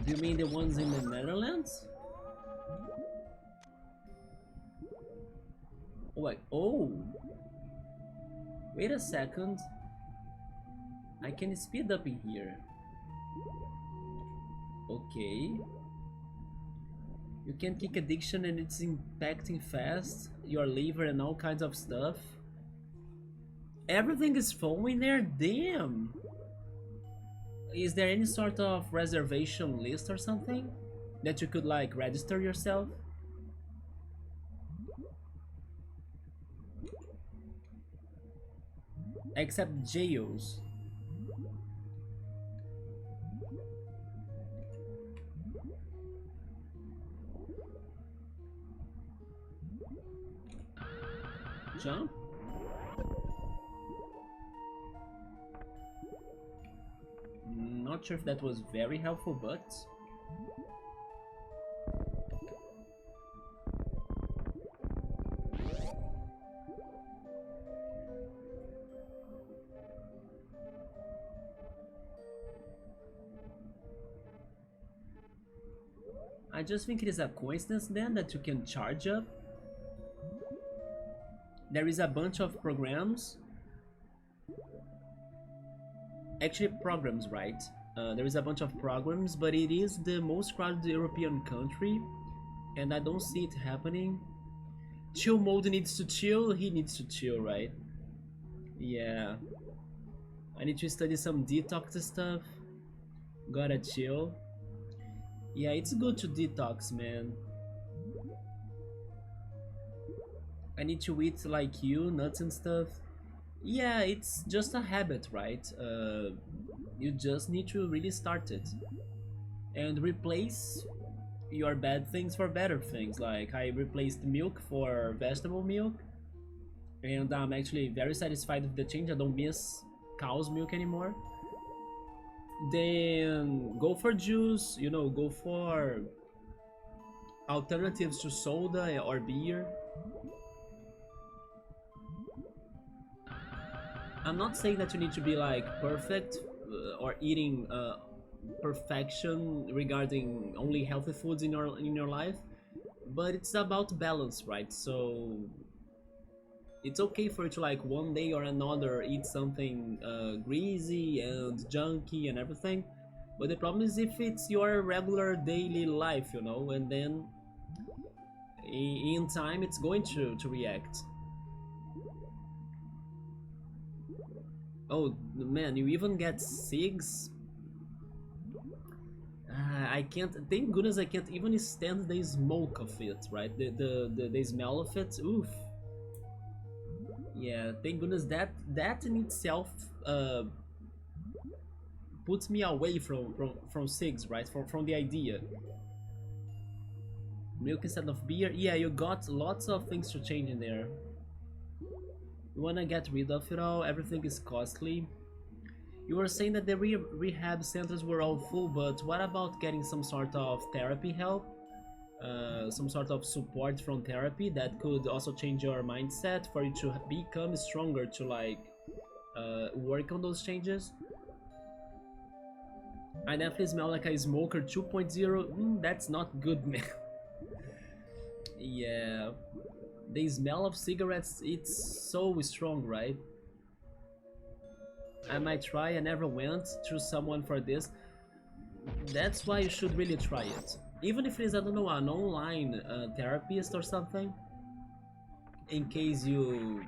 Do you mean the ones in the Netherlands? Oh, wait a second. I can speed up in here. Okay. You can kick addiction and it's impacting fast your liver and all kinds of stuff. Everything is full in there? Damn! Is there any sort of reservation list or something that you could like register yourself? Except jails. Jump? Not sure if that was very helpful, but I just think it is a coincidence then that you can charge up. There is a bunch of programs. Actually, programs, right? There is a bunch of programs, but it is the most crowded European country, and I don't see it happening. Chill mode needs to chill, he needs to chill, right? Yeah. I need to study some detox stuff. Gotta chill. Yeah, it's good to detox, man. I need to eat like you, nuts and stuff. Yeah, it's just a habit, right? You just need to really start it. And replace your bad things for better things. Like, I replaced milk for vegetable milk. And I'm actually very satisfied with the change. I don't miss cow's milk anymore. Then go for juice, you know, go for alternatives to soda or beer. I'm not saying that you need to be like perfect or eating perfection regarding only healthy foods in your life, but it's about balance, right? So It's okay for you to like one day or another eat something greasy and junky and everything, but the problem is if it's your regular daily life, you know, and then in time it's going to react. Oh man, you even get SIGs. I can't. Thank goodness I can't even stand the smoke of it. Right, the smell of it. Oof. Yeah, thank goodness that in itself puts me away from SIGs. Right, from the idea. Milk instead of beer. Yeah, you got lots of things to change in there. You wanna get rid of it all. Everything is costly. You were saying that the rehab centers were all full, but what about getting some sort of therapy help? Some sort of support from therapy that could also change your mindset for you to become stronger to like work on those changes? I definitely smell like a smoker 2.0. That's not good, man. Yeah, the smell of cigarettes, it's so strong, right? I might try. I never went through someone for this. That's why you should really try it. Even if it is, I don't know, an online therapist or something. In case you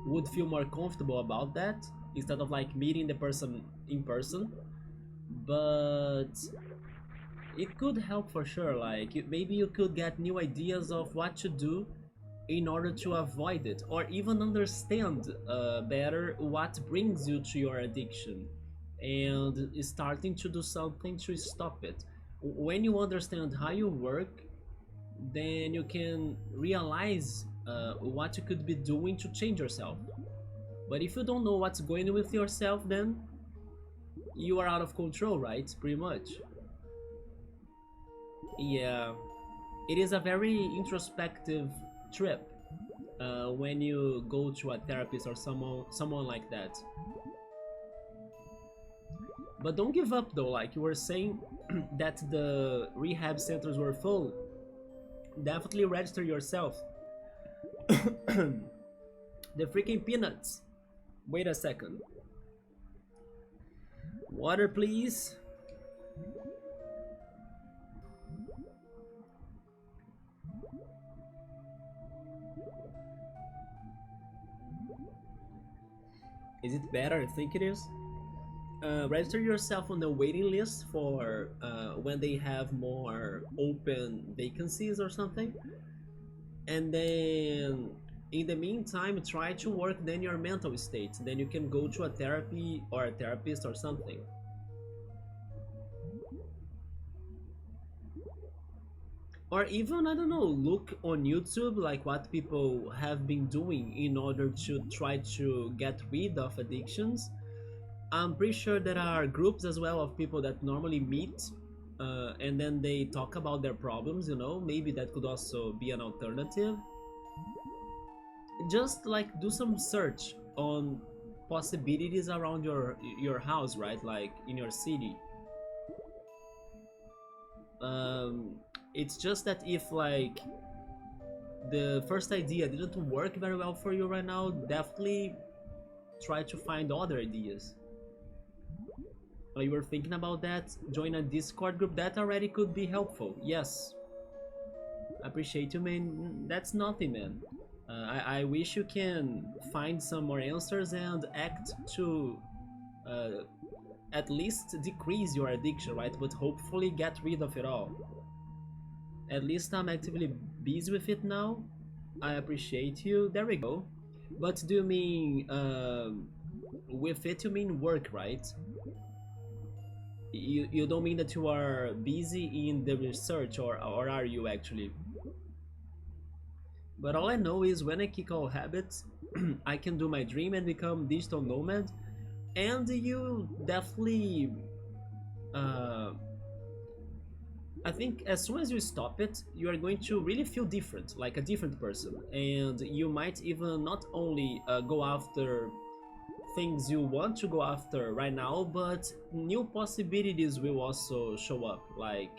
would feel more comfortable about that. Instead of like meeting the person in person. But it could help for sure. Like maybe you could get new ideas of what to do in order to avoid it, or even understand better what brings you to your addiction and starting to do something to stop it. When you understand how you work, then you can realize what you could be doing to change yourself. But if you don't know what's going on with yourself, then you are out of control, right? Pretty much. Yeah, it is a very introspective trip when you go to a therapist or someone like that. But don't give up though, like you were saying that the rehab centers were full. Definitely register yourself. The freaking peanuts. Wait a second. Water, please. Is it better? I think it is. Register yourself on the waiting list for when they have more open vacancies or something. And then in the meantime, try to work then your mental state. Then you can go to a therapy or a therapist or something. Or even, I don't know, look on YouTube like what people have been doing in order to try to get rid of addictions. I'm pretty sure there are groups as well of people that normally meet and then they talk about their problems, you know, maybe that could also be an alternative. Just like do some search on possibilities around your house, right? Like in your city. It's just that if like the first idea didn't work very well for you right now, definitely try to find other ideas. You were thinking about that? Join a Discord group, that already could be helpful. Yes, appreciate you, man. That's nothing, man. I wish you can find some more answers and act to at least decrease your addiction, right? But hopefully get rid of it all. At least I'm actively busy with it now. I appreciate you. There we go. But do you mean with it you mean work, right? You don't mean that you are busy in the research, or are you actually? But all I know is when I kick all habits, I can do my dream and become digital nomad. And you definitely, I think as soon as you stop it, you are going to really feel different, like a different person. And you might even not only go after things you want to go after right now, but new possibilities will also show up. Like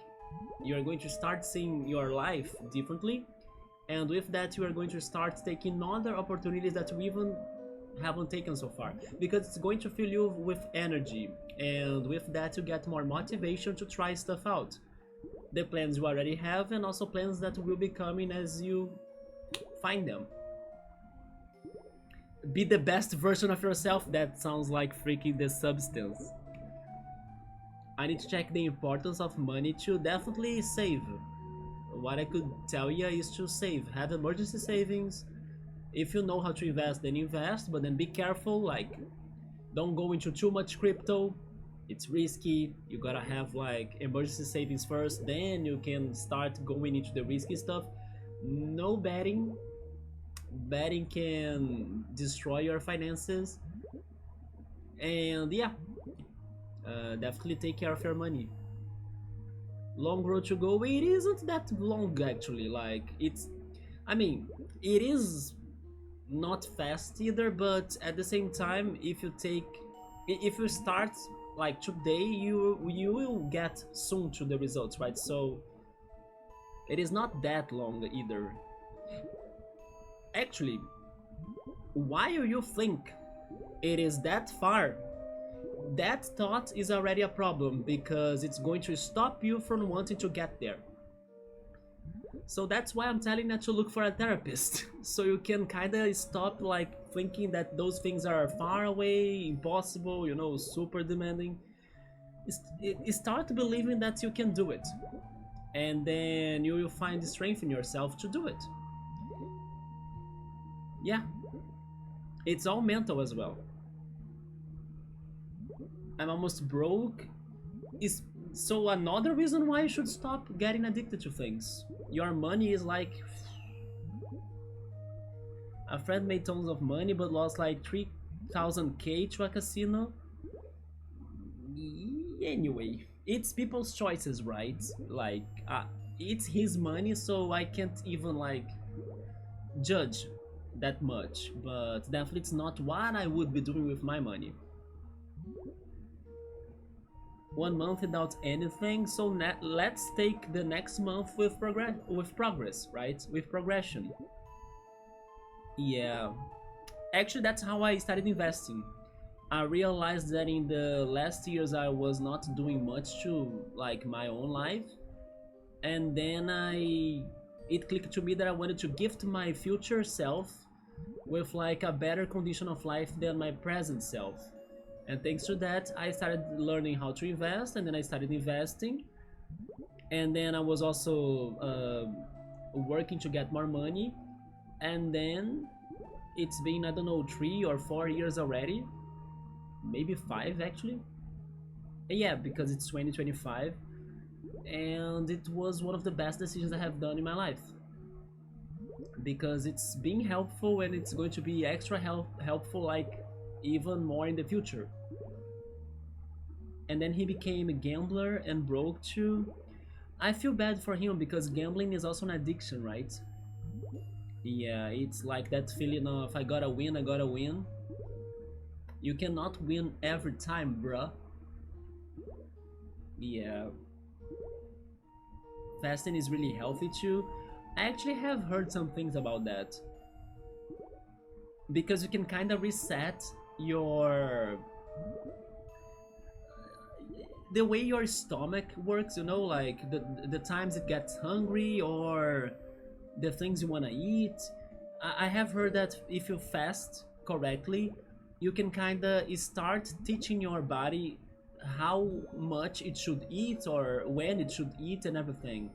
you're going to start seeing your life differently, And with that, you are going to start taking other opportunities that we even haven't taken so far, because it's going to fill you with energy, and with that you get more motivation to try stuff out, the plans you already have and also plans that will be coming as you find them. Be the best version of yourself. That sounds like freaking the substance. I need to check the importance of money to definitely save. What I could tell you is to save, have emergency savings. If you know how to invest, then invest, but then be careful, like don't go into too much crypto. It's risky. You gotta have like emergency savings first, then you can start going into the risky stuff. No betting. Betting can destroy your finances. And yeah, definitely take care of your money. Long road to go. It isn't that long actually. Like it's, I mean, it is not fast either, but at the same time, if you start like today, you will get soon to the results, right? So it is not that long either. Actually, why do you think it is that far? That thought is already a problem, because it's going to stop you from wanting to get there. So that's why I'm telling you to look for a therapist, so you can kind of stop like thinking that those things are far away, impossible, you know, super demanding. Start believing that you can do it, and then you will find the strength in yourself to do it. Yeah, it's all mental as well. I'm almost broke is so another reason why you should stop getting addicted to things. Your money is like, a friend made tons of money but lost like 3000k to a casino. Anyway, it's people's choices, right? Like it's his money, so I can't even like judge that much, but definitely it's not what I would be doing with my money. 1 month without anything, so let's take the next month with progress, right? With progression. Yeah, actually that's how I started investing. I realized that in the last years I was not doing much to like my own life, and then it clicked to me that I wanted to gift my future self with like a better condition of life than my present self. And thanks to that, I started learning how to invest, and then I started investing. And then I was also working to get more money. And then it's been, I don't know, 3 or 4 years already. Maybe 5 actually. Yeah, because it's 2025. And it was one of the best decisions I have done in my life, because it's being helpful, and it's going to be extra helpful like even more in the future. And then he became a gambler and broke too. I feel bad for him, because gambling is also an addiction, right? Yeah, it's like that feeling of I gotta win, I gotta win. You cannot win every time, bruh. Yeah. Fasting is really healthy too. I actually have heard some things about that, because you can kind of reset your the way your stomach works, you know, like the times it gets hungry or the things you want to eat. I have heard that if you fast correctly, you can kind of start teaching your body how much it should eat or when it should eat and everything.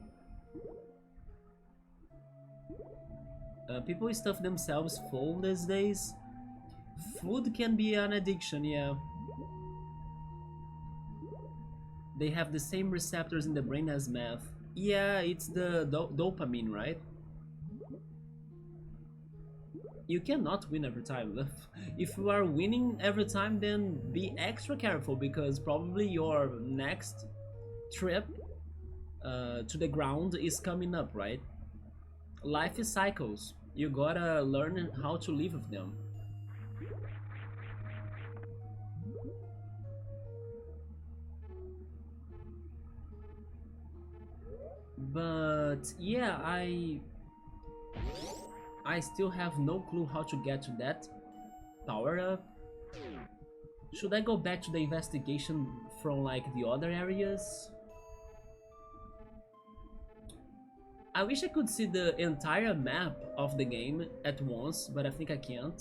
People stuff themselves full these days. Food can be an addiction, yeah. They have the same receptors in the brain as meth. Yeah, it's the dopamine, right? You cannot win every time. If you are winning every time, then be extra careful, because probably your next trip to the ground is coming up, right? Life is cycles. You gotta learn how to live with them. But yeah, I still have no clue how to get to that power up. Should I go back to the investigation from like the other areas? I wish I could see the entire map of the game at once, but I think I can't.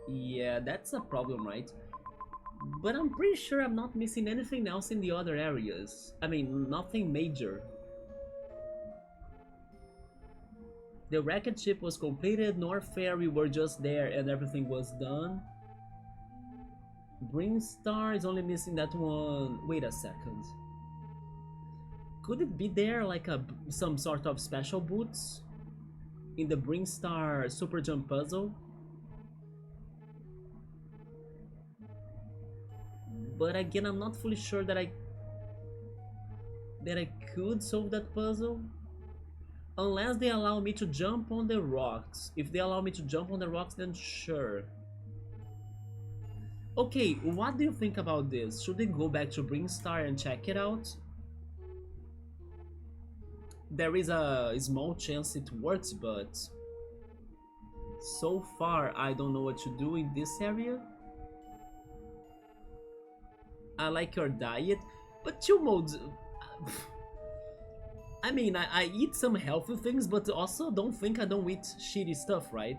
Yeah, that's a problem, right? But I'm pretty sure I'm not missing anything else in the other areas. I mean, nothing major. The rocket ship was completed, Norfair, we were just there and everything was done. Brinstar is only missing that one. Wait a second. Could it be there like some sort of special boots in the Brinstar Super Jump puzzle? But again, I'm not fully sure that I could solve that puzzle. Unless they allow me to jump on the rocks. If they allow me to jump on the rocks, then sure. Okay, what do you think about this? Should we go back to Brinstar and check it out? There is a small chance it works, but so far I don't know what to do in this area. I like your diet, but chill modes. I mean, I eat some healthy things, but also don't think I don't eat shitty stuff, right?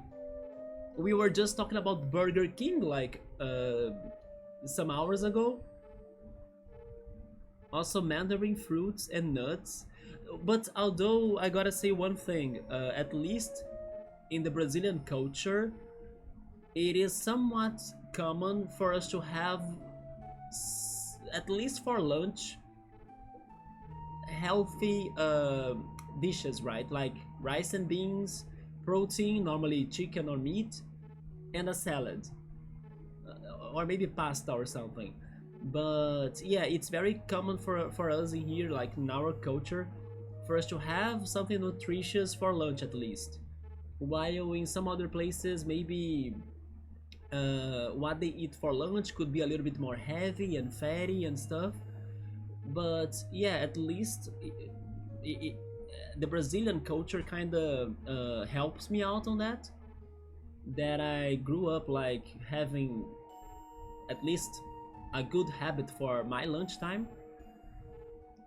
We were just talking about Burger King like some hours ago. Also mandarin fruits and nuts. But although I gotta say one thing, at least in the Brazilian culture, it is somewhat common for us to have, at least for lunch, healthy dishes, right? Like rice and beans, protein, normally chicken or meat, and a salad. Or maybe pasta or something. But yeah, it's very common for us in here, like in our culture, for us to have something nutritious for lunch at least. While in some other places, maybe what they eat for lunch could be a little bit more heavy and fatty and stuff. But yeah, at least the Brazilian culture kind of helps me out on that. That I grew up like having at least a good habit for my lunchtime.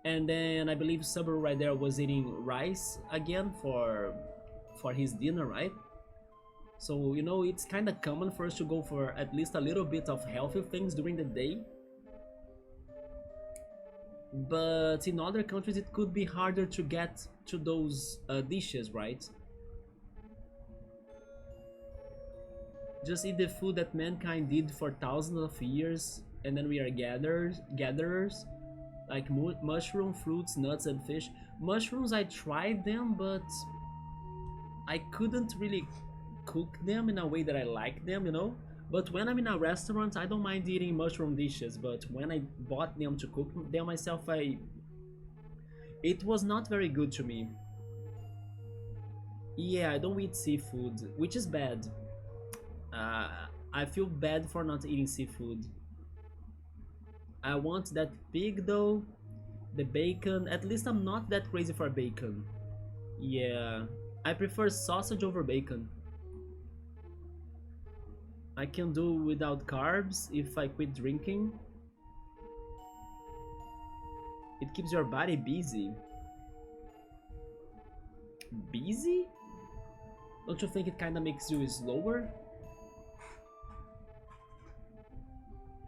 And then I believe Subaru right there was eating rice again for his dinner, right? So you know, it's kind of common for us to go for at least a little bit of healthy things during the day. But in other countries it could be harder to get to those dishes, right? Just eat the food that mankind did for thousands of years, and then we are gatherers, like mushroom, fruits, nuts, and fish. Mushrooms, I tried them, but I couldn't really cook them in a way that I like them, you know? But when I'm in a restaurant, I don't mind eating mushroom dishes, but when I bought them to cook them myself, it was not very good to me. Yeah, I don't eat seafood, which is bad. I feel bad for not eating seafood. I want that pig though, the bacon. At least I'm not that crazy for bacon. Yeah, I prefer sausage over bacon. I can do without carbs if I quit drinking. It keeps your body busy. Busy? Don't you think it kinda makes you slower?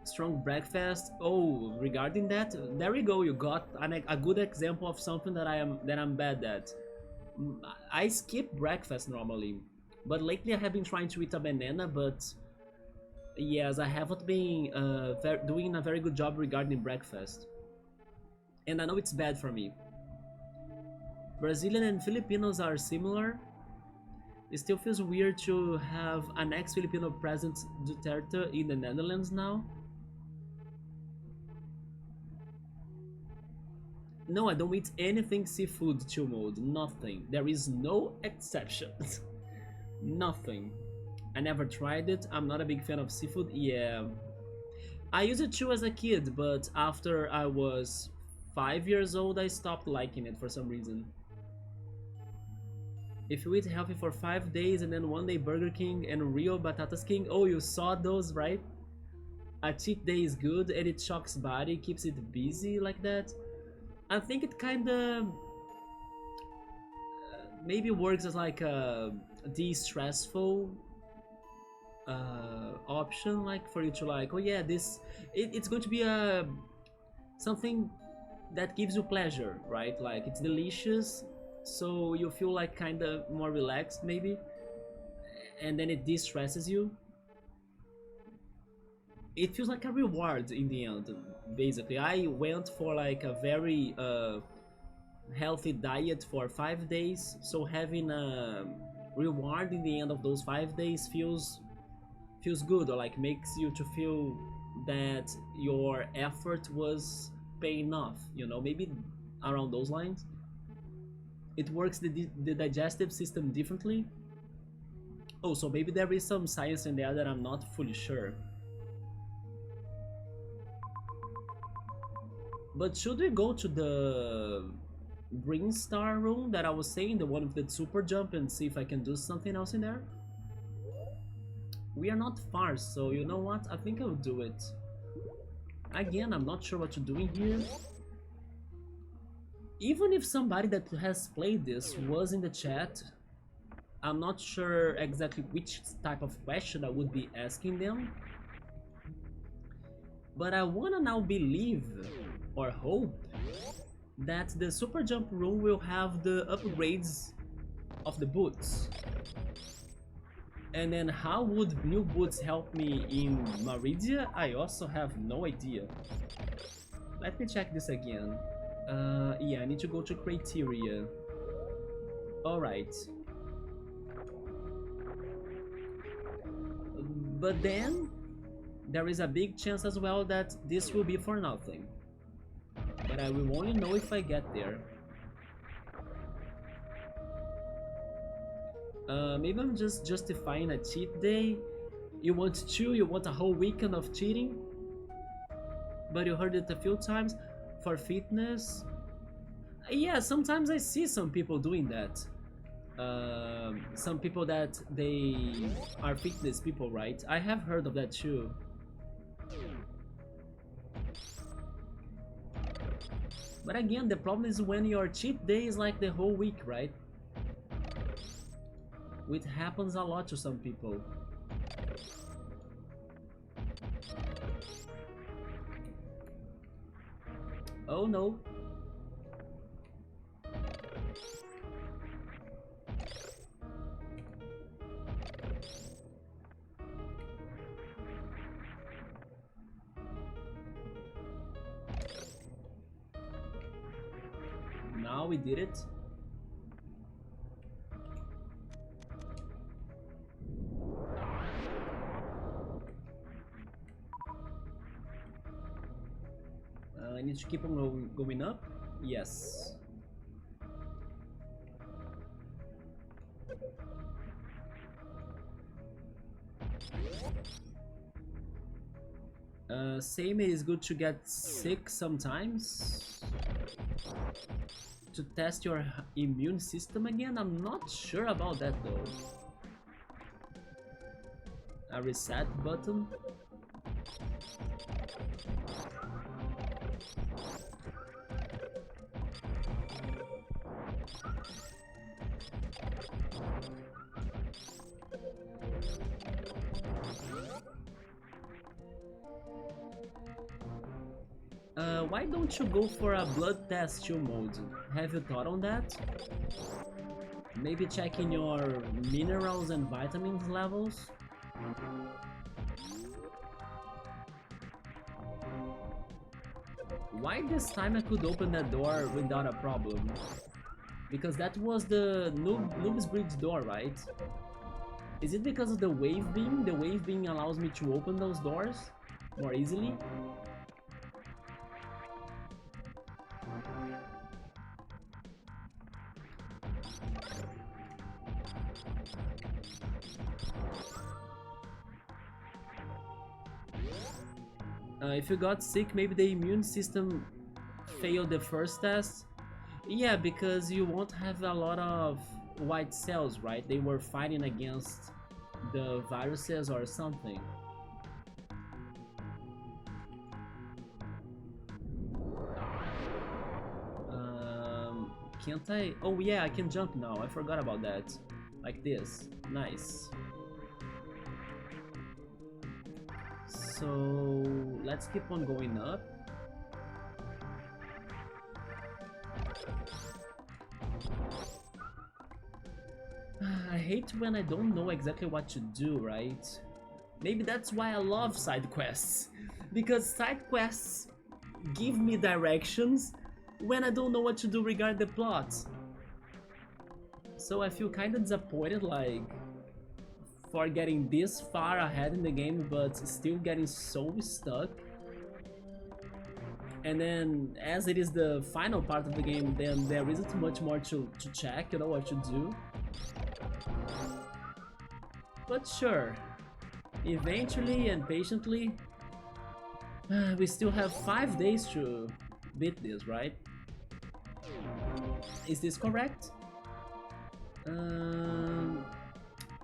Strong breakfast. Oh, regarding that, there we go. You got a good example of something that I'm bad at. I skip breakfast normally, but lately I have been trying to eat a banana. But yes, I haven't been doing a very good job regarding breakfast, and I know it's bad for me. Brazilian and Filipinos are similar. It still feels weird to have an ex-Filipino president Duterte in the Netherlands now. No, I don't eat anything seafood, chill mode. Nothing. There is no exceptions. Nothing. I never tried it. I'm not a big fan of seafood. Yeah. I used it too as a kid, but after I was 5 years old, I stopped liking it for some reason. If you eat healthy for 5 days and then one day Burger King and real Batatas King, oh, you saw those, right? A cheat day is good and it shocks body, keeps it busy like that. I think it kinda maybe works as like a de-stressful option, like for you to like, oh yeah, it's going to be a something that gives you pleasure, right? Like it's delicious, so you feel like kind of more relaxed maybe, and then it de-stresses you. It feels like a reward in the end. Basically, I went for like a very healthy diet for 5 days, so having a reward in the end of those 5 days feels good, or like makes you to feel that your effort was paying off, you know, maybe around those lines. It works the digestive system differently. Oh, so maybe there is some science in there that I'm not fully sure. But should we go to the Brinstar room that I was saying, the one with the super jump, and see if I can do something else in there? We are not far, so you know what? I think I'll do it. Again, I'm not sure what to do in here. Even if somebody that has played this was in the chat, I'm not sure exactly which type of question I would be asking them. But I wanna now believe or hope that the super jump room will have the upgrades of the boots. And then how would new boots help me in Maridia? I also have no idea. Let me check this again. Yeah, I need to go to Crateria. Alright. But then, there is a big chance as well that this will be for nothing. But I will only know if I get there. Maybe I'm just justifying a cheat day. You want a whole weekend of cheating? But you heard it a few times. For fitness? Yeah, sometimes I see some people doing that. Some people that they are fitness people, right? I have heard of that too. But again, the problem is when your cheat day is like the whole week, right? Which happens a lot to some people. Oh no. Now we did it. I need to keep on going up. Yes. Same, it is good to get sick sometimes to test your immune system again. I'm not sure about that though. A reset button. Why don't you go for a blood test chill mode? Have you thought on that? Maybe checking your minerals and vitamins levels? Why this time I could open that door without a problem? Because that was the Noob's Bridge door, right? Is it because of the wave beam? The wave beam allows me to open those doors more easily? If you got sick, maybe the immune system failed the first test. Yeah, because you won't have a lot of white cells, right? They were fighting against the viruses or something. Can't I? Oh yeah, I can jump now. I forgot about that. Like this. Nice. So let's keep on going up. I hate when I don't know exactly what to do, right? Maybe that's why I love side quests. Because side quests give me directions when I don't know what to do regarding the plot. So I feel kinda disappointed, like, for getting this far ahead in the game but still getting so stuck. And then, as it is the final part of the game, then there isn't much more to check, you know, what to do. But sure, eventually and patiently, we still have 5 days to beat this, right? Is this correct?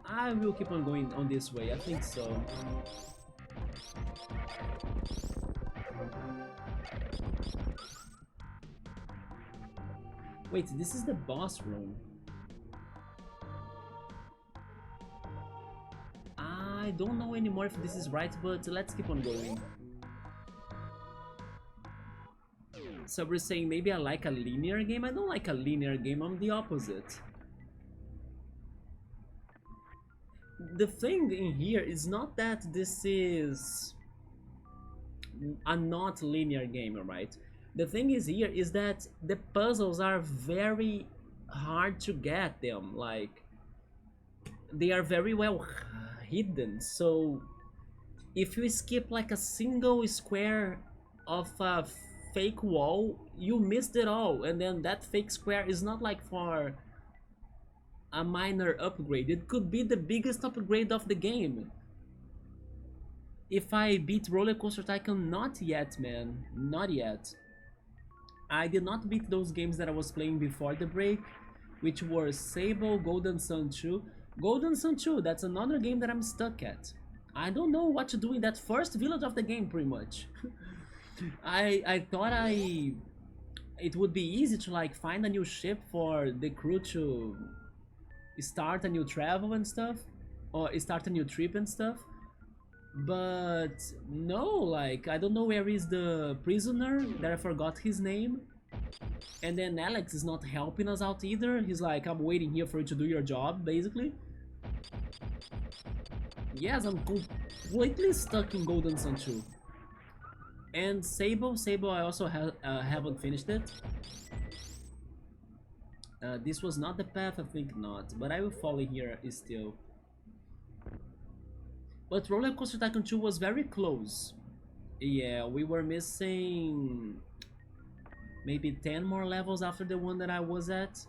I will keep on going on this way, I think so. Wait, this is the boss room. I don't know anymore if this is right, but let's keep on going. So we're saying maybe I like a linear game? I don't like a linear game, I'm the opposite. The thing in here is not that this is a not linear game, right? The thing is here is that the puzzles are very hard to get them, like they are very well hidden. So if you skip like a single square of a fake wall, you missed it all, and then that fake square is not like for a minor upgrade, it could be the biggest upgrade of the game. If I beat Roller Coaster Tycoon, not yet, man, not yet. I did not beat those games that I was playing before the break, which were Sable, Golden Sun 2. Golden Sun 2, that's another game that I'm stuck at. I don't know what to do in that first village of the game, pretty much. I thought it would be easy to like find a new ship for the crew to start a new travel and stuff, or start a new trip and stuff, but no, like I don't know where is the prisoner that I forgot his name, and then Alex is not helping us out either. He's like, I'm waiting here for you to do your job, basically. Yes, I'm completely stuck in Golden Sun 2. And Sable I also haven't finished it. This was not the path, I think not, but I will follow here still. But Roller Coaster Tycoon 2 was very close. Yeah, we were missing maybe 10 more levels after the one that I was at.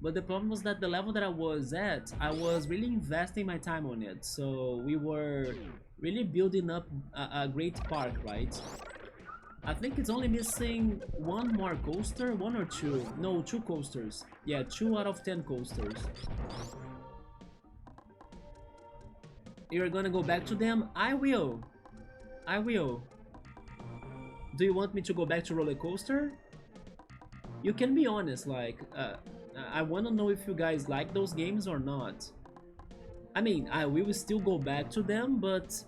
But the problem was that the level that I was at, I was really investing my time on it. So we were really building up a great park, right? I think it's only missing one more coaster, one or two. No, 2 coasters. Yeah, 2 out of 10 coasters. You're gonna go back to them? I will. I will. Do you want me to go back to roller coaster? You can be honest, like, I wanna know if you guys like those games or not. I mean, I will still go back to them, but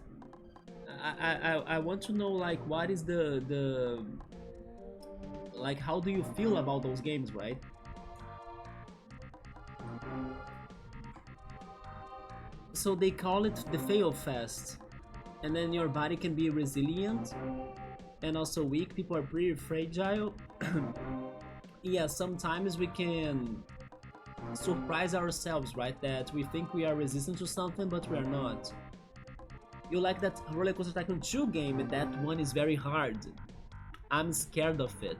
I want to know, like, what is the like, how do you feel about those games, right? So they call it the fail fast, and then your body can be resilient and also weak. People are pretty fragile. Yeah, sometimes we can surprise ourselves, right? That we think we are resistant to something, but we are not. You like that Roller Coaster Tycoon 2 game, and that one is very hard. I'm scared of it.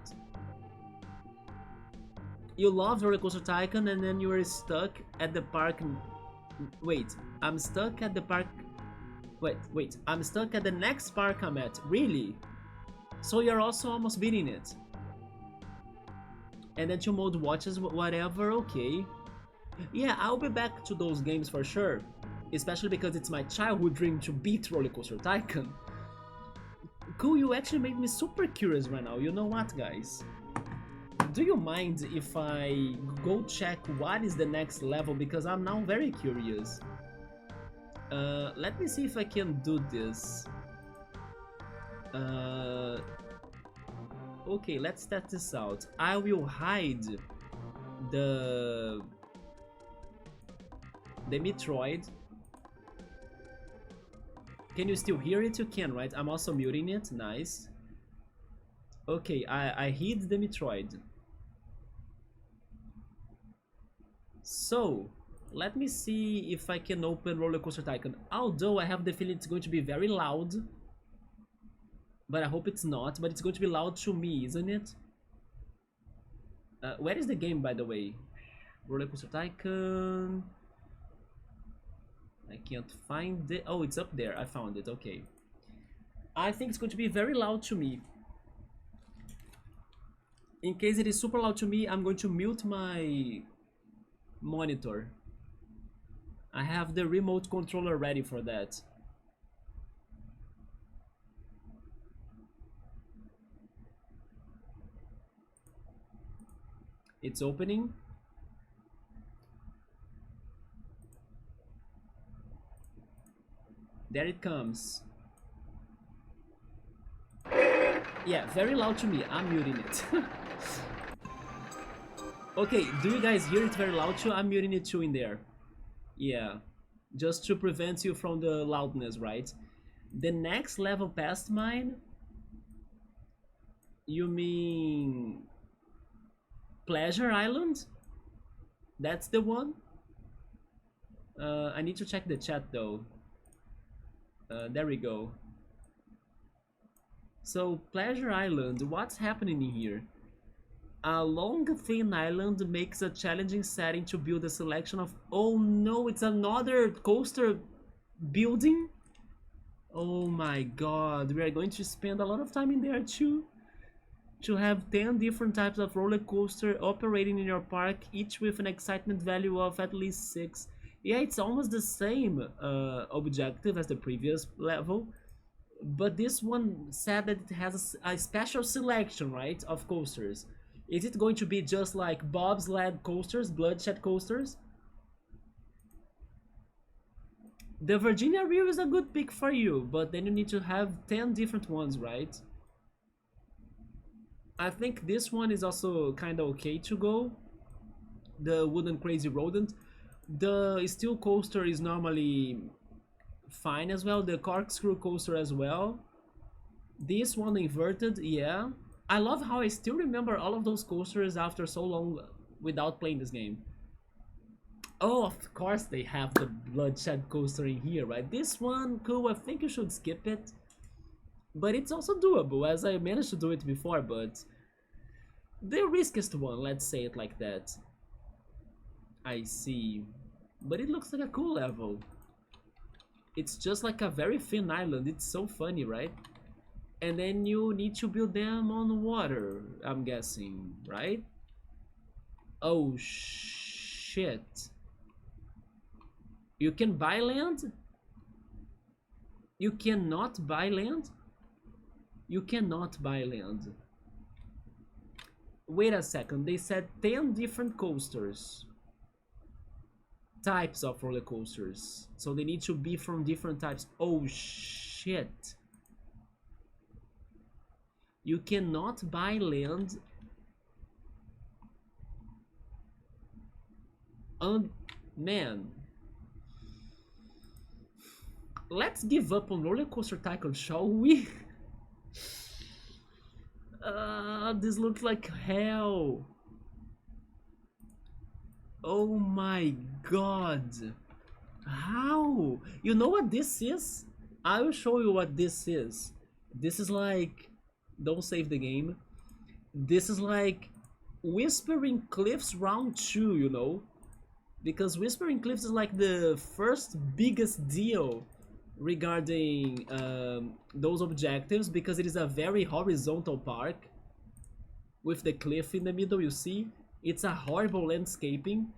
You love Roller Coaster Tycoon, and then you are stuck at the park. Wait, I'm stuck at the park. Wait, I'm stuck at the next park I'm at. Really? So you're also almost beating it. And then 2 mode watches, whatever, okay. Yeah, I'll be back to those games for sure, especially because it's my childhood dream to beat Roller Coaster Tycoon. Cool, you actually made me super curious right now. You know what, guys? Do you mind if I go check what is the next level, because I'm now very curious. Let me see if I can do this. Okay, let's test this out. I will hide the Metroid. Can you still hear it? You can, right? I'm also muting it. Nice. Okay, I hid the Metroid. So, let me see if I can open Roller Coaster Tycoon. Although I have the feeling it's going to be very loud. But I hope it's not. But it's going to be loud to me, isn't it? Where is the game, by the way? Roller Coaster Tycoon. I can't find it. Oh, it's up there. I found it. Okay. I think it's going to be very loud to me. In case it is super loud to me, I'm going to mute my monitor. I have the remote controller ready for that. It's opening. There it comes. Yeah, very loud to me. I'm muting it. Okay, do you guys hear it very loud too? I'm muting it too in there. Yeah, just to prevent you from the loudness, right? The next level past mine? You mean Pleasure Island? That's the one? I need to check the chat though. There we go. So, Pleasure Island, what's happening in here? A long, thin island makes a challenging setting to build a selection of... Oh no, it's another coaster building? Oh my god, we are going to spend a lot of time in there too. To have 10 different types of roller coaster operating in your park, each with an excitement value of at least 6. Yeah, it's almost the same objective as the previous level. But this one said that it has a special selection, right, of coasters. Is it going to be just like bobsled coasters, bloodshed coasters? The Virginia Reel is a good pick for you, but then you need to have 10 different ones, right? I think this one is also kinda okay to go. The Wooden Crazy Rodent. The Steel Coaster is normally fine as well. The Corkscrew Coaster as well. This one inverted, yeah. I love how I still remember all of those coasters after so long without playing this game. Oh, of course they have the Bloodshed Coaster in here, right? This one, cool, I think you should skip it. But it's also doable, as I managed to do it before, but... the riskiest one, let's say it like that. I see. But it looks like a cool level. It's just like a very thin island, it's so funny, right? And then you need to build them on water, I'm guessing, right? Oh shit. You can buy land? You cannot buy land? You cannot buy land. Wait a second, they said 10 different coasters. Types of roller coasters. So they need to be from different types. Oh shit. You cannot buy land. Man. Let's give up on Roller Coaster Tycoon, shall we? This looks like hell. Oh my god. How? You know what this is? I will show you what this is. This is like... don't save the game. This is like Whispering Cliffs round 2, you know? Because Whispering Cliffs is like the first biggest deal regarding those objectives, because it is a very horizontal park with the cliff in the middle, you see? It's a horrible landscaping.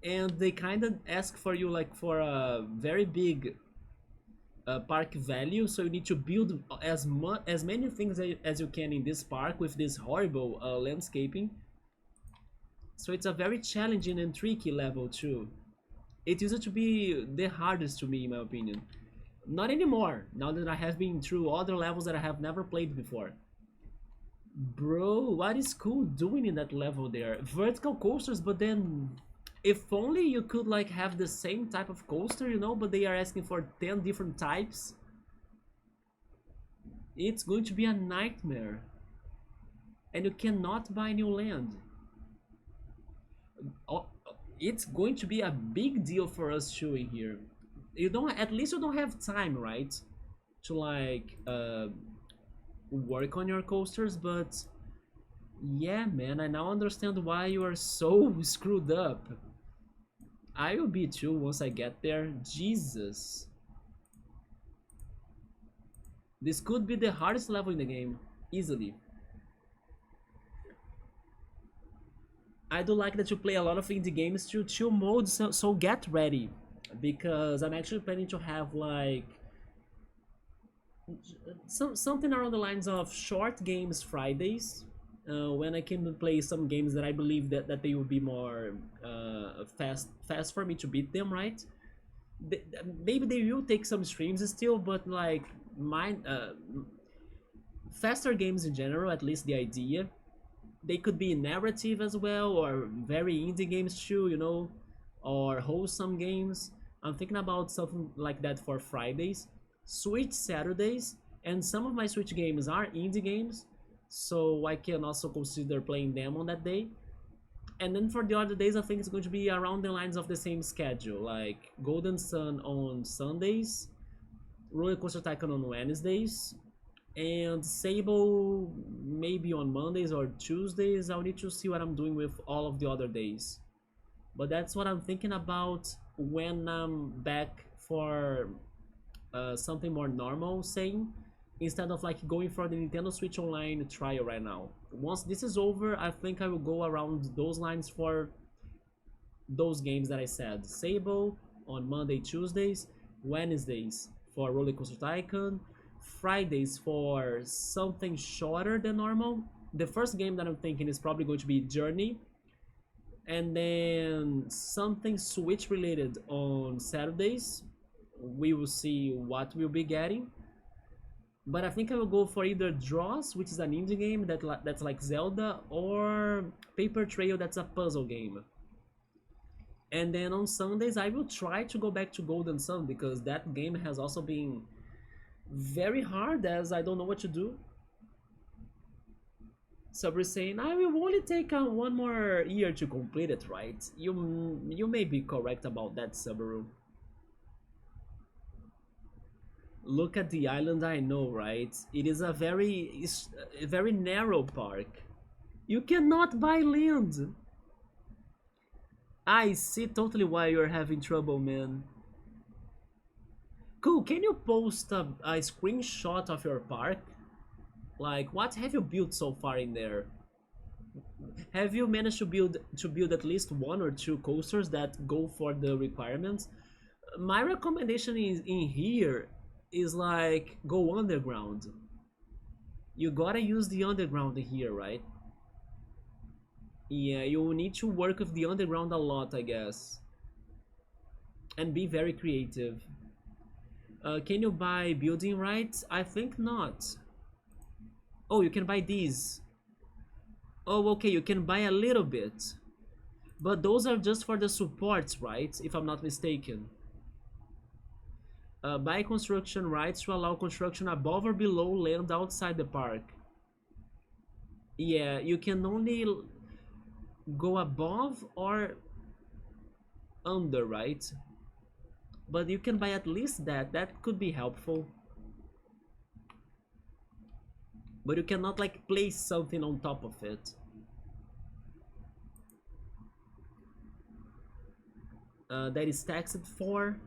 and they kind of ask for you like for a very big park value, so you need to build as many things as you can in this park with this horrible landscaping. So it's a very challenging and tricky level too. It used to be the hardest to me, in my opinion. Not anymore, now that I have been through other levels that I have never played before. Bro, what is cool doing in that level there? Vertical coasters, but then if only you could like have the same type of coaster, you know, but they are asking for 10 different types. It's going to be a nightmare. And you cannot buy new land. Oh, it's going to be a big deal for us too in here. You don't, at least you don't have time, right? To like work on your coasters, but yeah, man, I now understand why you are so screwed up. I will be too once I get there. Jesus. This could be the hardest level in the game, easily. I do like that you play a lot of indie games to chill mode, so get ready. Because I'm actually planning to have like something around the lines of short games Fridays, when I can play some games that I believe that they will be more fast for me to beat them, right? Maybe they will take some streams still, but like mine, faster games in general, at least the idea. They could be narrative as well, or very indie games too, you know, or wholesome games. I'm thinking about something like that for Fridays, Switch Saturdays, and some of my Switch games are indie games, so I can also consider playing them on that day. And then for the other days, I think it's going to be around the lines of the same schedule, like Golden Sun on Sundays, Roller Coaster Tycoon on Wednesdays, and Sable maybe on Mondays or Tuesdays. I'll need to see what I'm doing with all of the other days. But that's what I'm thinking about when I'm back for something more normal, saying, instead of like going for the Nintendo Switch Online trial right now. Once this is over, I think I will go around those lines for those games that I said. Sable on Monday, Tuesdays, Wednesdays for Roller Coaster Tycoon, Fridays for something shorter than normal. The first game that I'm thinking is probably going to be Journey, and then something Switch related on Saturdays. We will see what we'll be getting. But I think I will go for either Dross, which is an indie game that's like Zelda, or Paper Trail, that's a puzzle game. And then on Sundays, I will try to go back to Golden Sun, because that game has also been very hard, as I don't know what to do. Sabri saying, I will only take one more year to complete it, right? You may be correct about that, Subaru. Look at the island, I know, right? It is a very narrow park. You cannot buy land. I see totally why you're having trouble, man. Cool, can you post a screenshot of your park? Like, what have you built so far in there? Have you managed to build at least one or two coasters that go for the requirements? My recommendation is in here is like go underground. You gotta use the underground here, right? Yeah, you need to work with the underground a lot, I guess. And be very creative. Can you buy building rights? I think not. Oh, you can buy these. Oh, okay, you can buy a little bit. But those are just for the supports, right? If I'm not mistaken. Buy construction rights to allow construction above or below land outside the park. Yeah, you can only go above or under, right? But you can buy at least that could be helpful. But you cannot like place something on top of it. That is taxed for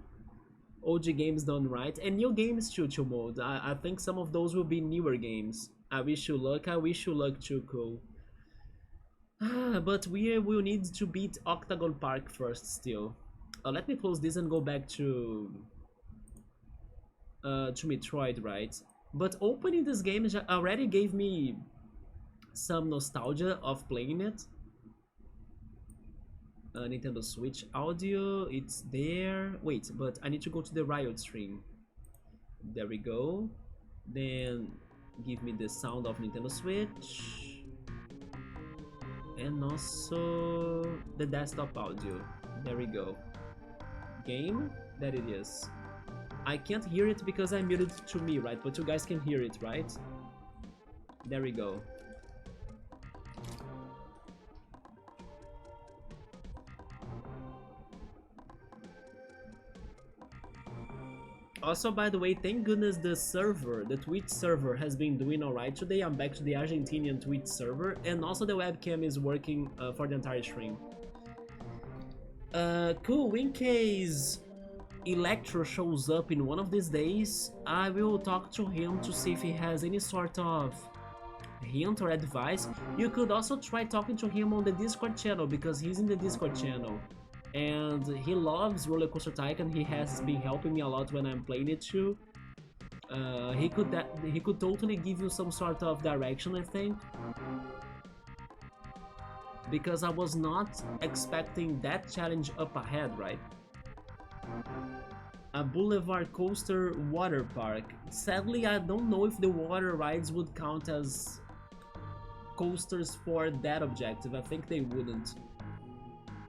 OG games done right, and new games too, mode. I think some of those will be newer games. I wish you luck too, cool. But we will need to beat Octagon Park first still. Let me close this and go back to Metroid, right? But opening this game already gave me some nostalgia of playing it. Nintendo Switch audio, it's there. Wait, but I need to go to the Riot stream. There we go. Then give me the sound of Nintendo Switch. And also the desktop audio. There we go. Game, that it is. I can't hear it because I muted it to me, right? But you guys can hear it, right? There we go. Also, by the way, thank goodness the server, the Twitch server, has been doing alright today. I'm back to the Argentinian Twitch server, and also the webcam is working for the entire stream. Cool, in case Electro shows up in one of these days, I will talk to him to see if he has any sort of hint or advice. You could also try talking to him on the Discord channel, because he's in the Discord channel. And he loves Roller Coaster Tycoon. He has been helping me a lot when I'm playing it too. He could totally give you some sort of direction, I think, because I was not expecting that challenge up ahead, right? A Boulevard Coaster Water Park. Sadly, I don't know if the water rides would count as coasters for that objective. I think they wouldn't.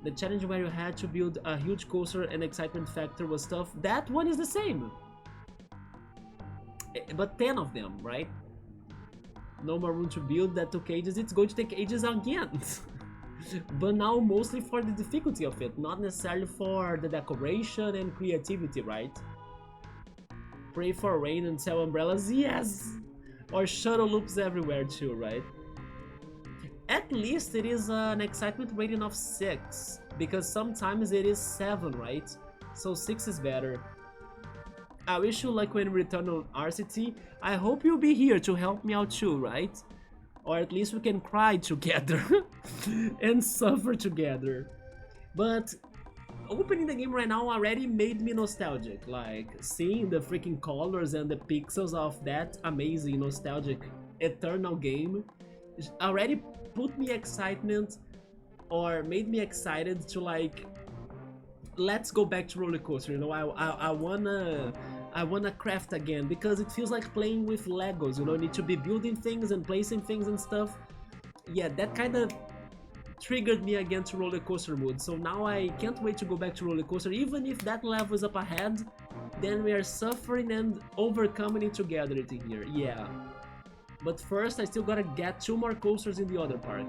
The challenge where you had to build a huge coaster and excitement factor was tough. That one is the same. But 10 of them, right? No more room to build, that took ages. It's going to take ages again. But now mostly for the difficulty of it, not necessarily for the decoration and creativity, right? Pray for rain and sell umbrellas, yes! Or shuttle loops everywhere too, right? At least it is an excitement rating of 6, because sometimes it is 7, right? So 6 is better. I wish you luck when you return on RCT. I hope you'll be here to help me out too, right? Or at least we can cry together and suffer together. But opening the game right now already made me nostalgic, like seeing the freaking colors and the pixels of that amazing, nostalgic, eternal game already put me excitement, or made me excited to, like, let's go back to roller coaster. You know, I wanna craft again, because it feels like playing with Legos. You know, you need to be building things and placing things and stuff. Yeah, that kind of triggered me again to roller coaster mood. So now I can't wait to go back to roller coaster, even if that level is up ahead. Then we are suffering and overcoming it together in here. Yeah. But first, I still gotta get 2 more coasters in the other park.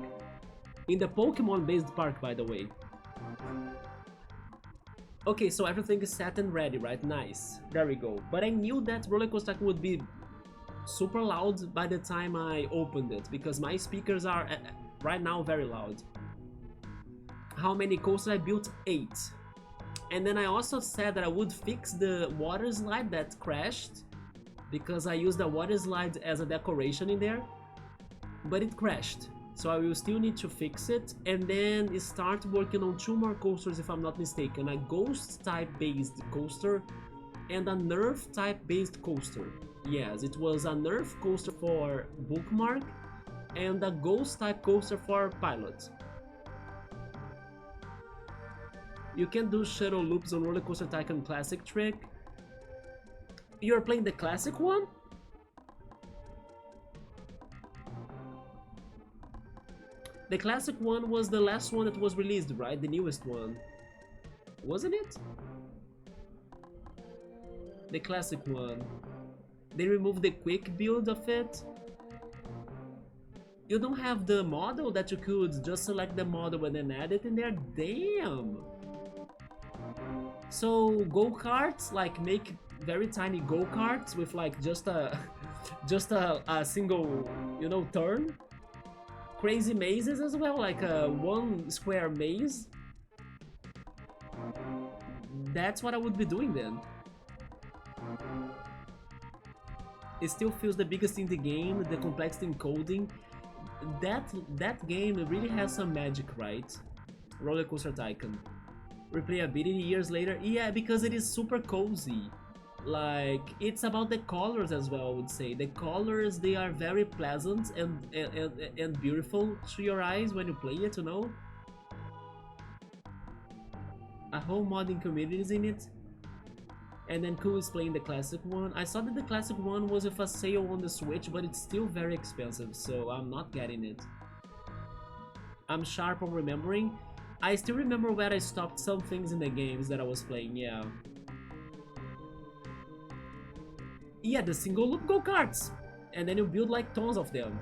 In the Pokemon-based park, by the way. Okay, so everything is set and ready, right? Nice. There we go. But I knew that Roller Coaster would be super loud by the time I opened it, because my speakers are right now very loud. How many coasters I built? 8. And then I also said that I would fix the water slide that crashed, because I used the water slide as a decoration in there, but it crashed. So I will still need to fix it, and then start working on 2 more coasters if I'm not mistaken. A ghost type based coaster and a nerf type based coaster. Yes, it was a nerf coaster for Bookmark and a ghost type coaster for Pilot. You can do shuttle loops on Roller Coaster Tycoon Classic trick. You're playing the classic one? The classic one was the last one that was released, right? The newest one. Wasn't it? The classic one. They removed the quick build of it. You don't have the model that you could just select the model and then add it in there? Damn! So go-karts, like make very tiny go-karts with like just a single, you know, turn. Crazy mazes as well, like a 1 square maze. That's what I would be doing then. It still feels the biggest in the game, the complexity in coding. that game really has some magic, right? Roller Coaster Tycoon. Replayability years later, yeah, because it is super cozy. Like, it's about the colors as well, I would say. The colors, they are very pleasant and beautiful to your eyes when you play it, you know? A whole modding community is in it. And then Cool is playing the classic one. I saw that the classic one was with a sale on the Switch, but it's still very expensive, so I'm not getting it. I'm sharp on remembering. I still remember where I stopped some things in the games that I was playing, yeah. Yeah, the single loop go-karts! And then you build like tons of them.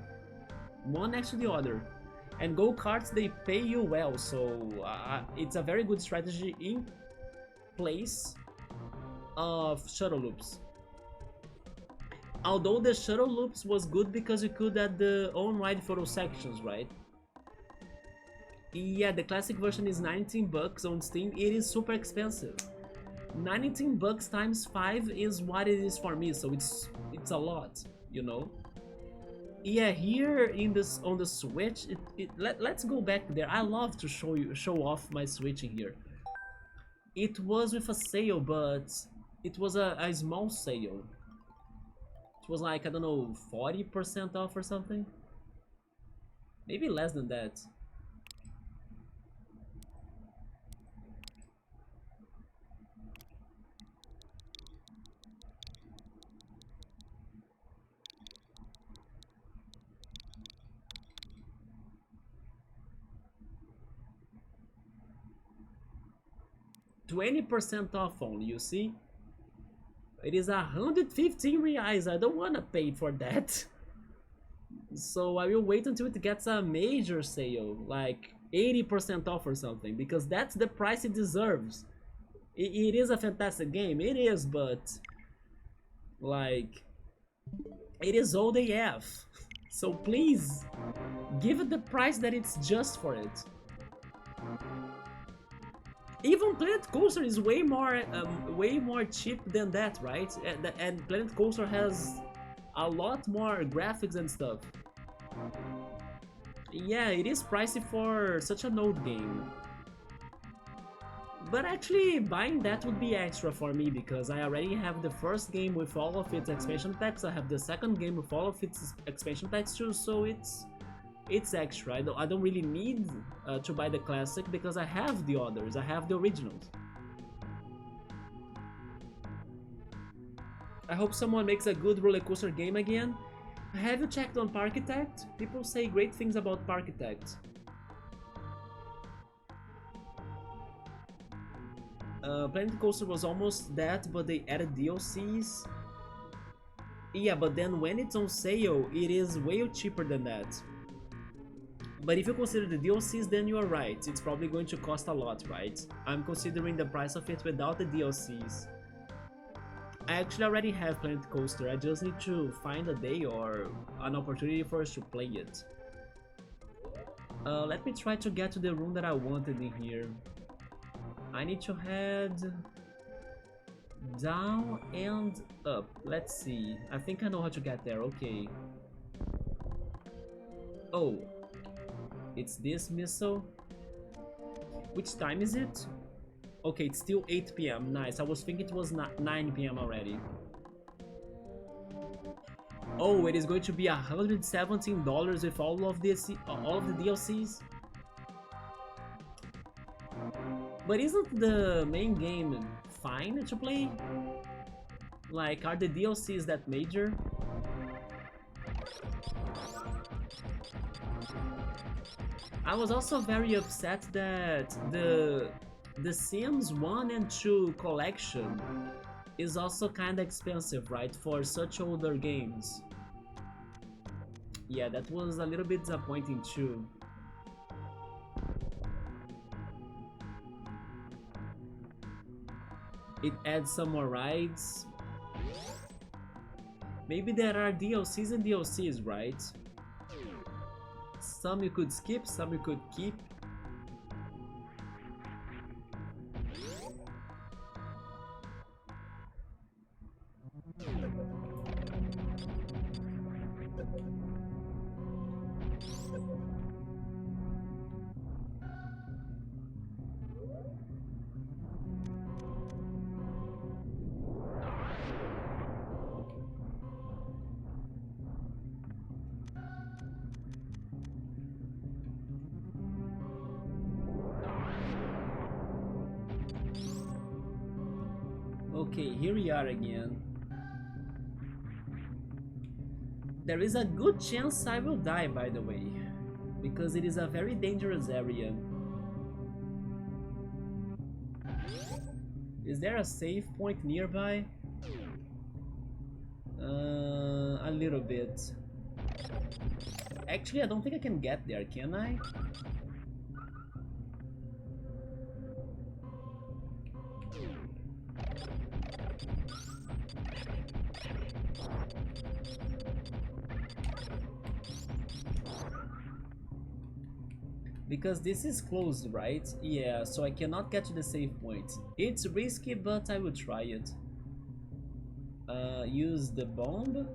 One next to the other. And go-karts, they pay you well, so it's a very good strategy in place of shuttle loops. Although the shuttle loops was good because you could add the on-ride photo sections, right? Yeah, the classic version is 19 bucks on Steam. It is super expensive. 19 bucks times 5 is what it is for me, so it's a lot, you know. Yeah, here in this on the Switch, let's go back there. I love to show off my Switch in here. It was with a sale, but it was a small sale. It was like, I don't know, 40% off or something. Maybe less than that. 20% off only, you see? It is 115 reais, I don't wanna pay for that. So I will wait until it gets a major sale, like 80% off or something, because that's the price it deserves. It is a fantastic game, it is, but like, it is all they have. So please, give it the price that it's just for it. Even Planet Coaster is way more cheap than that, right? And Planet Coaster has a lot more graphics and stuff. Yeah, it is pricey for such an old game. But actually, buying that would be extra for me because I already have the first game with all of its expansion packs. I have the second game with all of its expansion packs too, so it's extra. I don't really need to buy the classic because I have the others. I have the originals. I hope someone makes a good roller coaster game again. Have you checked on Parkitect? People say great things about Parkitect. Planet Coaster was almost that, but they added DLCs. Yeah, but then when it's on sale, it is way cheaper than that. But if you consider the DLCs, then you are right. It's probably going to cost a lot, right? I'm considering the price of it without the DLCs. I actually already have Planet Coaster. I just need to find a day or an opportunity for us to play it. Let me try to get to the room that I wanted in here. I need to head down and up. Let's see. I think I know how to get there. Okay. Oh. It's this missile. Which time is it? Okay, it's still 8 p.m. Nice. I was thinking it was 9 p.m. already. Oh, it is going to be $117 with all of the DLCs. But isn't the main game fine to play? Like, are the DLCs that major? I was also very upset that the Sims 1 and 2 collection is also kinda expensive, right, for such older games. Yeah, that was a little bit disappointing too. It adds some more rides. Maybe there are DLCs and DLCs, right? Some you could skip, some you could keep. Okay, here we are again. There is a good chance I will die, by the way, because it is a very dangerous area. Is there a save point nearby? A little bit. Actually, I don't think I can get there, can I? Because this is closed, right? Yeah, so I cannot get to the save point. It's risky, but I will try it. Use the bomb.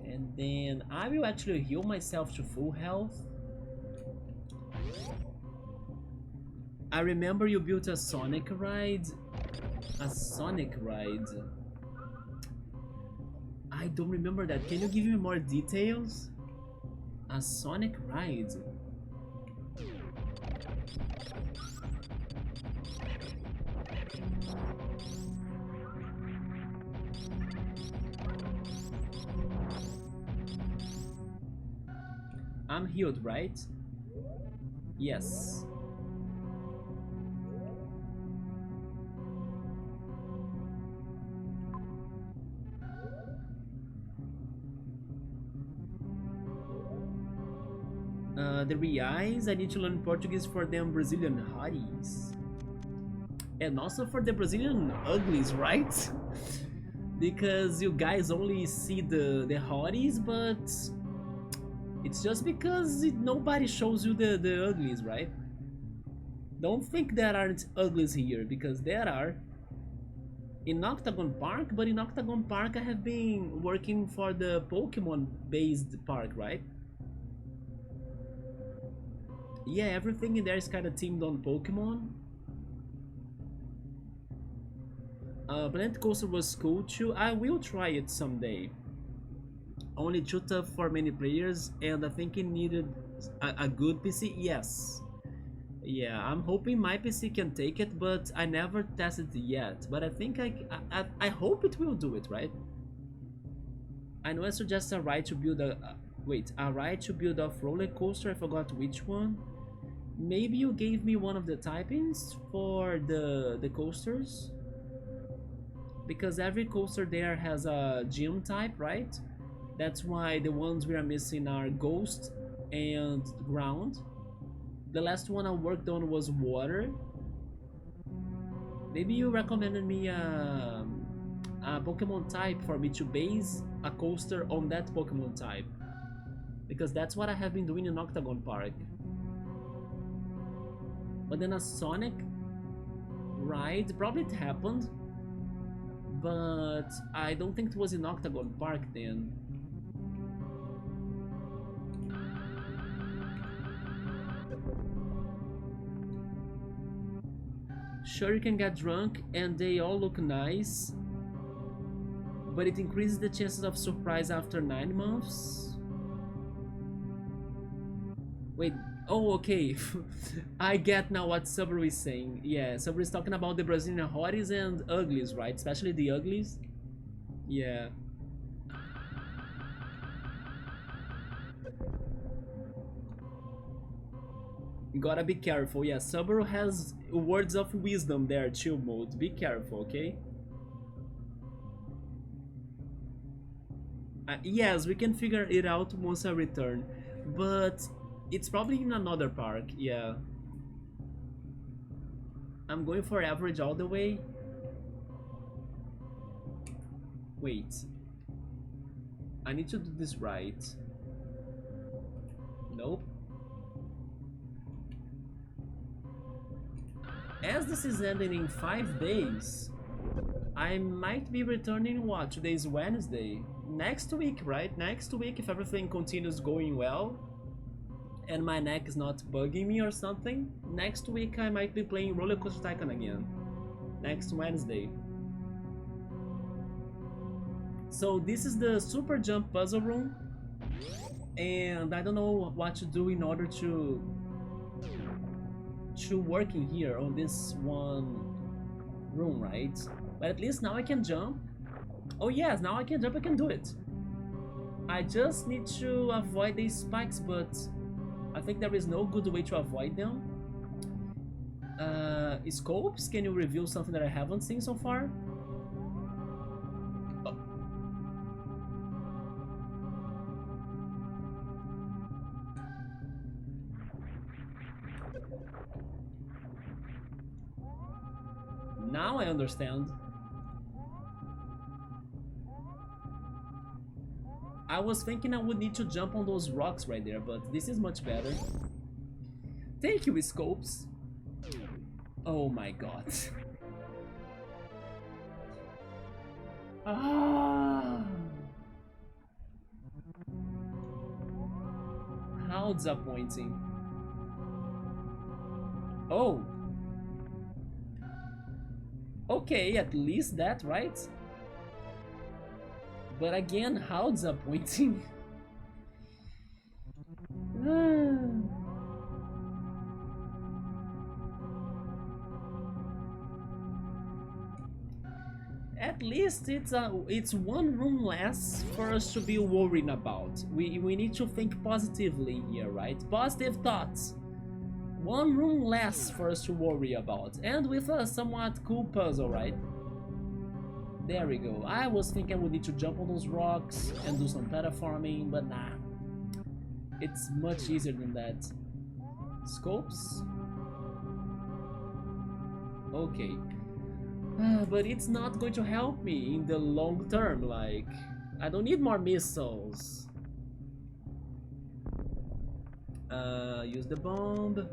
And then I will actually heal myself to full health. I remember you built a Sonic ride. A Sonic ride. I don't remember that. Can you give me more details? A Sonic ride. I'm healed, right? Yes. The reais, I need to learn Portuguese for them Brazilian hotties. And also for the Brazilian uglies, right? Because you guys only see the hotties, but it's just because nobody shows you the uglies, right? Don't think there aren't uglies here, because there are. In Octagon Park, but in Octagon Park I have been working for the Pokemon based park, right? Yeah, everything in there is kind of themed on Pokemon. Planet Coaster was cool too. I will try it someday. Only too tough for many players, and I think it needed a good PC. Yes. Yeah, I'm hoping my PC can take it, but I never tested it yet. But I think I hope it will do it, right? I know I suggest a ride to build a ride to build off roller coaster. I forgot which one. Maybe you gave me one of the typings for the coasters, because every coaster there has a gym type, right? That's why the ones we are missing are ghost and ground. The last one I worked on was water. Maybe you recommended me a Pokemon type for me to base a coaster on that Pokemon type, because that's what I have been doing in Octagon Park. But then a Sonic ride, probably it happened, but I don't think it was in Octagon Park then. Sure, you can get drunk and they all look nice, but it increases the chances of surprise after 9 months. Wait, oh okay. I get now what Subaru is saying. Yeah, Subaru is talking about the Brazilian hotties and uglies, right? Especially the uglies. Yeah. You gotta be careful. Yeah, Subaru has words of wisdom there, chill mode. Be careful, okay? Yes, we can figure it out once I return, but it's probably in another park. Yeah, I'm going for average all the way. Wait, I need to do this right. Nope. As this is ending in 5 days, I might be returning, what, today's Wednesday? Next week, right? Next week, if everything continues going well and my neck is not bugging me or something, next week I might be playing Roller Coaster Tycoon again. Next Wednesday. So this is the Super Jump puzzle room, and I don't know what to do in order to to work in here on this one room, right? But at least now I can jump. Oh yes, now I can jump, I can do it. I just need to avoid these spikes, but I think there is no good way to avoid them. Scopes, can you reveal something that I haven't seen so far? Oh. Now I understand. I was thinking I would need to jump on those rocks right there, but this is much better. Thank you, Scopes. Oh my god. Ah! How disappointing. Oh. Okay, at least that, right? But again, how disappointing. At least it's one room less for us to be worrying about. We need to think positively here, right? Positive thoughts. One room less for us to worry about, and with a somewhat cool puzzle, right? There we go. I was thinking I would need to jump on those rocks and do some terraforming, but nah. It's much easier than that. Scopes? Okay. But it's not going to help me in the long term, like... I don't need more missiles. Use the bomb.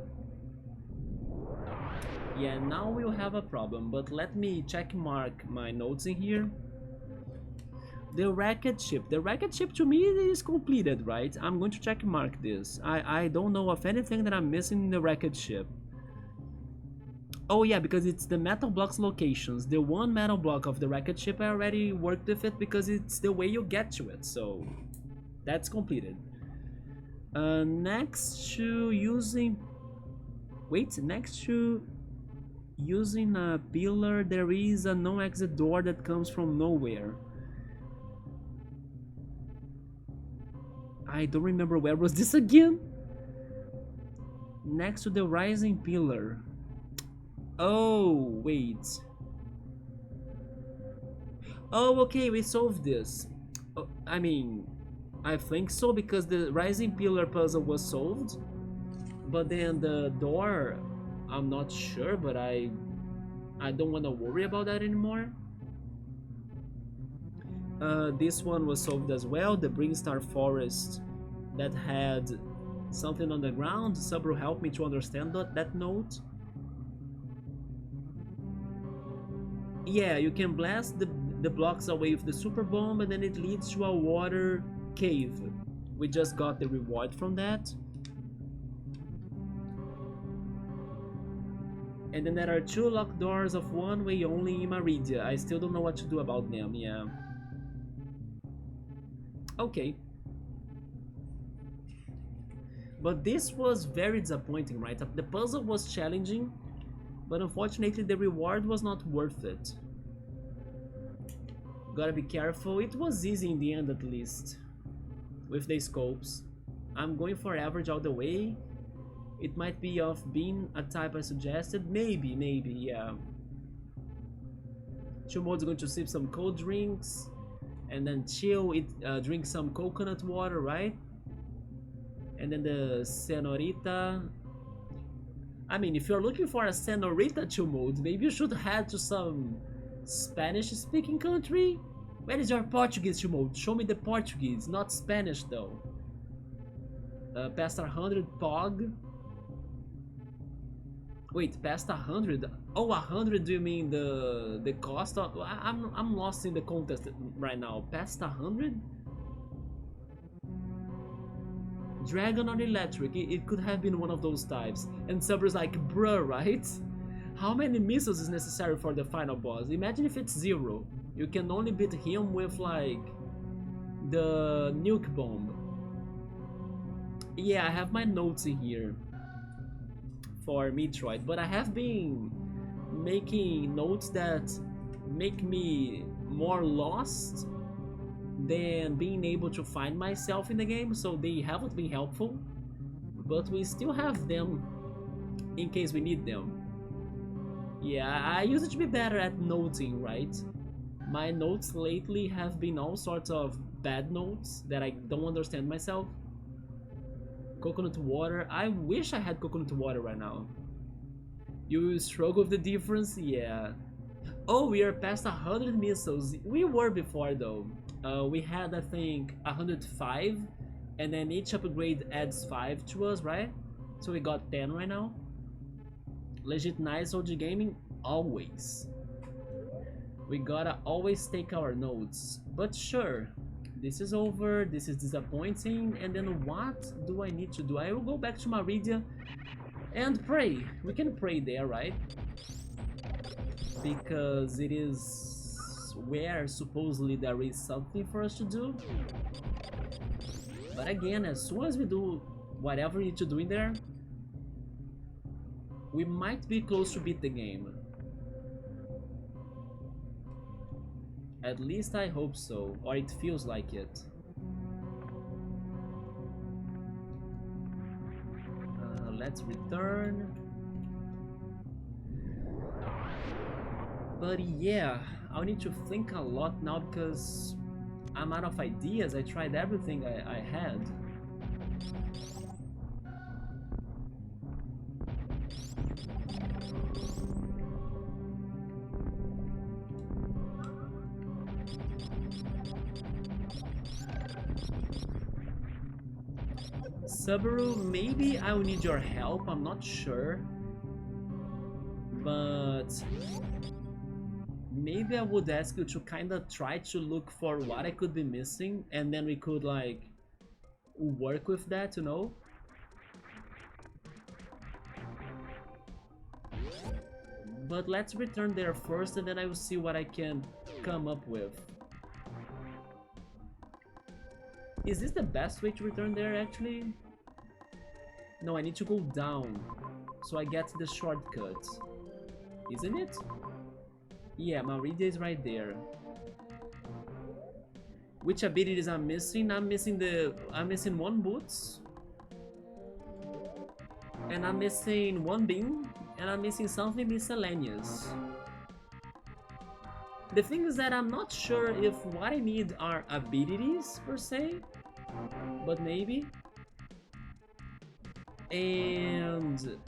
Yeah, now we'll have a problem, but let me check mark my notes in here. The rocket ship. The rocket ship to me is completed, right? I'm going to check mark this. I don't know of anything that I'm missing in the rocket ship. Oh yeah, because it's the metal blocks locations. The one metal block of the rocket ship I already worked with it because it's the way you get to it, so that's completed. Next to using... Wait, next to... using a pillar, there is a no-exit door that comes from nowhere. I don't remember where was this again. Next to the rising pillar. Oh, wait. Oh, okay, we solved this. Oh, I mean, I think so because the rising pillar puzzle was solved. But then the door... I'm not sure, but I don't want to worry about that anymore. This one was solved as well, the Brinstar forest that had something on the ground. Sabro helped me to understand that note. Yeah, you can blast the blocks away with the super bomb and then it leads to a water cave. We just got the reward from that. And then there are 2 locked doors of one way only in Maridia. I still don't know what to do about them, yeah. Okay. But this was very disappointing, right? The puzzle was challenging, but unfortunately the reward was not worth it. Gotta be careful. It was easy in the end at least. With the scopes. I'm going for average all the way. It might be of being a type I suggested. Maybe, yeah. Chumo's going to sip some cold drinks. And then chill, drink some coconut water, right? And then the senorita. I mean, if you're looking for a senorita Chumod, maybe you should head to some Spanish-speaking country. Where is your Portuguese, Chumod? Show me the Portuguese, not Spanish though. Past 100 Pog. Wait, past 100? Oh, 100? Do you mean the cost of? I'm lost in the contest right now. Past 100? Dragon or electric? It could have been one of those types. And Subra's like, bruh, right? How many missiles is necessary for the final boss? Imagine if it's 0. You can only beat him with like the nuke bomb. Yeah, I have my notes in here. for Metroid, but I have been making notes that make me more lost than being able to find myself in the game, so they haven't been helpful, but we still have them in case we need them. Yeah, I used to be better at noting, right? My notes lately have been all sorts of bad notes that I don't understand myself. Coconut water. I wish I had coconut water right now. You struggle with the difference? Yeah. Oh, we are past 100 missiles. We were before though. We had, I think, 105, and then each upgrade adds 5 to us, right? So we got 10 right now. Legit nice OG gaming, always. We gotta always take our notes. But sure, this is over, this is disappointing, and then what do I need to do? I will go back to Maridia and pray. We can pray there, right? Because it is where supposedly there is something for us to do. But again, as soon as we do whatever we need to do in there, we might be close to beat the game. At least I hope so, or it feels like it. Let's return. But yeah, I'll need to think a lot now because I'm out of ideas. I tried everything I had. Subaru, maybe I will need your help, I'm not sure. But maybe I would ask you to kinda try to look for what I could be missing, and then we could like work with that, you know? But let's return there first, and then I will see what I can come up with. Is this the best way to return there, actually? No, I need to go down, so I get the shortcut. Isn't it? Yeah, Maridia is right there. Which abilities I'm missing? I'm missing one boots. And I'm missing one beam. And I'm missing something miscellaneous. The thing is that I'm not sure if what I need are abilities per se, but maybe. And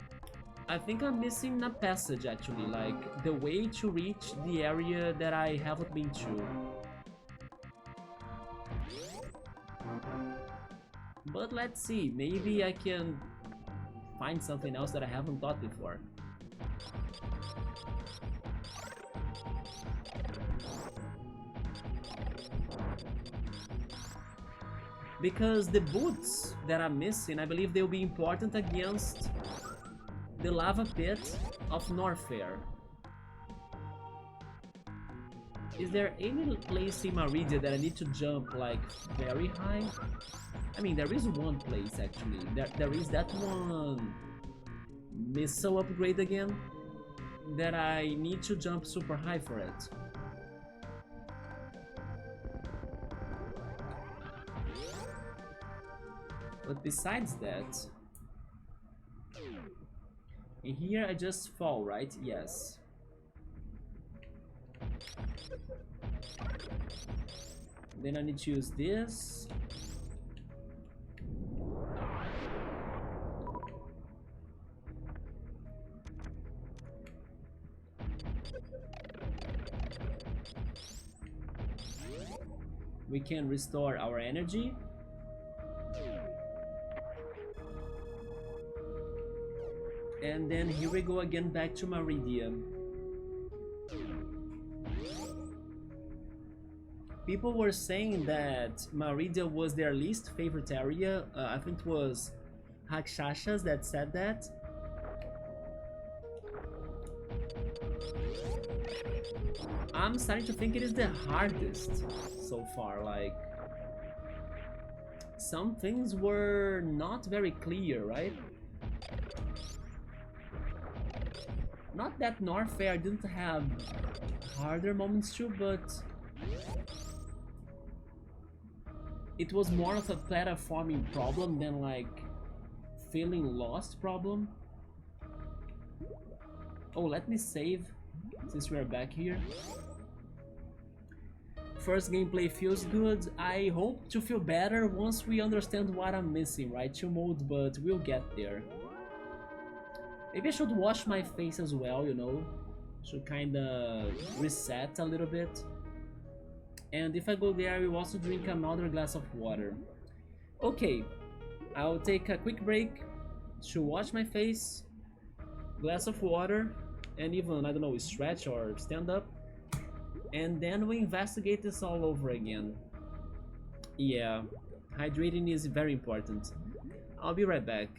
I think I'm missing a passage actually, like the way to reach the area that I haven't been to. But let's see, maybe I can find something else that I haven't thought before. Because the boots that I'm missing, I believe they'll be important against the lava pit of Norfair. Is there any place in Maridia that I need to jump like very high? I mean, there is one place actually. There is that one missile upgrade again that I need to jump super high for it. But besides that, in here I just fall, right? Yes. Then I need to use this. We can restore our energy. And then here we go again back to Maridia. People were saying that Maridia was their least favorite area. I think it was Hakshashas that said that. I'm starting to think it is the hardest so far. Like, some things were not very clear, right? Not that Norfair didn't have harder moments too, but it was more of a platforming problem than like feeling lost problem. Oh, let me save since we're back here. First gameplay feels good. I hope to feel better once we understand what I'm missing, right? Chill mode, but we'll get there. Maybe I should wash my face as well, you know? Should kinda reset a little bit. And if I go there, I will also drink another glass of water. Okay, I'll take a quick break to wash my face, glass of water, and even, I don't know, stretch or stand up. And then we investigate this all over again. Yeah, hydrating is very important. I'll be right back.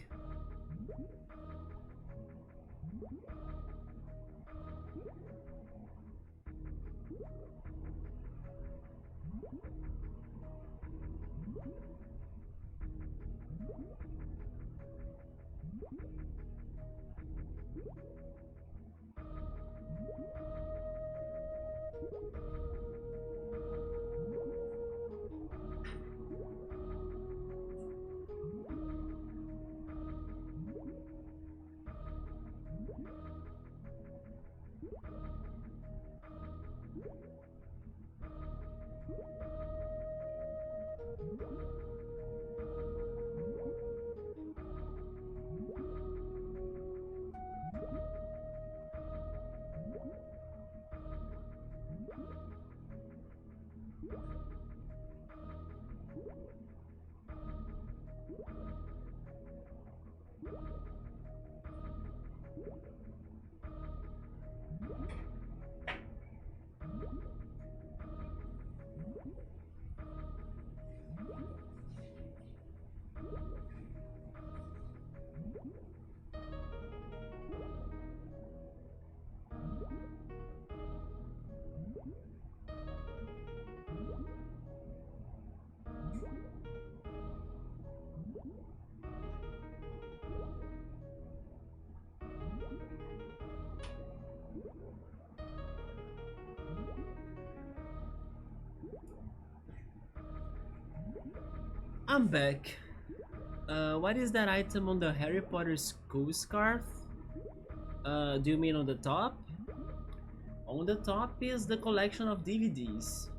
I'm back. What is that item on the Harry Potter school scarf? Do you mean on the top? On the top is the collection of DVDs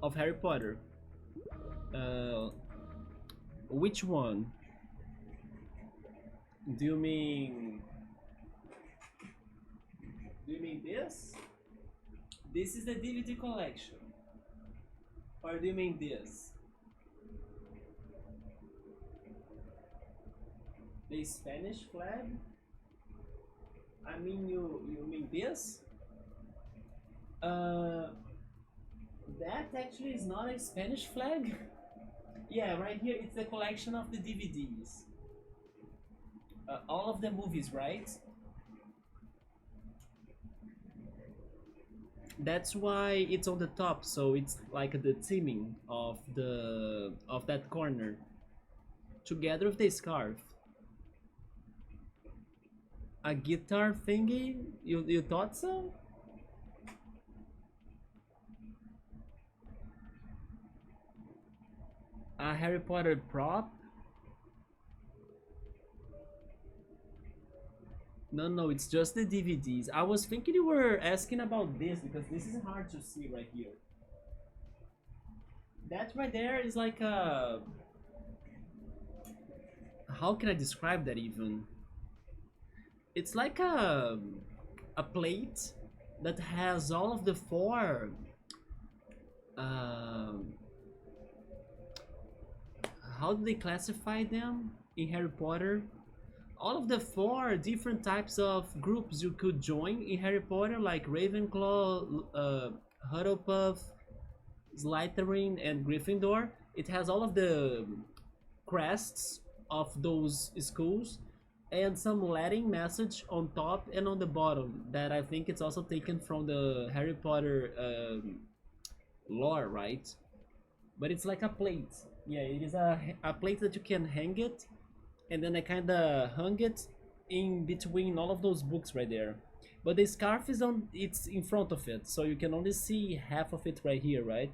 of Harry Potter. Which one? Do you mean... Do you mean this? This is the DVD collection. Or do you mean this? The Spanish flag? I mean, you mean this? That actually is not a Spanish flag. Yeah, right here it's the collection of the DVDs. All of the movies, right? That's why it's on the top, so it's like the theming of that corner, together with the scarf. A guitar thingy? You thought so? A Harry Potter prop? No, it's just the DVDs. I was thinking you were asking about this because this is hard to see right here. That right there is like a... How can I describe that even? It's like a plate that has all of the four how do they classify them in Harry Potter? All of the four different types of groups you could join in Harry Potter, like Ravenclaw, Hufflepuff, Slytherin, and Gryffindor. It has all of the crests of those schools and some Latin message on top and on the bottom that I think it's also taken from the Harry Potter lore, right? But it's like a plate. Yeah, it is a plate that you can hang it, and then I kinda hung it in between all of those books right there. But the scarf is on, it's in front of it, so you can only see half of it right here, right?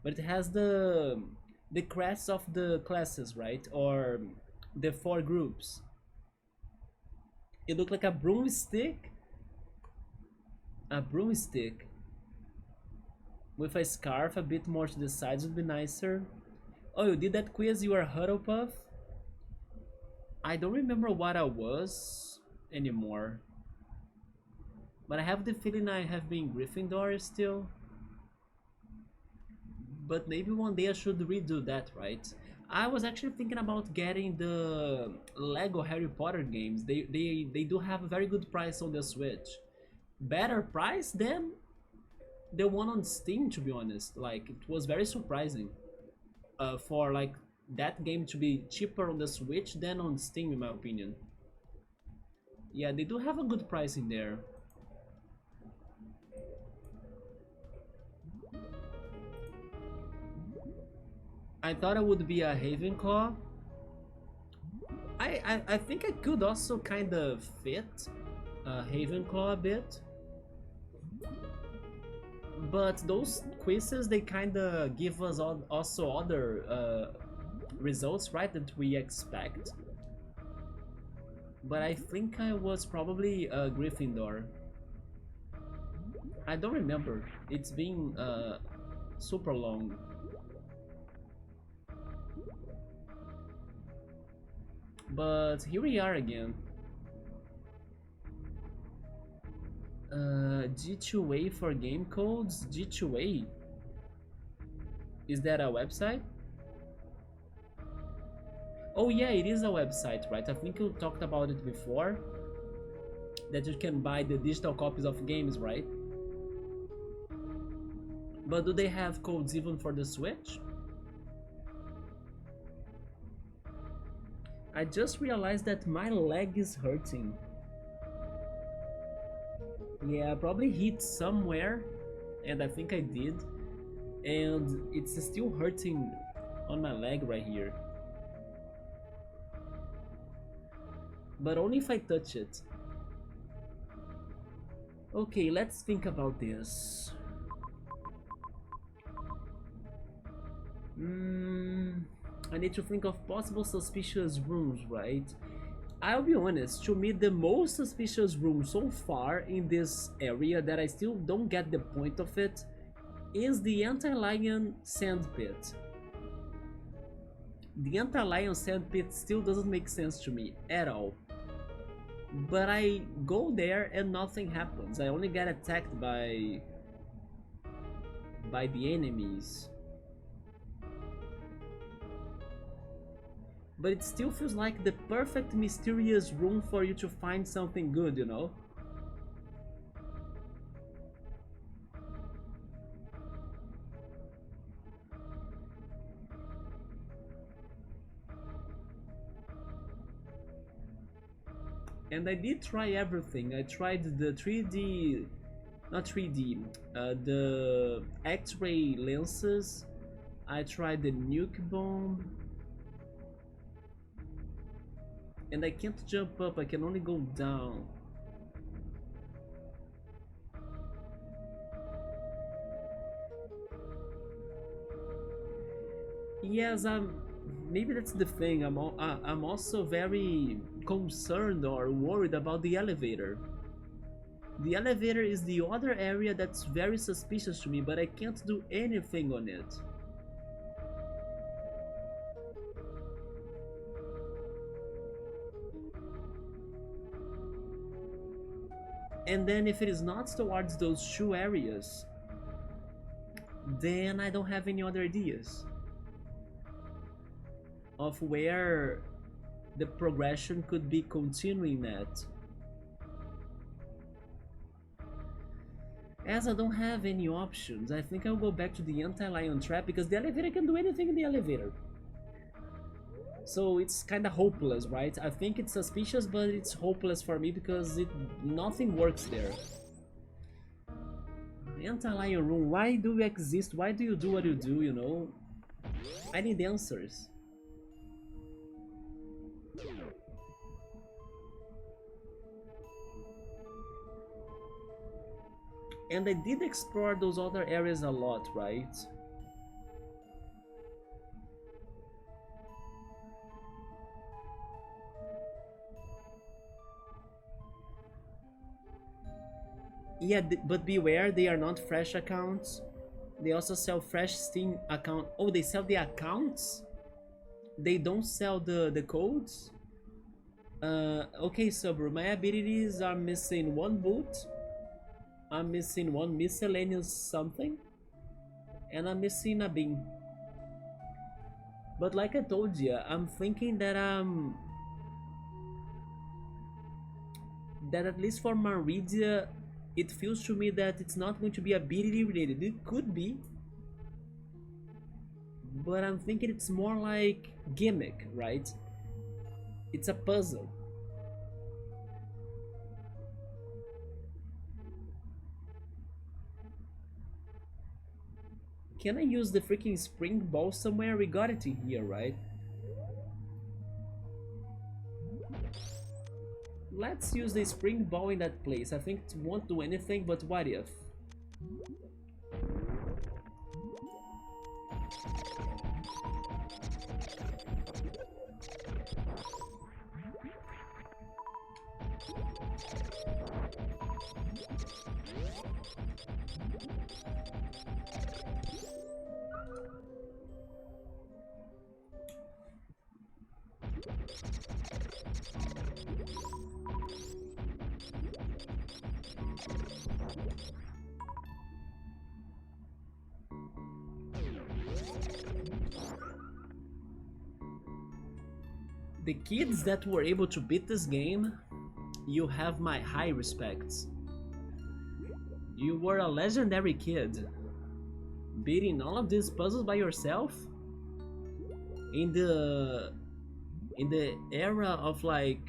But it has the crests of the classes, right? Or the 4 groups. It looked like a broomstick. A broomstick with a scarf a bit more to the sides would be nicer. Oh, you did that quiz, you are Huddlepuff? I don't remember what I was anymore. But I have the feeling I have been Gryffindor still. But maybe one day I should redo that, right? I was actually thinking about getting the Lego Harry Potter games. They do have a very good price on the Switch. Better price than the one on Steam, to be honest. Like, it was very surprising for like that game to be cheaper on the Switch than on Steam, in my opinion. Yeah, they do have a good price in there. I thought I would be a Ravenclaw. I think I could also kind of fit a Ravenclaw a bit. But those quizzes, they kind of give us also other results, right, that we expect. But I think I was probably a Gryffindor. I don't remember. It's been super long. But here we are again. G2A for game codes? G2A? Is that a website? Oh yeah, it is a website, right? I think you talked about it before. That you can buy the digital copies of games, right? But do they have codes even for the Switch? I just realized that my leg is hurting. Yeah, I probably hit somewhere, and I think I did. And it's still hurting on my leg right here. But only if I touch it. Okay, let's think about this. I need to think of possible suspicious rooms, right? I'll be honest, to me the most suspicious room so far in this area that I still don't get the point of it is the Anti-Lion Sand Pit. The Anti-Lion Sand Pit still doesn't make sense to me at all. But I go there and nothing happens. I only get attacked by the enemies. But it still feels like the perfect mysterious room for you to find something good, you know? And I did try everything. I tried the 3D, not 3D, the X-ray lenses. I tried the nuke bomb. And I can't jump up, I can only go down. Yes, maybe that's the thing. I'm also very concerned or worried about the elevator. The elevator is the other area that's very suspicious to me, but I can't do anything on it. And then if it is not towards those 2 areas, then I don't have any other ideas of where the progression could be continuing at. As I don't have any options, I think I'll go back to the Anti-Lion Trap because the elevator can do anything in the elevator. So it's kind of hopeless, right? I think it's suspicious, but it's hopeless for me because nothing works there. Anti-Lion Room, why do you exist? Why do you do what you do, you know? I need answers. And I did explore those other areas a lot, right? Yeah, but beware, they are not fresh accounts. They also sell fresh Steam account. Oh, they sell the accounts? They don't sell the codes? Okay, so bro, my abilities are missing one boot. I'm missing one miscellaneous something. And I'm missing a beam. But like I told you, I'm thinking that at least for Maridia, it feels to me that it's not going to be ability related. It could be, but I'm thinking it's more like gimmick, right? It's a puzzle. Can I use the freaking spring ball somewhere? We got it in here, right? Let's use the spring ball in that place. I think it won't do anything, but what if? The kids that were able to beat this game, you have my high respects. You were a legendary kid. Beating all of these puzzles by yourself? In the era of like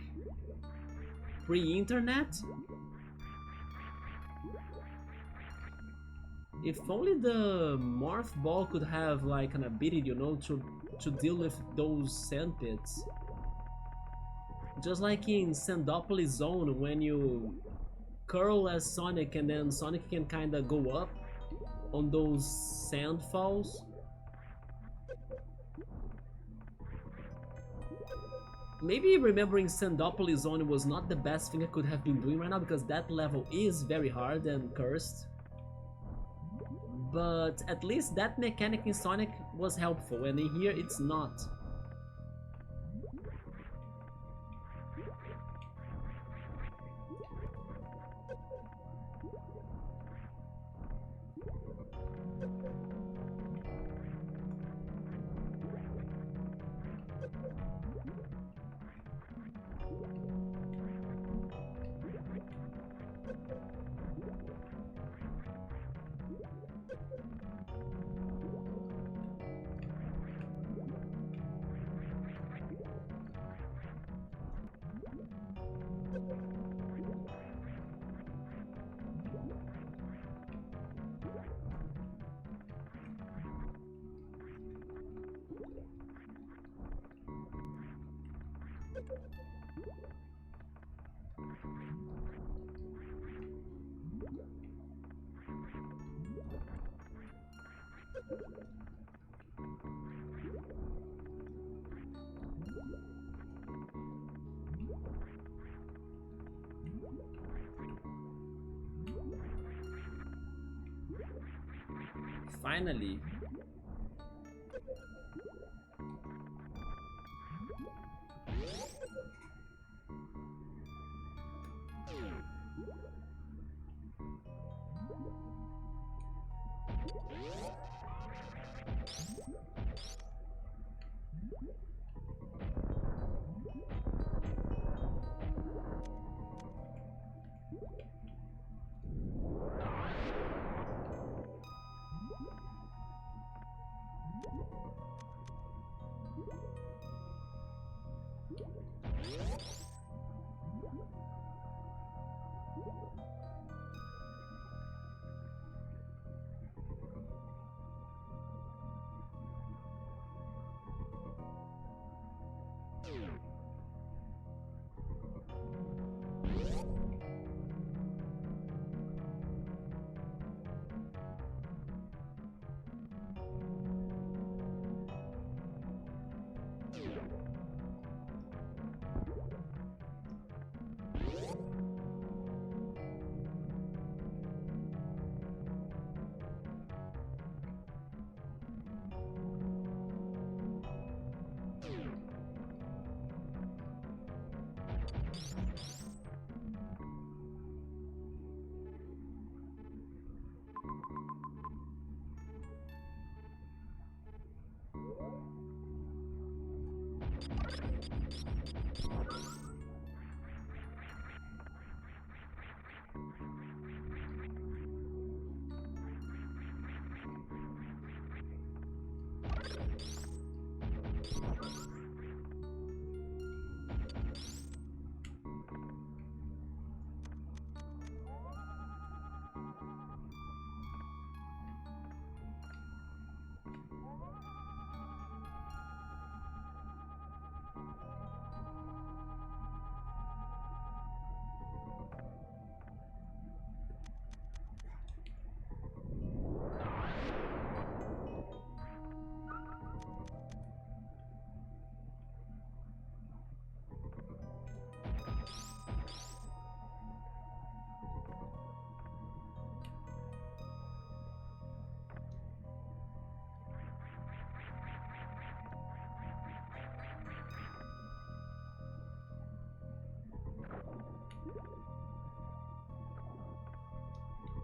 pre-internet? If only the Morph Ball could have like an ability, you know, to deal with those sand pits. Just like in Sandopolis Zone, when you curl as Sonic and then Sonic can kinda go up on those sand falls. Maybe remembering Sandopolis Zone was not the best thing I could have been doing right now, because that level is very hard and cursed. But at least that mechanic in Sonic was helpful, and in here it's not. Finally.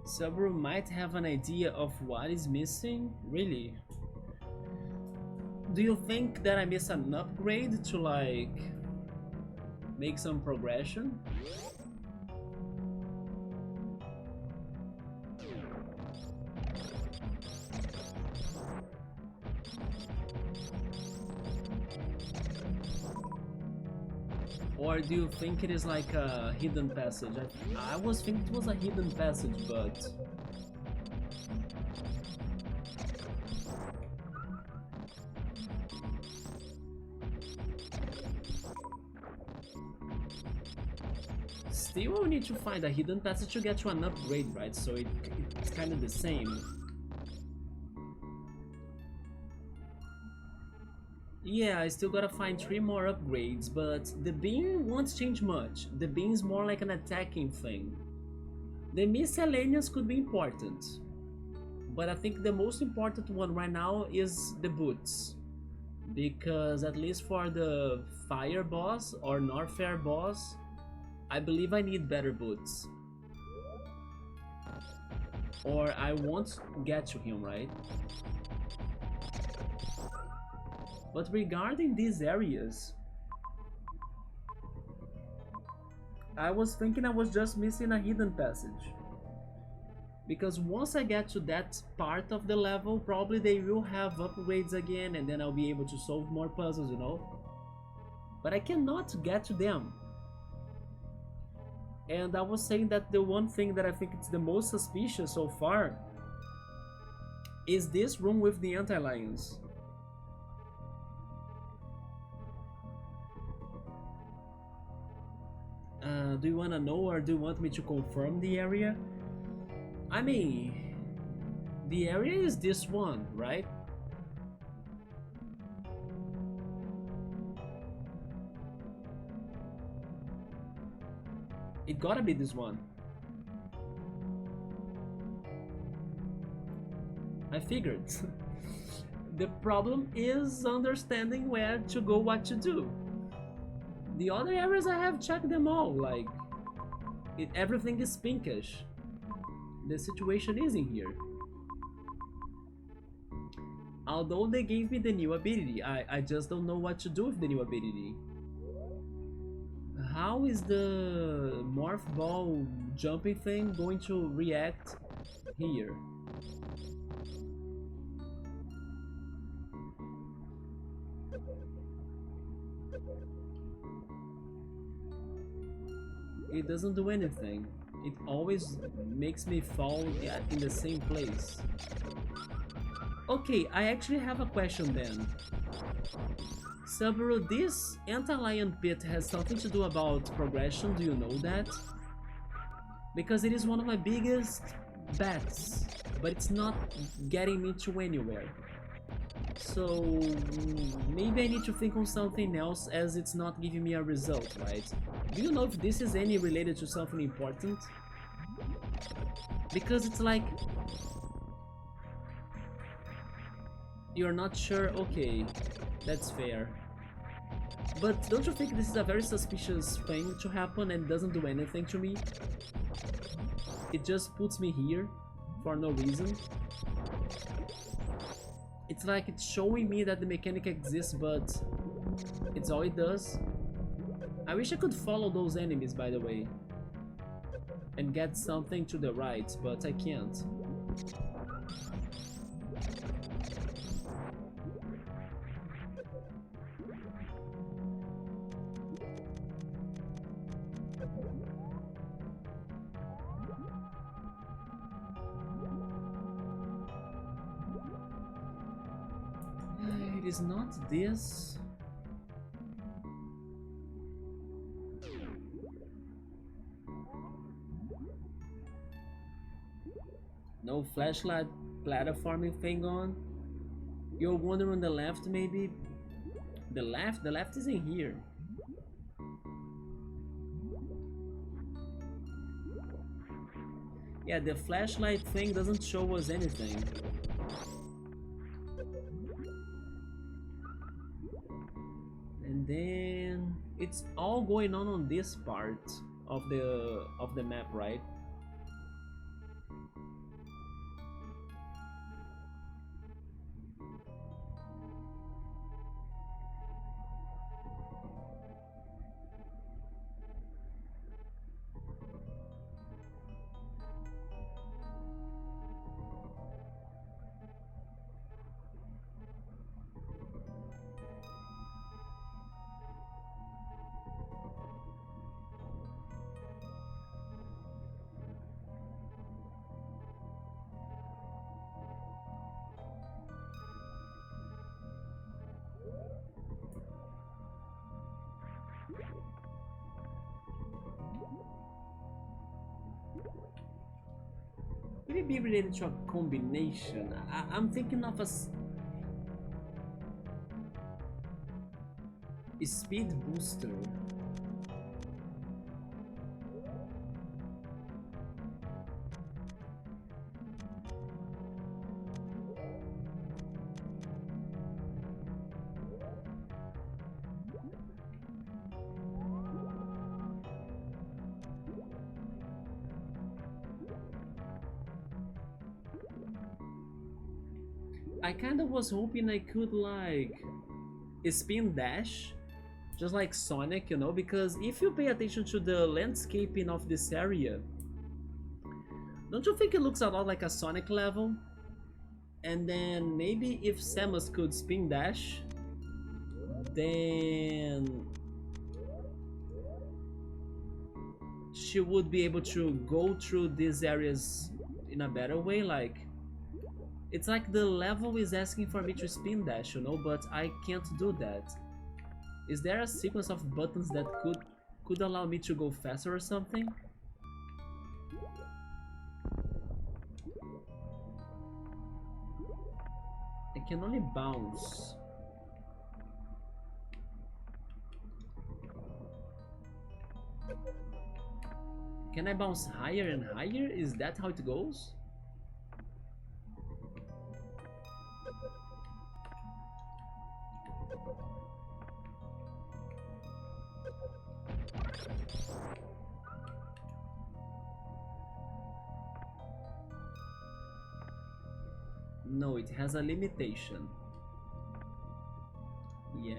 Several might have an idea of what is missing? Really? Do you think that I miss an upgrade to like make some progression? Or do you think it is like a hidden passage? I was thinking it was a hidden passage, but... Still, we need to find a hidden passage to get to an upgrade, right? So it's kind of the same. Yeah, I still gotta find 3 more upgrades, but the beam won't change much. The beam's more like an attacking thing. The miscellaneous could be important, but I think the most important one right now is the boots. Because at least for the fire boss or Norfair boss, I believe I need better boots. Or I won't get to him, right? But regarding these areas, I was thinking I was just missing a hidden passage. Because once I get to that part of the level, probably they will have upgrades again and then I'll be able to solve more puzzles, you know? But I cannot get to them. And I was saying that the one thing that I think it's the most suspicious so far is this room with the anti-lions. Do you wanna know or do you want me to confirm the area? I mean, the area is this one, right? It gotta be this one. I figured. The problem is understanding where to go, what to do. The other areas I have checked them all, like everything is pinkish. The situation is in here. Although they gave me the new ability, I just don't know what to do with the new ability. How is the morph ball jumping thing going to react here? It doesn't do anything. It always makes me fall in the same place. Okay, I actually have a question then. Subaru, this anti-lion pit has something to do about progression, do you know that? Because it is one of my biggest bets, but it's not getting me to anywhere. So maybe I need to think on something else as it's not giving me a result, right? Do you know if this is any related to something important? Because it's like... You're not sure? Okay, that's fair. But don't you think this is a very suspicious thing to happen and doesn't do anything to me? It just puts me here for no reason. It's like it's showing me that the mechanic exists, but It's all it does. I wish I could follow those enemies, by the way, and get something to the right, but I can't. It is not this. No flashlight platforming thing on. You're wondering on the left, maybe? The left? The left is in here. Yeah, the flashlight thing doesn't show us anything. And then it's all going on this part of the map, right? Could it be related to a combination? I'm thinking of a speed booster. I kind of was hoping I could like spin dash, just like Sonic, you know, because if you pay attention to the landscaping of this area, don't you think it looks a lot like a Sonic level? And then maybe if Samus could spin dash, then she would be able to go through these areas in a better way. Like, it's like the level is asking for me to spin dash, you know, but I can't do that. Is there a sequence of buttons that could allow me to go faster or something? I can only bounce. Can I bounce higher and higher? Is that how it goes? No, it has a limitation. Yeah.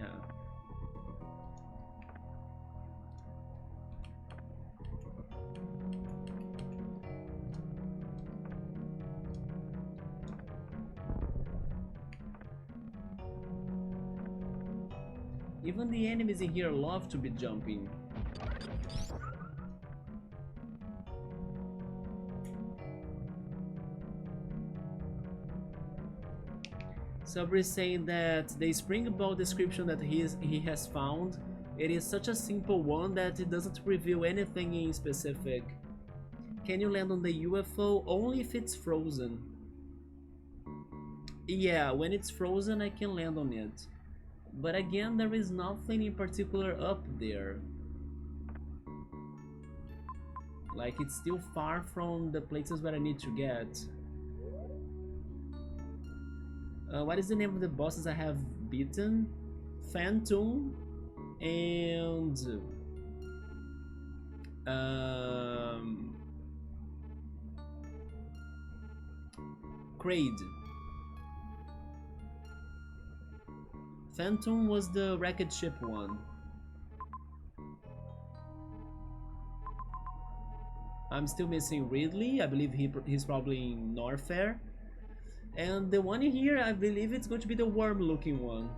Even the enemies in here love to be jumping. Sabri is saying that the spring ball description that he has found, it is such a simple one that it doesn't reveal anything in specific. Can you land on the UFO? Only if it's frozen. Yeah, when it's frozen I can land on it. But again, there is nothing in particular up there. Like, it's still far from the places where I need to get. What is the name of the bosses I have beaten? Phantom and Kraid. Phantom was the wrecked ship one. I'm still missing Ridley. I believe he's probably in Norfair. And the one in here, I believe it's going to be the worm-looking one.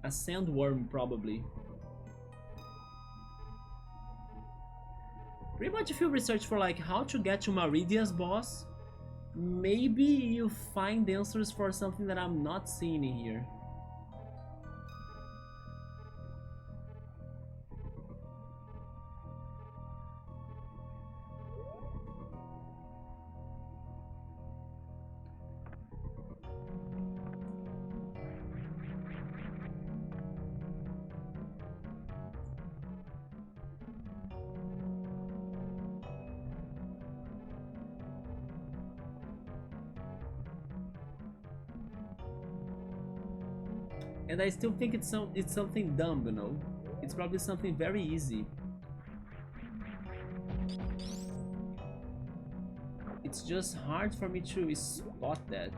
A sandworm, probably. Pretty much if you research for like how to get to Maridia's boss, maybe you find answers for something that I'm not seeing in here. And I still think it's something dumb, you know? It's probably something very easy. It's just hard for me to spot that.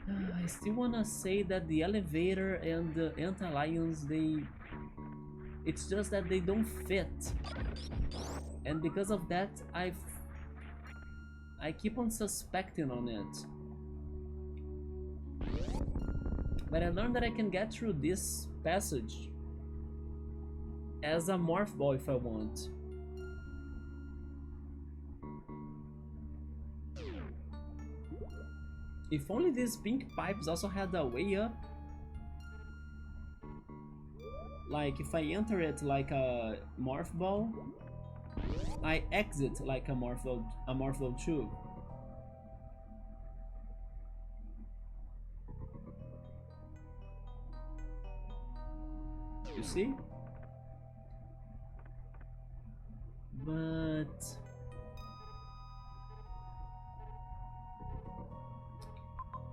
I still wanna say that the elevator and the anti-lions, it's just that they don't fit. And because of that, I keep on suspecting on it. But I learned that I can get through this passage as a morph ball if I want. If only these pink pipes also had a way up. Like if I enter it like a morph ball, I exit like a morph ball too. You see? But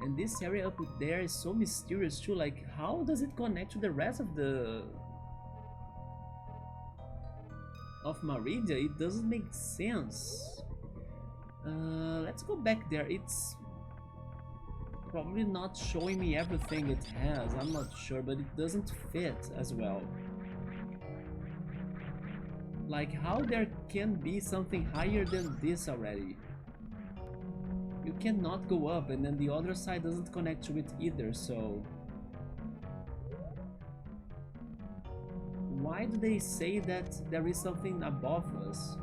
and this area up there is so mysterious too, like how does it connect to the rest of Maridia? It doesn't make sense. Let's go back there. It's probably not showing me everything it has, I'm not sure, but it doesn't fit as well. Like how there can be something higher than this already? You cannot go up and then the other side doesn't connect to it either, so why do they say that there is something above us?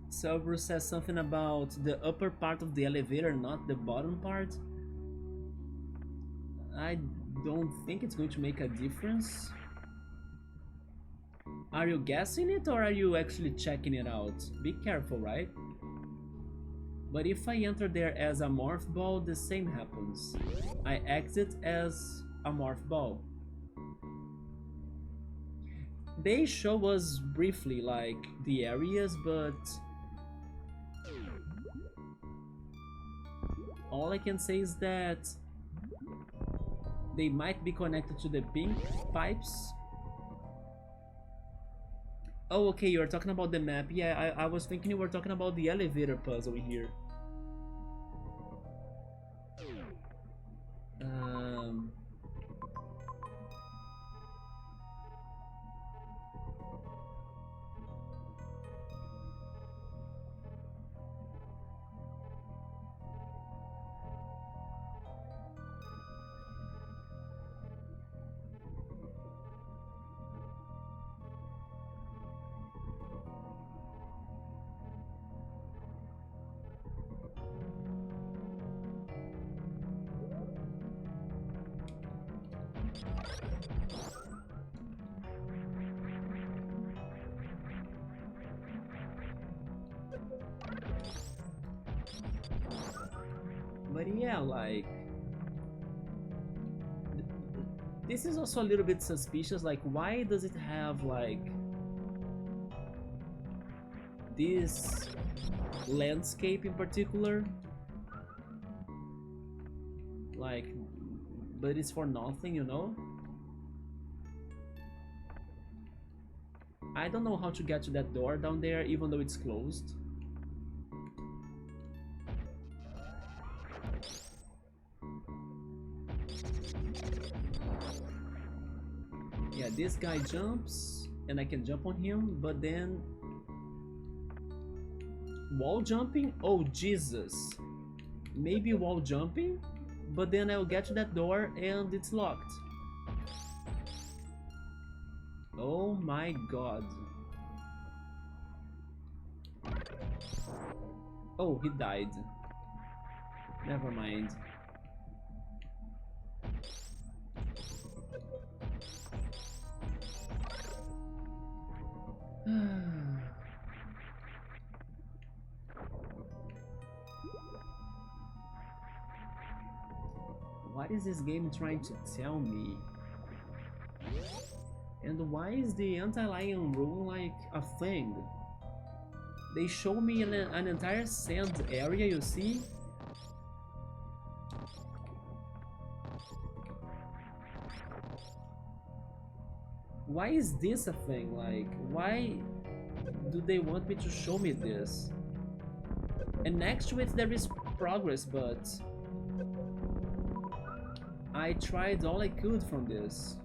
Cerberus says something about the upper part of the elevator, not the bottom part. I don't think it's going to make a difference. Are you guessing it or are you actually checking it out? Be careful, right? But if I enter there as a morph ball, the same happens. I exit as a morph ball. They show us briefly like the areas, but all I can say is that they might be connected to the pink pipes. Oh, okay, you're talking about the map. Yeah, I was thinking you were talking about the elevator puzzle here. But yeah, like this is also a little bit suspicious. Like, why does it have like this landscape in particular. Like, but it's for nothing, you know? I don't know how to get to that door down there, even though it's closed. Yeah, this guy jumps, and I can jump on him, but then... Wall jumping? Oh, Jesus. Maybe wall jumping, but then I'll get to that door and it's locked. Oh my god. Oh, he died. Never mind. What is this game trying to tell me? And why is the anti-lion rule like a thing? They show me an entire sand area, you see? Why is this a thing? Like, why do they want me to show me this? And next to it there is progress, but I tried all I could from this.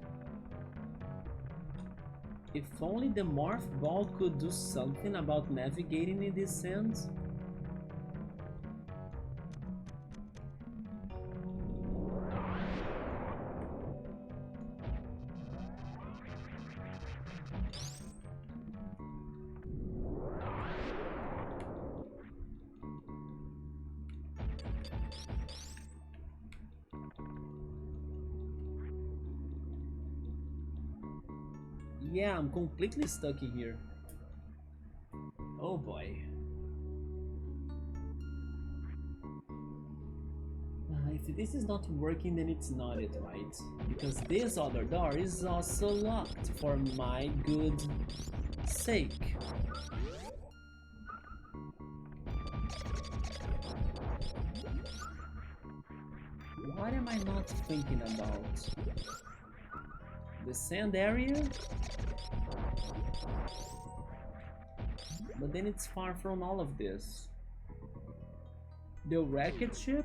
If only the morph ball could do something about navigating in this sand. Yeah, I'm completely stuck in here. Oh boy. If this is not working, then it's not it, right? Because this other door is also locked for my good sake. What am I not thinking about? The sand area? But then it's far from all of this. The rocket ship?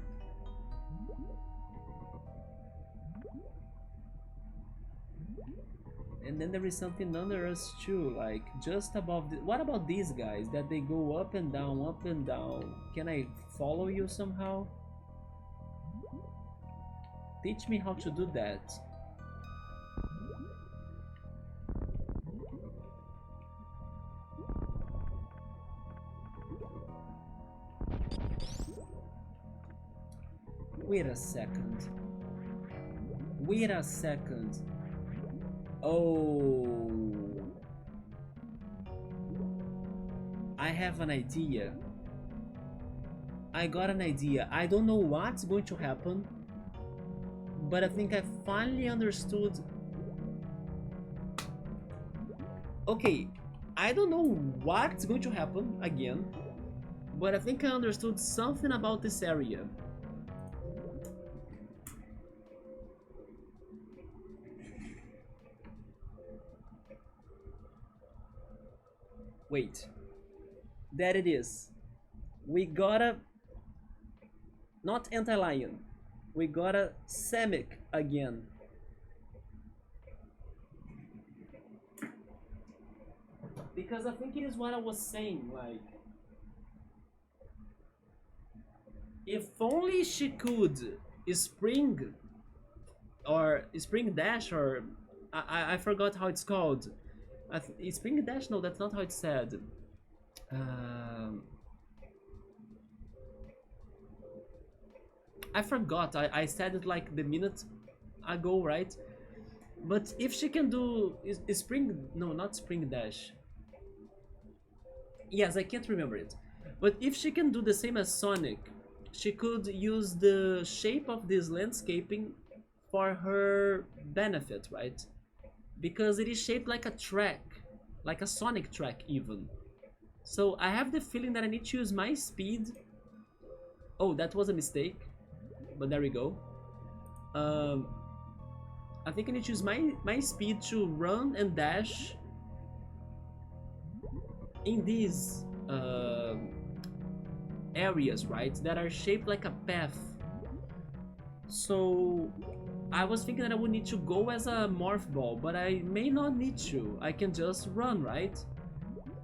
And then there is something under us too, like just above the... What about these guys that they go up and down, up and down? Can I follow you somehow? Teach me how to do that. Wait a second. Wait a second. Oh. I have an idea. I got an idea. I don't know what's going to happen, but I think I finally understood. Okay, I don't know what's going to happen again, but I think I understood something about this area. Wait, there it is. We gotta, not anti-lion, we gotta Semic again. Because I think it is what I was saying, like, if only she could spring, or spring dash, or I forgot how it's called. Spring dash? No, that's not how it's said. I forgot. I said it like the minute ago, right? But if she can do spring, no, not spring dash. Yes, I can't remember it. But if she can do the same as Sonic, she could use the shape of this landscaping for her benefit, right? Because it is shaped like a track, like a Sonic track even. So I have the feeling that I need to use my speed. Oh, that was a mistake. But there we go. Um, I think I need to use my speed to run and dash in these areas, right? That are shaped like a path. So I was thinking that I would need to go as a morph ball, but I may not need to. I can just run, right?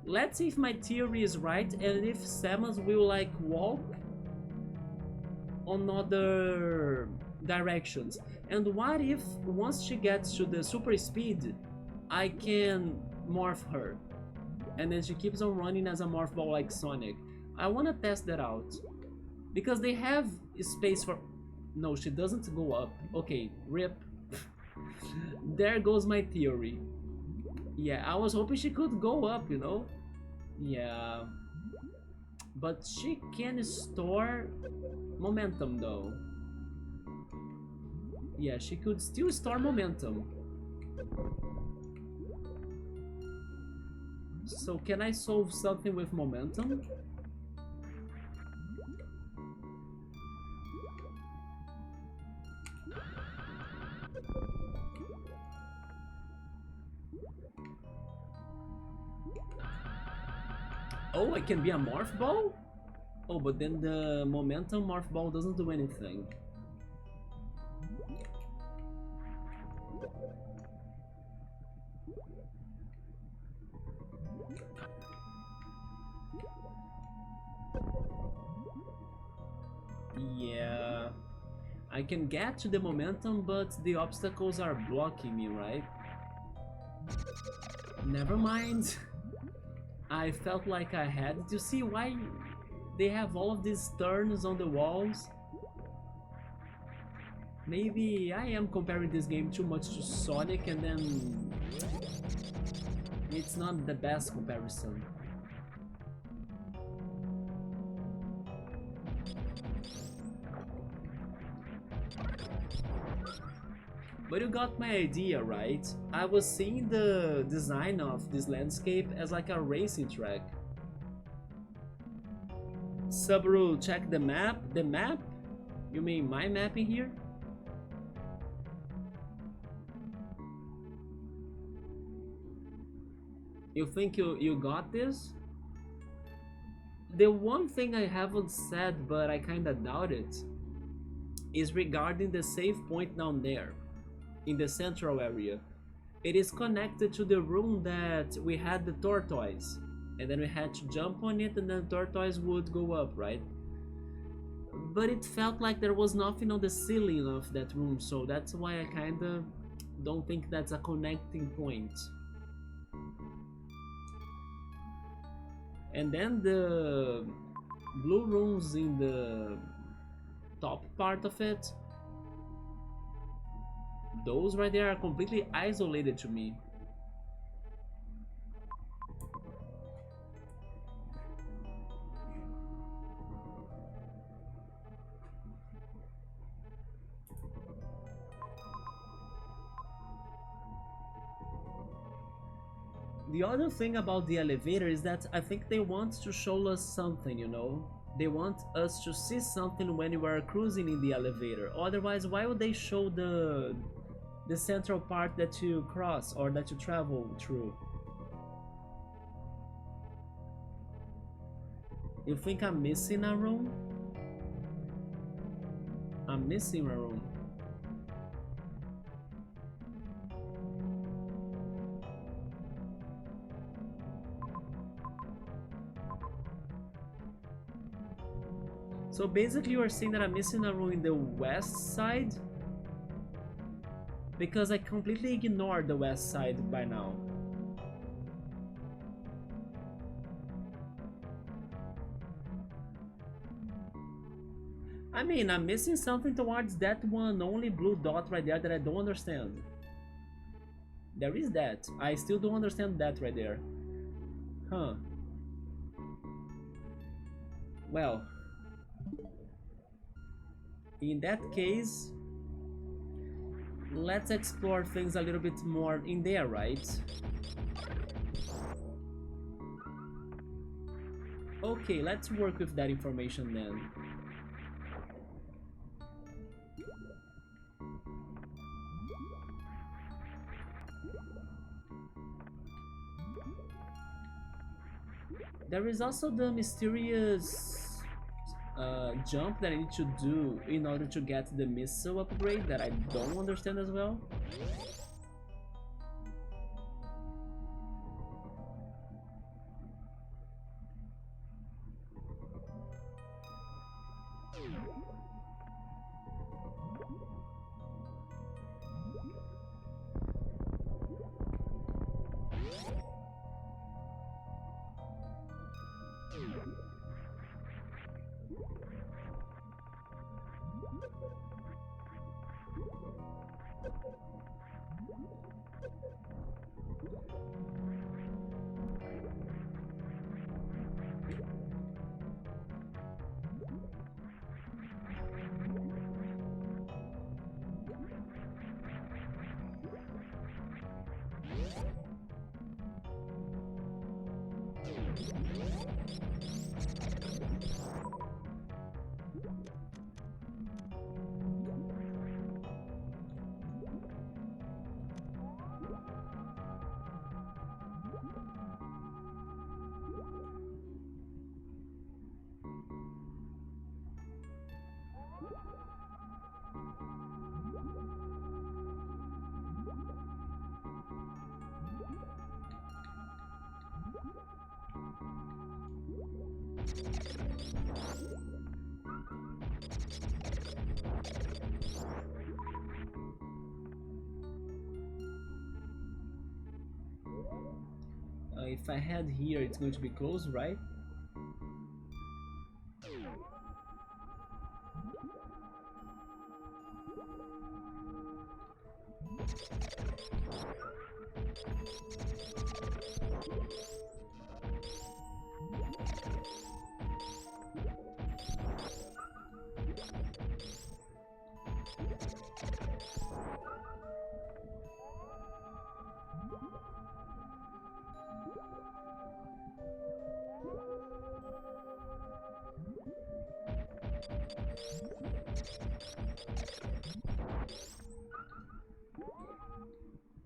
Let's see if my theory is right and if Samus will like walk on other directions. And what if once she gets to the super speed, I can morph her and then she keeps on running as a morph ball like Sonic? I want to test that out because they have space for... No, she doesn't go up. Okay, rip. There goes my theory. Yeah, I was hoping she could go up, you know? Yeah. But she can store momentum though. Yeah, she could still store momentum. So can I solve something with momentum? Oh, I can be a morph ball? Oh, but then the momentum morph ball doesn't do anything. Yeah, I can get to the momentum, but the obstacles are blocking me, right? Never mind. I felt like I had to see why they have all of these turns on the walls. Maybe I am comparing this game too much to Sonic and then it's not the best comparison. But you got my idea, right? I was seeing the design of this landscape as like a racing track. Subaru, check the map. The map? You mean my map in here? You think you got this? The one thing I haven't said, but I kinda doubt it, is regarding the save point down there, in the central area. It is connected to the room that we had the tortoise, and then we had to jump on it and then the tortoise would go up, right? But it felt like there was nothing on the ceiling of that room, so that's why I kinda don't think that's a connecting point. And then the blue rooms in the top part of it, those right there are completely isolated to me. The other thing about the elevator is that I think they want to show us something, you know? They want us to see something when we are cruising in the elevator. Otherwise, why would they show the central part that you cross or that you travel through? You think I'm missing a room? I'm missing a room. So basically you are saying that I'm missing a room in the west side? Because I completely ignored the west side by now. I mean, I'm missing something towards that one only blue dot right there that I don't understand. There is that. I still don't understand that right there. Huh. Well, in that case, let's explore things a little bit more in there, right? Okay, let's work with that information then. There is also the mysterious jump that I need to do in order to get the missile upgrade that I don't understand as well. If I head here, it's going to be close, right?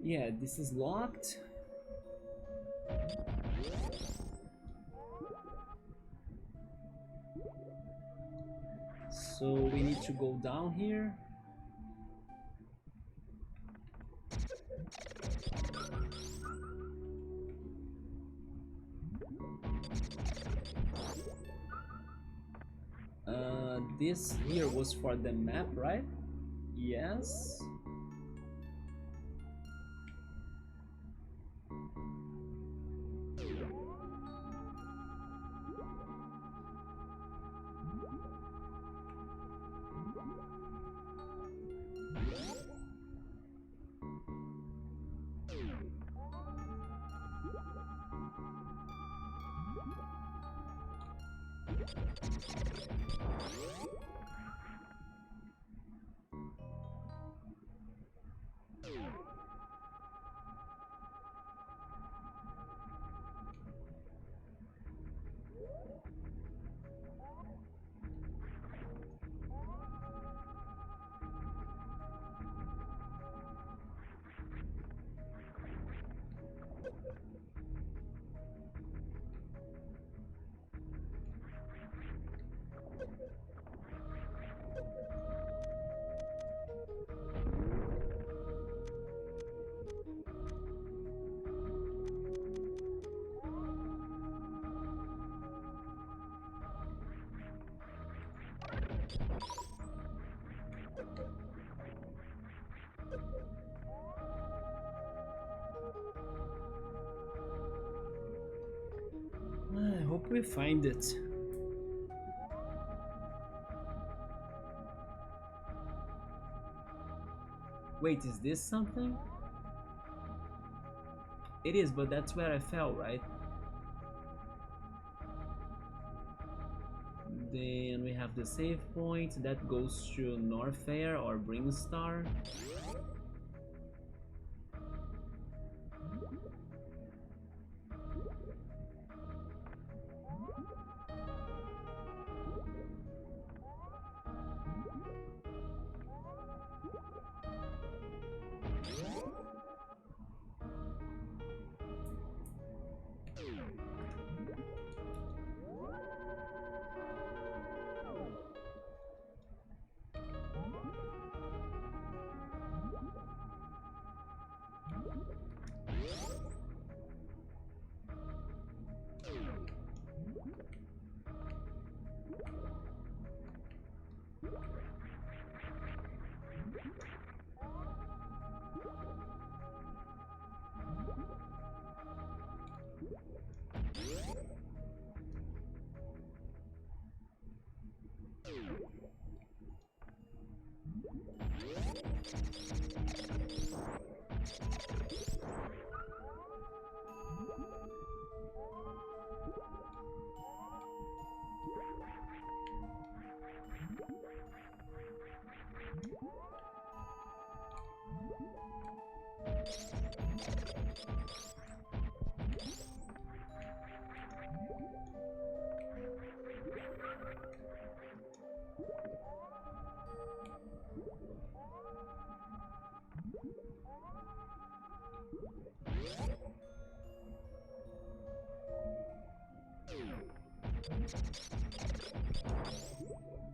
Yeah, this is locked. So we need to go down here. This here was for the map, right? Yes. I hope we find it. Wait, is this something? It is, but that's where I fell, right? Then we have the save point that goes to Norfair or Brinstar.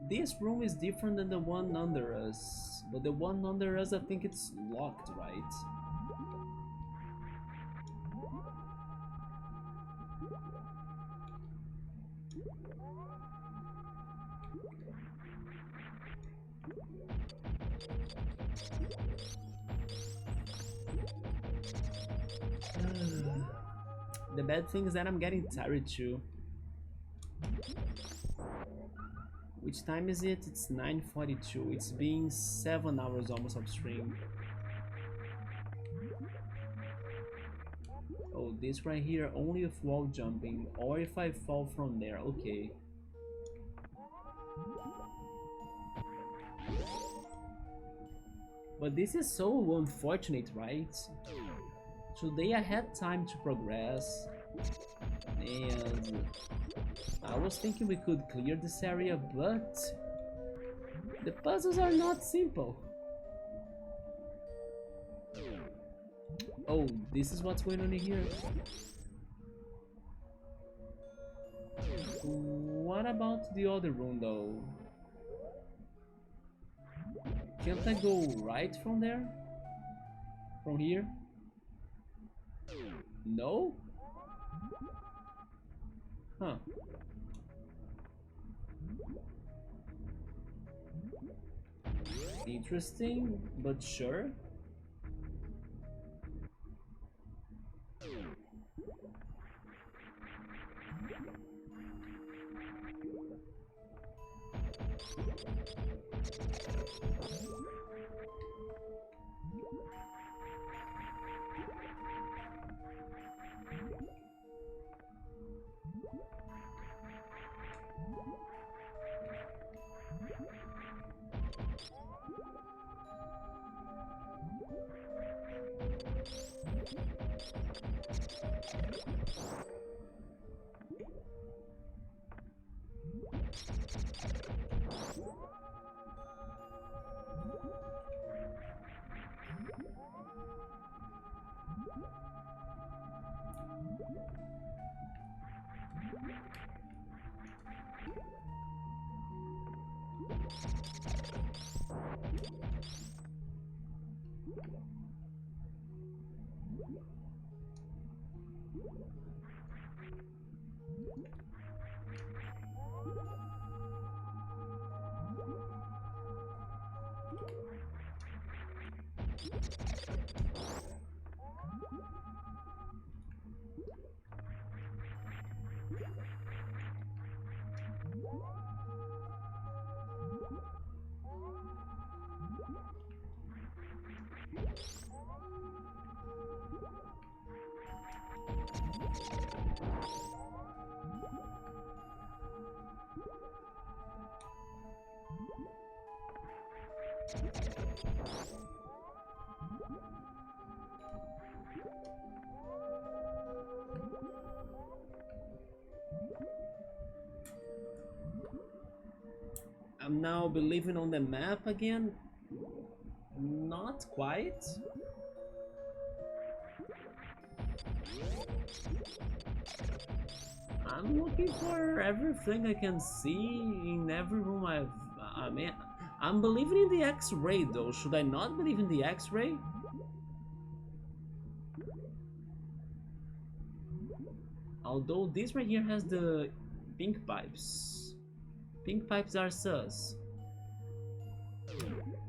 This room is different than the one under us, but the one under us, I think it's locked, right? The bad thing is that I'm getting tired too. Which time is it? It's 9:42. It's been 7 hours almost of stream. Oh, this right here only if wall jumping or if I fall from there. Okay. But this is so unfortunate, right? Today I had time to progress and I was thinking we could clear this area, but the puzzles are not simple. Oh, this is what's going on in here. What about the other room though? Can't I go right from there? From here? No? Huh. Interesting, but sure. I'm now believing on the map again. Not quite. I'm looking for everything I can see in every room I mean, I'm believing in the X-ray though. Should I not believe in the X-ray? Although this right here has the pink pipes. Pink pipes are sus.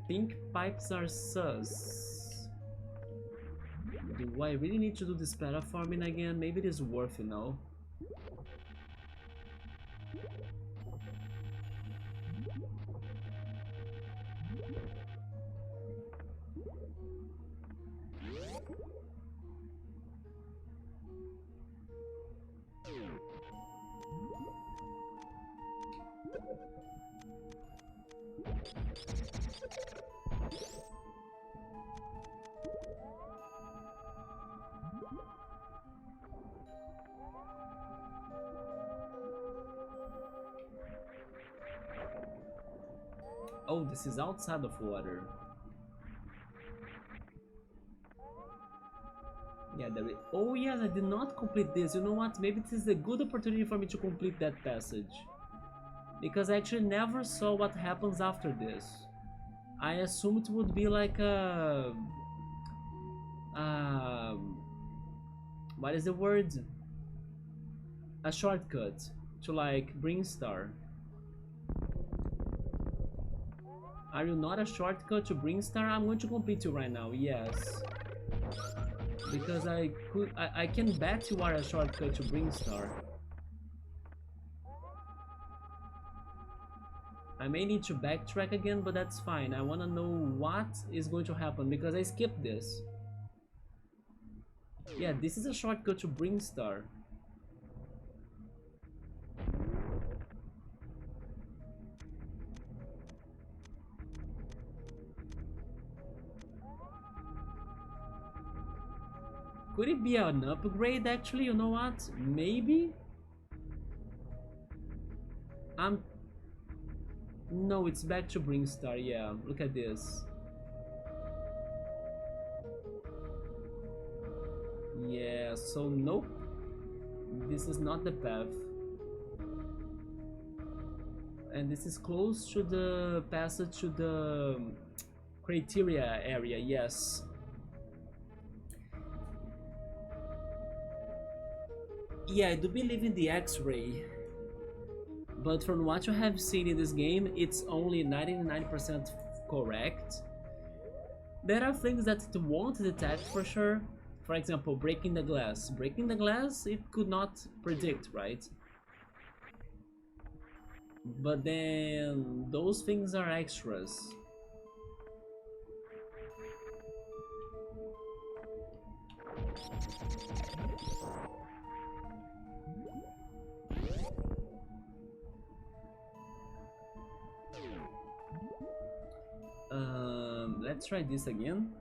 Pink pipes are sus. Do I really need to do this paraforming again? Maybe it is worth it now. Oh, this is outside of water. Yeah, there is. Oh yes, I did not complete this. You know what? Maybe this is a good opportunity for me to complete that passage. Because I actually never saw what happens after this. I assumed it would be like a... what is the word? A shortcut to like Brinstar. Are you not a shortcut to Brinstar? I'm going to complete you right now, yes. Because I can bet you are a shortcut to Brinstar. I may need to backtrack again, but that's fine. I wanna know what is going to happen because I skipped this. Yeah, this is a shortcut to Brinstar. Could it be an upgrade actually? You know what? Maybe? No, it's back to Brinstar, yeah. Look at this. Yeah, so nope. This is not the path. And this is close to the passage to the Crateria area, yes. Yeah, I do believe in the X-ray. But from what you have seen in this game, it's only 99% correct. There are things that it won't detect for sure. For example, breaking the glass. Breaking the glass, it could not predict, right? But then those things are extras. Let's try this again.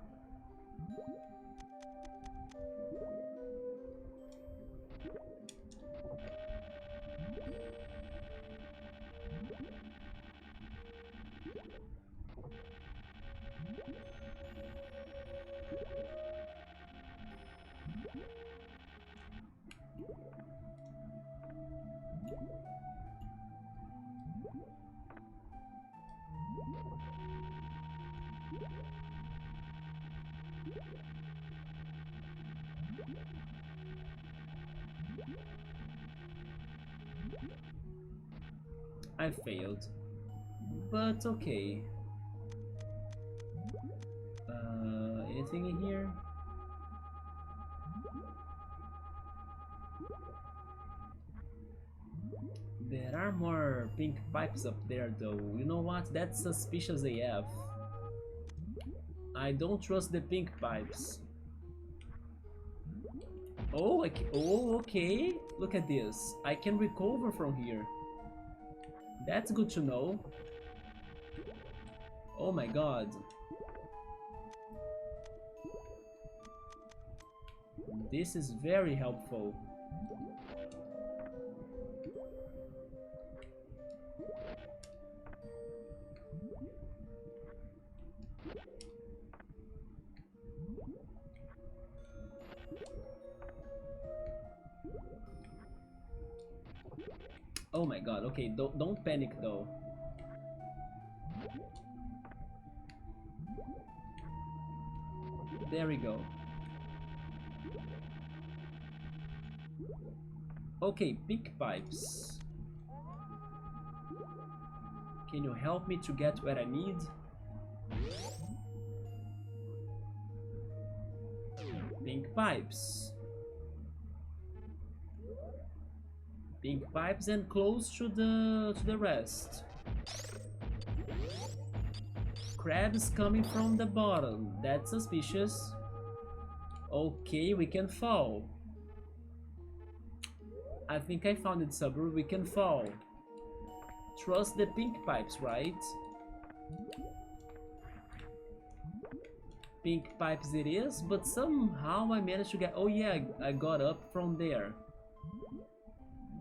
I failed, but okay. Anything in here? There are more pink pipes up there though. You know what? That's suspicious AF. I don't trust the pink pipes. Oh, okay. Look at this. I can recover from here. That's good to know. Oh my god. This is very helpful. Oh my god, okay, don't panic though. There we go. Okay, pink pipes. Can you help me to get where I need? Pink pipes. Pink pipes and close to the rest. Crabs coming from the bottom. That's suspicious. Okay, we can fall. I think I found it, Suburb. We can fall. Trust the pink pipes, right? Pink pipes it is, but somehow I managed to get... Oh yeah, I got up from there.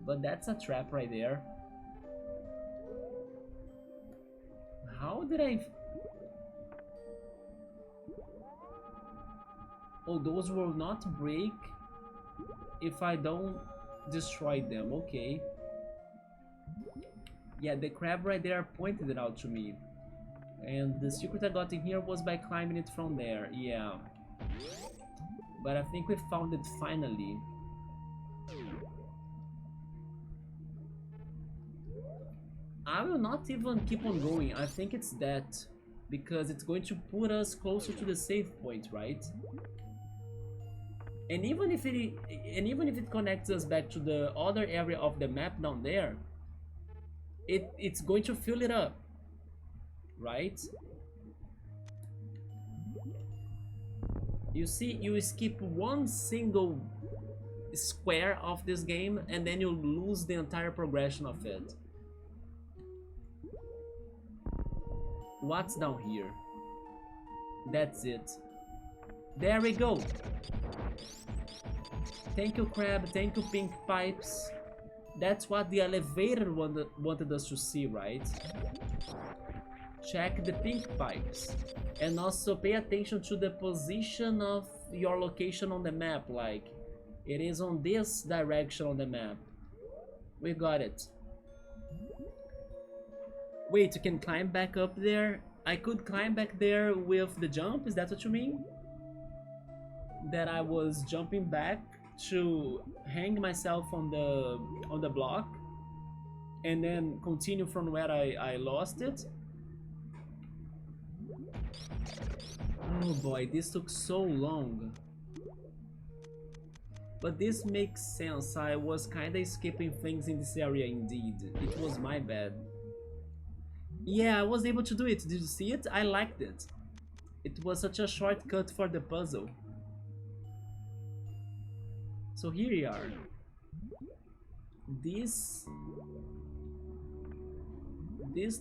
But that's a trap right there. How did I... Oh, those will not break if I don't destroy them. Okay. Yeah, the crab right there pointed it out to me. And the secret I got in here was by climbing it from there. Yeah. But I think we found it finally. I will not even keep on going. I think it's that. Because it's going to put us closer to the save point, right? And even if it connects us back to the other area of the map down there, it's going to fill it up, right? You see, you skip one single square of this game and then you lose the entire progression of it. What's down here? That's it. There we go. Thank you, crab. Thank you, pink pipes. That's what the elevator wanted us to see, right? Check the pink pipes. And also pay attention to the position of your location on the map. Like, it is on this direction on the map. We got it. Wait, you can climb back up there? I could climb back there with the jump? Is that what you mean? That I was jumping back to hang myself on the block and then continue from where I lost it? Oh boy, this took so long. But this makes sense. I was kinda skipping things in this area indeed. It was my bad. Yeah, I was able to do it. Did you see it? I liked it. It was such a shortcut for the puzzle. So here we are. This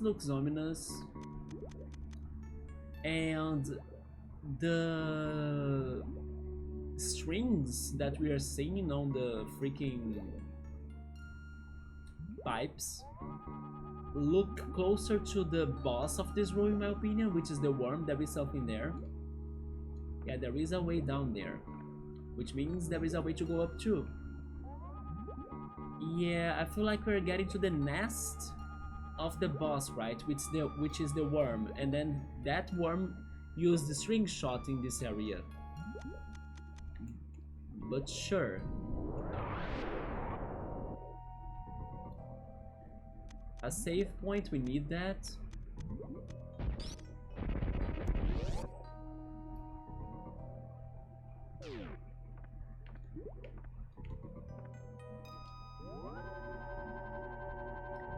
looks ominous. And the strings that we are seeing on the freaking pipes look closer to the boss of this room in my opinion, which is the worm. There is something there. Yeah, there is a way down there, which means there is a way to go up too. Yeah, I feel like we're getting to the nest of the boss, right? Which is the worm, and then that worm used the string shot in this area. But sure. A save point, we need that.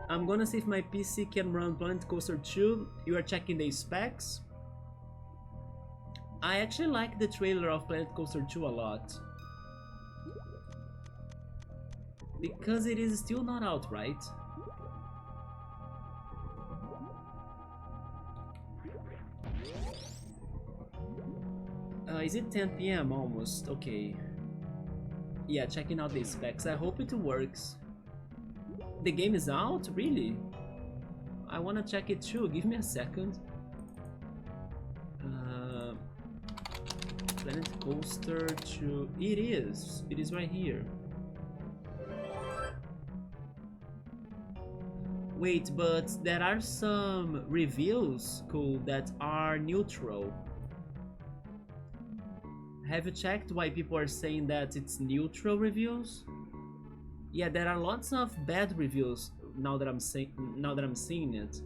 I'm gonna see if my PC can run Planet Coaster 2. You are checking the specs. I actually like the trailer of Planet Coaster 2 a lot. Because it is still not out, right? Is it 10 PM almost? Okay. Yeah, checking out the specs. I hope it works. The game is out? Really? I wanna check it too. Give me a second. Planet Coaster 2. It is. It is right here. Wait, but there are some reviews, cool, that are neutral. Have you checked why people are saying that it's neutral reviews? Yeah, there are lots of bad reviews now that I'm seeing it.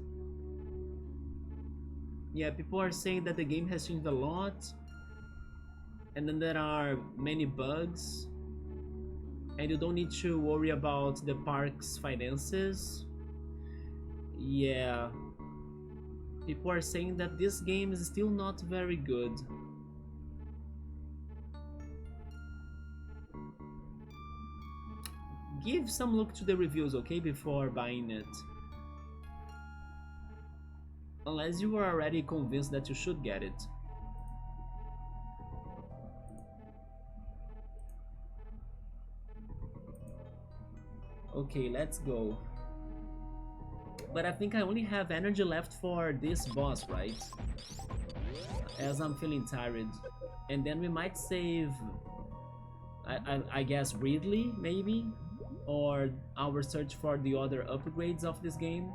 Yeah, people are saying that the game has changed a lot, and then there are many bugs, and you don't need to worry about the park's finances. Yeah, people are saying that this game is still not very good. Give some look to the reviews, okay, before buying it. Unless you were already convinced that you should get it. Okay, let's go. But I think I only have energy left for this boss, right? As I'm feeling tired. And then we might save... I guess Ridley, maybe? Or our search for the other upgrades of this game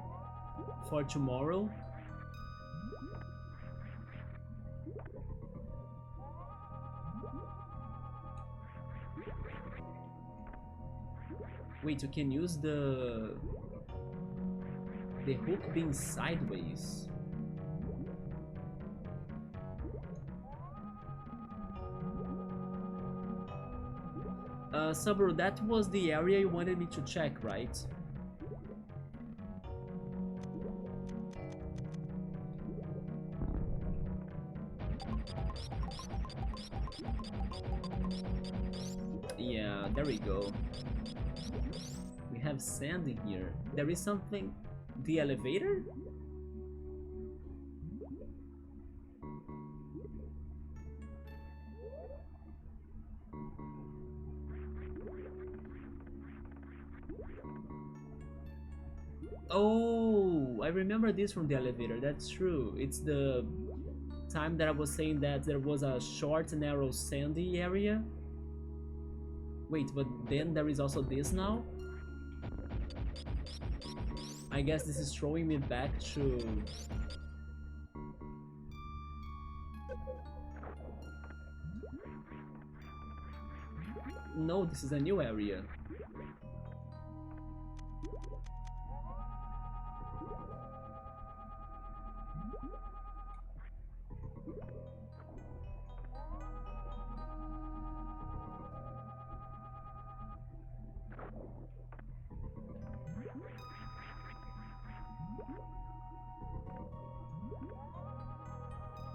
for tomorrow. Wait, you can use the hook being sideways. Subaru, that was the area you wanted me to check, right? Yeah, there we go. We have sand in here. There is something... The elevator? Oh, I remember this from the elevator. That's true. It's the time that I was saying that there was a short, narrow, sandy area. Wait, but then there is also this now? I guess this is throwing me back to... No, this is a new area.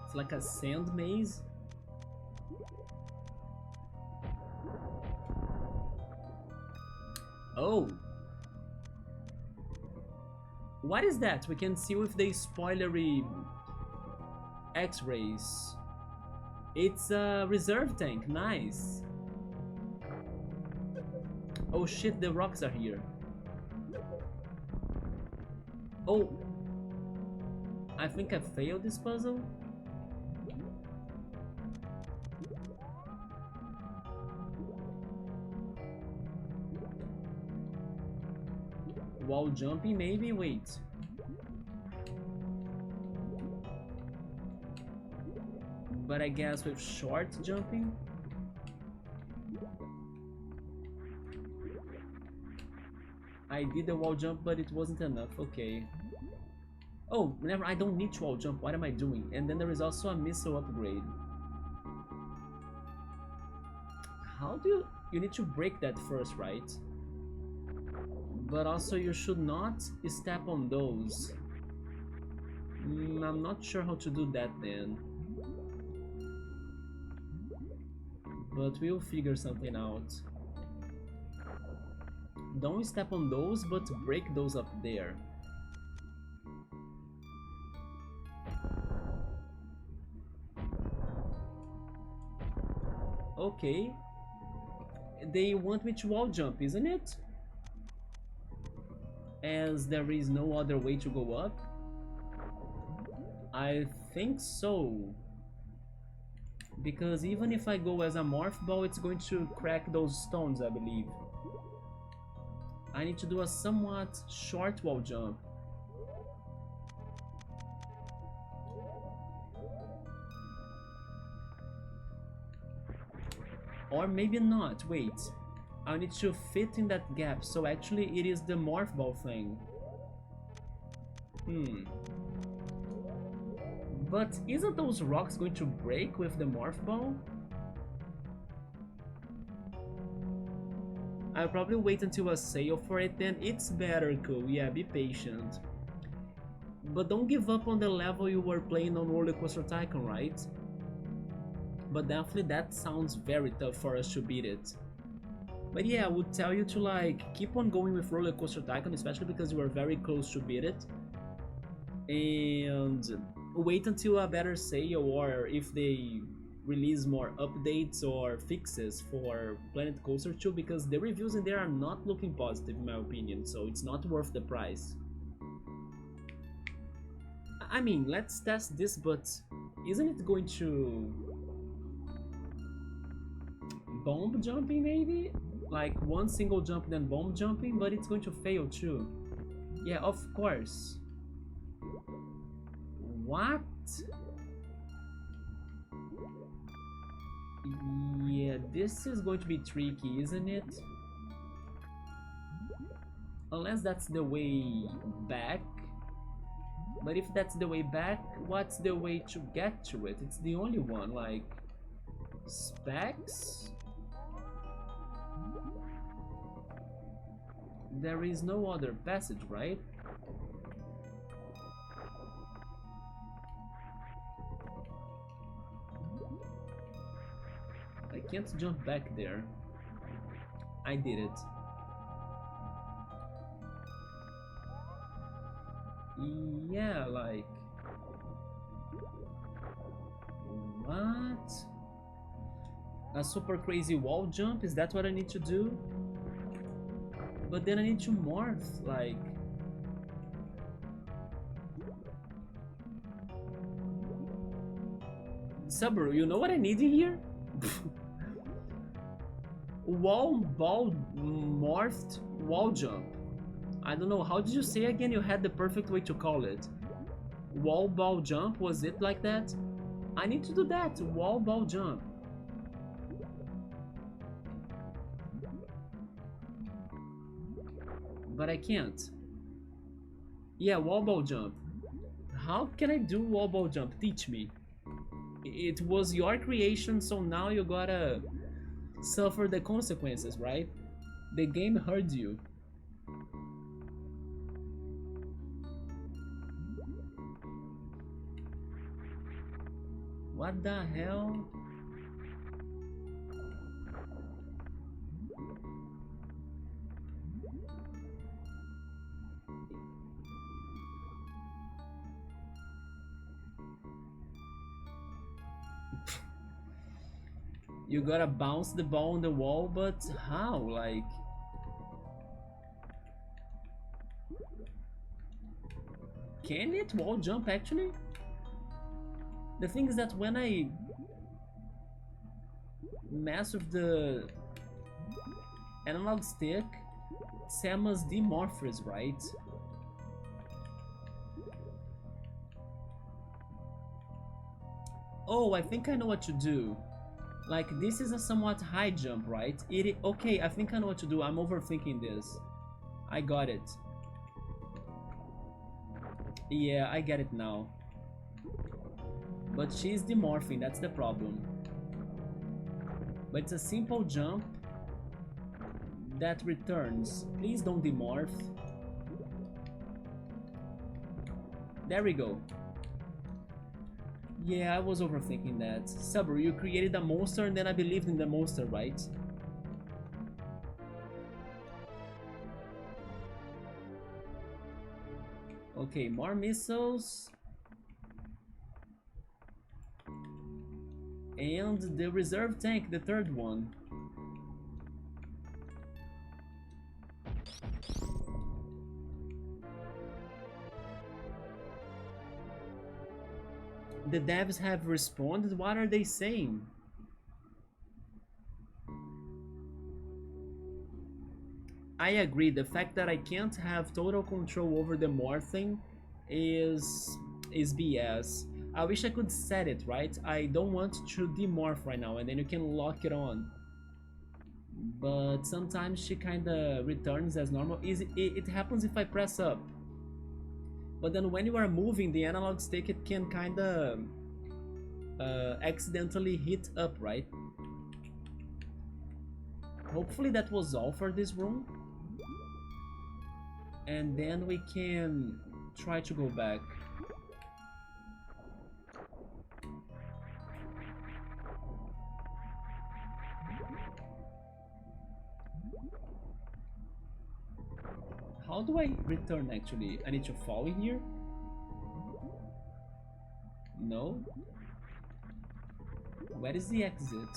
It's like a sand maze. Oh! What is that? We can see with the spoilery X-rays. It's a reserve tank, nice. Oh shit, the rocks are here. Oh! I think I failed this puzzle. Wall jumping, maybe? Wait. But I guess with short jumping? I did the wall jump, but it wasn't enough. Okay. Oh, whenever I don't need to wall jump, what am I doing? And then there is also a missile upgrade. How do you... You need to break that first, right? But also you should not step on those. I'm not sure how to do that then. But we'll figure something out. Don't step on those, but break those up there. Okay. They want me to wall jump, isn't it? As there is no other way to go up? I think so. Because even if I go as a morph ball, it's going to crack those stones, I believe. I need to do a somewhat short wall jump. Or maybe not, wait. I need to fit in that gap, so actually it is the morph ball thing. But isn't those rocks going to break with the morph ball? I'll probably wait until a sale for it then. It's better, cool. Yeah, be patient. But don't give up on the level you were playing on Roller Coaster Tycoon, right? But definitely that sounds very tough for us to beat it. But yeah, I would tell you to like keep on going with Roller Coaster Tycoon, especially because you are very close to beat it. and wait until a better sale, or if they release more updates or fixes for Planet Coaster 2, because the reviews in there are not looking positive in my opinion, so it's not worth the price. I mean, let's test this, but isn't it going to bomb jumping maybe? Like one single jump then bomb jumping, but it's going to fail too. Yeah, of course. What? Yeah, this is going to be tricky, isn't it? Unless that's the way back. But if that's the way back, what's the way to get to it? It's the only one, like... Specs? There is no other passage, right? I can't jump back there. I did it. Yeah, like... What? A super crazy wall jump? Is that what I need to do? But then I need to morph, like... Subaru, you know what I need in here? Wall ball morphed wall jump. I don't know, how did you say again? You had the perfect way to call it. Wall ball jump, was it like that? I need to do that, wall ball jump. But I can't. Yeah, wall ball jump. How can I do wall ball jump? Teach me. It was your creation, so now you gotta suffer the consequences, right? The game heard you. What the hell? You gotta bounce the ball on the wall, but how? Like... Can it wall jump actually? The thing is that when I mess with the analog stick, Samus demorphs, right? Oh, I think I know what to do. Like, this is a somewhat high jump, right? Okay, I think I know what to do. I'm overthinking this. I got it. Yeah, I get it now. But she's demorphing, that's the problem. But it's a simple jump that returns. Please don't demorph. There we go. Yeah, I was overthinking that. Subaru, you created a monster and then I believed in the monster, right? Okay, more missiles. And the reserve tank, the third one. The devs have responded? What are they saying? I agree, the fact that I can't have total control over the morphing is BS. I wish I could set it, right? I don't want to demorph right now and then you can lock it on. But sometimes she kinda returns as normal. It happens if I press up. But then when you are moving the analog stick, it can kinda accidentally hit up, right? Hopefully that was all for this room. And then we can try to go back. How do I return actually? I need to fall in here? No? Where is the exit?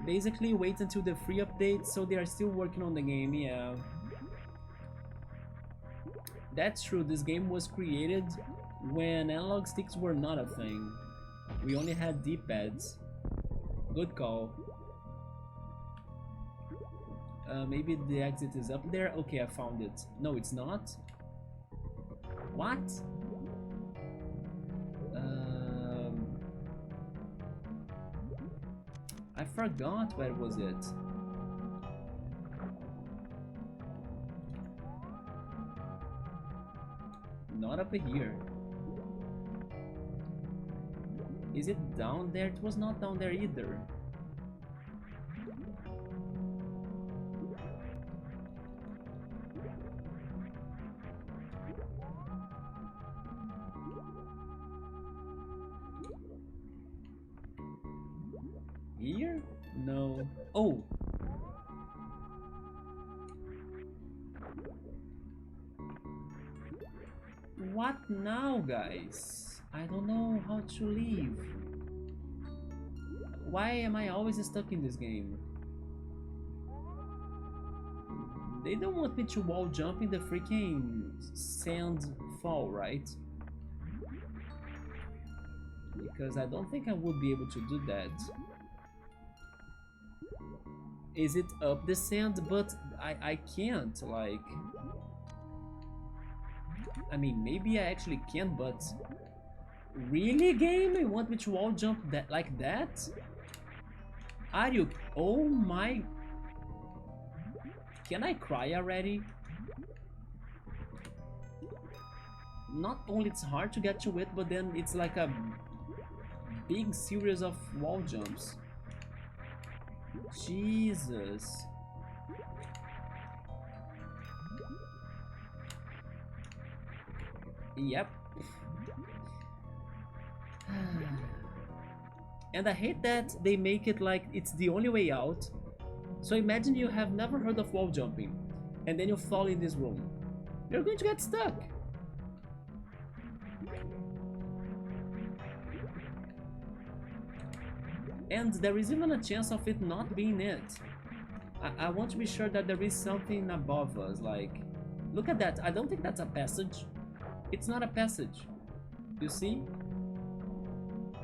Basically wait until the free update, so they are still working on the game, yeah. That's true, this game was created when analog sticks were not a thing. We only had D-pads. Good call. Maybe the exit is up there? Okay, I found it. No, it's not. What? I forgot where was it. Not up here. Is it down there? It was not down there either. Here? No. Oh! What now, guys? I don't know how to leave. Why am I always stuck in this game? They don't want me to wall jump in the freaking sand fall, right? Because I don't think I would be able to do that. Is it up the sand? But I can't, like... I mean, maybe I actually can, but... Really, game? You want me to wall jump that like that? Are you... Oh my... Can I cry already? Not only it's hard to get to it, but then it's like a big series of wall jumps. Jesus. Yep. And I hate that they make it like it's the only way out. So imagine you have never heard of wall jumping, and then you fall in this room. You're going to get stuck. And there is even a chance of it not being it. I want to be sure that there is something above us, like... Look at that, I don't think that's a passage. It's not a passage. You see?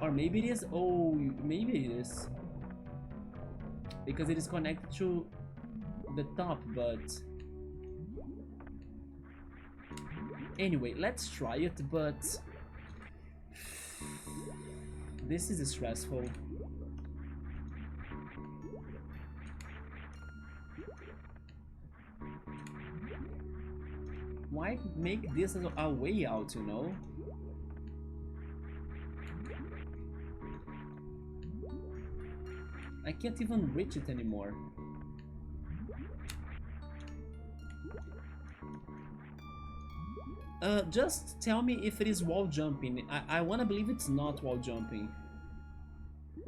Or maybe it is. Oh, maybe it is. Because it is connected to the top, but... Anyway, let's try it, but... This is stressful. Why make this a way out, you know? I can't even reach it anymore. Just tell me if it is wall jumping. I wanna believe it's not wall jumping.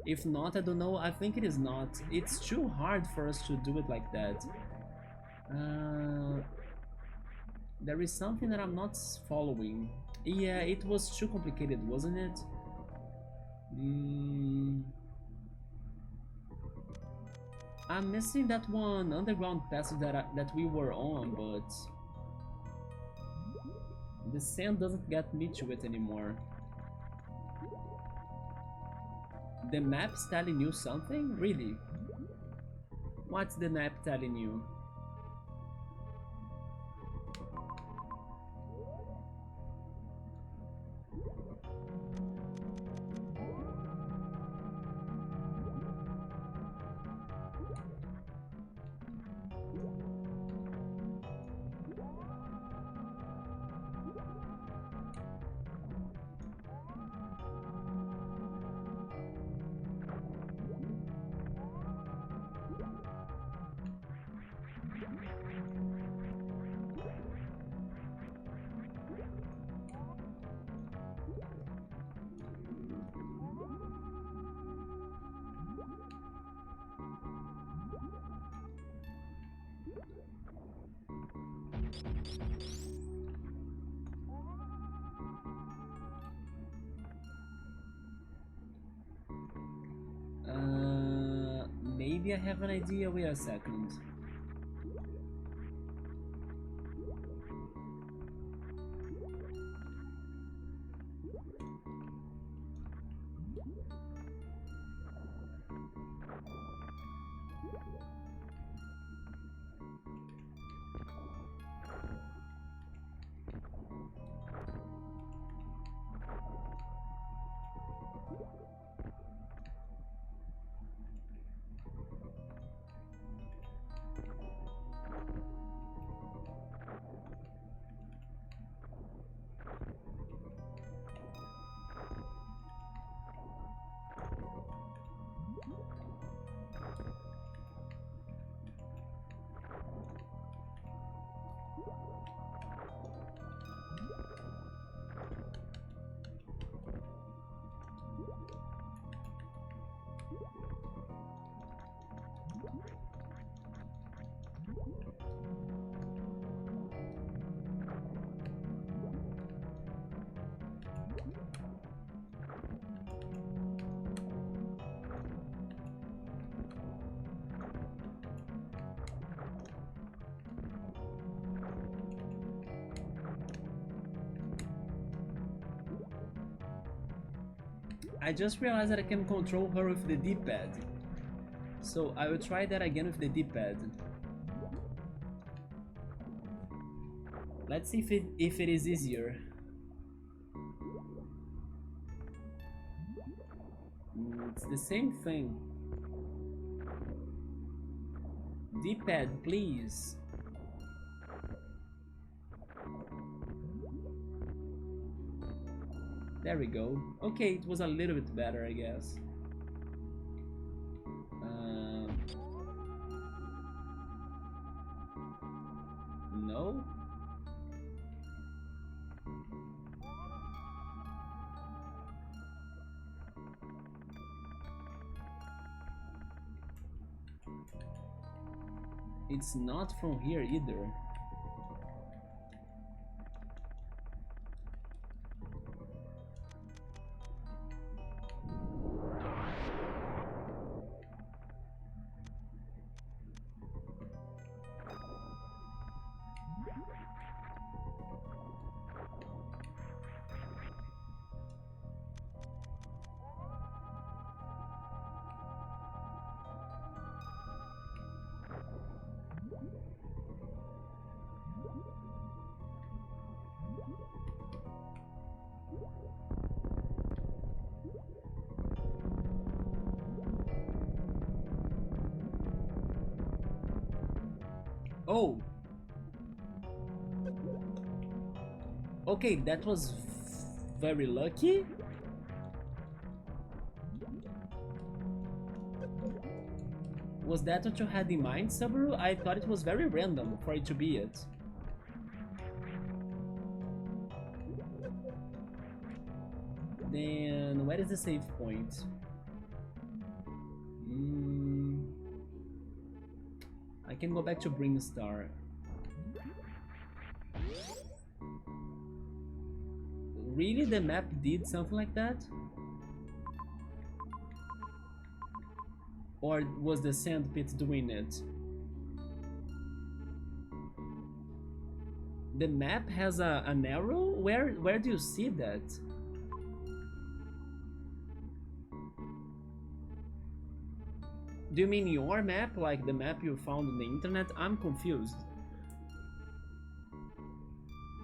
If not, I don't know. I think it is not. It's too hard for us to do it like that. There is something that I'm not following. Yeah, it was too complicated, wasn't it? I'm missing that one underground passage that we were on, but the sand doesn't get me to it anymore. The map's telling you something? Really? What's the map telling you? maybe I have an idea. Wait a second. I just realized that I can control her with the D-pad. So I will try that again with the D-pad. Let's see if it is easier. It's the same thing. D-pad, please. There we go. Okay, it was a little bit better, I guess. No? It's not from here either. Oh! Okay, that was very lucky. Was that what you had in mind, Subaru? I thought it was very random for it to be it. Then, where is the save point? I can go back to Brinstar. Really, the map did something like that? Or was the sand pit doing it? The map has an arrow? Where do you see that? Do you mean your map, like the map you found on the internet? I'm confused.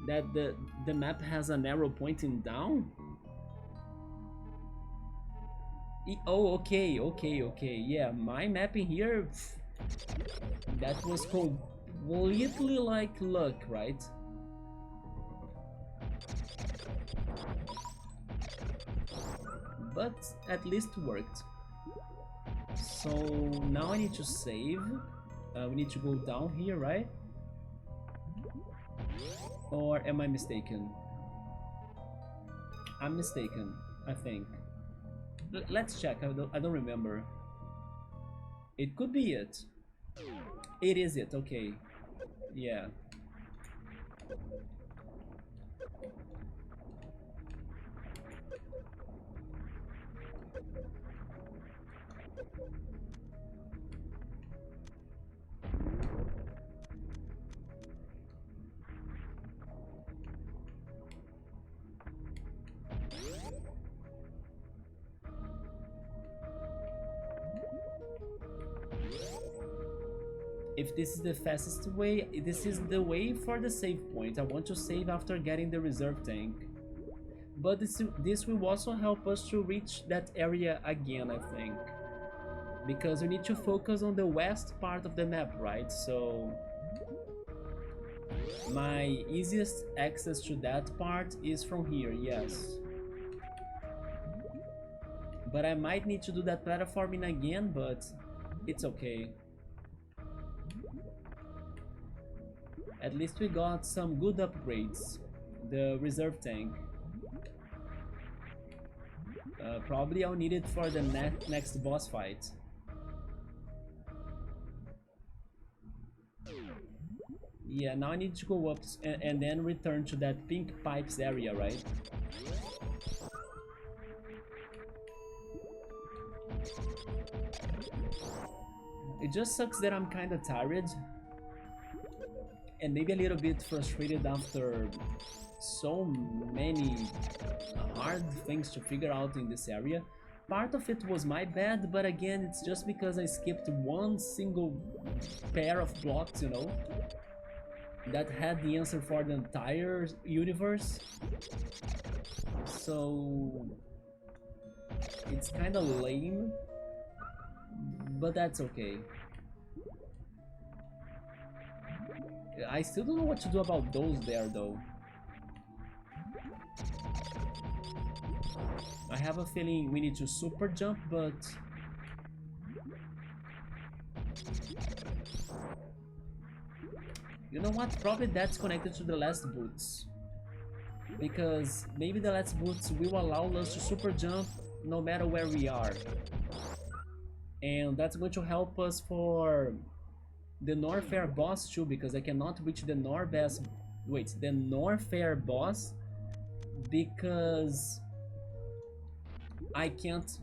That the map has an arrow pointing down? Oh, okay. Yeah, my map in here, that was completely like luck, right? But at least worked. So now I need to save. We need to go down here, right? Or am I mistaken? I'm mistaken, I think. Let's check. I don't remember. It could be it. It is it. Okay. Yeah. if this is the fastest way, this is the way for the save point. I want to save after getting the reserve tank. But this will also help us to reach that area again, I think. Because we need to focus on the west part of the map, right? So my easiest access to that part is from here, yes. But I might need to do that platforming again, but it's okay. At least we got some good upgrades. The reserve tank. Probably I'll need it for the next boss fight. Yeah, now I need to go up and then return to that pink pipes area, right? It just sucks that I'm kinda tired and maybe a little bit frustrated after so many hard things to figure out in this area. Part of it was my bad, but again, it's just because I skipped one single pair of blocks, you know, that had the answer for the entire universe. So it's kind of lame, but that's okay. I still don't know what to do about those there though. I have a feeling we need to super jump, but you know what? Probably that's connected to the last boots. Because maybe the last boots will allow us to super jump no matter where we are. And that's going to help us for the Norfair boss too, because I cannot reach the Norfair boss because I can't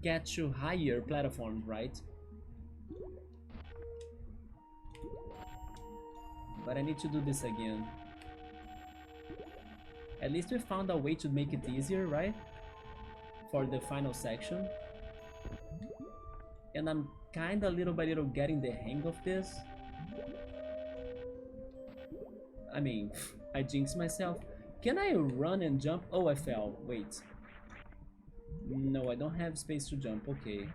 get to higher platforms, right? But I need to do this again. At least we found a way to make it easier, right? For the final section. And I'm kinda little by little getting the hang of this. I mean, I jinxed myself. Can I run and jump? Oh, I fell. Wait. No, I don't have space to jump. Okay.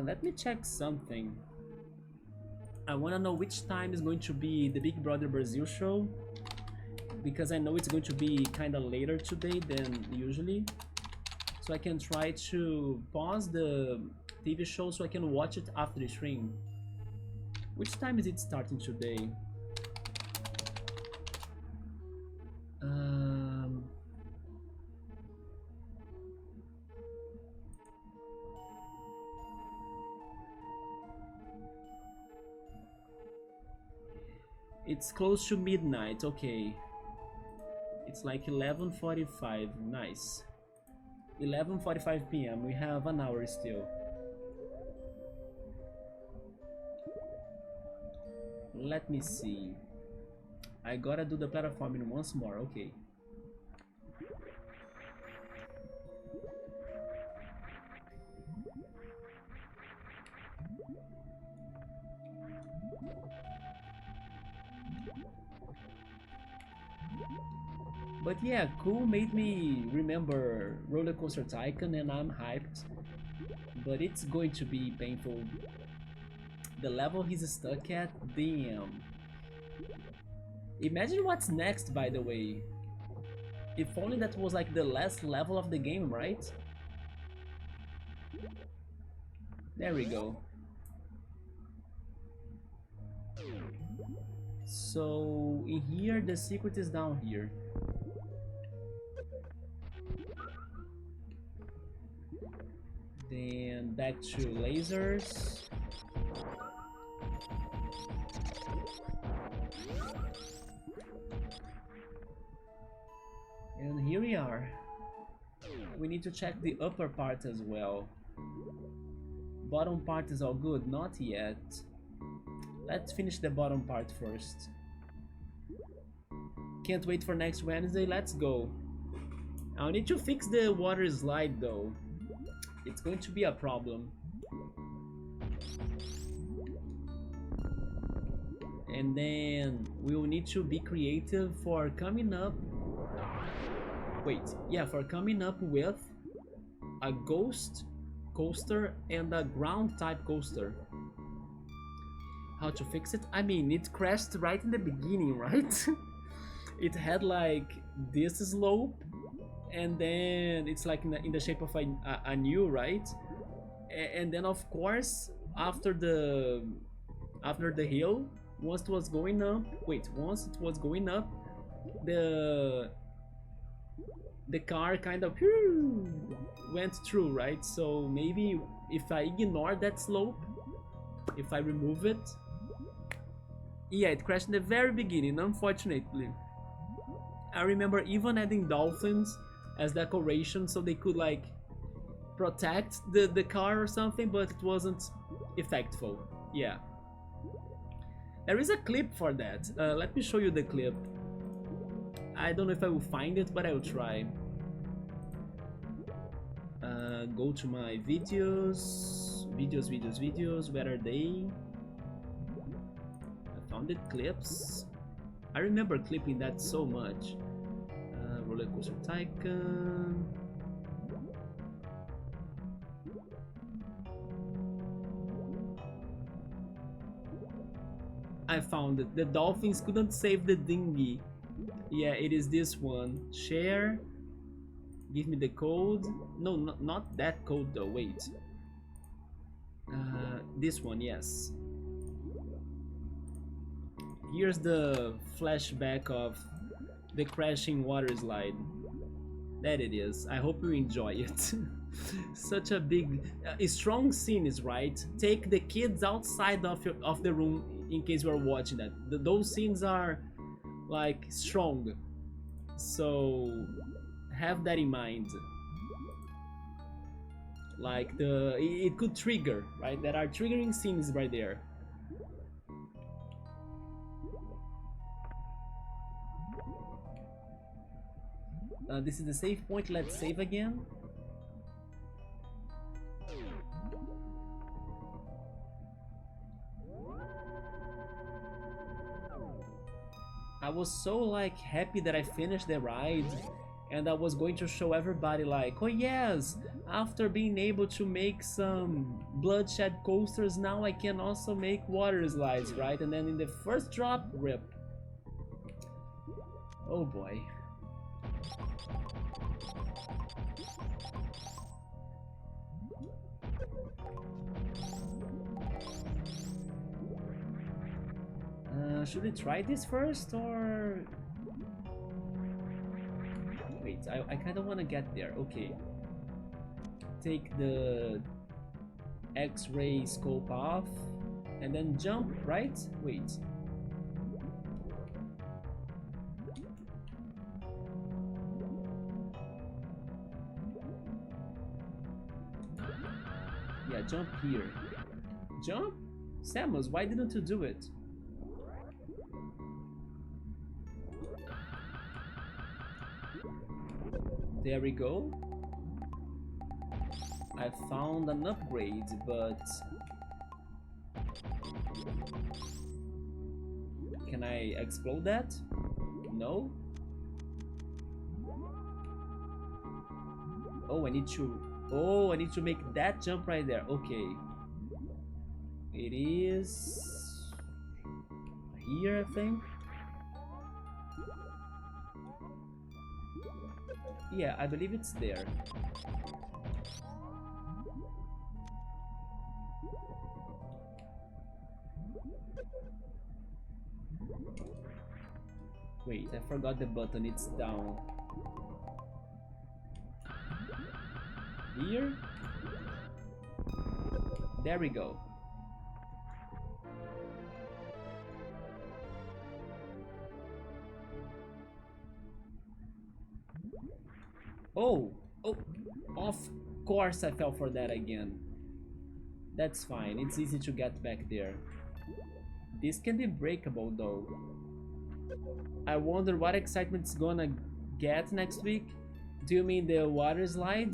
Let me check something. I want to know which time is going to be the Big Brother Brazil show, because I know it's going to be kind of later today than usually, so I can try to pause the TV show so I can watch it after the stream. Which time is it starting today? It's close to midnight, okay. It's like 11:45, nice. 11:45 p.m, we have an hour still. Let me see. I gotta do the platforming once more, okay. But yeah, cool made me remember Roller Coaster Tycoon and I'm hyped. But it's going to be painful. The level he's stuck at, damn. Imagine what's next, by the way. If only that was like the last level of the game, right? There we go. So in here the secret is down here. Then back to lasers. And here we are. we need to check the upper part as well. Bottom part is all good? Not yet. Let's finish the bottom part first. Can't wait for next Wednesday, let's go. I'll need to fix the water slide though. It's going to be a problem. And then we will need to be creative for coming up. Wait, yeah, for coming up with a ghost coaster and a ground type coaster. How to fix it? I mean, it crashed right in the beginning, right? It had like this slope, and then it's like in the shape of a new, right? And then of course after the hill, once it was going up, the car kind of went through, right? So maybe if I ignore that slope, if I remove it, yeah, it crashed in the very beginning, unfortunately. I remember even adding dolphins as decoration so they could like protect the car or something, but it wasn't effectful. Yeah, there is a clip for that. Let me show you the clip. I don't know if I will find it, but I will try. Go to my videos. Where are they? I found it. Clips. I remember clipping that so much. Roller Coaster Tycoon. I found it. The dolphins couldn't save the dinghy. Yeah, it is this one. Share. Give me the code. No, not that code though. Wait. This one, yes. Here's the flashback of the crashing water slide. That it is. I hope you enjoy it. Such a big, strong scenes, right? Take the kids outside of the room in case you are watching that. Those scenes are like strong, so have that in mind. Like it could trigger, right? There are triggering scenes right there. This is the save point. Let's save again. I was so like happy that I finished the ride, and I was going to show everybody like, oh yes, after being able to make some bloodshed coasters, now I can also make water slides, right? And then in the first drop, rip. Oh boy. Should we try this first, or... Wait, I kind of want to get there. Okay. Take the X-ray scope off, and then jump, right? Wait. Yeah, jump here. Jump? Samus, why didn't you do it? There we go. I found an upgrade, but can I explode that? No? Oh, I need to make that jump right there. Okay. It is here, I think. Yeah, I believe it's there. Wait, I forgot the button, it's down. Here? There we go. Oh, Of course I fell for that again. That's fine, it's easy to get back there. This can be breakable though. I wonder what excitement's gonna get next week. Do you mean the water slide?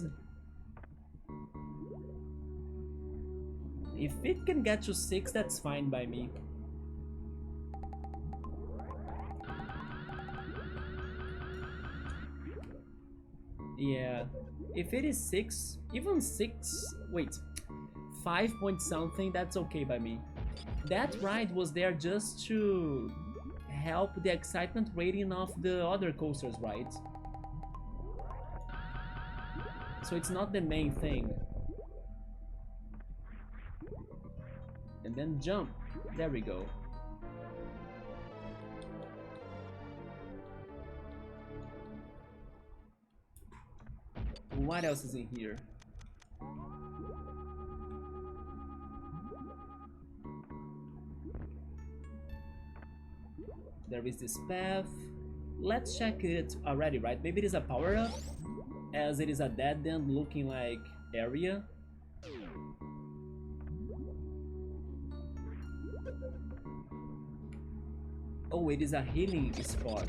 If it can get to 6, that's fine by me. Yeah, if it is 6, even 6, wait, 5 point something, that's okay by me. That ride was there just to help the excitement rating of the other coasters, right? So it's not the main thing. And then jump. There we go. What else is in here? There is this path. Let's check it already, right? Maybe it is a power-up, as it is a dead-end looking like area. Oh, it is a healing spot.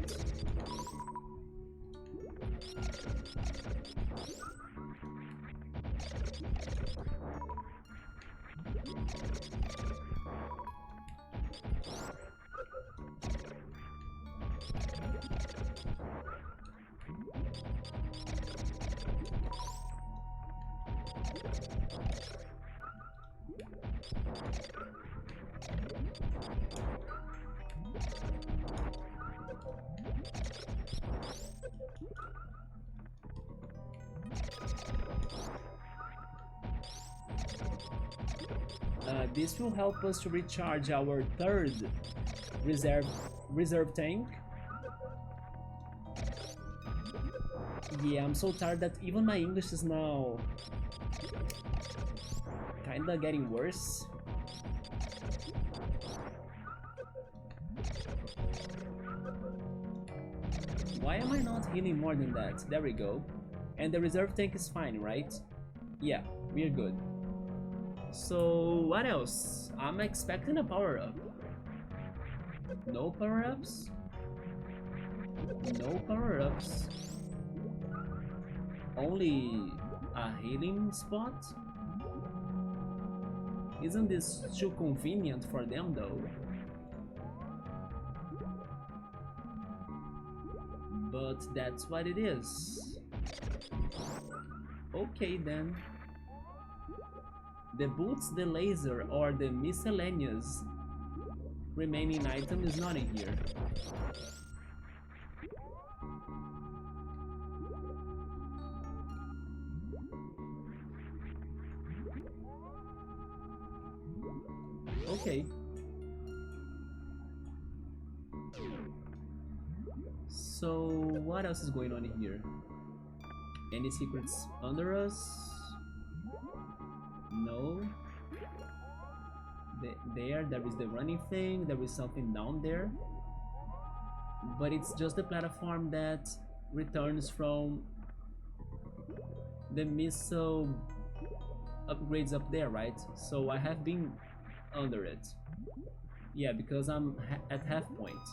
This will help us to recharge our third reserve tank. Yeah, I'm so tired that even my English is now kinda getting worse. Why am I not healing more than that? There we go. And the reserve tank is fine, right? Yeah, we're good. So what else? I'm expecting a power-up. No power-ups? No power-ups. Only a healing spot? Isn't this too convenient for them though? But that's what it is. Okay then. The boots, the laser, or the miscellaneous remaining item is not in here. Okay. So what else is going on in here? Any secrets under us? No. There is the running thing, there is something down there. But it's just the platform that returns from the missile upgrades up there, right? So I have been under it. Yeah, because I'm at half point.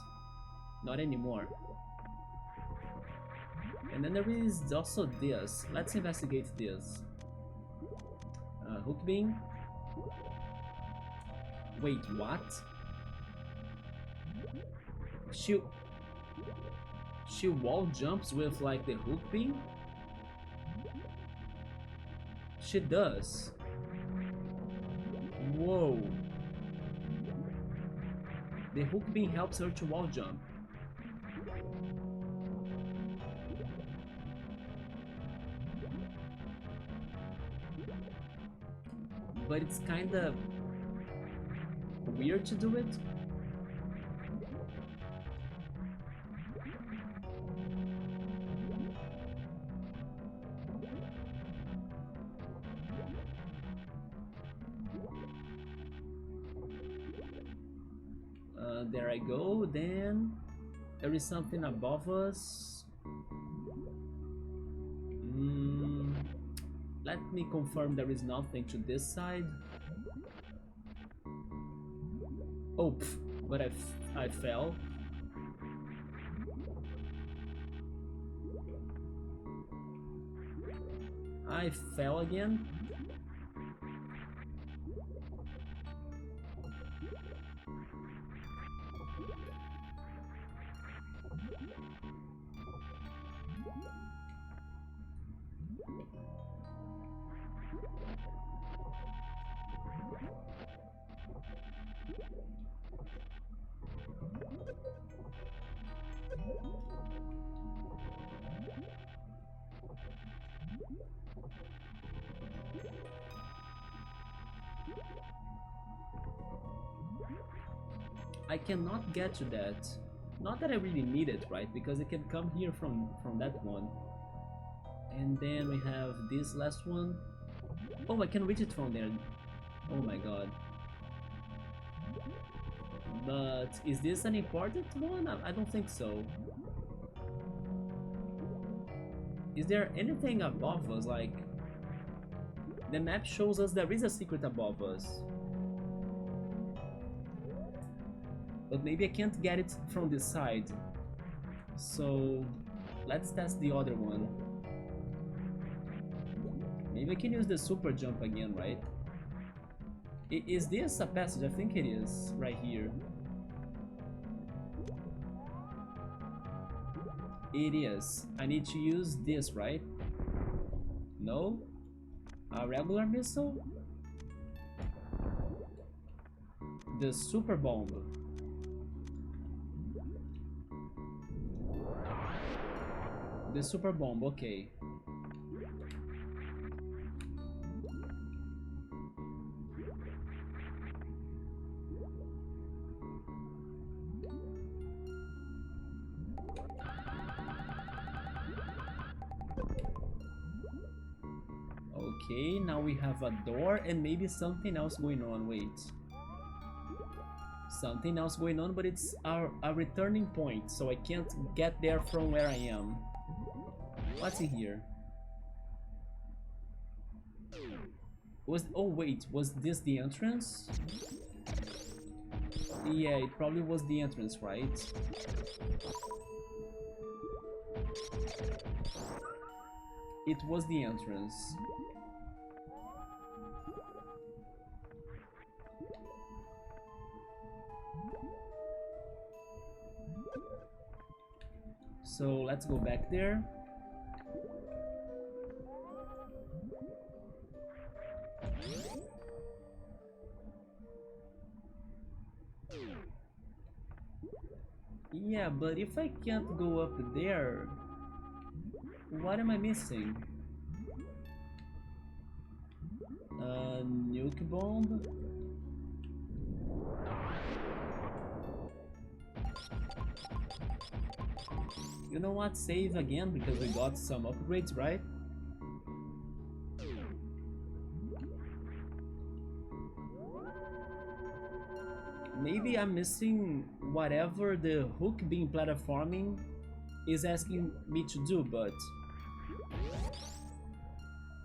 Not anymore. And then there is also this. Let's investigate this. Hook beam. Wait, what? She wall jumps with like the hook beam? She does. Whoa. The hook beam helps her to wall jump. But it's kinda weird to do it. There I go. Then there is something above us. Let me confirm there is nothing to this side. Oh, but I fell. I fell again. I cannot get to that. Not that I really need it, right? Because it can come here from that one. And then we have this last one. Oh, I can reach it from there. Oh my god. But is this an important one? I don't think so. Is there anything above us? Like, the map shows us there is a secret above us. But maybe I can't get it from this side. So let's test the other one. Maybe I can use the super jump again, right? Is this a passage? I think it is, right here. It is. I need to use this, right? No? A regular missile? The super bomb. The super bomb, okay. Okay, now we have a door and maybe something else going on. Wait. Something else going on, but it's a returning point, so I can't get there from where I am. What's in here? Oh wait, was this the entrance? Yeah, it probably was the entrance, right? It was the entrance. So let's go back there. Yeah, but if I can't go up there, what am I missing? Nuke bomb? You know what? Save again because we got some upgrades, right? Maybe I'm missing whatever the hook beam platforming is asking me to do, but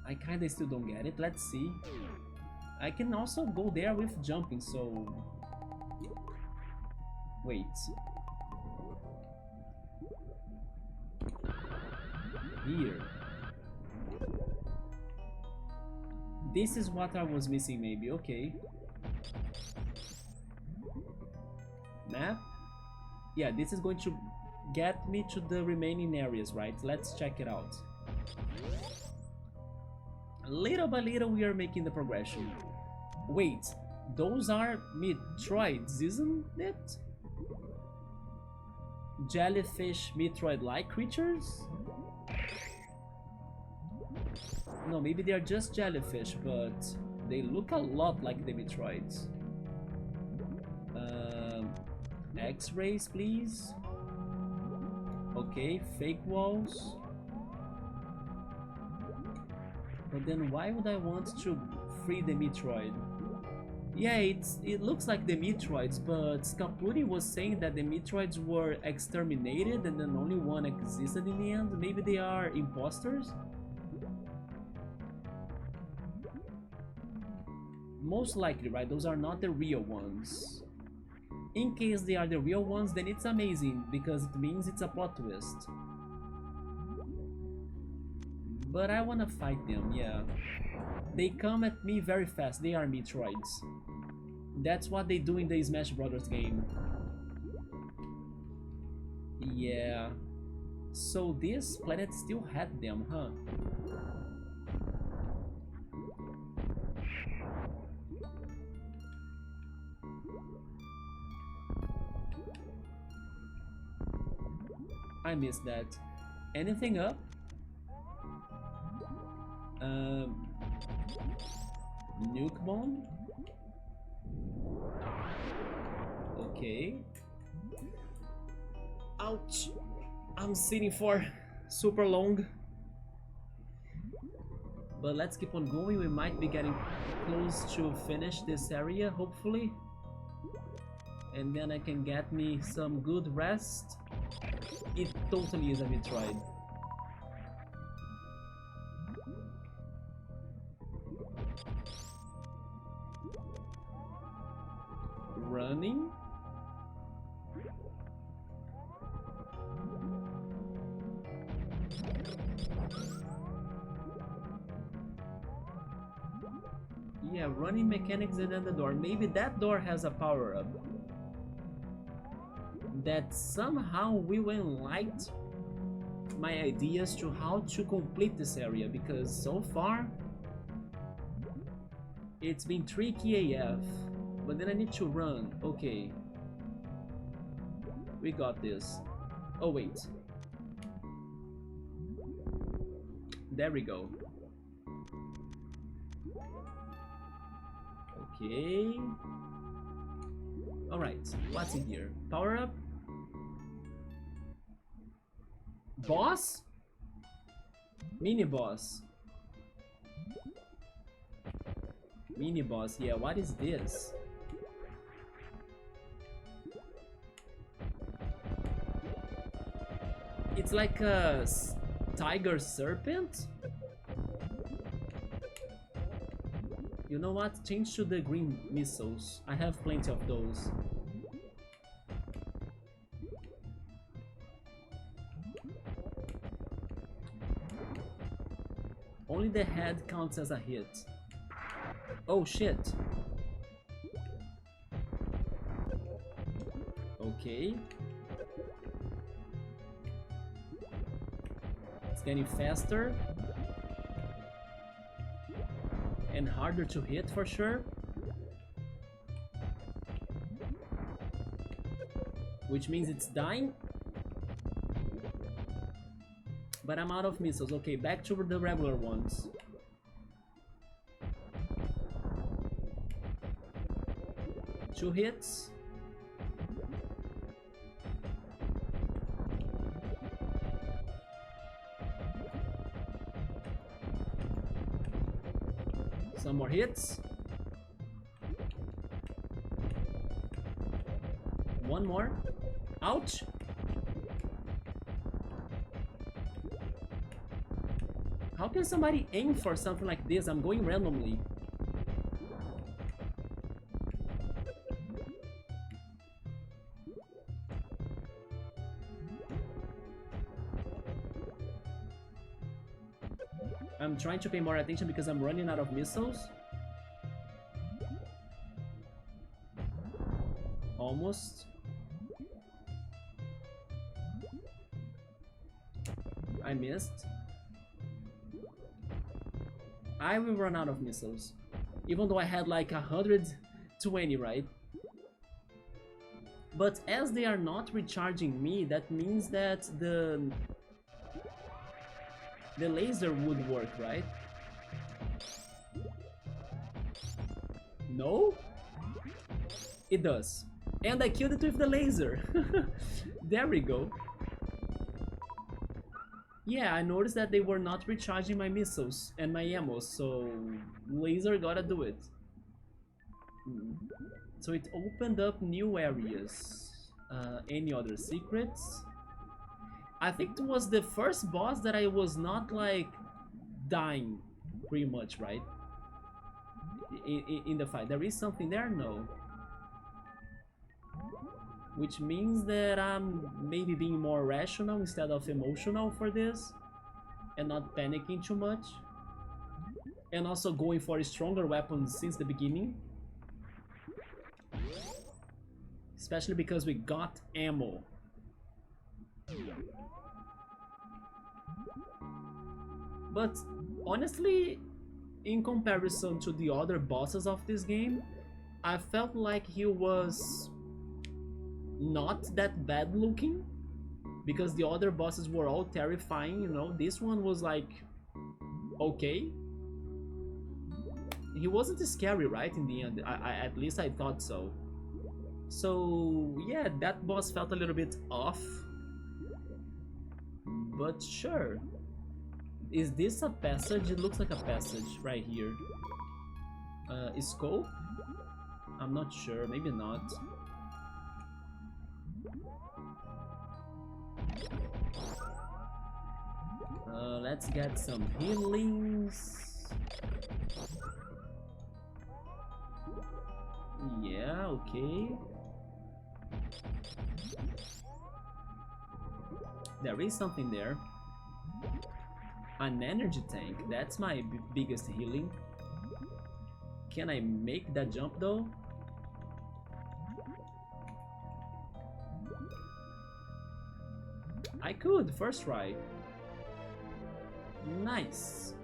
I kinda still don't get it. Let's see. I can also go there with jumping, so... Wait. Here. This is what I was missing, maybe. Okay. Map? Yeah, this is going to get me to the remaining areas, right? Let's check it out. Little by little we are making the progression. Wait, those are Metroids, isn't it? Jellyfish Metroid-like creatures? No, maybe they are just jellyfish, but they look a lot like the Metroids. X-rays, please. Okay, fake walls. But then why would I want to free the Metroid? Yeah, it looks like the Metroids, but Scapuri was saying that the Metroids were exterminated and then only one existed in the end. Maybe they are imposters? Most likely, right? Those are not the real ones. In case they are the real ones, then it's amazing, because it means it's a plot twist. But I wanna fight them, yeah. They come at me very fast, they are Metroids. That's what they do in the Smash Brothers game. Yeah. So this planet still had them, huh? I missed that. Anything up? Nuke bomb? Okay. Ouch! I'm sitting for super long. But let's keep on going. We might be getting close to finish this area, hopefully. And then I can get me some good rest. It totally is a Metroid. Running. Yeah, running mechanics and then the door. Maybe that door has a power-up that somehow will enlighten my ideas to how to complete this area, because so far it's been tricky AF. But then I need to run. Okay, we got this. Oh wait, there we go. Okay, all right, what's in here? Power up. Boss? Mini boss. Mini boss, yeah, what is this? It's like a tiger serpent? You know what? Change to the green missiles. I have plenty of those. Only the head counts as a hit. Oh shit. Okay. It's getting faster. And harder to hit for sure. Which means it's dying. But I'm out of missiles. Okay, back to the regular ones. Two hits. Some more hits. One more. Ouch! How can somebody aim for something like this? I'm going randomly. I'm trying to pay more attention because I'm running out of missiles. Almost. I missed. I will run out of missiles. Even though I had like 120, right? But as they are not recharging me, that means that the laser would work, right? No? It does. And I killed it with the laser. There we go. Yeah, I noticed that they were not recharging my missiles and my ammo, so laser gotta do it. So it opened up new areas. Any other secrets? I think it was the first boss that I was not like dying pretty much, right? in the fight. There is something there? No. Which means that I'm maybe being more rational instead of emotional for this, and not panicking too much, and also going for stronger weapons since the beginning, especially because we got ammo. But honestly, in comparison to the other bosses of this game, I felt like he was not that bad looking, because the other bosses were all terrifying, you know. This one was like, okay. He wasn't scary, right, in the end. At least I thought so. So yeah, that boss felt a little bit off, but sure. Is this a passage? It looks like a passage right here. Scope? I'm not sure, maybe not. Let's get some healings. Yeah, okay. There is something there. An energy tank, that's my biggest healing. Can I make that jump though? I could, first try. Nice.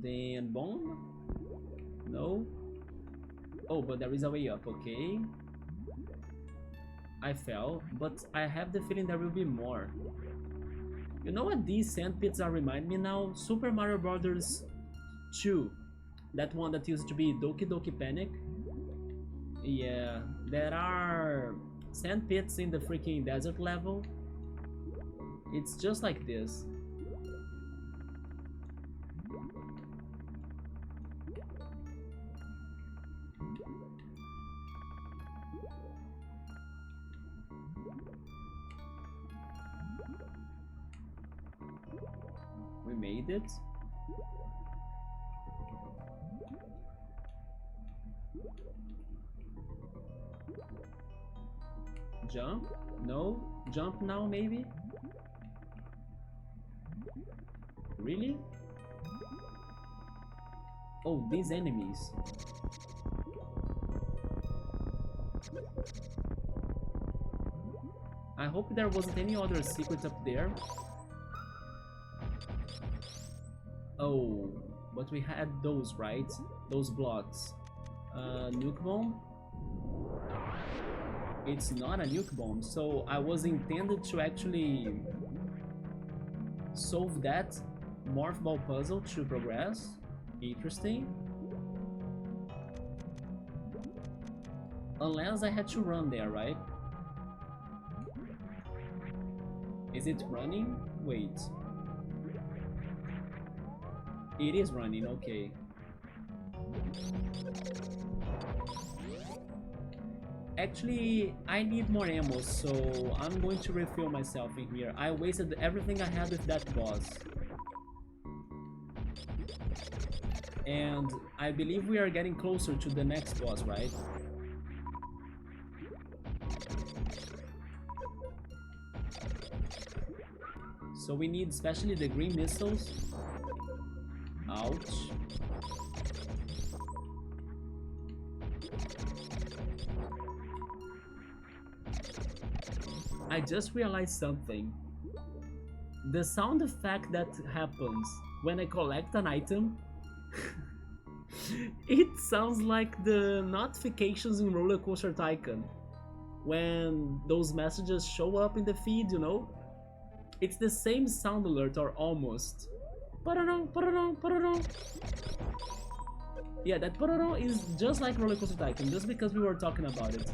Then bomb? No. Oh, but there is a way up, okay. I fell, but I have the feeling there will be more. You know what these sand pits are remind me now? Super Mario Brothers 2. That one that used to be Doki Doki Panic. Yeah, there are sand pits in the freaking desert level. It's just like this. We made it. Jump? No? Jump now, maybe? Really? Oh, these enemies. I hope there wasn't any other secret up there. Oh, but we had those, right? Those blocks. Nuke bomb? It's not a nuke bomb, so I was intended to actually solve that morph ball puzzle to progress. Interesting. Unless I had to run there, right? Is it running? Wait. It is running, okay. Actually, I need more ammo, so I'm going to refill myself in here. I wasted everything I had with that boss. And I believe we are getting closer to the next boss, right? So we need especially the green missiles. Ouch. I just realized something. The sound effect that happens when I collect an item, it sounds like the notifications in Roller Coaster Tycoon. When those messages show up in the feed, you know? It's the same sound alert, or almost. Yeah, that is just like Roller Coaster Tycoon, just because we were talking about it.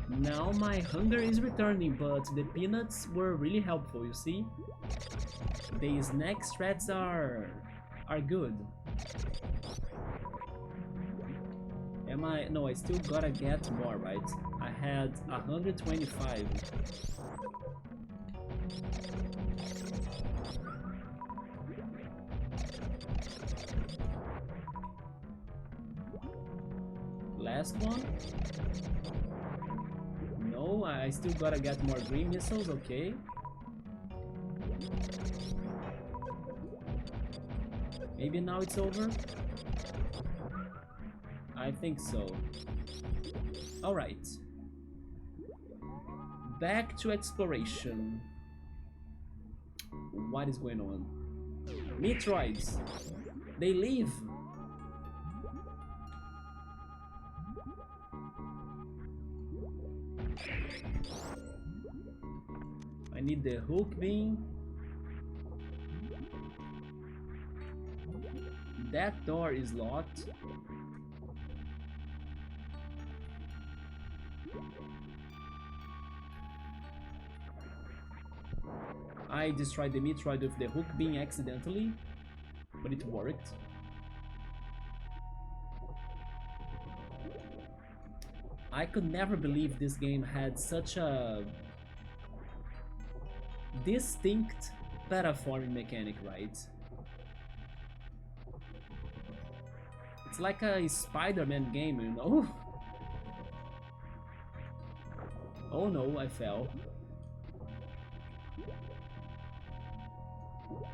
Now my hunger is returning, but the peanuts were really helpful, you see? The snack strats are good. Am I? No, I still gotta get more, right? I had 125. Last one? No, I still gotta get more green missiles, okay. Maybe now it's over? I think so. Alright. Back to exploration. What is going on? Metroids! They leave! I need the hook beam. That door is locked. I destroyed the Metroid with the hook beam accidentally, but it worked. I could never believe this game had such a distinct platforming mechanic, right? It's like a Spider-Man game, you know? Oh no, I fell.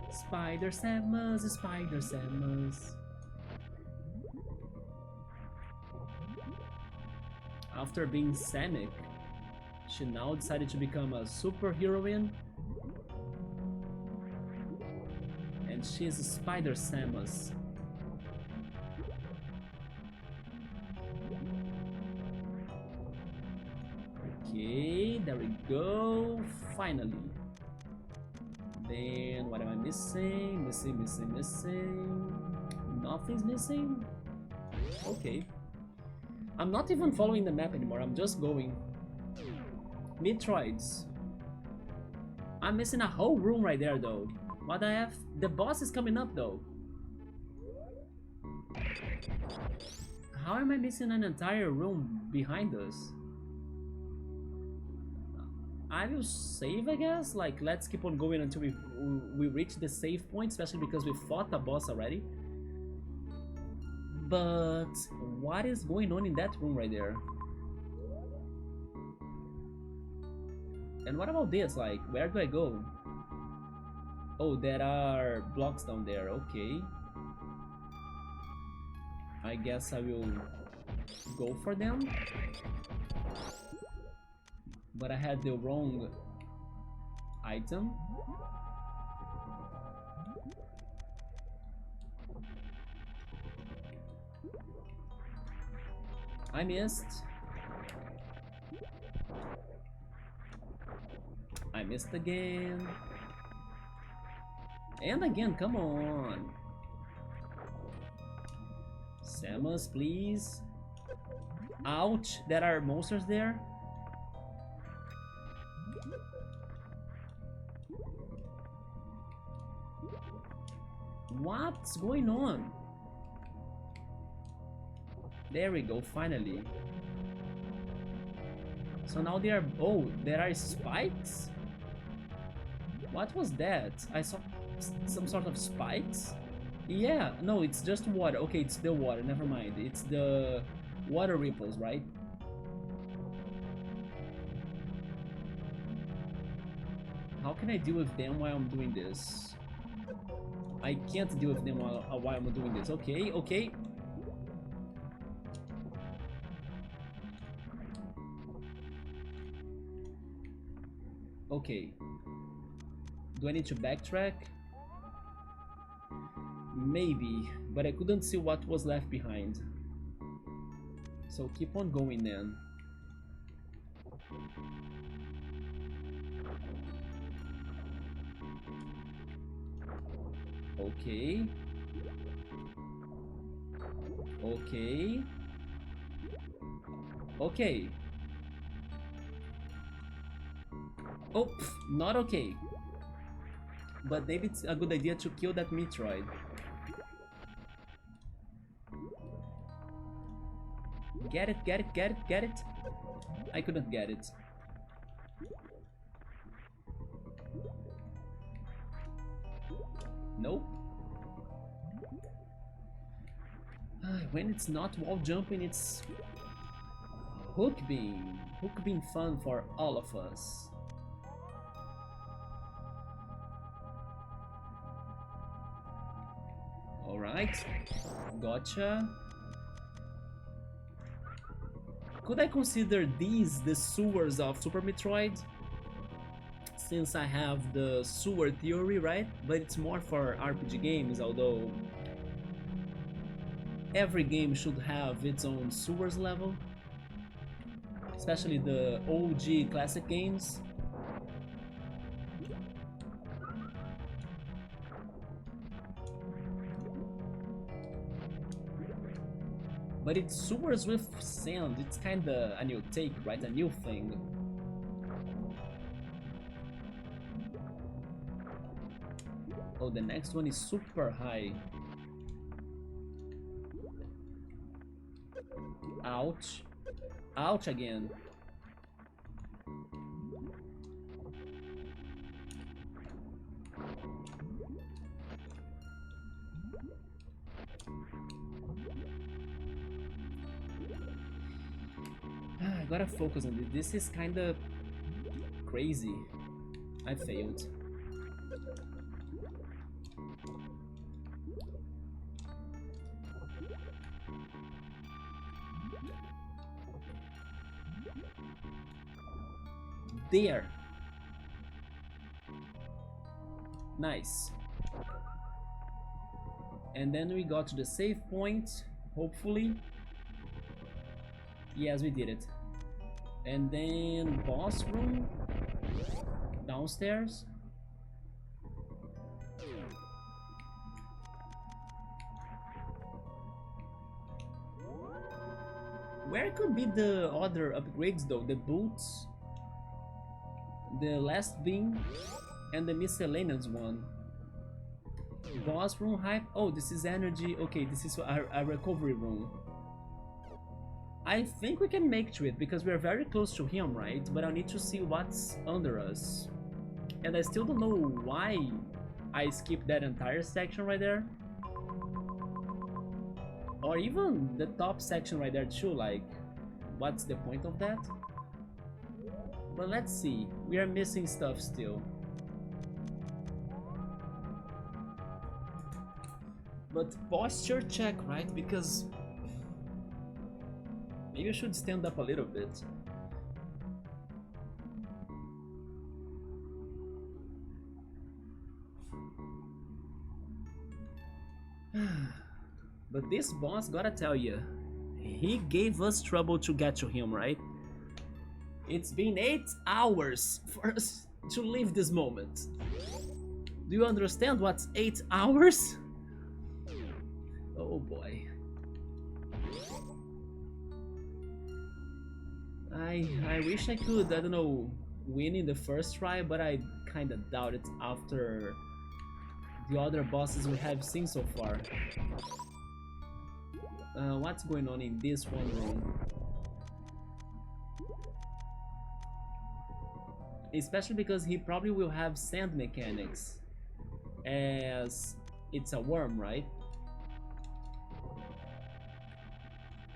Spider Samus, Spider Samus. After being Samic, she now decided to become a superheroine. And she is Spider Samus. Okay, there we go. Finally. Then what am I missing? Missing. Nothing's missing? Okay. I'm not even following the map anymore, I'm just going. Metroids. I'm missing a whole room right there though. What the F? The boss is coming up though. How am I missing an entire room behind us? I will save, I guess. Like, let's keep on going until we reach the save point, especially because we fought the boss already. But what is going on in that room right there? And what about this? Like, where do I go? Oh, there are blocks down there. Okay. I guess I will go for them. But I had the wrong item. I missed. I missed again. And again, come on. Samus, please. Ouch, there are monsters there. What's going on? There we go, finally. So now there are... Oh, there are spikes? What was that? I saw some sort of spikes? Yeah, no, it's just water. Okay, it's the water, never mind. It's the water ripples, right? How can I deal with them while I'm doing this? I can't deal with them while I'm doing this. Okay, okay. Okay. Do I need to backtrack? Maybe, but I couldn't see what was left behind. So keep on going then. Okay. Okay. Okay. Oh, not okay. But maybe it's a good idea to kill that Metroid. Get it, get it, get it, get it. I couldn't get it. Nope. When it's not wall jumping, it's hook beam. Hook beam fun for all of us. Alright. Gotcha. Could I consider these the sewers of Super Metroid? Since I have the sewer theory, right? But it's more for RPG games, although every game should have its own sewers level. Especially the OG classic games. But it's sewers with sand, it's kinda a new take, right? A new thing. Oh, the next one is super high. Ouch. Ouch again. I gotta focus on this. This is kinda crazy. I failed. There. Nice. And then we got to the save point, hopefully. Yes, we did it. And then boss room downstairs. Where could be the other upgrades though? The boots, the last beam, and the miscellaneous one. Boss room hype. Oh, this is energy. Okay, this is a recovery room. I think we can make to it because we're very close to him, right? But I need to see what's under us. And I still don't know why I skipped that entire section right there. Or even the top section right there too, like, what's the point of that? But let's see, we are missing stuff still. But posture check, right? Because maybe I should stand up a little bit. But this boss, gotta tell you, he gave us trouble to get to him, right? It's been 8 hours for us to leave this moment. Do you understand what's 8 hours? Oh boy. I wish I could, I don't know, win in the first try, but I kinda doubt it after the other bosses we have seen so far. What's going on in this one room? Especially because he probably will have sand mechanics, as it's a worm, right?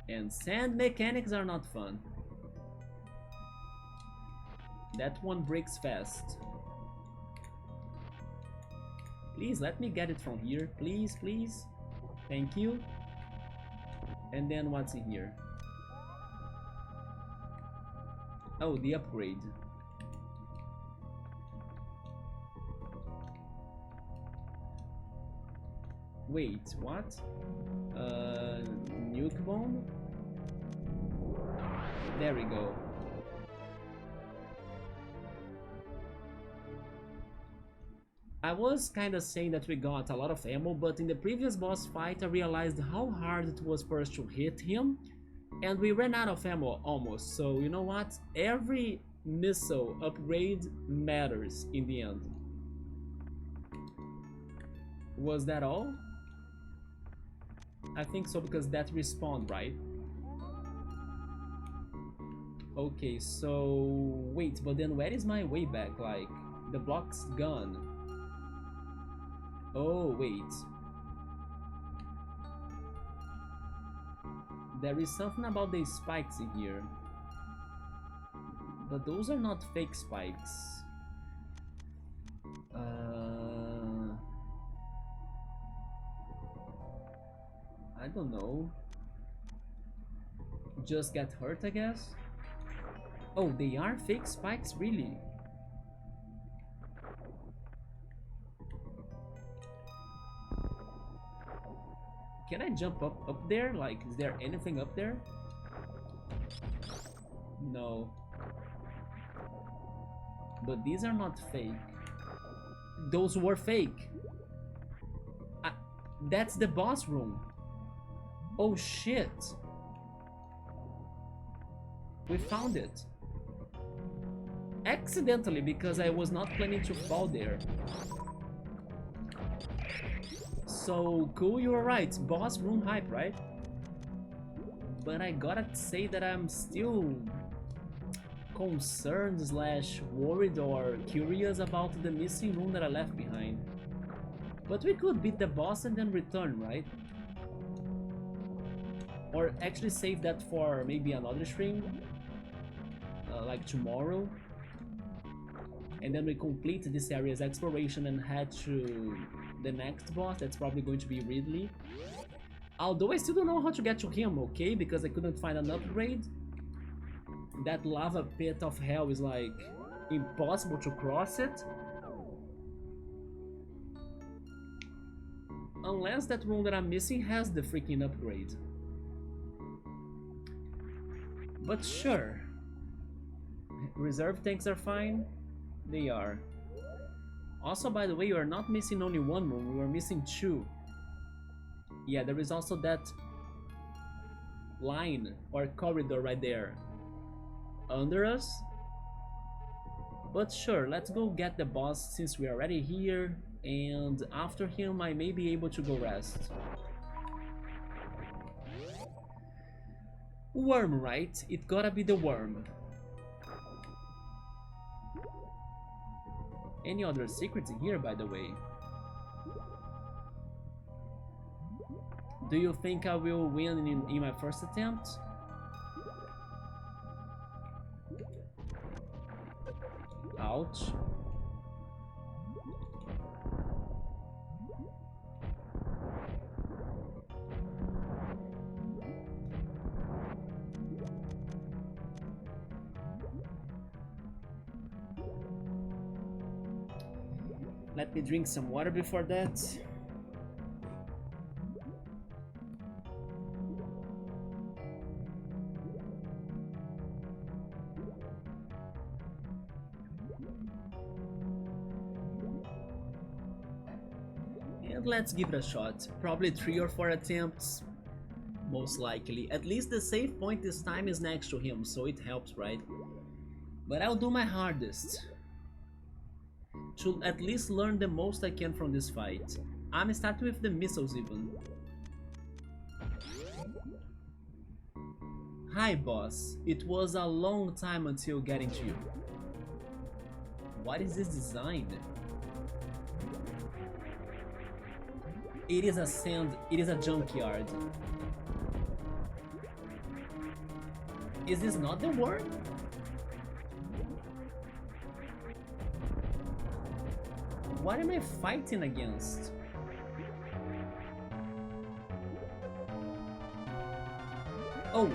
And sand mechanics are not fun. That one breaks fast. Please let me get it from here, please, please. Thank you. And then what's in here? Oh, the upgrade. Wait, what? Nuke bomb? There we go. I was kinda saying that we got a lot of ammo, but in the previous boss fight I realized how hard it was for us to hit him, and we ran out of ammo almost. So you know what? Every missile upgrade matters in the end. Was that all? I think so, because that respawned, right? Okay, so wait, but then where is my way back? Like, the block's gone. Oh, wait. There is something about the spikes in here. But those are not fake spikes. I don't know. Just get hurt, I guess? Oh, they are fake spikes, really? Can I jump up there? Like, is there anything up there? No. But these are not fake. Those were fake. That's the boss room. Oh shit. We found it. Accidentally, because I was not planning to fall there. So cool, you were right. Boss room hype, right? But I gotta say that I'm still concerned slash worried or curious about the missing room that I left behind. But we could beat the boss and then return, right? Or actually save that for maybe another stream, like tomorrow. And then we complete this area's exploration and head to the next boss. That's probably going to be Ridley. Although I still don't know how to get to him, okay? Because I couldn't find an upgrade. That lava pit of hell is like impossible to cross it. Unless that room that I'm missing has the freaking upgrade. But sure. Reserve tanks are fine. They are. Also, by the way, you are not missing only one room, you are missing two. Yeah, there is also that line or corridor right there under us. But sure, let's go get the boss since we are already here, and after him I may be able to go rest. Worm, right? It gotta be the worm. Any other secrets in here, by the way? Do you think I will win in my first attempt? Ouch. Let me drink some water before that. And let's give it a shot. Probably 3 or 4 attempts, most likely. At least the save point this time is next to him, so it helps, right? But I'll do my hardest to at least learn the most I can from this fight. I'm starting with the missiles even. Hi boss, it was a long time until getting to you. What is this design? It is a junkyard. Is this not the worm? What am I fighting against? Oh,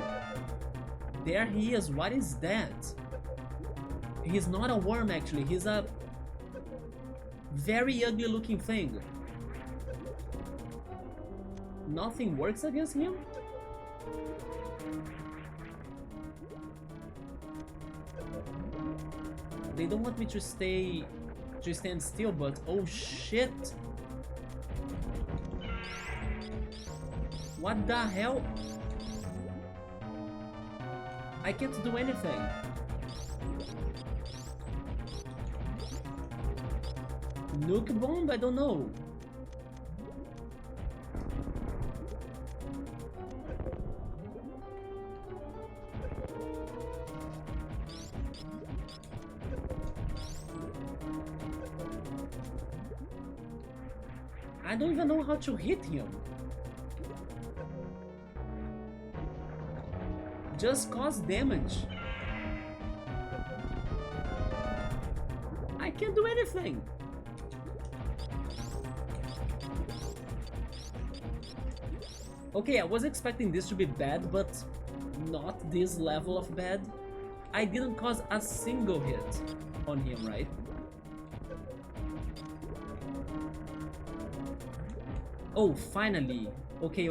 there he is. What is that? He's not a worm actually, he's a very ugly looking thing. Nothing works against him? They don't want me to stand still, but oh shit! What the hell? I can't do anything. Nuke bomb? I don't know. I don't even know how to hit him. Just cause damage. I can't do anything. Okay, I was expecting this to be bad, but not this level of bad. I didn't cause a single hit on him, right? Oh, finally. Okay,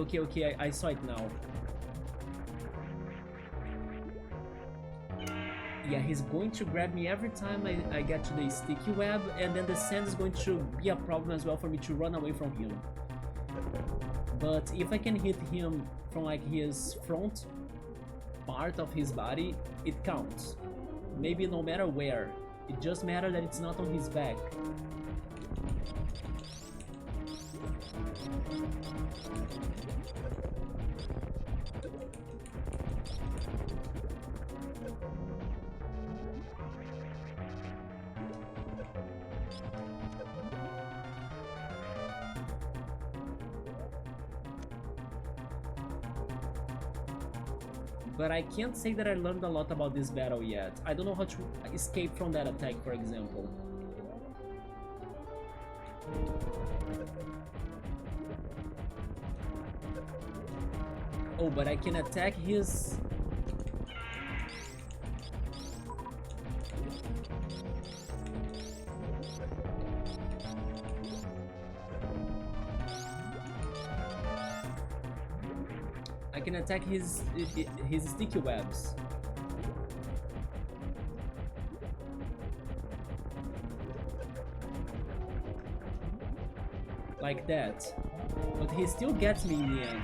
I saw it now. Yeah, he's going to grab me every time I get to the sticky web, and then the sand is going to be a problem as well for me to run away from him. But if I can hit him from like his front part of his body, it counts. Maybe no matter where. It just matters that it's not on his back. But I can't say that I learned a lot about this battle yet. I don't know how to escape from that attack, for example. Oh, but I can attack his... I can attack his sticky webs. Like that. But he still gets me in the end.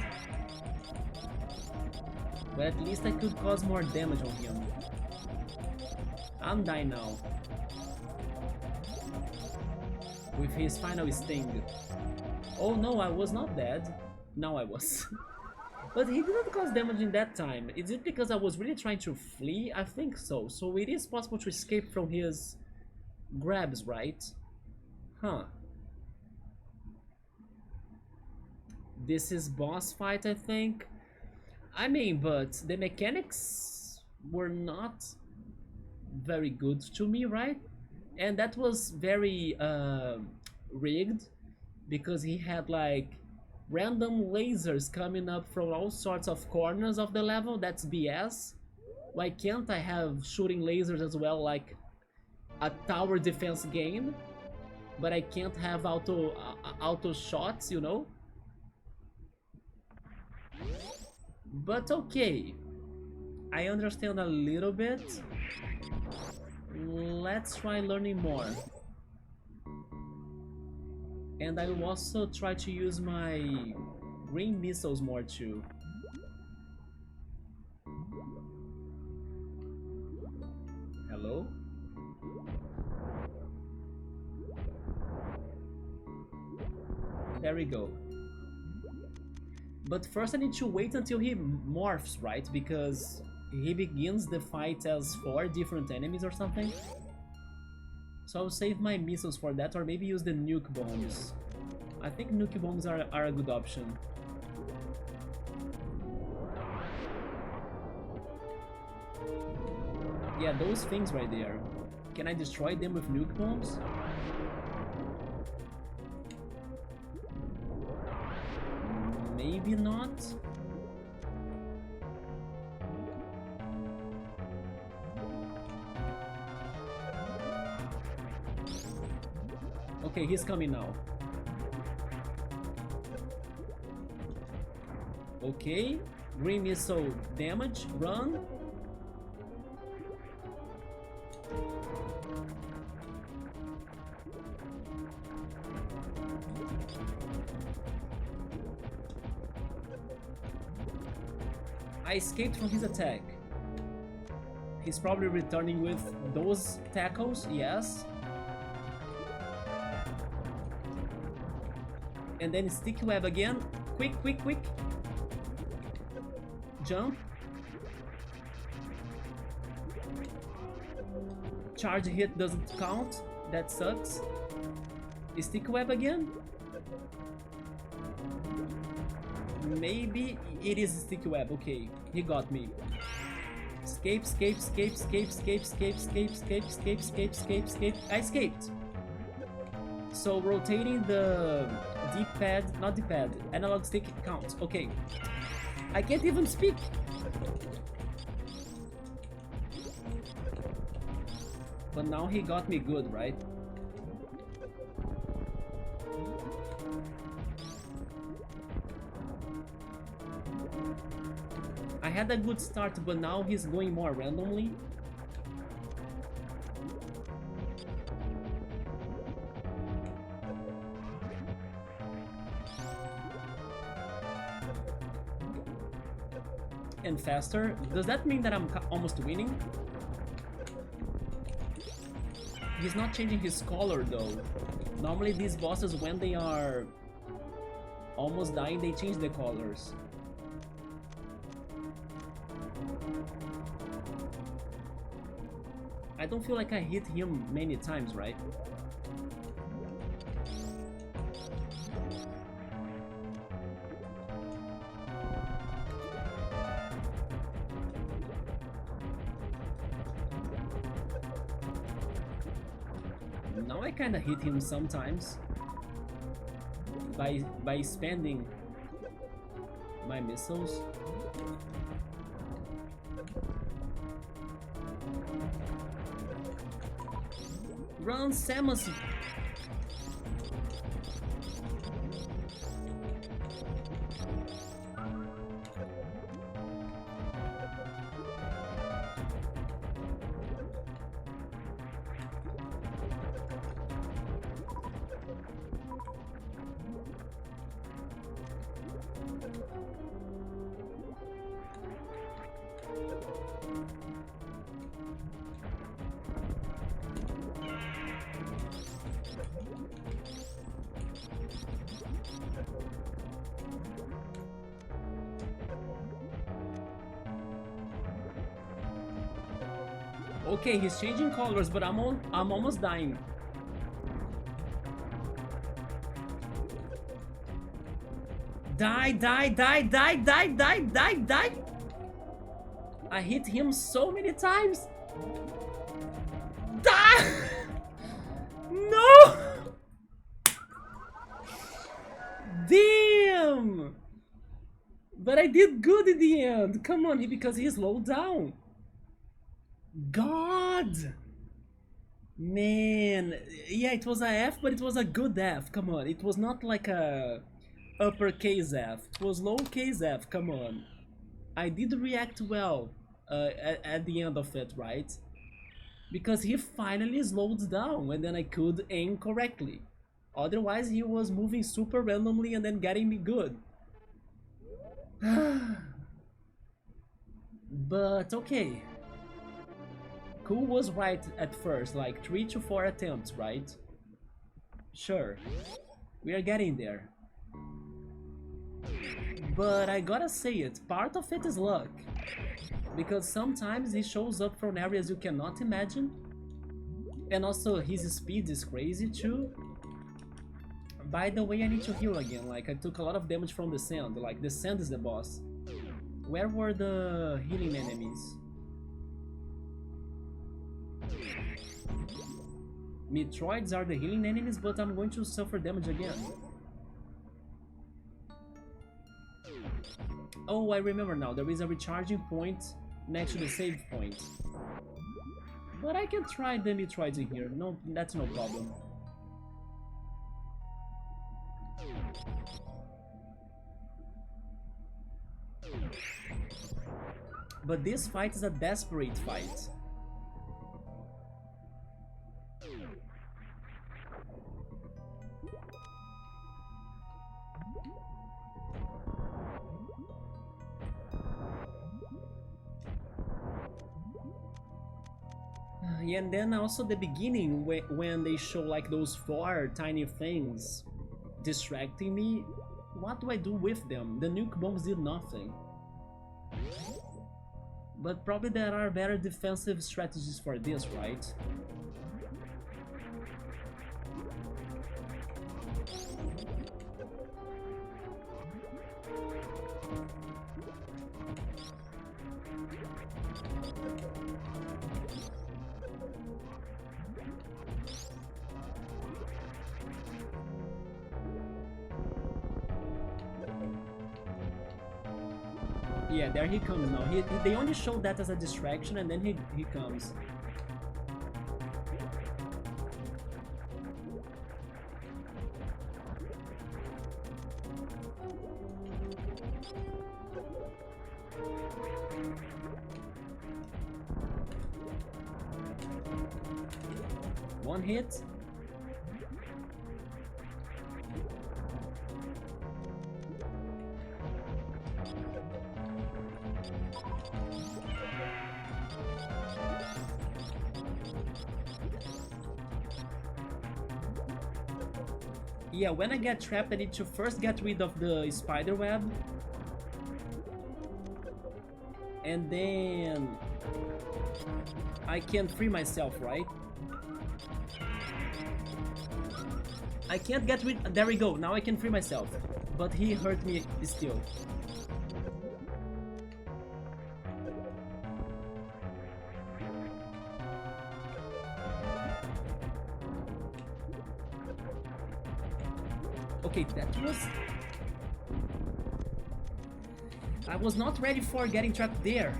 But at least I could cause more damage on him. I'm dying now. With his final sting. Oh no, I was not dead. Now I was. But he didn't cause damage in that time. Is it because I was really trying to flee? I think so. So it is possible to escape from his grabs, right? Huh. This is boss fight, I think. I mean, but the mechanics were not very good to me, right? And that was very rigged, because he had like random lasers coming up from all sorts of corners of the level. That's BS. Why can't I have shooting lasers as well, like a tower defense game? But I can't have auto shots, you know? But okay, I understand a little bit. Let's try learning more. And I will also try to use my green missiles more too. Hello? There we go. But first I need to wait until he morphs, right? Because he begins the fight as 4 different enemies or something. So I'll save my missiles for that, or maybe use the nuke bombs. I think nuke bombs are a good option. Yeah, those things right there. Can I destroy them with nuke bombs? Maybe not. Okay, he's coming now. Okay, green missile damage, run. I escaped from his attack. He's probably returning with those tackles, yes. And then sticky web again. Quick, quick, quick. Jump. Charge hit doesn't count. That sucks. Sticky web again. Maybe it is sticky web. Okay, he got me. Escape, escape, escape, escape, escape, escape, escape, escape, escape, escape, escape, escape. I escaped. So rotating the D-pad, not D-pad, analog stick counts. Okay. I can't even speak. But now he got me good, right? I had a good start, but now he's going more randomly. And faster. Does that mean that I'm almost winning? He's not changing his color though. Normally these bosses, when they are almost dying, they change the colors. I don't feel like I hit him many times, right? Now I kinda hit him sometimes by spending my missiles. Run, Samus! Okay, he's changing colors, but I'm almost dying. Die, die, die, die, die, die, die, die! I hit him so many times! Die! No! Damn! But I did good in the end! Come on, because he slowed down! God! Man, yeah, it was a F, but it was a good F, come on. It was not like a uppercase F, it was lowercase F, come on. I did react well at the end of it, right? Because he finally slowed down and then I could aim correctly. Otherwise he was moving super randomly and then getting me good. But okay. Cool was right at first, like 3 to 4 attempts, right? Sure, we are getting there. But I gotta say it, part of it is luck. Because sometimes he shows up from areas you cannot imagine. And also his speed is crazy too. By the way, I need to heal again, like I took a lot of damage from the sand, like the sand is the boss. Where were the healing enemies? Metroids are the healing enemies, but I'm going to suffer damage again. Oh, I remember now, there is a recharging point next to the save point. But I can try the Metroids in here, no, that's no problem. But this fight is a desperate fight. And then also the beginning when they show like those 4 tiny things distracting me, what do I do with them? The nuke bombs did nothing. But probably there are better defensive strategies for this, right? Yeah, there he comes now. They only show that as a distraction and then he comes. One hit. Yeah, when I get trapped, I need to first get rid of the spider web. And then I can free myself, right? I can't get rid... There we go, now I can free myself. But he hurt me still. Okay, that was... I was not ready for getting trapped there.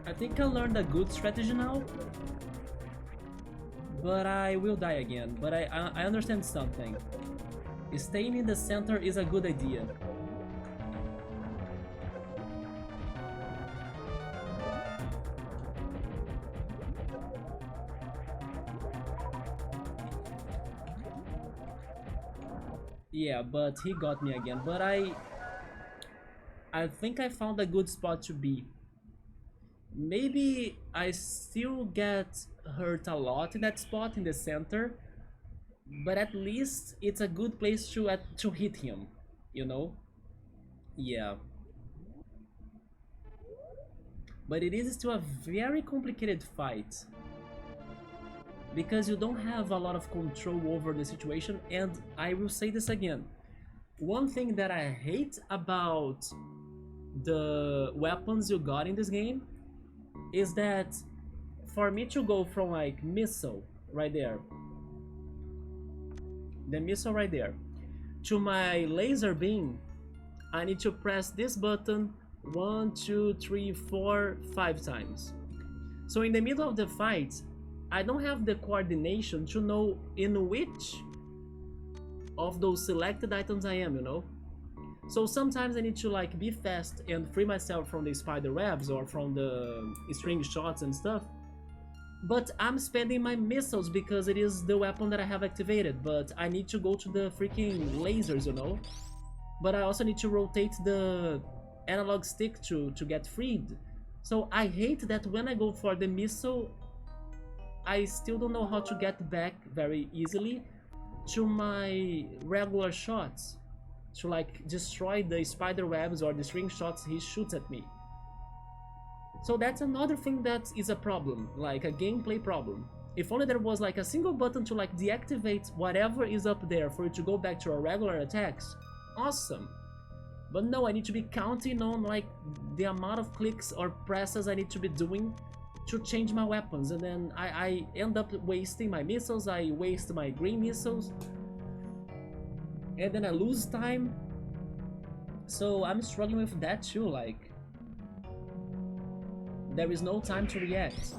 I think I learned a good strategy now, but I will die again. But I understand something. Staying in the center is a good idea. Yeah, but he got me again. But I think I found a good spot to be. Maybe I still get hurt a lot in that spot in the center, but at least it's a good place to hit him, you know? Yeah. But it is still a very complicated fight, because you don't have a lot of control over the situation, and I will say this again. One thing that I hate about the weapons you got in this game is that for me to go from like missile right there, the missile right there, to my laser beam, I need to press this button 1, 2, 3, 4, 5 times. So in the middle of the fight, I don't have the coordination to know in which of those selected items I am, you know? So sometimes I need to like be fast and free myself from the spider webs or from the string shots and stuff. But I'm spending my missiles because it is the weapon that I have activated, but I need to go to the freaking lasers, you know? But I also need to rotate the analog stick to get freed. So I hate that when I go for the missile, I still don't know how to get back very easily to my regular shots. To like destroy the spider webs or the string shots he shoots at me. So that's another thing that is a problem, like a gameplay problem. If only there was like a single button to like deactivate whatever is up there for you to go back to our regular attacks, awesome. But no, I need to be counting on like the amount of clicks or presses I need to be doing to change my weapons, and then I end up wasting my missiles, I waste my green missiles, and then I lose time. So I'm struggling with that too, like there is no time to react.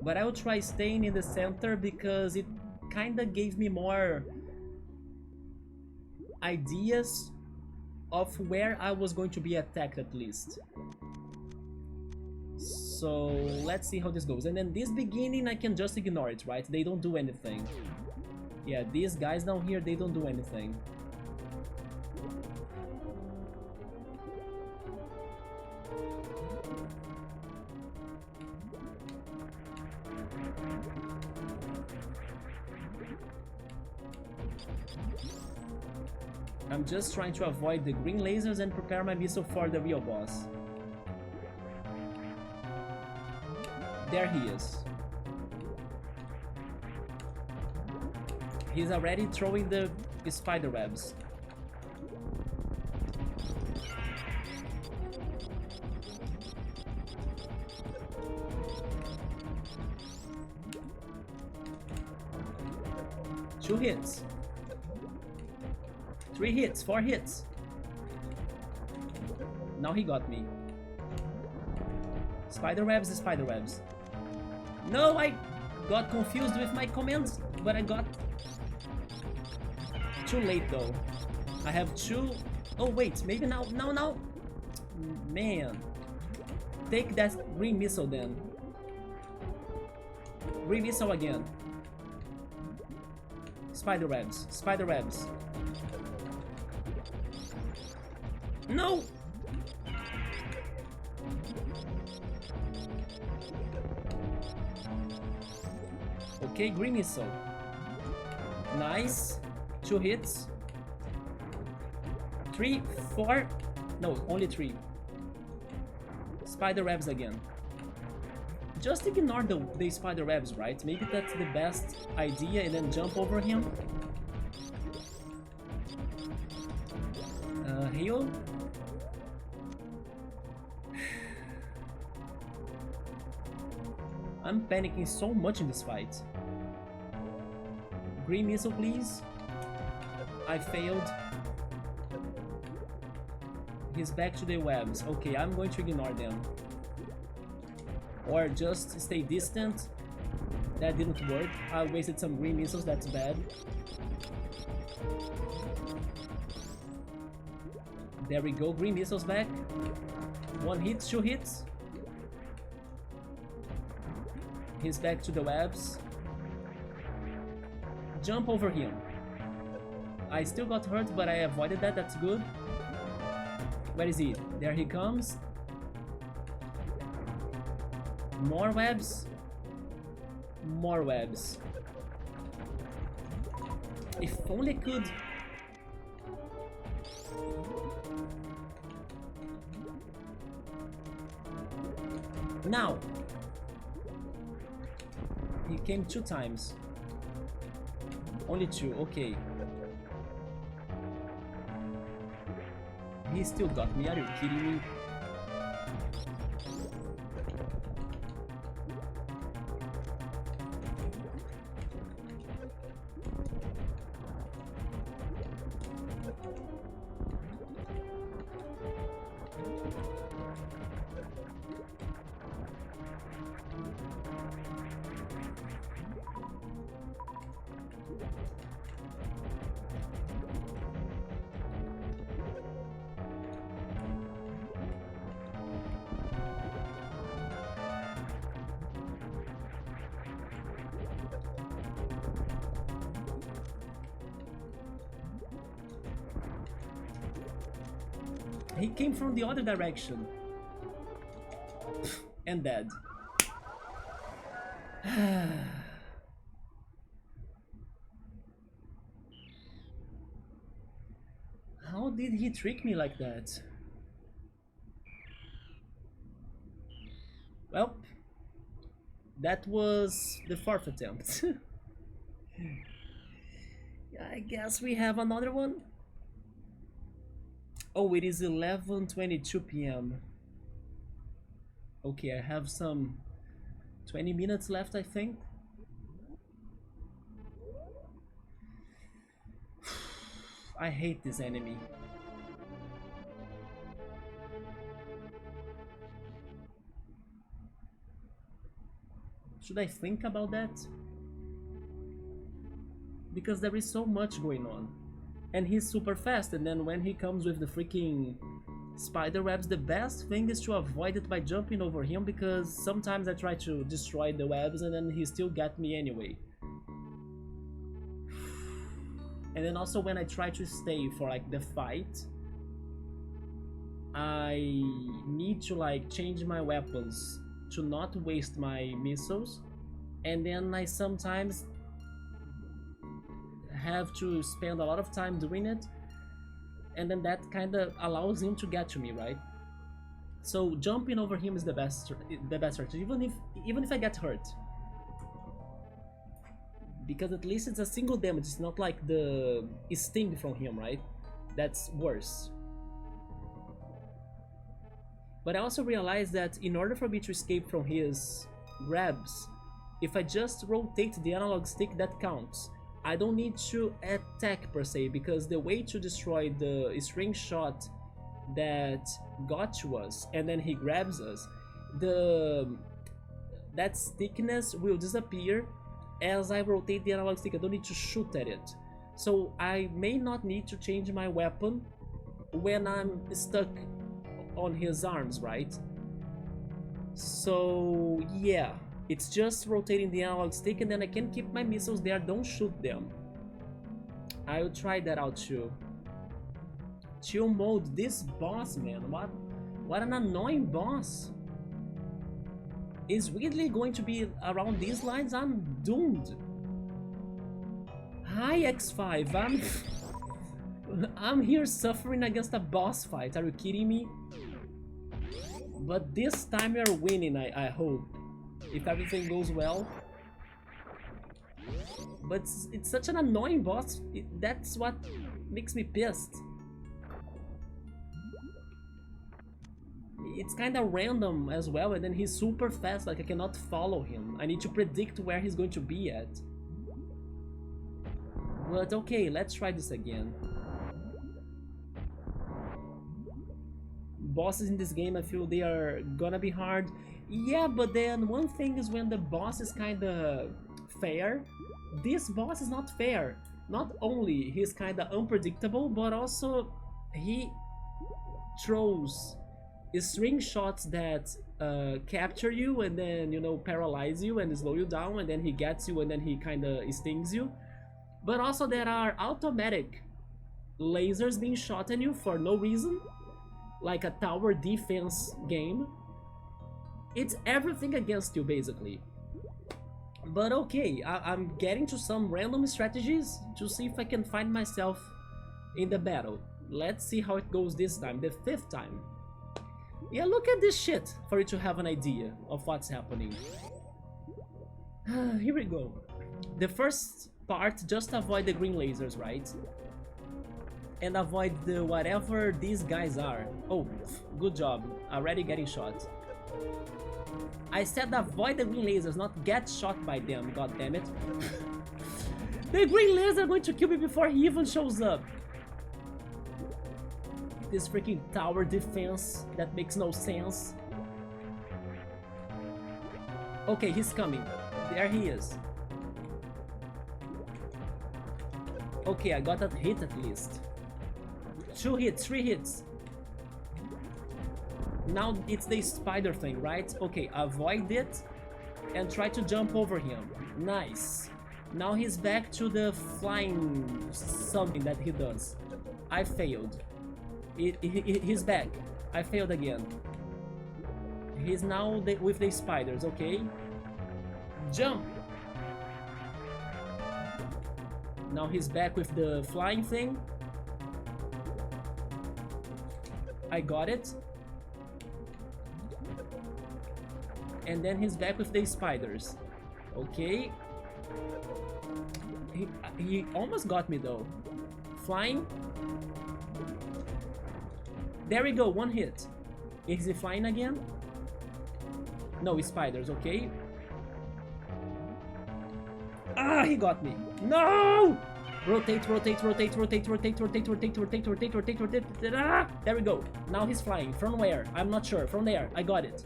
But I will try staying in the center because it kinda gave me more ideas of where I was going to be attacked at least. So let's see how this goes. And then this beginning I can just ignore it, right? They don't do anything. Yeah, these guys down here, they don't do anything. I'm just trying to avoid the green lasers and prepare my missile for the real boss. There he is. He's already throwing the spider webs. Two hits. 3 hits, 4 hits. Now he got me. Spider webs, spider webs. No, I got confused with my commands, but I got too late though. I have 2. Oh wait, maybe now. No. Man. Take that green missile then. Green missile again. Spider webs, spider webs. No! Okay, green missile. Nice. 2 hits. 3, 4. No, only 3. Spider webs again. Just ignore the spider webs, right? Maybe that's the best idea, and then jump over him. Heal. I'm panicking so much in this fight. Green missile, please. I failed. He's back to the webs. Okay, I'm going to ignore them. Or just stay distant. That didn't work. I wasted some green missiles, that's bad. There we go, green missiles back. 1 hit, 2 hits. He's back to the webs. Jump over him. I still got hurt, but I avoided that, that's good. Where is he? There he comes. More webs. More webs. If only could... Now! He came 2 times. Only 2, okay. He still got me, are you kidding me? He came from the other direction. And dead. How did he trick me like that? Well, that was the 4th attempt. I guess we have another one. Oh, it is 11:22 p.m. Okay, I have some 20 minutes left, I think. I hate this enemy. Should I think about that? Because there is so much going on. And he's super fast, and then when he comes with the freaking spider webs, the best thing is to avoid it by jumping over him, because sometimes I try to destroy the webs and then he still got me anyway. And then also when I try to stay for like the fight, I need to like change my weapons to not waste my missiles, and then I sometimes have to spend a lot of time doing it, and then that kind of allows him to get to me, right? So jumping over him is the best strategy, even if I get hurt, because at least it's a single damage. It's not like the sting from him, right? That's worse. But I also realized that in order for me to escape from his grabs, if I just rotate the analog stick, that counts. I don't need to attack per se, because the way to destroy the string shot that got to us and then he grabs us, that stickiness will disappear as I rotate the analog stick. I don't need to shoot at it. So I may not need to change my weapon when I'm stuck on his arms, right? So yeah, it's just rotating the analog stick, and then I can keep my missiles there, don't shoot them. I will try that out too. Chill mode, this boss, man, what an annoying boss. Is Ridley going to be around these lines? I'm doomed. Hi X5, I'm here suffering against a boss fight, are you kidding me? But this time we are winning, I hope, if everything goes well. But it's such an annoying boss, that's what makes me pissed. It's kind of random as well, and then he's super fast, like I cannot follow him. I need to predict where he's going to be at. But okay, let's try this again. Bosses in this game, I feel they are gonna be hard. Yeah, but then one thing is when the boss is kinda fair. This boss is not fair. Not only he's kinda unpredictable, but also he throws string shots that capture you and then, you know, paralyze you and slow you down, and then he gets you and then he kinda stings you. But also there are automatic lasers being shot at you for no reason, like a tower defense game. It's everything against you, basically. But okay, I'm getting to some random strategies to see if I can find myself in the battle. Let's see how it goes this time, the 5th time. Yeah, look at this shit for you to have an idea of what's happening. Here we go. The first part, just avoid the green lasers, right? And avoid the whatever these guys are. Oh, good job. Already getting shot. I said avoid the green lasers, not get shot by them, god damn it. The green lasers are going to kill me before he even shows up. This freaking tower defense that makes no sense. Okay, he's coming. There he is. Okay, I got a hit at least. 2 hits, 3 hits. Now it's the spider thing, right? Okay, avoid it and try to jump over him. Nice. Now he's back to the flying something that he does. I failed. He's back. I failed again. He's now with the spiders, okay? Jump! Now he's back with the flying thing. I got it. And then he's back with the spiders. Okay. He almost got me though. Flying. There we go, one hit. Is he flying again? No, spiders, okay. Ah, he got me. No! Rotate, rotate, rotate, rotate, rotate, rotate, rotate, rotate, rotate, rotate, rotate. Ah! There we go. Now he's flying. From where? I'm not sure. From there. I got it.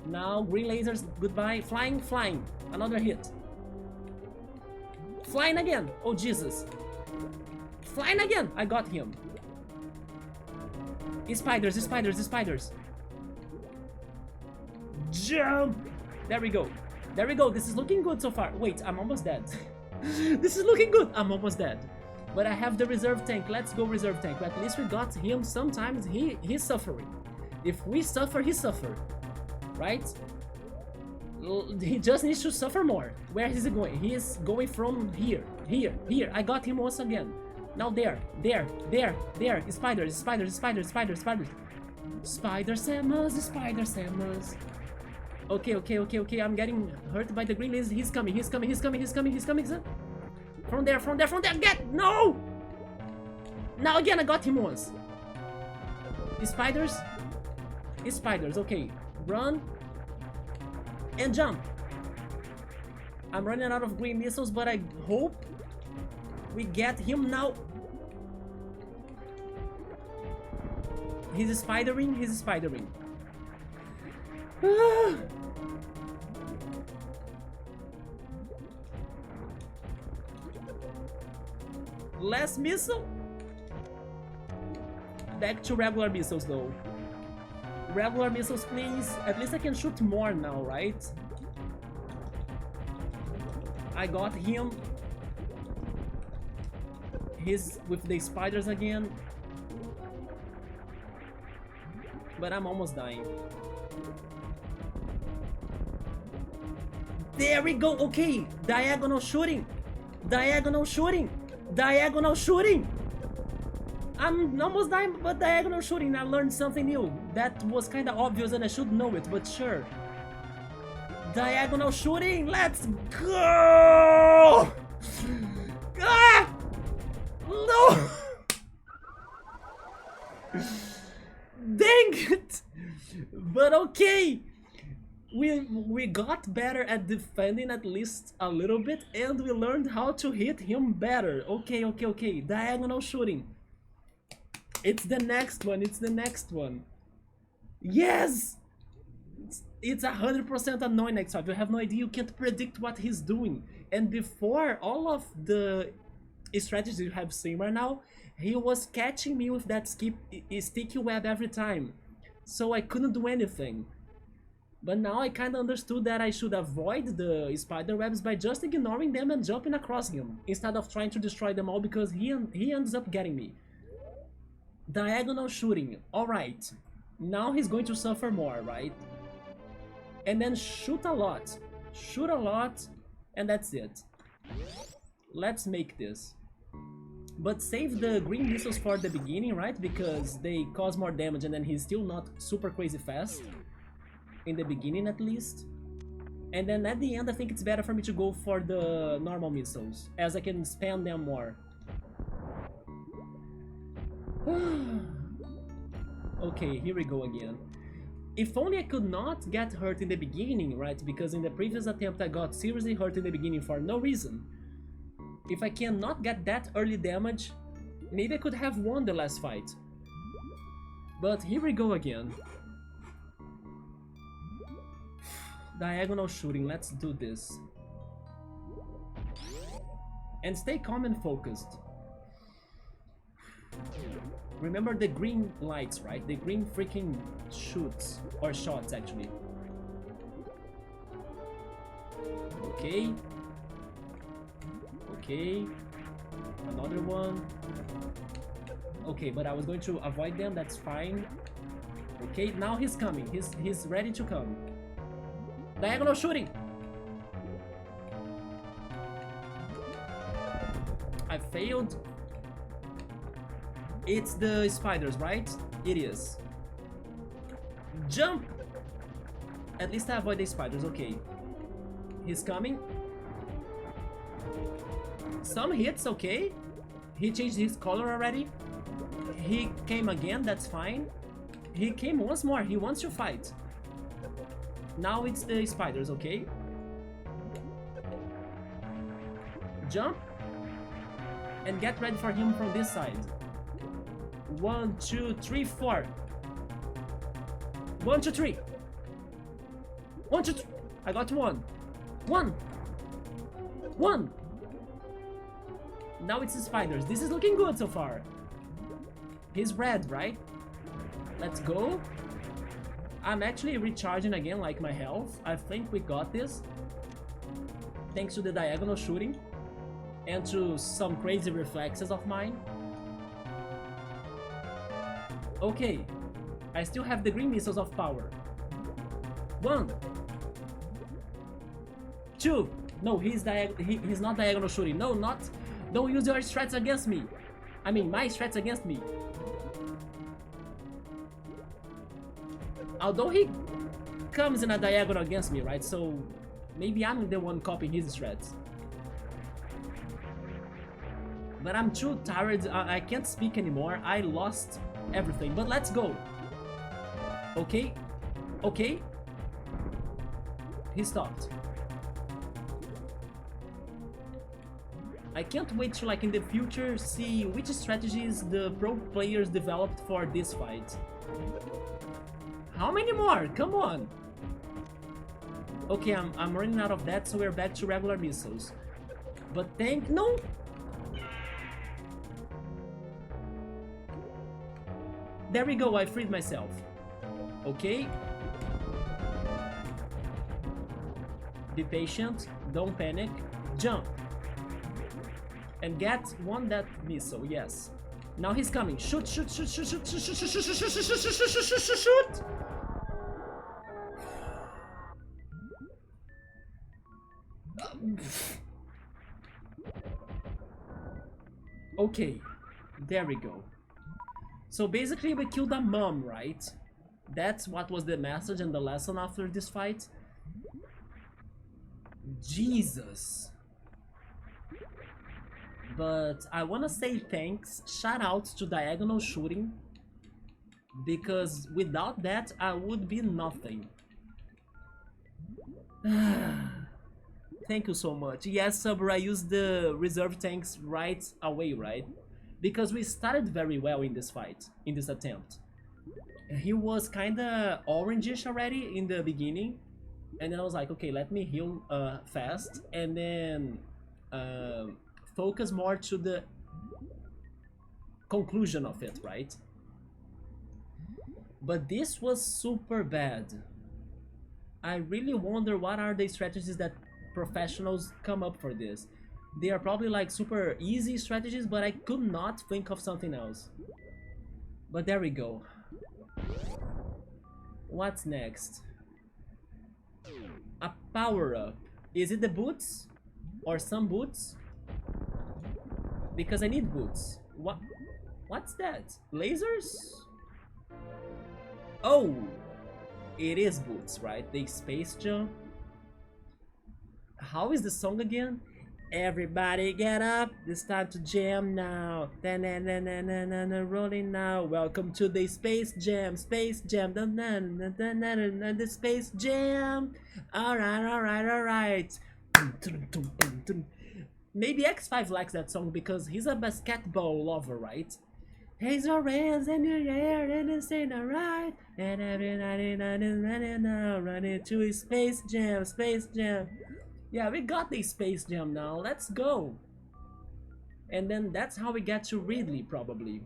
Now green lasers. Goodbye. Flying, flying. Another hit. Flying again. Oh, Jesus. Flying again. I got him. Spiders, spiders, spiders. Jump. There we go. There we go. This is looking good so far. Wait, I'm almost dead. This is looking good. I'm almost dead. But I have the reserve tank. Let's go reserve tank. At least we got him. Sometimes he's suffering. If we suffer, he suffer. Right? He just needs to suffer more. Where is he going? He is going from here. Here. Here. I got him once again. Now there. There. There. There. Spiders. Spiders. Spiders. Spiders. Spiders. Spider Samus. Spider Samus. Okay, okay, okay, okay. I'm getting hurt by the green laser. He's coming, he's coming, he's coming, he's coming, he's coming. From there, from there, from there. Get! No! Now again, I got him once. Spiders. Spiders, okay. Run. And jump. I'm running out of green missiles, but I hope we get him now. He's spidering, he's spidering. Last missile. Back to regular missiles though. Regular missiles, please. At least I can shoot more now, right? I got him. He's with the spiders again. But I'm almost dying. There we go. Okay. Diagonal shooting. Diagonal shooting. Diagonal shooting. I'm almost dying, but diagonal shooting. I learned something new. That was kind of obvious and I should know it, but sure. Diagonal shooting. Let's go. Ah! No. Dang it. But okay. We got better at defending at least a little bit, and we learned how to hit him better. Okay, okay, okay. Diagonal shooting. It's the next one. It's the next one. Yes! It's 100% annoying next time. You have no idea. You can't predict what he's doing. And before all of the strategies you have seen right now, he was catching me with that sticky web every time. So I couldn't do anything. But now I kind of understood that I should avoid the spider webs by just ignoring them and jumping across him, instead of trying to destroy them all, because he ends up getting me. Diagonal shooting. Alright. Now he's going to suffer more, right? And then shoot a lot. Shoot a lot, and that's it. Let's make this. But save the green missiles for the beginning, right? Because they cause more damage and then he's still not super crazy fast. In the beginning at least. And then at the end I think it's better for me to go for the normal missiles, as I can spam them more. Okay, here we go again. If only I could not get hurt in the beginning, right? Because in the previous attempt I got seriously hurt in the beginning for no reason. If I cannot get that early damage, maybe I could have won the last fight. But here we go again. Diagonal shooting, let's do this. And stay calm and focused. Remember the green lights, right? The green freaking shoots, or shots actually. Okay. Okay. Another one. Okay, but I was going to avoid them, that's fine. Okay, now he's coming. He's ready to come. Diagonal shooting! I failed. It's the spiders, right? It is. Jump! At least I avoid the spiders, okay. He's coming. Some hits, okay. He changed his color already. He came again, that's fine. He came once more, he wants to fight. Now it's the spiders, okay. Jump. And get ready for him from this side. 1, 2, 3, 4. 1, 2, 3. 1, 2, 3. I got one. One. One. Now it's the spiders. This is looking good so far. He's red, right? Let's go. I'm actually recharging again, like my health. I think we got this. Thanks to the diagonal shooting. And to some crazy reflexes of mine. Okay. I still have the green missiles of power. 1. 2. No, he's not diagonal shooting. No, not. Don't use your strats against me. I mean, my strats against me. Although he comes in a diagonal against me, right? So maybe I'm the one copying his strats. But I'm too tired. I can't speak anymore. I lost everything. But let's go. Okay. Okay. He stopped. I can't wait to, like, in the future see which strategies the pro players developed for this fight. How many more? Come on! Okay, I'm running out of that, so we're back to regular missiles. But no! There we go, I freed myself. Okay. Be patient, don't panic, jump. And get that missile, yes. Now he's coming. Shoot, shoot, shoot, shoot, shoot, shoot, shoot, shoot, shoot, shoot, shoot, shoot, shoot, shoot, shoot. Okay, there we go. So basically we killed a mom, right? That's what was the message and the lesson after this fight. Jesus. But I wanna say thanks, shout outs to diagonal shooting, because without that I would be nothing. Thank you so much. Yes, Subra, I used the reserve tanks right away, right? Because we started very well in this fight, in this attempt. He was kinda orangish already in the beginning, and then I was like, okay, let me heal fast, and then focus more to the conclusion of it, right? But this was super bad. I really wonder what are the strategies that professionals come up for this. They are probably like super easy strategies, but I could not think of something else. But there we go. What's next? A power-up. Is it the boots? Or some boots? Because I need boots. What's that? Lasers? Oh! It is boots, right? They space jump. How is the song again? Everybody get up, it's time to jam now. Rolling now. Welcome to the Space Jam, Space Jam. The Space Jam. Alright. Maybe X5 likes that song because he's a basketball lover, right? Raise your hands in the air and say alright. And every night now running to Space Jam, Space Jam. Yeah, we got the Space Jam now, let's go! And then that's how we get to Ridley, probably.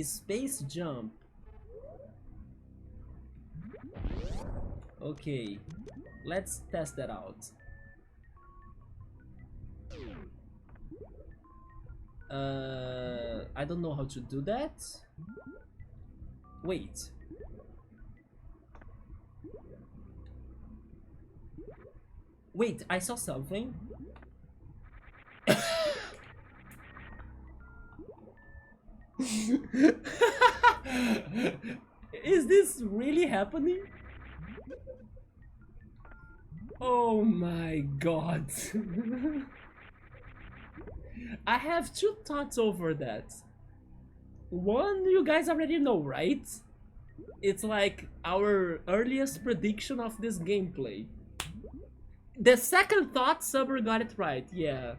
Space Jump. Okay, let's test that out. I don't know how to do that. Wait. Wait, I saw something. Is this really happening? Oh my god. I have two thoughts over that. One, you guys already know, right? It's like our earliest prediction of this gameplay. The second thought, Summer got it right, yeah.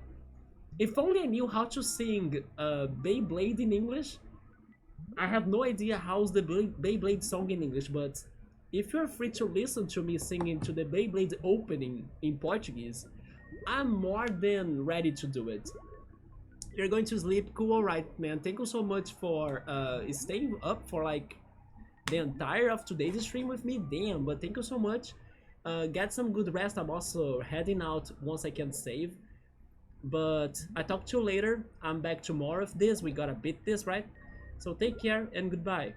If only I knew how to sing Beyblade in English. I have no idea how's the Beyblade song in English, but if you're free to listen to me singing to the Beyblade opening in Portuguese, I'm more than ready to do it. You're going to sleep? Cool, alright, man. Thank you so much for staying up for like the entire of today's stream with me. Damn, but thank you so much. Get some good rest. I'm also heading out once I can save. But I talk to you later. I'm back tomorrow with this. We gotta beat this, right? So take care and goodbye.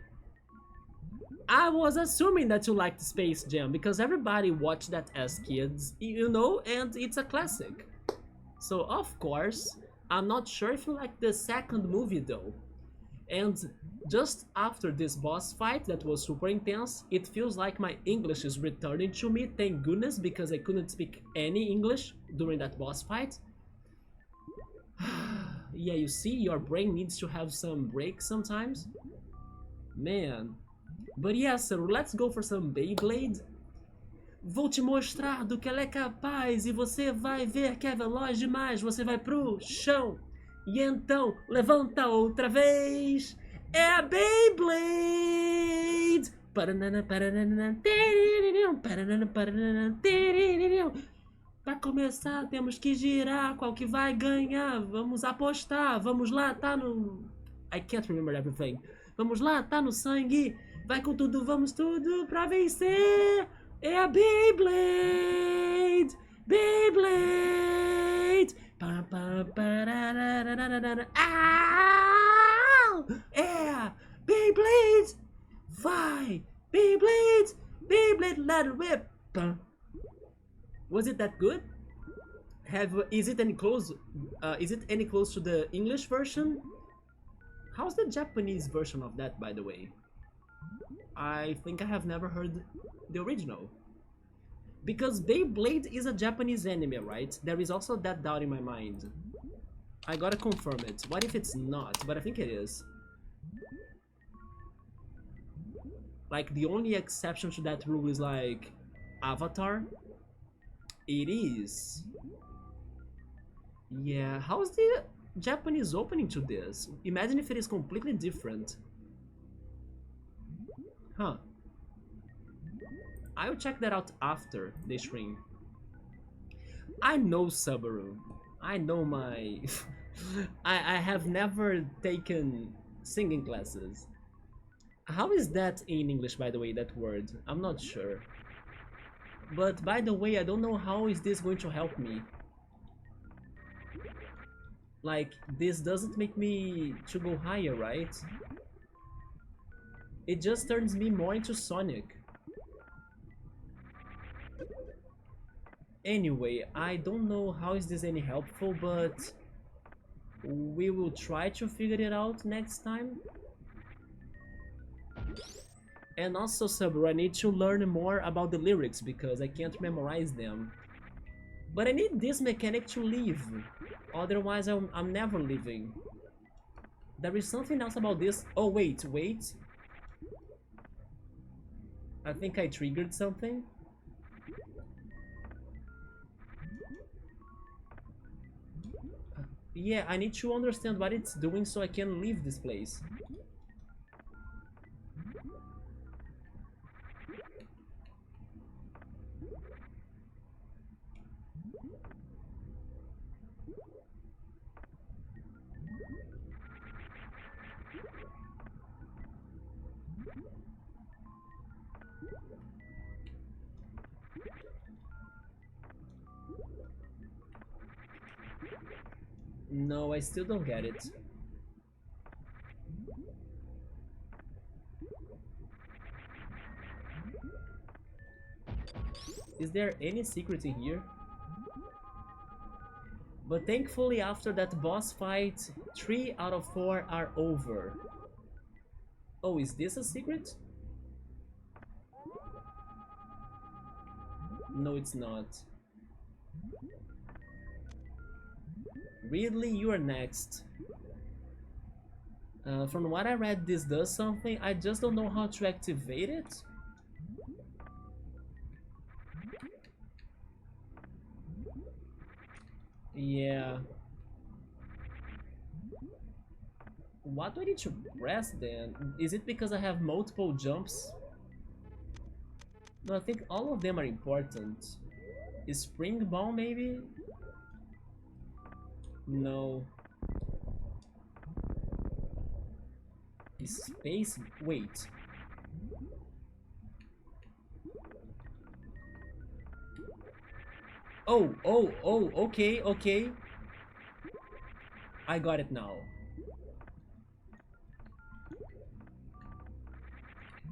I was assuming that you liked Space Jam because everybody watched that as kids, you know, and it's a classic. So of course, I'm not sure if you like the second movie though. And just after this boss fight that was super intense, it feels like my English is returning to me, thank goodness, because I couldn't speak any English during that boss fight. Yeah, you see, your brain needs to have some breaks sometimes. Man. But yeah, so let's go for some Beyblade. Vou te mostrar do que ela é capaz e você vai ver que é veloz demais. Você vai pro chão e então levanta outra vez. É a Beyblade! Pra começar, temos que girar. Qual que vai ganhar? Vamos apostar. Vamos lá, tá no... I can't remember everything. Vamos lá, tá no sangue. Vai com tudo, vamos tudo pra vencer. É a Beyblade! Beyblade! É a Beyblade! Vai! Beyblade! Beyblade, let it rip! Was it that good? Is it any close? Is it any close to the English version? How's the Japanese version of that, by the way? I think I have never heard the original. Because Beyblade is a Japanese anime, right? There is also that doubt in my mind. I gotta confirm it. What if it's not? But I think it is. Like, the only exception to that rule is like Avatar. It is. Yeah, how's the Japanese opening to this? Imagine if it is completely different. Huh. I'll check that out after the stream. I know Subaru. I know my... I have never taken singing classes. How is that in English, by the way, that word? I'm not sure. But by the way, I don't know how is this going to help me. Like, this doesn't make me to go higher, right? It just turns me more into Sonic. Anyway, I don't know how is this any helpful, but we will try to figure it out next time. And also, Subaru, I need to learn more about the lyrics because I can't memorize them. But I need this mechanic to leave, otherwise I'm never leaving. There is something else about this. Oh wait. I think I triggered something. Yeah, I need to understand what it's doing so I can leave this place. No, I still don't get it. Is there any secret in here? But thankfully after that boss fight, 3 out of 4 are over. Oh, is this a secret? No, it's not. Ridley, you are next. From what I read, this does something. I just don't know how to activate it. Yeah. What do I need to press then? Is it because I have multiple jumps? No, I think all of them are important. Is Spring Ball maybe? No. Space... wait. Oh, okay. I got it now.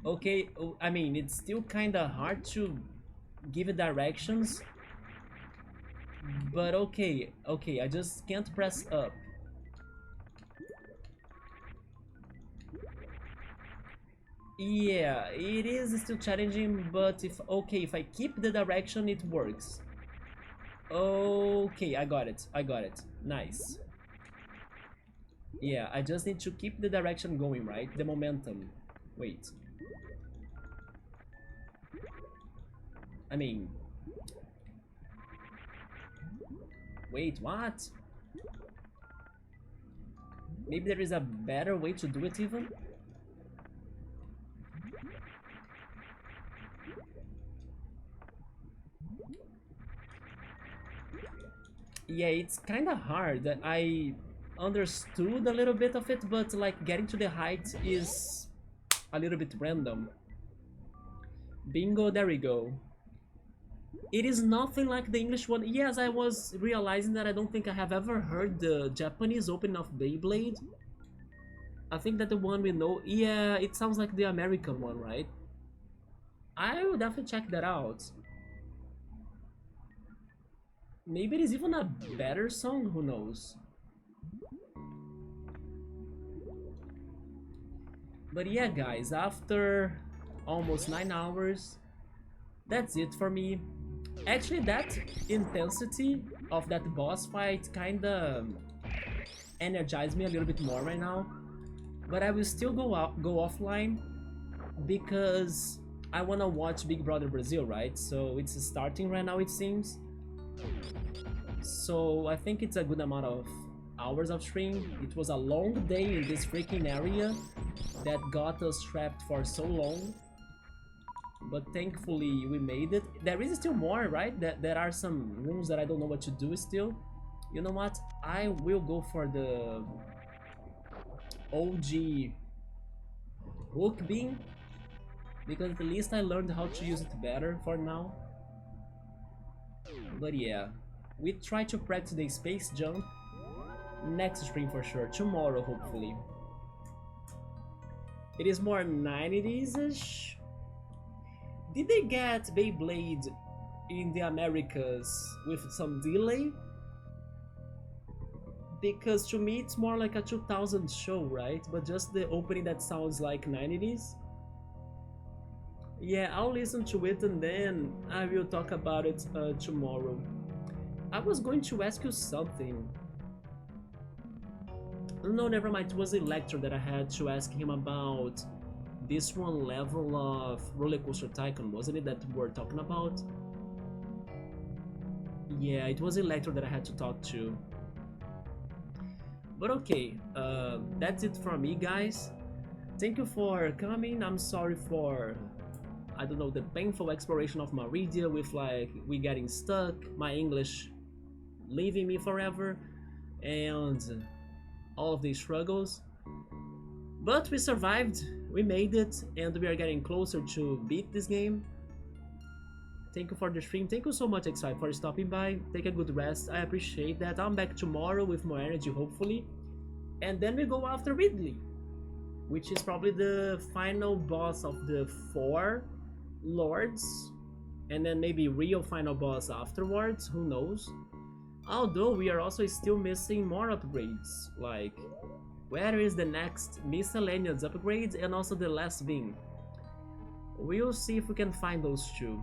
Okay, I mean, it's still kinda hard to give it directions. But okay, I just can't press up. Yeah, it is still challenging, but if I keep the direction, it works. Okay, I got it. Nice. Yeah, I just need to keep the direction going, right? The momentum. Wait. I mean... wait, what? Maybe there is a better way to do it even? Yeah, it's kinda hard. I understood a little bit of it, but like getting to the height is a little bit random. Bingo, there we go. It is nothing like the English one. Yes, I was realizing that I don't think I have ever heard the Japanese opening of Beyblade. I think that the one we know, yeah, it sounds like the American one, right? I will definitely check that out. Maybe it is even a better song, who knows? But yeah, guys, after almost 9 hours, that's it for me. Actually, that intensity of that boss fight kinda energized me a little bit more right now. But I will still go offline because I wanna watch Big Brother Brazil, right? So it's starting right now, it seems. So I think it's a good amount of hours of stream. It was a long day in this freaking area that got us trapped for so long. But thankfully we made it. There is still more, right? There are some rooms that I don't know what to do still. You know what? I will go for the OG hook beam, because at least I learned how to use it better for now. But yeah, we try to practice the space jump next stream for sure, tomorrow hopefully. It is more 90s-ish. Did they get Beyblade in the Americas with some delay? Because to me it's more like a 2000 show, right? But just the opening that sounds like 90s. Yeah, I'll listen to it and then I will talk about it tomorrow. I was going to ask you something. No, never mind, it was a lecture that I had to ask him about this one level of Roller Coaster Tycoon, wasn't it, that we were talking about? Yeah, it was a lecture that I had to talk to. But okay, that's it from me, guys. Thank you for coming. I'm sorry for, I don't know, the painful exploration of Maridia with like we getting stuck, my English leaving me forever, and all of these struggles. But we survived, we made it, and we are getting closer to beat this game. Thank you for the stream. Thank you so much, X5, for stopping by. Take a good rest. I appreciate that. I'm back tomorrow with more energy, hopefully. And then we go after Ridley, which is probably the final boss of the 4 lords. and then maybe real final boss afterwards, who knows? Although we are also still missing more upgrades, like where is the next miscellaneous upgrades and also the last beam? We'll see if we can find those two.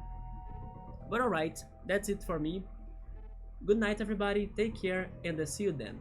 But alright, that's it for me. Good night everybody, take care, and I'll see you then.